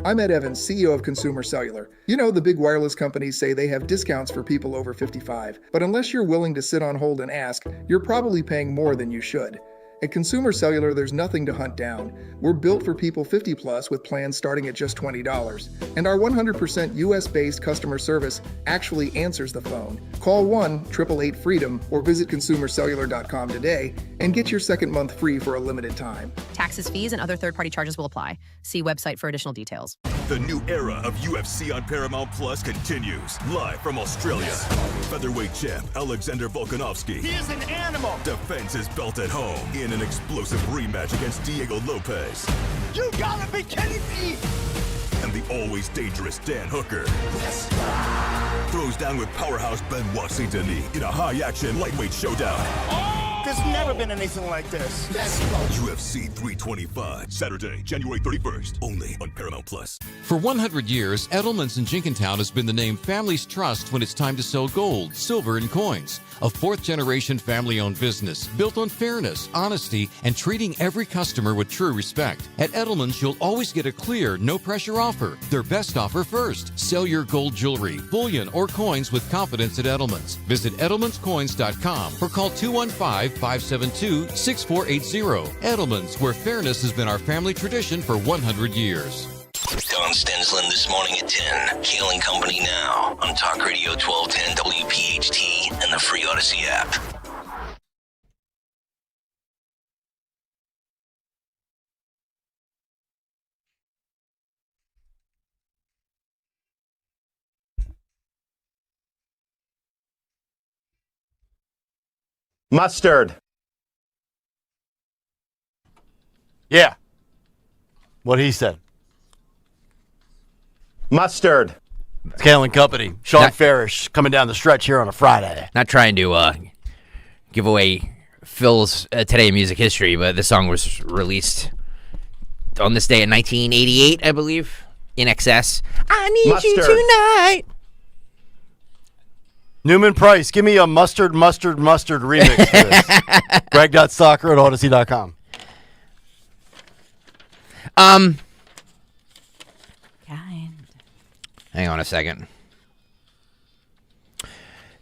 I'm Ed Evans, CEO of Consumer Cellular. You know, the big wireless companies say they have discounts for people over 55. But unless you're willing to sit on hold and ask, you're probably paying more than you should. At Consumer Cellular, there's nothing to hunt down. We're built for people 50 plus with plans starting at just $20. And our 100% US-based customer service actually answers the phone. Call 1-888-FREEDOM or visit consumercellular.com today and get your second month free for a limited time. Taxes, fees, and other third-party charges will apply. See website for additional details. The new era of UFC on Paramount Plus continues. Live from Australia. Featherweight champ Alexander Volkanovski. He is an animal. Defends his belt at home in an explosive rematch against Diego Lopez. You gotta be kidding me. And the always dangerous Dan Hooker. Yes. Throws down with powerhouse Benoit Saint-Denis in a high-action lightweight showdown. There's never been anything like this. UFC 325, Saturday, January 31st, only on Paramount Plus. For 100 years, Edelman's in Jenkintown has been the name families trust when it's time to sell gold, silver, and coins. A fourth-generation family-owned business built on fairness, honesty, and treating every customer with true respect. At Edelman's, you'll always get a clear, no-pressure offer. Their best offer first. Sell your gold jewelry, bullion, or coins with confidence at Edelman's. Visit edelmanscoins.com or call 215-572-6480. Edelman's, where fairness has been our family tradition for 100 years. Don Stensland this morning at 10. Kayal and Company now on Talk Radio 1210 WPHT and the free Odyssey app. Mustard. Yeah. What he said. Mustard. Kayal and Company. Sean Farish coming down the stretch here on a Friday. Not trying to give away Phil's Today in Music History, but this song was released on this day in 1988, I believe. In excess. I need you tonight. Newman Price, give me a mustard remix for this. Greg.Stocker@Odyssey.com. Hang on a second.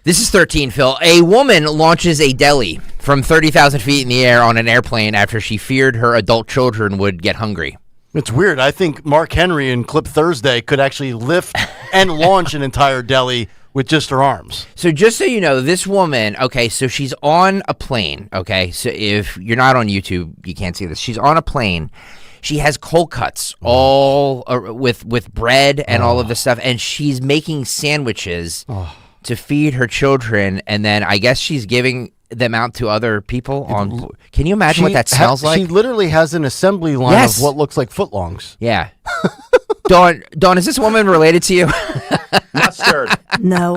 This is 13, Phil. A woman launches a deli from 30,000 feet in the air on an airplane after she feared her adult children would get hungry. It's weird. I think Mark Henry in Clip Thursday could actually lift and launch an entire deli with just her arms. So just so you know, this woman, okay, so she's on a plane, okay? So if you're not on YouTube, you can't see this. She's on a plane. She has cold cuts all with bread and all of this stuff, and she's making sandwiches to feed her children, and then I guess she's giving them out to other people. Can you imagine what that smells like? She literally has an assembly line of what looks like footlongs. Yeah. Dawn, is this woman related to you? Mustard. No.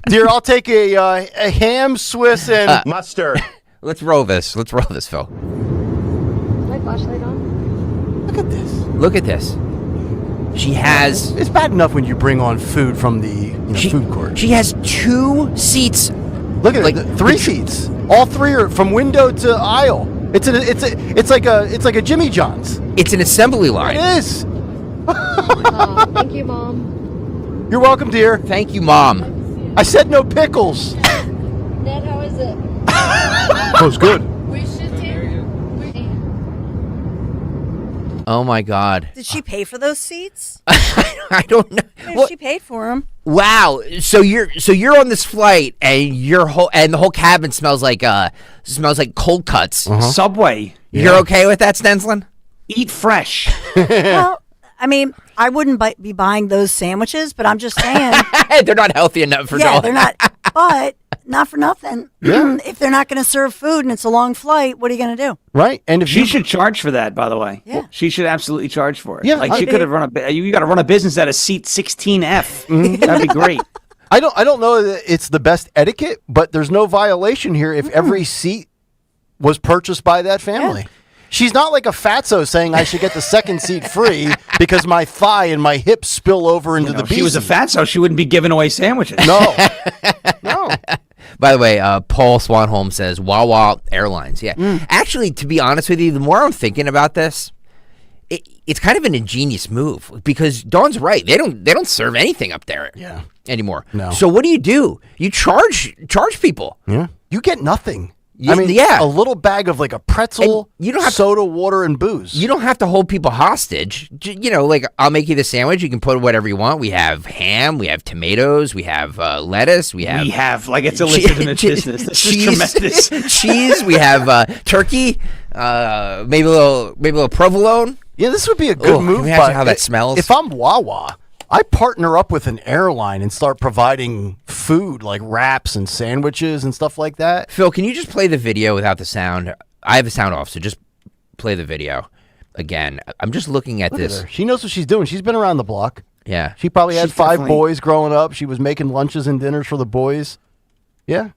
Dear, I'll take a ham, Swiss, and mustard. Let's roll this, Phil. My flashlight on? Look at this. She has... It's bad enough when you bring on food from the food court. She has 2 seats. Look at it. 3 seats. All 3 are from window to aisle. It's like a Jimmy John's. It's an assembly line. It is. Thank you, Mom. You're welcome, dear. Thank you, Mom. I said no pickles. Dad, how is it? That was good. Oh my God! Did she pay for those seats? I don't know. Maybe she paid for them. Wow! So you're on this flight, and the whole cabin smells like cold cuts. Subway. You're okay with that, Stensland? Eat fresh. Well, I mean, I wouldn't be buying those sandwiches, but I'm just saying they're not healthy enough for. Yeah, they're not. But not for nothing. Yeah. If they're not going to serve food and it's a long flight, what are you going to do? Right. And if she should charge for that, by the way. Yeah. She should absolutely charge for it. Yeah, like she could have you got to run a business at a seat 16F. That'd be great. I don't know that it's the best etiquette, but there's no violation here if every seat was purchased by that family. Yeah. She's not like a fatso saying I should get the second seat free because my thigh and my hip spill over into the If she was a fatso, she wouldn't be giving away sandwiches. No. By the way, Paul Swanholm says Wawa Airlines. Yeah. Actually, to be honest with you, the more I'm thinking about this, it's kind of an ingenious move because Dawn's right. They don't serve anything up there anymore. No. So what do? You charge people. Yeah. You get nothing. I mean, a little bag of like a pretzel, you don't have soda, water, and booze. You don't have to hold people hostage. Like I'll make you the sandwich. You can put whatever you want. We have ham, we have tomatoes, we have lettuce, we have like it's a legitimate business. This is tremendous. Cheese. We have turkey. Maybe a little provolone. Yeah, this would be a good move. Can we ask you how that smells? If I'm Wawa, I partner up with an airline and start providing food like wraps and sandwiches and stuff like that. Phil, can you just play the video without the sound? I have the sound off, so just play the video again. I'm just looking at this. She knows what she's doing. She's been around the block. Yeah. She probably had 5 boys growing up. She was making lunches and dinners for the boys. Yeah.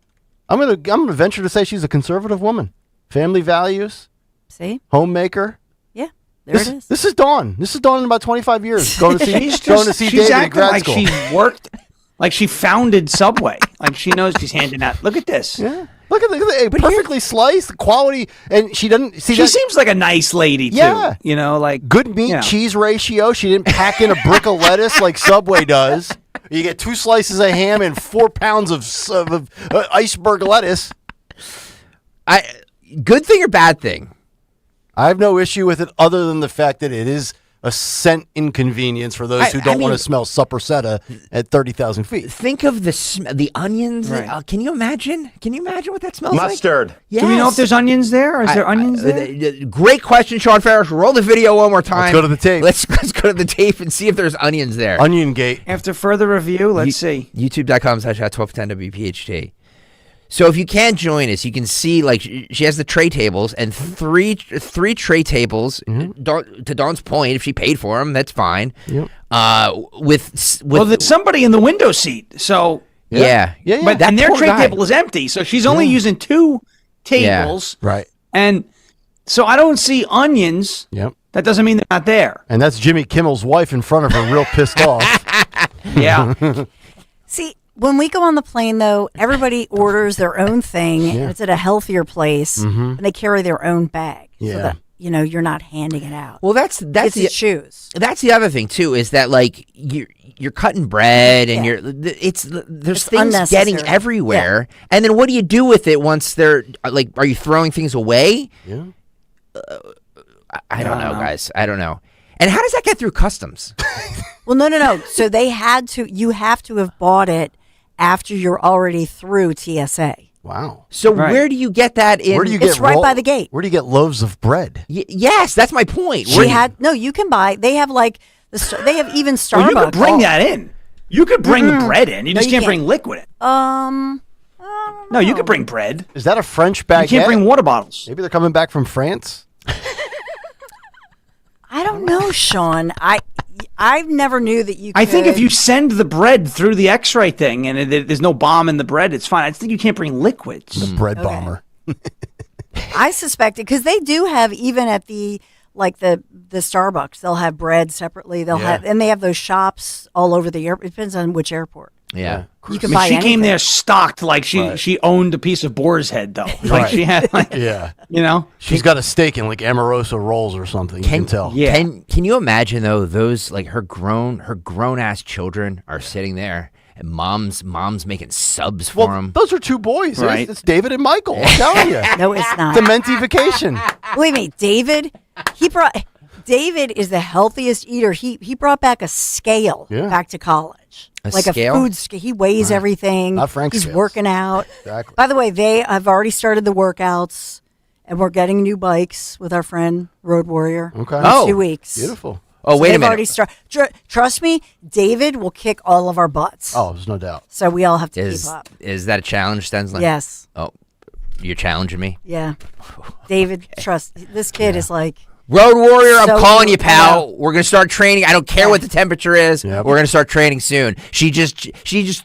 I'm gonna venture to say she's a conservative woman. Family values. See? Homemaker. Yeah. There it is. This is Dawn. This is Dawn in about 25 years. Going to see She's David in acting grad like school. she worked, like she founded Subway. Like she knows she's handing out. Look at this. Yeah. Look at it. Perfectly sliced, quality, and she doesn't see. She seems like a nice lady too. Yeah. You know, like good meat cheese ratio. She didn't pack in a brick of lettuce like Subway does. You get 2 slices of ham and 4 pounds of iceberg lettuce. Good thing or bad thing? I have no issue with it other than the fact that it is a cent inconvenience for those who don't want to smell suppersetta at 30,000 feet. Think of the onions. Right. Can you imagine? Can you imagine what that smells Mustard. like? Yes. Do we know if there's onions there? Is there onions there? Great question, Sean Ferris. Roll the video one more time. Let's go to the tape. Let's go to the tape and see if there's onions there. Onion Gate. After further review, let's see. YouTube.com/1210WPHT. So if you can't join us, you can see like she has the tray tables and three tray tables. Mm-hmm. To Dawn's point, if she paid for them, that's fine. Yep. With Well, there's somebody in the window seat. So yeah. But and their tray table is empty, so she's only using 2 tables. Yeah. Right. And so I don't see onions. Yep. That doesn't mean they're not there. And that's Jimmy Kimmel's wife in front of her, real pissed off. Yeah. See, when we go on the plane, though, everybody orders their own thing. Yeah. And it's at a healthier place, and they carry their own bag. Yeah. So that, you're not handing it out. Well, that's It's the to choose. That's the other thing too, is that like you're cutting bread and there's It's things getting unnecessary. everywhere, and then what do you do with it once they're like? Are you throwing things away? Yeah. I don't know, guys. I don't know. And how does that get through customs? Well, no. So you have to have bought it after you're already through TSA. Wow. So where do you get that in? Where do you get It's right by the gate. Where do you get loaves of bread? Yes, that's my point. You can buy. They have like they have even Starbucks. Well, you could bring that in. You could bring bread in. You just can't bring liquid in. No, you could bring bread. Is that a French baguette? You can't bring water bottles. Maybe they're coming back from France. I don't know, Sean. I never knew that you could. I think if you send the bread through the X-ray thing and there's no bomb in the bread, it's fine. I think you can't bring liquids. The bread bomber. I suspected because they do have even at the Starbucks, they'll have bread separately. They'll have and they have those shops all over the airport. It depends on which airport. Yeah. You can buy she anything. came there stocked like she owned a piece of boar's head though. Like she had She's got a steak in like Amoroso rolls or something. You can tell. Yeah. Can you imagine though? Those like her grown ass children are sitting there. And mom's making subs for them. Those are 2 boys. Right. It's David and Michael. I'm telling you. No, it's not. Dementi vacation. Believe me, David is the healthiest eater. He brought back a scale back to college. A like scale? a food scale. He weighs everything. Not Frank's He's scales. working out. Exactly. By the way, they have already started the workouts, and we're getting new bikes with our friend Road Warrior. Okay. In 2 weeks. Beautiful. Oh, wait a they've minute. already trust me, David will kick all of our butts. Oh, there's no doubt. So we all have to keep up. Is that a challenge, Stensland? Yes. Oh, you're challenging me? Yeah. David, trust. This kid is like... Road Warrior, I'm So calling you, good. pal. We're gonna start training. I don't care what the temperature is. Yep. We're gonna start training soon. She just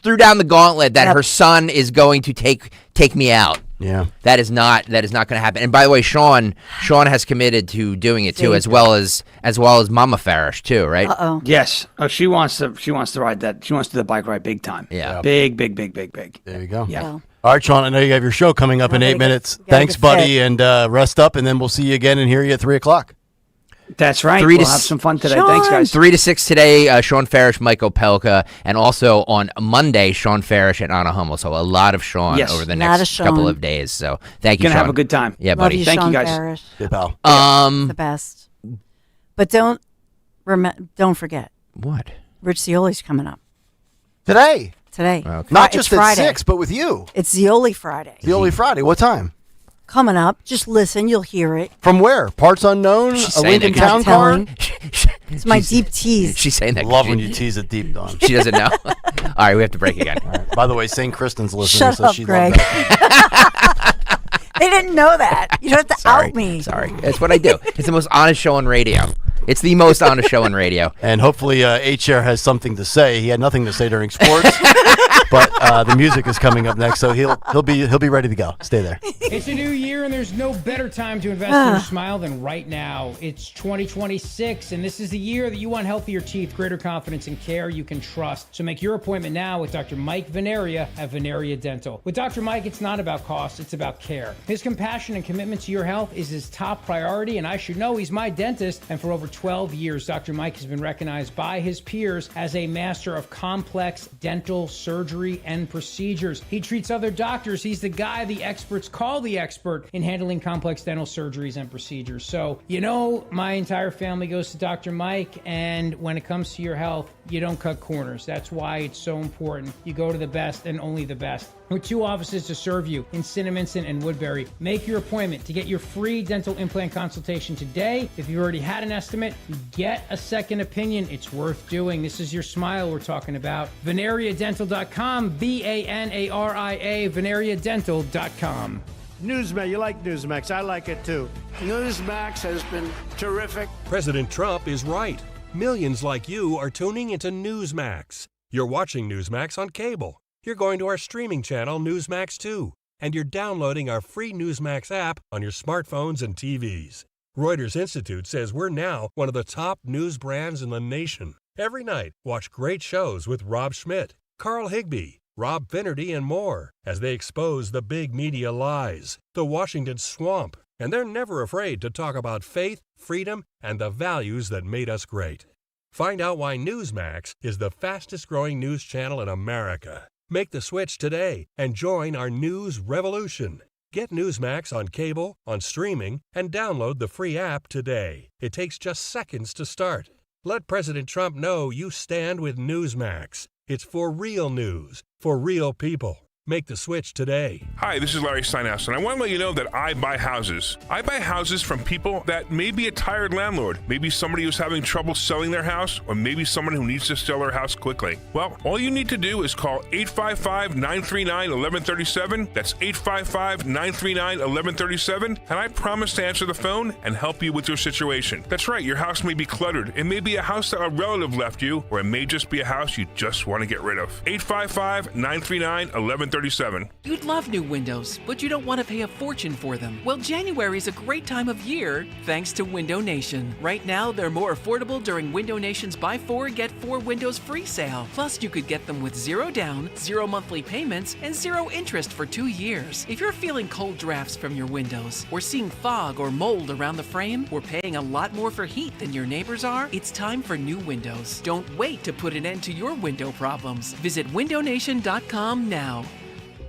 threw down the gauntlet that her son is going to take me out. Yeah. That is not going to happen. And by the way, Sean has committed to doing it too, as well as Mama Farish too, right? Uh-oh. Yes. Oh, she wants to ride that. She wants to do the bike ride big time. Yeah. Big. There you go. Yeah. Well, All right, Sean, I know you have your show coming up in 8 minutes. gotta Thanks, get buddy, fit. and rest up, and then we'll see you again and hear you at 3 o'clock. That's right. 3 to We'll have some fun today. Sean. Thanks, guys. 3 to 6 today, Sean Farish, Mike Opelka, and also on Monday, Sean Farish and Anna Hummel. So a lot of Sean Yes. over the Lot next of Sean. couple of days. So thank you, Gonna Sean. have a good time. Yeah, love buddy. you, Thank you, Sean guys. Parrish. Good pal. The best. But don't forget, What? Rich Zioli's coming up Today. today. Okay. Not It's just at Friday. 6, but with you. It's Zioli Friday. The only Friday. What time? Coming up. Just listen. You'll hear it. From where? Parts unknown? She's A saying Lincoln that Town Not car? telling. It's my deep tease. She's saying that. Love when you tease it deep, Dawn. She doesn't know. All right, we have to break again. By the way, St. Kristen's listening, Shut so up, she Greg. loved that. They didn't know that. You don't have to Sorry. out me. Sorry. That's what I do. It's the most honest show on radio. It's the most honest show on radio. And hopefully H-Air has something to say. He had nothing to say during sports. But the music is coming up next, so he'll be ready to go. Stay there. It's a new year, and there's no better time to invest in your smile than right now. It's 2026, and this is the year that you want healthier teeth, greater confidence, and care you can trust. So make your appointment now with Dr. Mike Veneria at Veneria Dental. With Dr. Mike, it's not about cost, it's about care. His compassion and commitment to your health is his top priority, and I should know he's my dentist. And for over 12 years, Dr. Mike has been recognized by his peers as a master of complex dental surgery and procedures. He treats other doctors. He's the guy the experts call the expert in handling complex dental surgeries and procedures. So, my entire family goes to Dr. Mike, and when it comes to your health, you don't cut corners. That's why it's so important. You go to the best and only the best. With 2 offices to serve you in Cinnaminson and Woodbury. Make your appointment to get your free dental implant consultation today. If you already had an estimate, get a second opinion. It's worth doing. This is your smile we're talking about. VeneriaDental.com, VANARIA, VeneriaDental.com. Newsmax, you like Newsmax. I like it too. Newsmax has been terrific. President Trump is right. Millions like you are tuning into Newsmax. You're watching Newsmax on cable. You're going to our streaming channel, Newsmax 2, and you're downloading our free Newsmax app on your smartphones and TVs. Reuters Institute says we're now one of the top news brands in the nation. Every night, watch great shows with Rob Schmidt, Carl Higbie, Rob Finnerty, and more as they expose the big media lies, the Washington swamp, and they're never afraid to talk about faith, freedom, and the values that made us great. Find out why Newsmax is the fastest-growing news channel in America. Make the switch today and join our news revolution. Get Newsmax on cable, on streaming, and download the free app today. It takes just seconds to start. Let President Trump know you stand with Newsmax. It's for real news, for real people. Make the switch today. Hi, this is Larry Steinhaus, and I want to let you know that I buy houses. I buy houses from people that may be a tired landlord, maybe somebody who's having trouble selling their house, or maybe someone who needs to sell their house quickly. Well, all you need to do is call 855-939-1137. That's 855-939-1137, and I promise to answer the phone and help you with your situation. That's right, your house may be cluttered. It may be a house that a relative left you, or it may just be a house you just want to get rid of. 855-939-1137. You'd love new windows, but you don't want to pay a fortune for them. Well, January is a great time of year thanks to Window Nation. Right now, they're more affordable during Window Nation's Buy 4, Get 4 Windows free sale. Plus, you could get them with 0 down, 0 monthly payments, and 0 interest for 2 years. If you're feeling cold drafts from your windows, or seeing fog or mold around the frame, or paying a lot more for heat than your neighbors are, it's time for new windows. Don't wait to put an end to your window problems. Visit windownation.com now.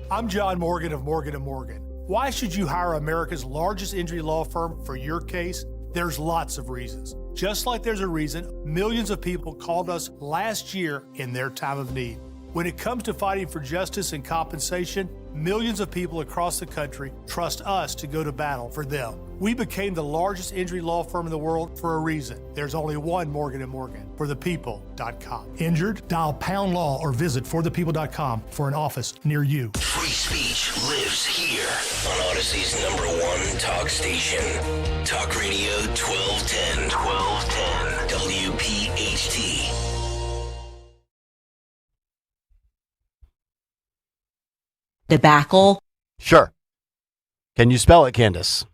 I'm John Morgan of Morgan & Morgan. Why should you hire America's largest injury law firm for your case? There's lots of reasons. Just like there's a reason millions of people called us last year in their time of need. When it comes to fighting for justice and compensation, millions of people across the country trust us to go to battle for them. We became the largest injury law firm in the world for a reason. There's only one Morgan & Morgan, forthepeople.com. Injured? Dial pound law or visit forthepeople.com for an office near you. Free speech lives here on Odyssey's #1 talk station. Talk Radio 1210. WPHT. Debacle? Sure. Can you spell it, Candace?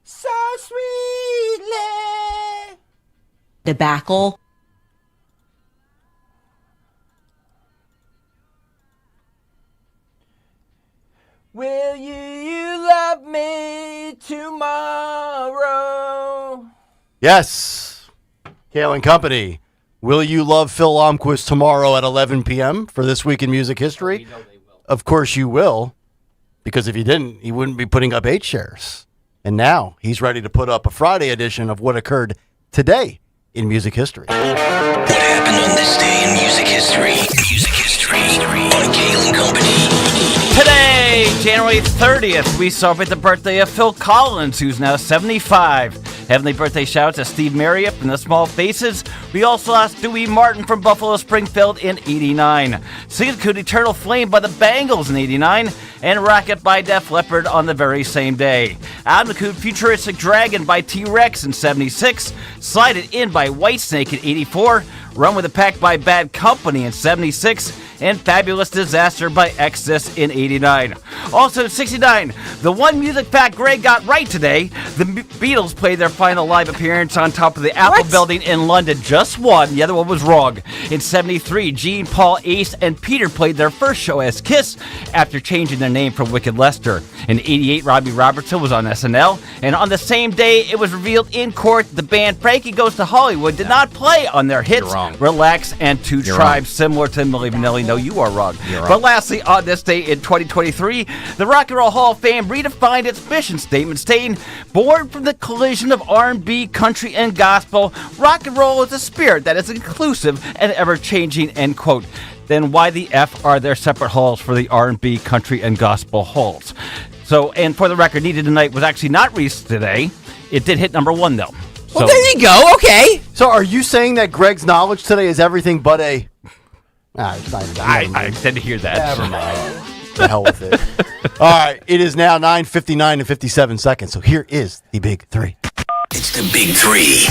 So sweetly. Debacle? Will you love me tomorrow? Yes. Kayal and Company. Will you love Phil Lomquist tomorrow at 11 p.m. for This Week in Music History? Of course you will, because if you didn't, he wouldn't be putting up 8 shares. And now he's ready to put up a Friday edition of what occurred today in music history. What happened on this day in music history? Music history on Kayal and Company. Today, January 30th, we celebrate the birthday of Phil Collins, who's now 75. Heavenly birthday shout to Steve Marriott and the Small Faces. We also lost Dewey Martin from Buffalo Springfield in 89. Sing It Could Eternal Flame by the Bangles in 89. And Rocket by Def Leppard on the very same day. Adam Could Futuristic Dragon by T-Rex in 76. Slide It In by Whitesnake in 84. Run With the Pack by Bad Company in 76. And Fabulous Disaster by Exodus in 89. Also in 69, the one music fact Greg got right today, the Beatles played their final live appearance on top of the Apple Building in London. Just one, the other one was wrong. In 73, Gene, Paul, Ace, and Peter played their first show as Kiss after changing their name from Wicked Lester. In 88, Robbie Robertson was on SNL, and on the same day, it was revealed in court the band Frankie Goes to Hollywood did not play on their hits Relax and Two Tribes, similar to Milli Vanilli. No, you are wrong. But lastly, on this day in 2023, the Rock and Roll Hall of Fame redefined its mission statement, stating, born from the collision of R&B, country, and gospel, rock and roll is a spirit that is inclusive and ever-changing, end quote. Then why the F are there separate halls for the R&B, country, and gospel halls? So, and for the record, Needed Tonight was actually not released today. It did hit number 1, though. Well, there you go. Okay. So are you saying that Greg's knowledge today is everything but a... I tend to hear that. Never mind. The hell with it. All right. It is now 9:59 and 57 seconds. So here is the Big Three. It's the Big Three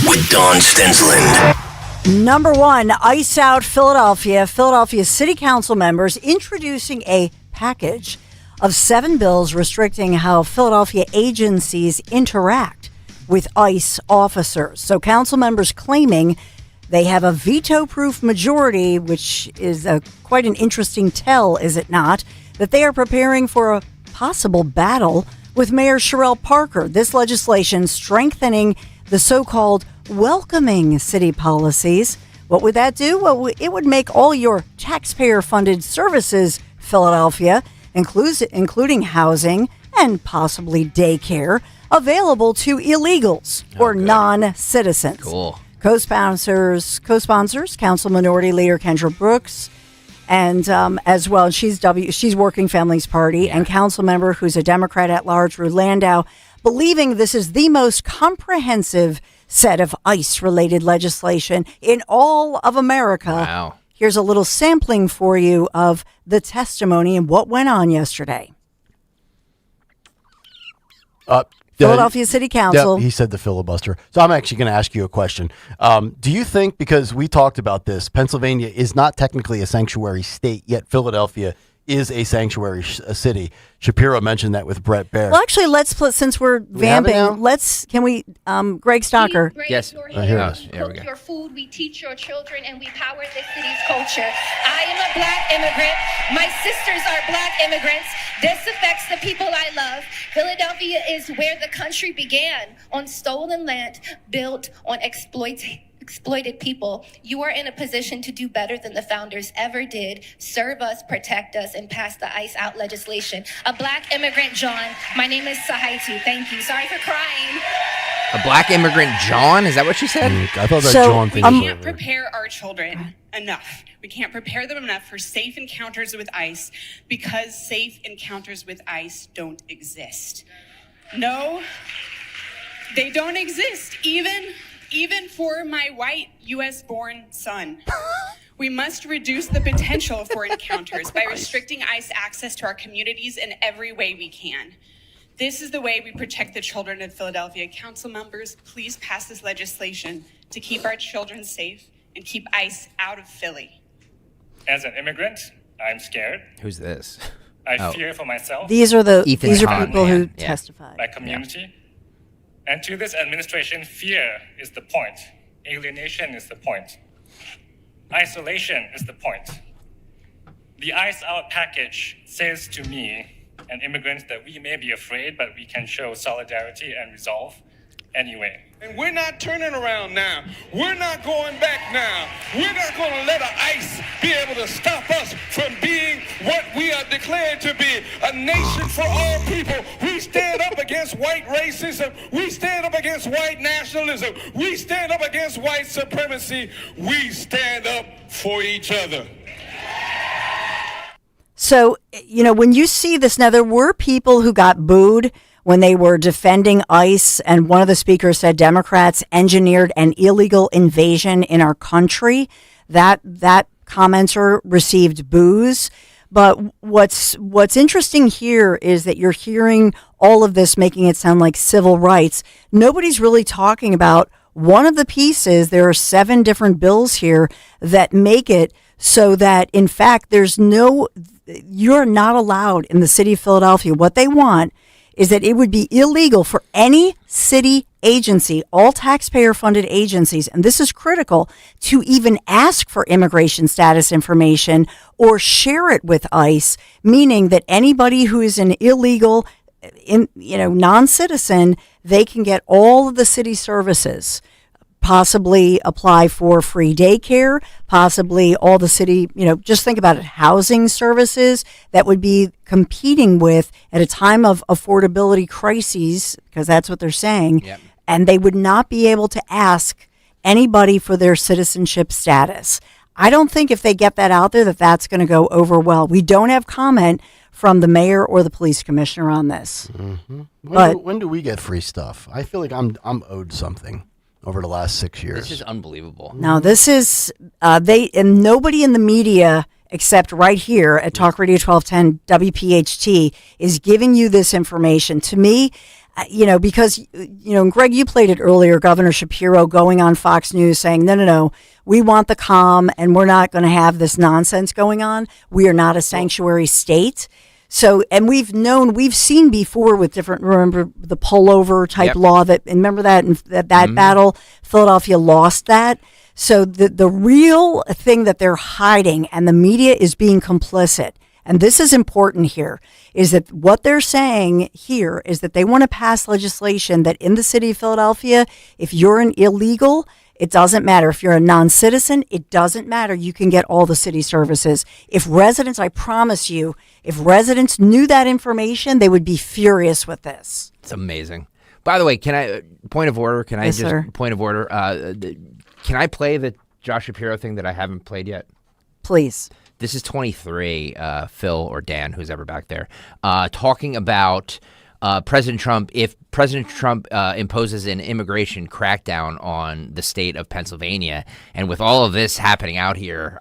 with Dawn Stensland. Number 1, Ice Out Philadelphia. Philadelphia City Council members introducing a package of 7 bills restricting how Philadelphia agencies interact with ICE officers. So council members claiming they have a veto-proof majority, which is quite an interesting tell, is it not, that they are preparing for a possible battle with Mayor Sherrell Parker. This legislation strengthening the so-called welcoming city policies. What would that do? Well, it would make all your taxpayer-funded services, Philadelphia, including housing and possibly daycare, available to illegals or non-citizens. Cool. Co-sponsors, Council Minority Leader Kendra Brooks, and as well, she's Working Families Party, and Council Member who's a Democrat at large, Ruth Landau, believing this is the most comprehensive set of ICE-related legislation in all of America. Wow. Here's a little sampling for you of the testimony and what went on yesterday. Philadelphia City Council. He said the filibuster. So I'm actually going to ask you a question. Do you think, because we talked about this, Pennsylvania is not technically a sanctuary state, yet Philadelphia is a sanctuary city? Shapiro mentioned that with Brett Baer. Well, actually, since we're vamping, Greg Stocker. Yes. Here cook your food, we teach your children, and we power this city's culture. I am a black immigrant. My sisters are black immigrants. This affects the people I love. Philadelphia is where the country began, on stolen land built on exploited people. You are in a position to do better than the founders ever did. Serve us, protect us, and pass the ICE out legislation. A black immigrant, John. My name is Sahaitu. Thank you. Sorry for crying. A black immigrant, John? Is that what she said? I thought that John thing was We can't prepare our children enough. We can't prepare them enough for safe encounters with ICE because safe encounters with ICE don't exist. No, they don't exist. Even for my white U.S.-born son. We must reduce the potential for encounters by restricting ICE access to our communities in every way we can. This is the way we protect the children of Philadelphia. Council members, please pass this legislation to keep our children safe and keep ICE out of Philly. As an immigrant, I'm scared. Who's this? I fear for myself. These are people who testified. My community. And to this administration, fear is the point. Alienation is the point. Isolation is the point. The ICE Out package says to me, an immigrant, that we may be afraid, but we can show solidarity and resolve anyway. And we're not turning around now. We're not going back now. We're not going to let ICE be able to stop us from being what we are declared to be, a nation for all people. We stand up against white racism. We stand up against white nationalism. We stand up against white supremacy. We stand up for each other. So, when you see this, now there were people who got booed when they were defending ICE, and one of the speakers said Democrats engineered an illegal invasion in our country. That commenter received boos. But what's interesting here is that you're hearing all of this making it sound like civil rights. Nobody's really talking about one of the pieces. There are 7 different bills here that make it so that, in fact, you're not allowed in the city of Philadelphia. What they want is that it would be illegal for any city agency, all taxpayer-funded agencies, and this is critical, to even ask for immigration status information or share it with ICE, meaning that anybody who is an illegal, non-citizen, they can get all of the city services, possibly apply for free daycare, possibly all the city, just think about it, housing services that would be competing with at a time of affordability crises, because that's what they're saying. Yep. And they would not be able to ask anybody for their citizenship status. I don't think if they get that out there that that's going to go over well. We don't have comment from the mayor or the police commissioner on this. Mm-hmm. But when do we get free stuff? I feel like I'm owed something over the last 6 years. This is unbelievable. Now, this is, and nobody in the media except right here at Talk Radio 1210 WPHT is giving you this information. To me, because, Greg, you played it earlier, Governor Shapiro going on Fox News saying, no, we want the calm and we're not going to have this nonsense going on. We are not a sanctuary state. So, and we've seen before with different, remember the pullover type law and remember that in that battle, Philadelphia lost that. So the real thing that they're hiding, and the media is being complicit, and this is important here, is that what they're saying here is that they want to pass legislation that in the city of Philadelphia, if you're an illegal, it doesn't matter. If you're a non-citizen, it doesn't matter. You can get all the city services. If residents, I promise you, if residents knew that information, they would be furious with this. It's amazing. By the way, point of order, point of order, can I play the Josh Shapiro thing that I haven't played yet? Please. This is 23, Phil or Dan, who's ever back there, talking about President Trump. If President Trump imposes an immigration crackdown on the state of Pennsylvania, and with all of this happening out here,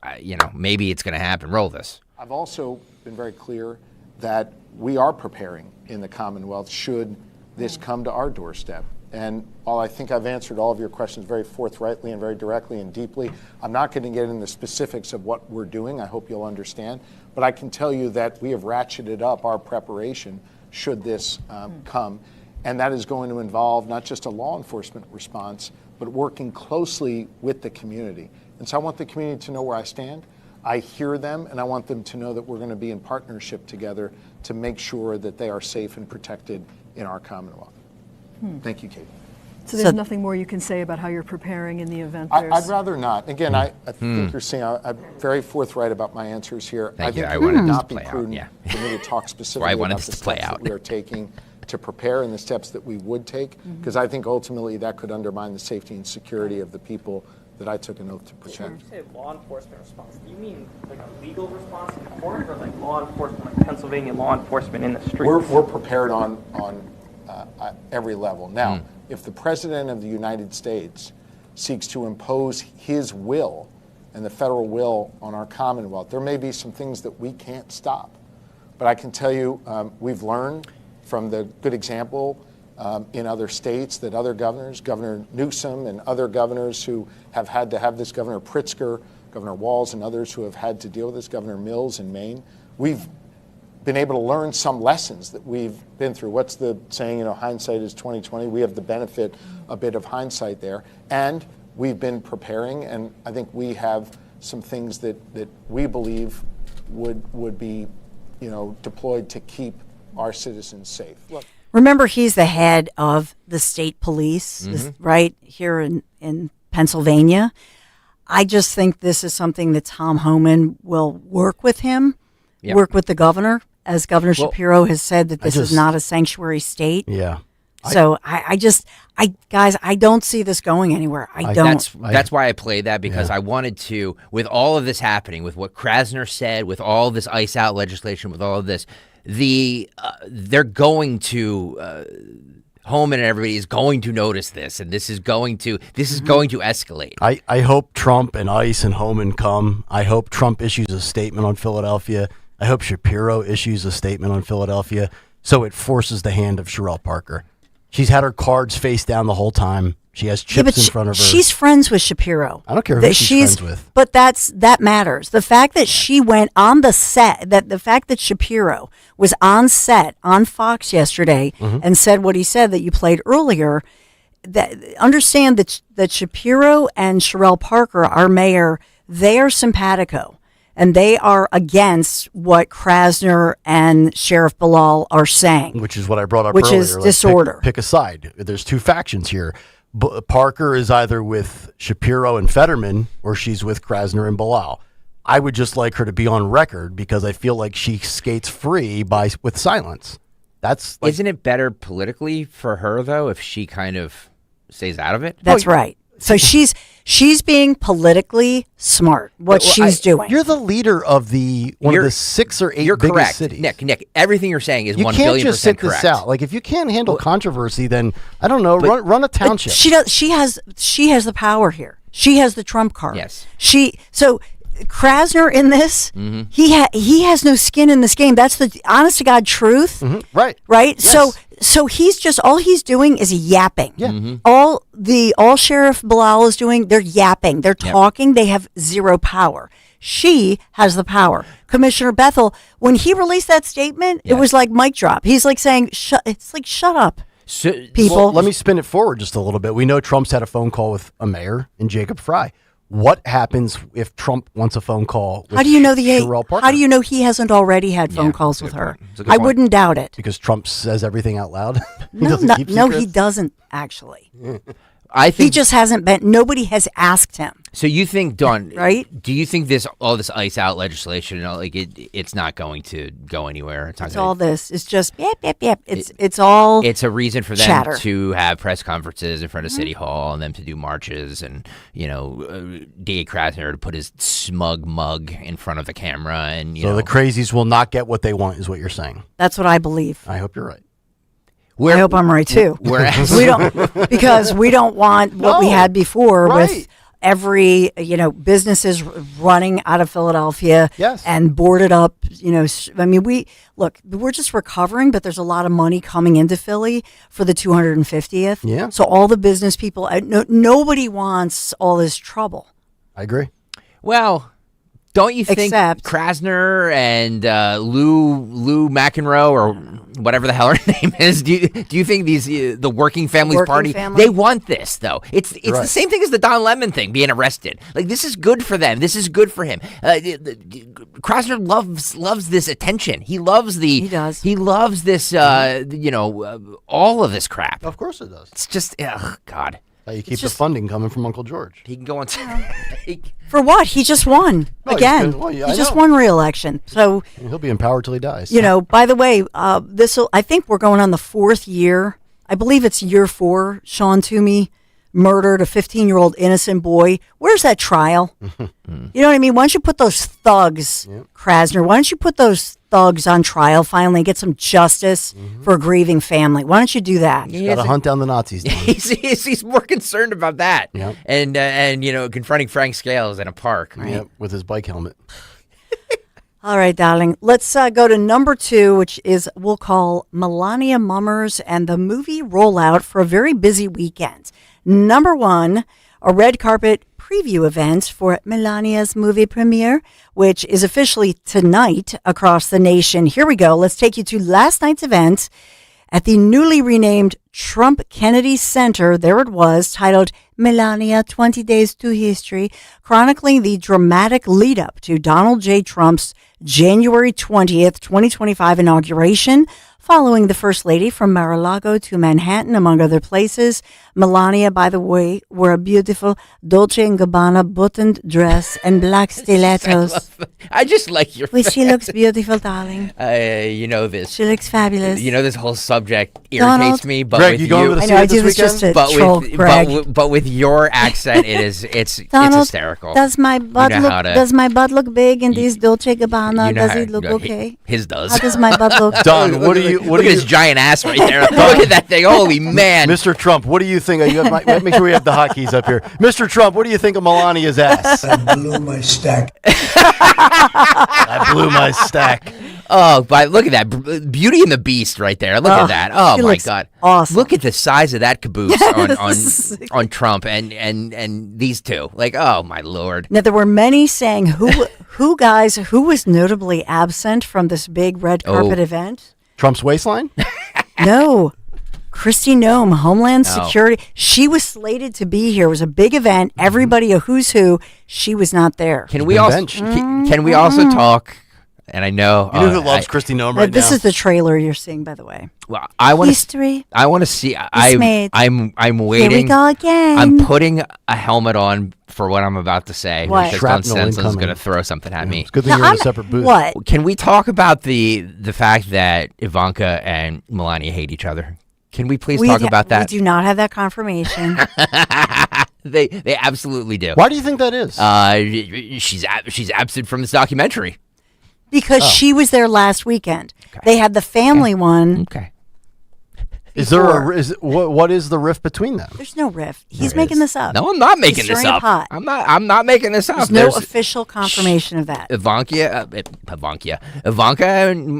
maybe it's going to happen. Roll this. I've also been very clear that we are preparing in the Commonwealth should this come to our doorstep. And while I think I've answered all of your questions very forthrightly and very directly and deeply, I'm not going to get into the specifics of what we're doing. I hope you'll understand. But I can tell you that we have ratcheted up our preparation should this come. And that is going to involve not just a law enforcement response, but working closely with the community. And so I want the community to know where I stand. I hear them, and I want them to know that we're going to be in partnership together to make sure that they are safe and protected in our Commonwealth. Thank you, Kate. So there's nothing more you can say about how you're preparing in the event there's... I'd rather not. Again, I think you're seeing I'm very forthright about my answers here. Thank you. I I think it would wanted not this be to play prudent out. for me to talk specifically about the steps that we are taking to prepare and the steps that we would take, because I think ultimately that could undermine the safety and security of the people that I took an oath to protect. When you say law enforcement response, do you mean like a legal response in court, or like law enforcement, like Pennsylvania law enforcement in the streets? We're prepared on every level. Now, if the President of the United States seeks to impose his will and the federal will on our Commonwealth, there may be some things that we can't stop. But I can tell you, we've learned from the good example in other states that other governors, Governor Newsom and other governors who have had to have this, Governor Pritzker, Governor Walz and others who have had to deal with this, Governor Mills in Maine, we've been able to learn some lessons that we've been through. What's the saying, hindsight is 20/20. We have the benefit a bit of hindsight there. And we've been preparing, and I think we have some things that we believe would be, deployed to keep our citizens safe. Look. Remember, he's the head of the state police, right here in Pennsylvania. I just think this is something that Tom Homan will work with him, work with the governor, as Governor Shapiro has said that this is not a sanctuary state. Yeah. So I don't see this going anywhere. I don't. That's why I played that, because I wanted to, with all of this happening, with what Krasner said, with all this ICE out legislation, with all of this, they're going to Holman and everybody is going to notice this, and this is going to escalate. I hope Trump and ICE and Holman come. I hope Trump issues a statement on Philadelphia. I hope Shapiro issues a statement on Philadelphia, so it forces the hand of Sherelle Parker. She's had her cards face down the whole time. She has chips in front of her. She's friends with Shapiro. I don't care who she's friends with. But that matters. The fact that she went on the set, the fact that Shapiro was on set on Fox yesterday and said what he said that you played earlier, understand that Shapiro and Sherelle Parker, our mayor, they are simpatico. And they are against what Krasner and Sheriff Bilal are saying. Which is what I brought up earlier. Which is disorder. Pick a side. There's two factions here. Parker is either with Shapiro and Fetterman, or she's with Krasner and Bilal. I would just like her to be on record, because I feel like she skates free with silence. Isn't it better politically for her, though, if she kind of stays out of it? That's right. So she's being politically smart. She's doing. You're the leader of one of the 6 or 8 biggest correct. cities. Nick, everything you're saying is 1 billion% correct. You can't just sit this out. Like, if you can't handle controversy, then I don't know. Run a township. She has the power here. She has the trump card. Yes. So Krasner in this, he has no skin in this game. That's the honest to God truth. Right. Yes. So all he's doing is yapping. Yeah. All Sheriff Bilal is doing, they're yapping. They're talking. They have zero power. She has the power. Commissioner Bethel, when he released that statement, it was like mic drop. He's like saying, shut up. People. Well, let me spin it forward just a little bit. We know Trump's had a phone call with a mayor and Jacob Fry. What happens if Trump wants a phone call with Sherelle Parker? How do you know he hasn't already had phone calls with her? I wouldn't doubt it. Because Trump says everything out loud? He doesn't actually. I think he just hasn't been. Nobody has asked him. So you think, Dawn? Right? Do you think all this ICE out legislation, it's not going to go anywhere? It's all this. It's just yep. It's all. It's a reason for them chatter. To have press conferences in front of City Hall, and them to do marches, and D.A. Krasner to put his smug mug in front of the camera, and the crazies will not get what they want, is what you're saying. That's what I believe. I hope you're right. I hope I'm right too. Whereas because we don't want what we had before with every businesses running out of Philadelphia and boarded up. I mean, we're just recovering, but there's a lot of money coming into Philly for the 250th. Yeah. So all the business people, nobody wants all this trouble. I agree. Well, don't you think Krasner and Lou McEnroe, or whatever the hell her name is, do you think the Working Families Party, they want this, though? It's the same thing as the Don Lemon thing, being arrested. Like, this is good for them. This is good for him. Krasner loves this attention. He loves He does. He loves this, all of this crap. Of course it does. It's just, God. You keep the funding coming from Uncle George. He can go on. For what? He just won again. He just won re-election, so he'll be in power till he dies. By the way, I think we're going on the 4th year. I believe it's year 4. Sean Toomey murdered a 15-year-old innocent boy. Where's that trial? You know what I mean? Why don't you put those thugs, Krasner? Why don't you put those thugs on trial finally and get some justice for a grieving family? Why don't you do that? He's got to hunt down the Nazis. He's more concerned about that. Yep. And confronting Frank Scales in a park. Right? Yep, with his bike helmet. All right, darling. Let's go to number 2, which is we'll call Melania Mummers and the movie rollout for a very busy weekend. Number 1, a red carpet preview event for Melania's movie premiere, which is officially tonight across the nation. Here we go. Let's take you to last night's event at the newly renamed Trump Kennedy Center. There it was, titled Melania 20 Days to History, chronicling the dramatic lead up to Donald J. Trump's January 20th, 2025 inauguration, Following the First Lady from Mar-a-Lago to Manhattan, among other places, Melania, by the way, wore a beautiful Dolce & Gabbana buttoned dress and black stilettos. I just like your. Well, she looks beautiful, darling. You know this. She looks fabulous. You know this whole subject irritates Donald? me, but Greg, with you going to see it this weekend? But with your accent, it's Donald, hysterical. Does my butt You know how to- Does my butt look big in these Dolce Gabbana? you know Does how- it look no, okay? His does. How does my butt look? Don, what do you? Look at his giant ass right there. Look at that thing. Holy man. Mr. Trump, what do you think? Make sure we have the hotkeys up here. Mr. Trump, what do you think of Melania's ass? I blew my stack. I blew my stack. Oh, but look at that. Beauty and the Beast right there. Look at that. Oh, she my looks God. awesome. Look at the size of that caboose Yes. on Trump and these two. Like, oh, my Lord. Now there were many saying who was notably absent from this big red carpet event. Trump's waistline? No. Kristi Noem, Homeland Oh. Security. She was slated to be here. It was a big event. Everybody, a who's who. She was not there. Can we also talk? And I know You know who loves Kristi Noem right This now? is the trailer you're seeing, by the way. Well, I want History. I want to see. made. I'm waiting. Here we go again. I'm putting a helmet on for what I'm about to say. What? Because Don Shrapnel Stensland's incoming. going to throw something at me. It's a good thing you're in a separate booth. What? Can we talk about the fact that Ivanka and Melania hate each other? Can we please talk about that? We do not have that confirmation. They absolutely do. Why do you think that is? She's absent from this documentary. Because she was there last weekend. They had the family one. Okay. Is there what is the rift between them? There's no rift. He's making this up. No, I'm not making He's this stirring up. a pot. I'm not making this up. There's no official confirmation of that. Ivanka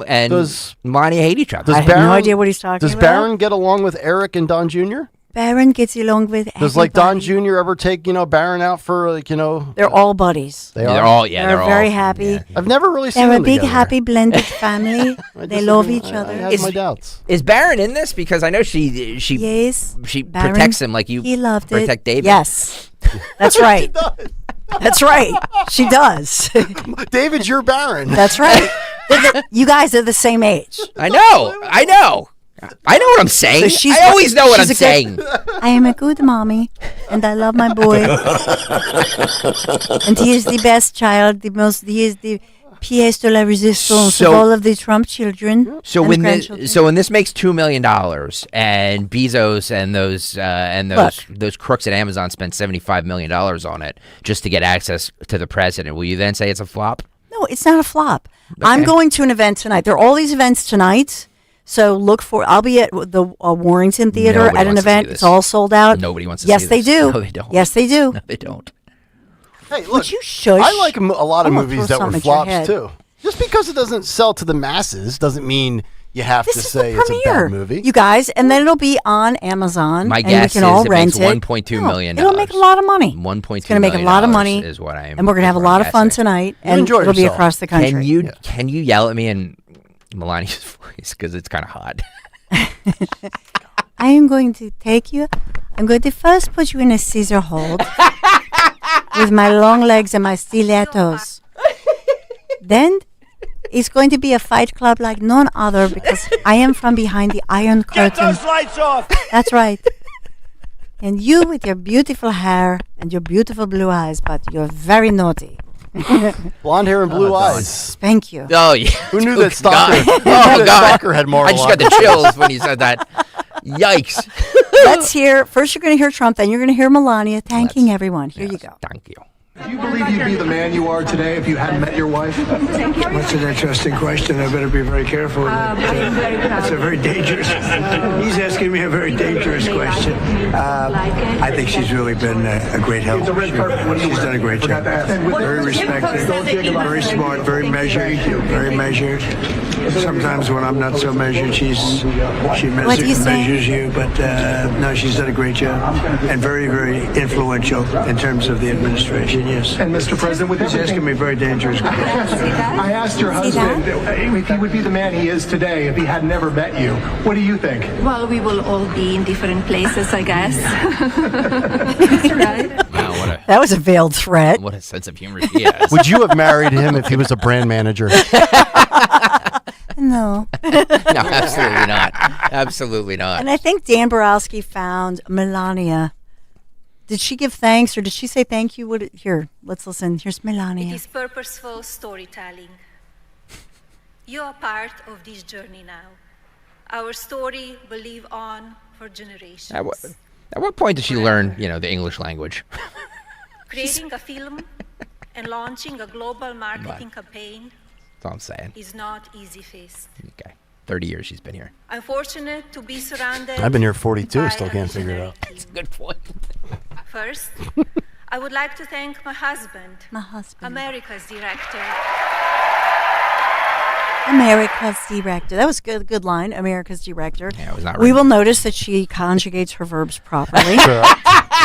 and Melania hate each other. I have no idea what he's talking Does about. Barron get along with Eric and Don Jr.? Barron gets along with Does Don Jr. ever take Barron out for They're all buddies. They're all They're very happy. yeah. I've never really seen They're a them big, together. happy, blended family. They love each other. I have my doubts. Is Barron in this? Because I know she Yes. Barron, protects him like you he loved protect it. David. Yes. That's right. That's right. She does. David's your Barron. That's right. You guys are the same age. I know. I know what I'm saying. So I always know what I'm she's a saying. I am a good mommy, and I love my boy. And he is the best child. He is the pièce de la résistance of all of the Trump children. So and when grandchildren. this makes $2 million and Bezos and those crooks at Amazon spent $75 million on it just to get access to the president, will you then say it's a flop? No, it's not a flop. I'm going to an event tonight. There are all these events tonight. So I'll be at the Warrington Theater Nobody at an wants to see event. this. It's all sold out. Nobody wants to yes, see they this. do. No, they don't. Yes, they do. No, they don't. Hey, look, Would you shush? I like a lot of I'm gonna movies throw that were something at your flops head. too. Just because it doesn't sell to the masses doesn't mean you have This to is say the it's a premiere, bad movie. you guys, and then it'll be on Amazon. My and guess we can all is it rent makes it. $1.2 No, million. It'll make a lot of money. $1.2 It's going to make a lot of money, is what I am. and we're going to have a lot of fun tonight, and enjoy it'll be yourself. across the country. Can you yell at me in Melania's voice because it's kind of hot? I am going to take you. I'm going to first put you in a scissor hold with my long legs and my stilettos. Then it's going to be a fight club like none other because I am from behind the Iron Curtain. Get those lights off! That's right. And you with your beautiful hair and your beautiful blue eyes, but you're very naughty. Blonde hair and blue eyes. Thank you. Oh yeah. Who knew that Stalker? God. Oh God! Stalker had moral. I just got the chills when you said that. Yikes. Let's hear. First, you're going to hear Trump. Then you're going to hear Melania thanking everyone. Here you go. Thank you. Do you believe you'd be the man you are today if you hadn't met your wife? That's an interesting question. I better be very careful with that. That's a very dangerous. He's asking me a very dangerous question. I think she's really been a great help. She's done a great job. Very respected, very smart, very measured, very measured. Sometimes when I'm not so measured, she measures you. But no, she's done a great job and very, very influential in terms of the administration. Yes. And Mr. President, with He's asking me very dangerous questions. I asked your husband if he would be the man he is today if he had never met you. What do you think? Well, we will all be in different places, I guess. Right? Wow, That was a veiled threat. What a sense of humor she has. Would you have married him if he was a brand manager? And No. No, absolutely not. Absolutely not. And I think Dan Borowski found Melania. Did she give thanks or did she say thank you? Here, let's listen. Here's Melania. It is purposeful storytelling. You are part of this journey now. Our story will live on for generations. At what point did she learn, the English language? Creating a film and launching a global marketing campaign That's all I'm saying. is not easy feat. Okay. 30 years she's been here. I'm fortunate to be surrounded. I've been here 42, by still a can't figure it visionary out. team. That's a good point. First, I would like to thank my husband, America's director. America's director. That was good line. America's director. Yeah, it was not We right. will notice that she conjugates her verbs properly. Correct.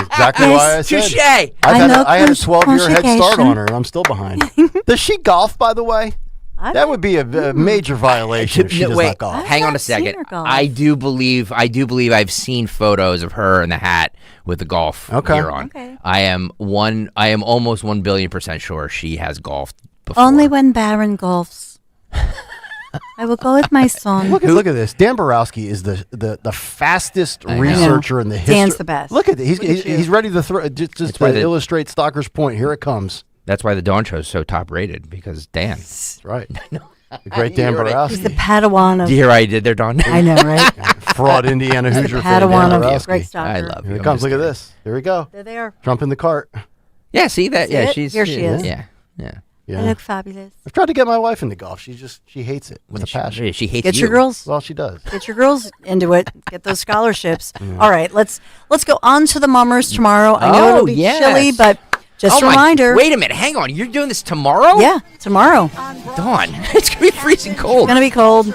Exactly why I said. Touche. I had a 12-year head start on her, and I'm still behind. Does she golf, by the way? That would be a major violation if she does not golf. Hang on a second. I do believe I've seen photos of her in the hat with the golf gear on. Okay. I am almost 1 billion% sure she has golfed before. Only when Baron golfs. I will go with my son. Look at this. Dan Borowski is the fastest know. researcher in the history. Dan's the best. Look at this. Look at He's ready to throw. Just to illustrate Stocker's point, here it comes. That's why the Dawn Show is so top rated, because Dan. That's right. The great Dan Borowski. He's the Padawan of. Do you hear what I did there, Dawn? I know, right? Fraud Indiana He's the Hoosier fan. Padawan Dan of Borowski. Greg Stocker. I love you. Here it comes. Look at this. Here we go. There they are. Trump in the cart. Yeah, see that? See Yeah, it? she's Here she is. Yeah. I look fabulous. I've tried to get my wife into golf. She hates it with a passion. She hates Get you. your girls. Well, she does. Get your girls into it. Get those scholarships. All right, let's go on to the mummers tomorrow. I know it'll be chilly, but just a reminder. Wait a minute. Hang on. You're doing this tomorrow? Yeah, tomorrow. Dawn. It's going to be freezing cold. It's going to be cold.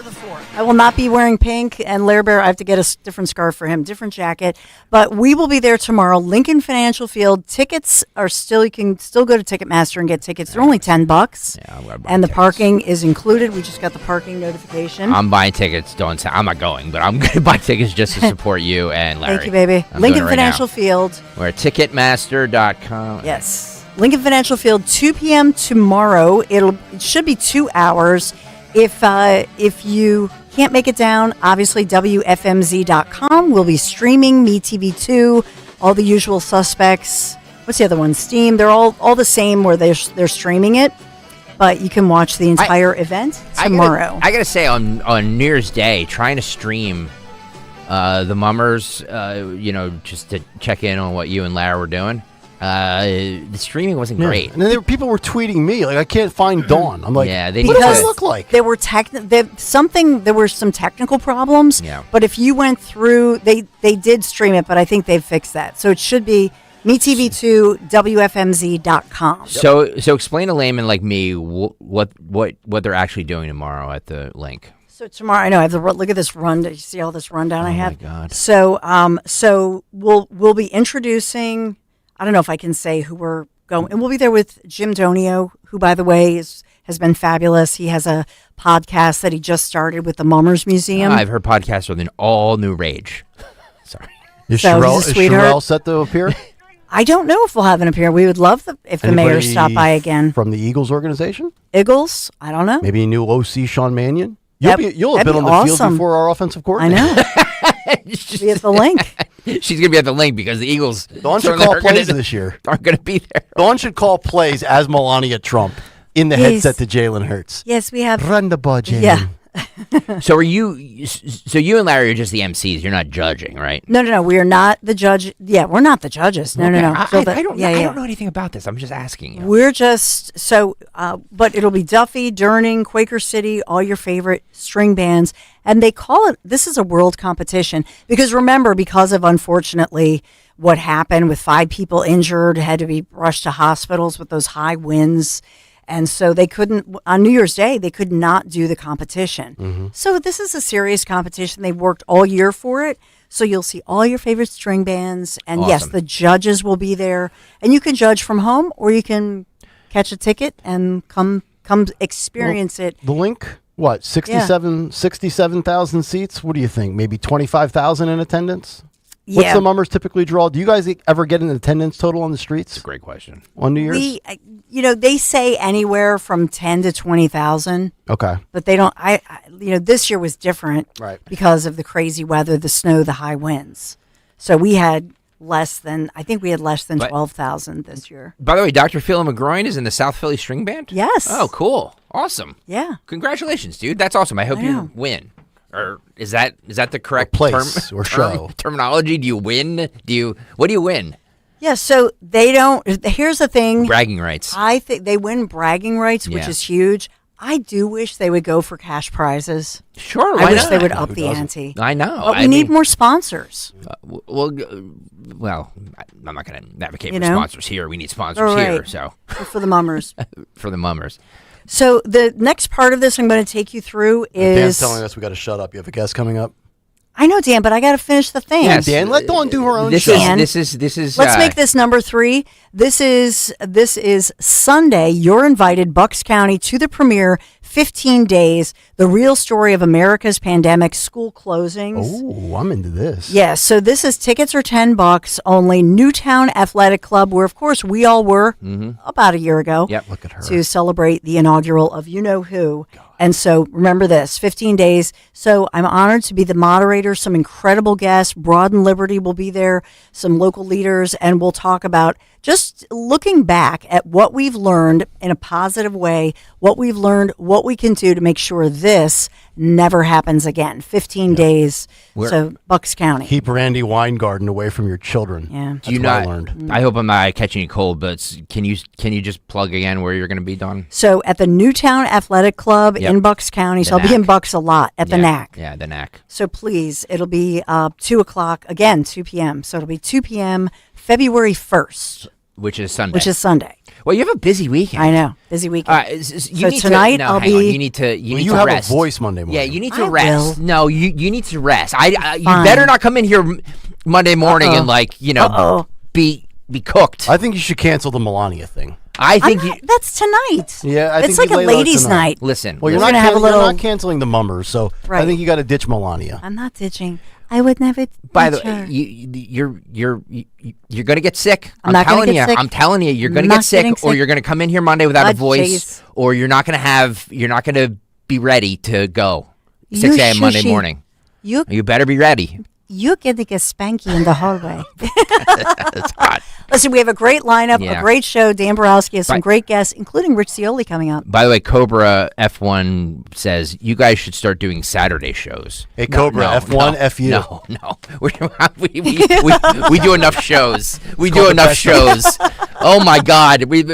I will not be wearing pink, and Lair Bear, I have to get a different scarf for him, different jacket. But we will be there tomorrow. Lincoln Financial Field. Tickets are still, you can still go to Ticketmaster and get tickets. They're only $10. Yeah, and the parking is included. We just got the parking notification. I'm buying tickets. I'm not going, but I'm going to buy tickets just to support you and Larry. Thank you, baby. I'm Lincoln doing it right Financial now. Field. We're at Ticketmaster.com. Yes. Lincoln Financial Field, 2 p.m. tomorrow. It should be 2 hours. If you can't make it down, obviously WFMZ.com will be streaming MeTV2, all the usual suspects. What's the other one? Steam. They're all the same where they're streaming it, but you can watch the entire event tomorrow. I gotta say, on New Year's Day, trying to stream the Mummers, just to check in on what you and Lara were doing. The streaming wasn't great. And then people were tweeting me like, I can't find Dawn. I'm like, yeah, what does it look like? There were there were some technical problems. Yeah. But if you went through, they did stream it, but I think they've fixed that. So it should be MeTV2 WFMZ.com. So explain to layman like me what they're actually doing tomorrow at the link. So tomorrow, I know I have look at this rundown. You see all this rundown I have. Oh my God. So we'll be introducing. I don't know if I can say who we're going, and we'll be there with Jim Donio, who, by the way, has been fabulous. He has a podcast that he just started with the Mummers Museum. I've heard podcasts with an all new rage. Sorry. Is So Sherelle, he's a is sweetheart. Sherelle set to appear? I don't know if we'll have an appearance. We would love if the mayor stopped by again. From the Eagles organization? Eagles? I don't know. Maybe a new OC Sean Mannion? You'll have been on the field before our offensive coordinator. I know. Be at the link. She's going to be at the link because the Eagles Dawn should call plays this year. Aren't going to be there. Dawn should call plays as Melania Trump in the headset to Jalen Hurts. Yes, we have. Run the ball, Jalen. Yeah. So you and Larry are just the MCs. You're not judging, right? No. We are not the judge. Yeah, we're not the judges. No. I So don't know anything about this. I'm just asking you. We're just but it'll be Duffy, Durning, Quaker City, all your favorite string bands, and they call it. This is a world competition because remember, because of unfortunately what happened with 5 people injured, had to be rushed to hospitals with those high winds. And so they couldn't, on New Year's Day, they could not do the competition. Mm-hmm. So this is a serious competition. They worked all year for it. So you'll see all your favorite string bands. And yes, Awesome. the judges will be there. And you can judge from home or you can catch a ticket and come experience it. The link, what, 67,000 seats? What do you think? Maybe 25,000 in attendance? What's Yeah. the Mummers typically draw? Do you guys ever get an attendance total on the streets? That's a great question. On New Year's? They say anywhere from 10 to 20,000. Okay. But they don't. This year was different, right? Because of the crazy weather, the snow, the high winds. So we had less than 12,000 this year. By the way, Dr. Phil McGroin is in the South Philly String Band? Yes. Oh, cool. Awesome. Yeah. Congratulations, dude. That's awesome. I hope you win. Or is that the correct place or show terminology? Do you win? What do you win? Yeah, so they don't. Here's the thing. Bragging rights. I think they win bragging rights, which is huge. I do wish they would go for cash prizes. Sure, I why wish not? they would up Who the doesn't? ante. I know. But we need more sponsors. Well, I'm not going to advocate for know? sponsors here. We need sponsors Right. here. So For the Mummers. for the Mummers. So the next part of this I'm going to take you through is. Dan's telling us we got to shut up. You have a guest coming up? I know, Dan, but I got to finish the thing. Yeah, Dan, let Dawn do her own show. This is. Let's make this number 3. This is Sunday. You're invited, Bucks County, to the premiere. 15 days. The real story of America's pandemic school closings. Oh, I'm into this. Yeah. So this is tickets are $10 only. Newtown Athletic Club, where of course we all were about a year ago. Yep. Look at her. To celebrate the inaugural of you know who. And so remember this, 15 days. So I'm honored to be the moderator. Some incredible guests. Broad and Liberty will be there. Some local leaders. And we'll talk about just looking back at what we've learned in a positive way, what we've learned, what we can do to make sure this never happens again. 15 days. So Bucks County. Keep Randy Weingarten away from your children. Yeah. That's what I learned. I hope I'm not catching you cold, but can you just plug again where you're going to be, Dawn? So at the Newtown Athletic Club in Bucks County. So I'll be in Bucks a lot at the NAC. Yeah, the NAC. So please, it'll be 2 o'clock, again, 2 p.m. So it'll be 2 p.m. February 1st. Which is Sunday. Well, you have a busy weekend. I know, busy weekend. So tonight I'll be. You need to have rest. a voice Monday morning. Yeah, you need to I rest. will. No, you need to rest. You Fine. better not come in here Monday morning and be cooked. I think you should cancel the Melania thing. That's tonight. Yeah, I it's think like a you lay low ladies' tonight. night. Listen, Well, you're We're not, gonna have a you're little- not canceling the Mummers, so I Right. think you got to ditch Melania. I'm not ditching. I would never. By the ditch her. way, you're gonna get sick. I'm not gonna telling get you. sick. I'm telling you, you're gonna Not get sick, getting or sick. you're gonna come in here Monday without a God, voice, jeez. or you're not gonna be ready to go 6 You a.m. Monday shushy. morning. You better be ready. You're getting a spanky in the hallway. It's hot. Listen, we have a great lineup, Yeah. a great show. Dan Borowski has some Right. great guests, including Rich Cioli coming up. By the way, Cobra F1 says you guys should start doing Saturday shows. Hey, Cobra, F1, F you. No. We do enough shows. We do enough shows. Oh my God, we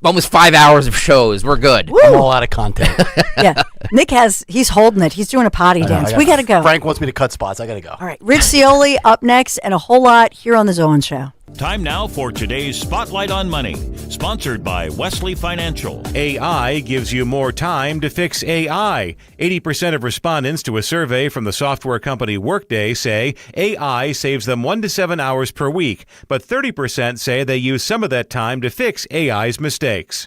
almost 5 hours of shows. We're good. I'm all out of content. Yeah, Nick he's holding it. He's doing a potty dance. We got to go. Frank wants me to cut spots. I got to go. All right, Rich Cioli up next, and a whole lot here on the Zohan Show. Time now for today's Spotlight on Money, sponsored by Wesley Financial. AI gives you more time to fix AI. 80% of respondents to a survey from the software company Workday say AI saves them 1 to 7 hours per week, but 30% say they use some of that time to fix AI's mistakes.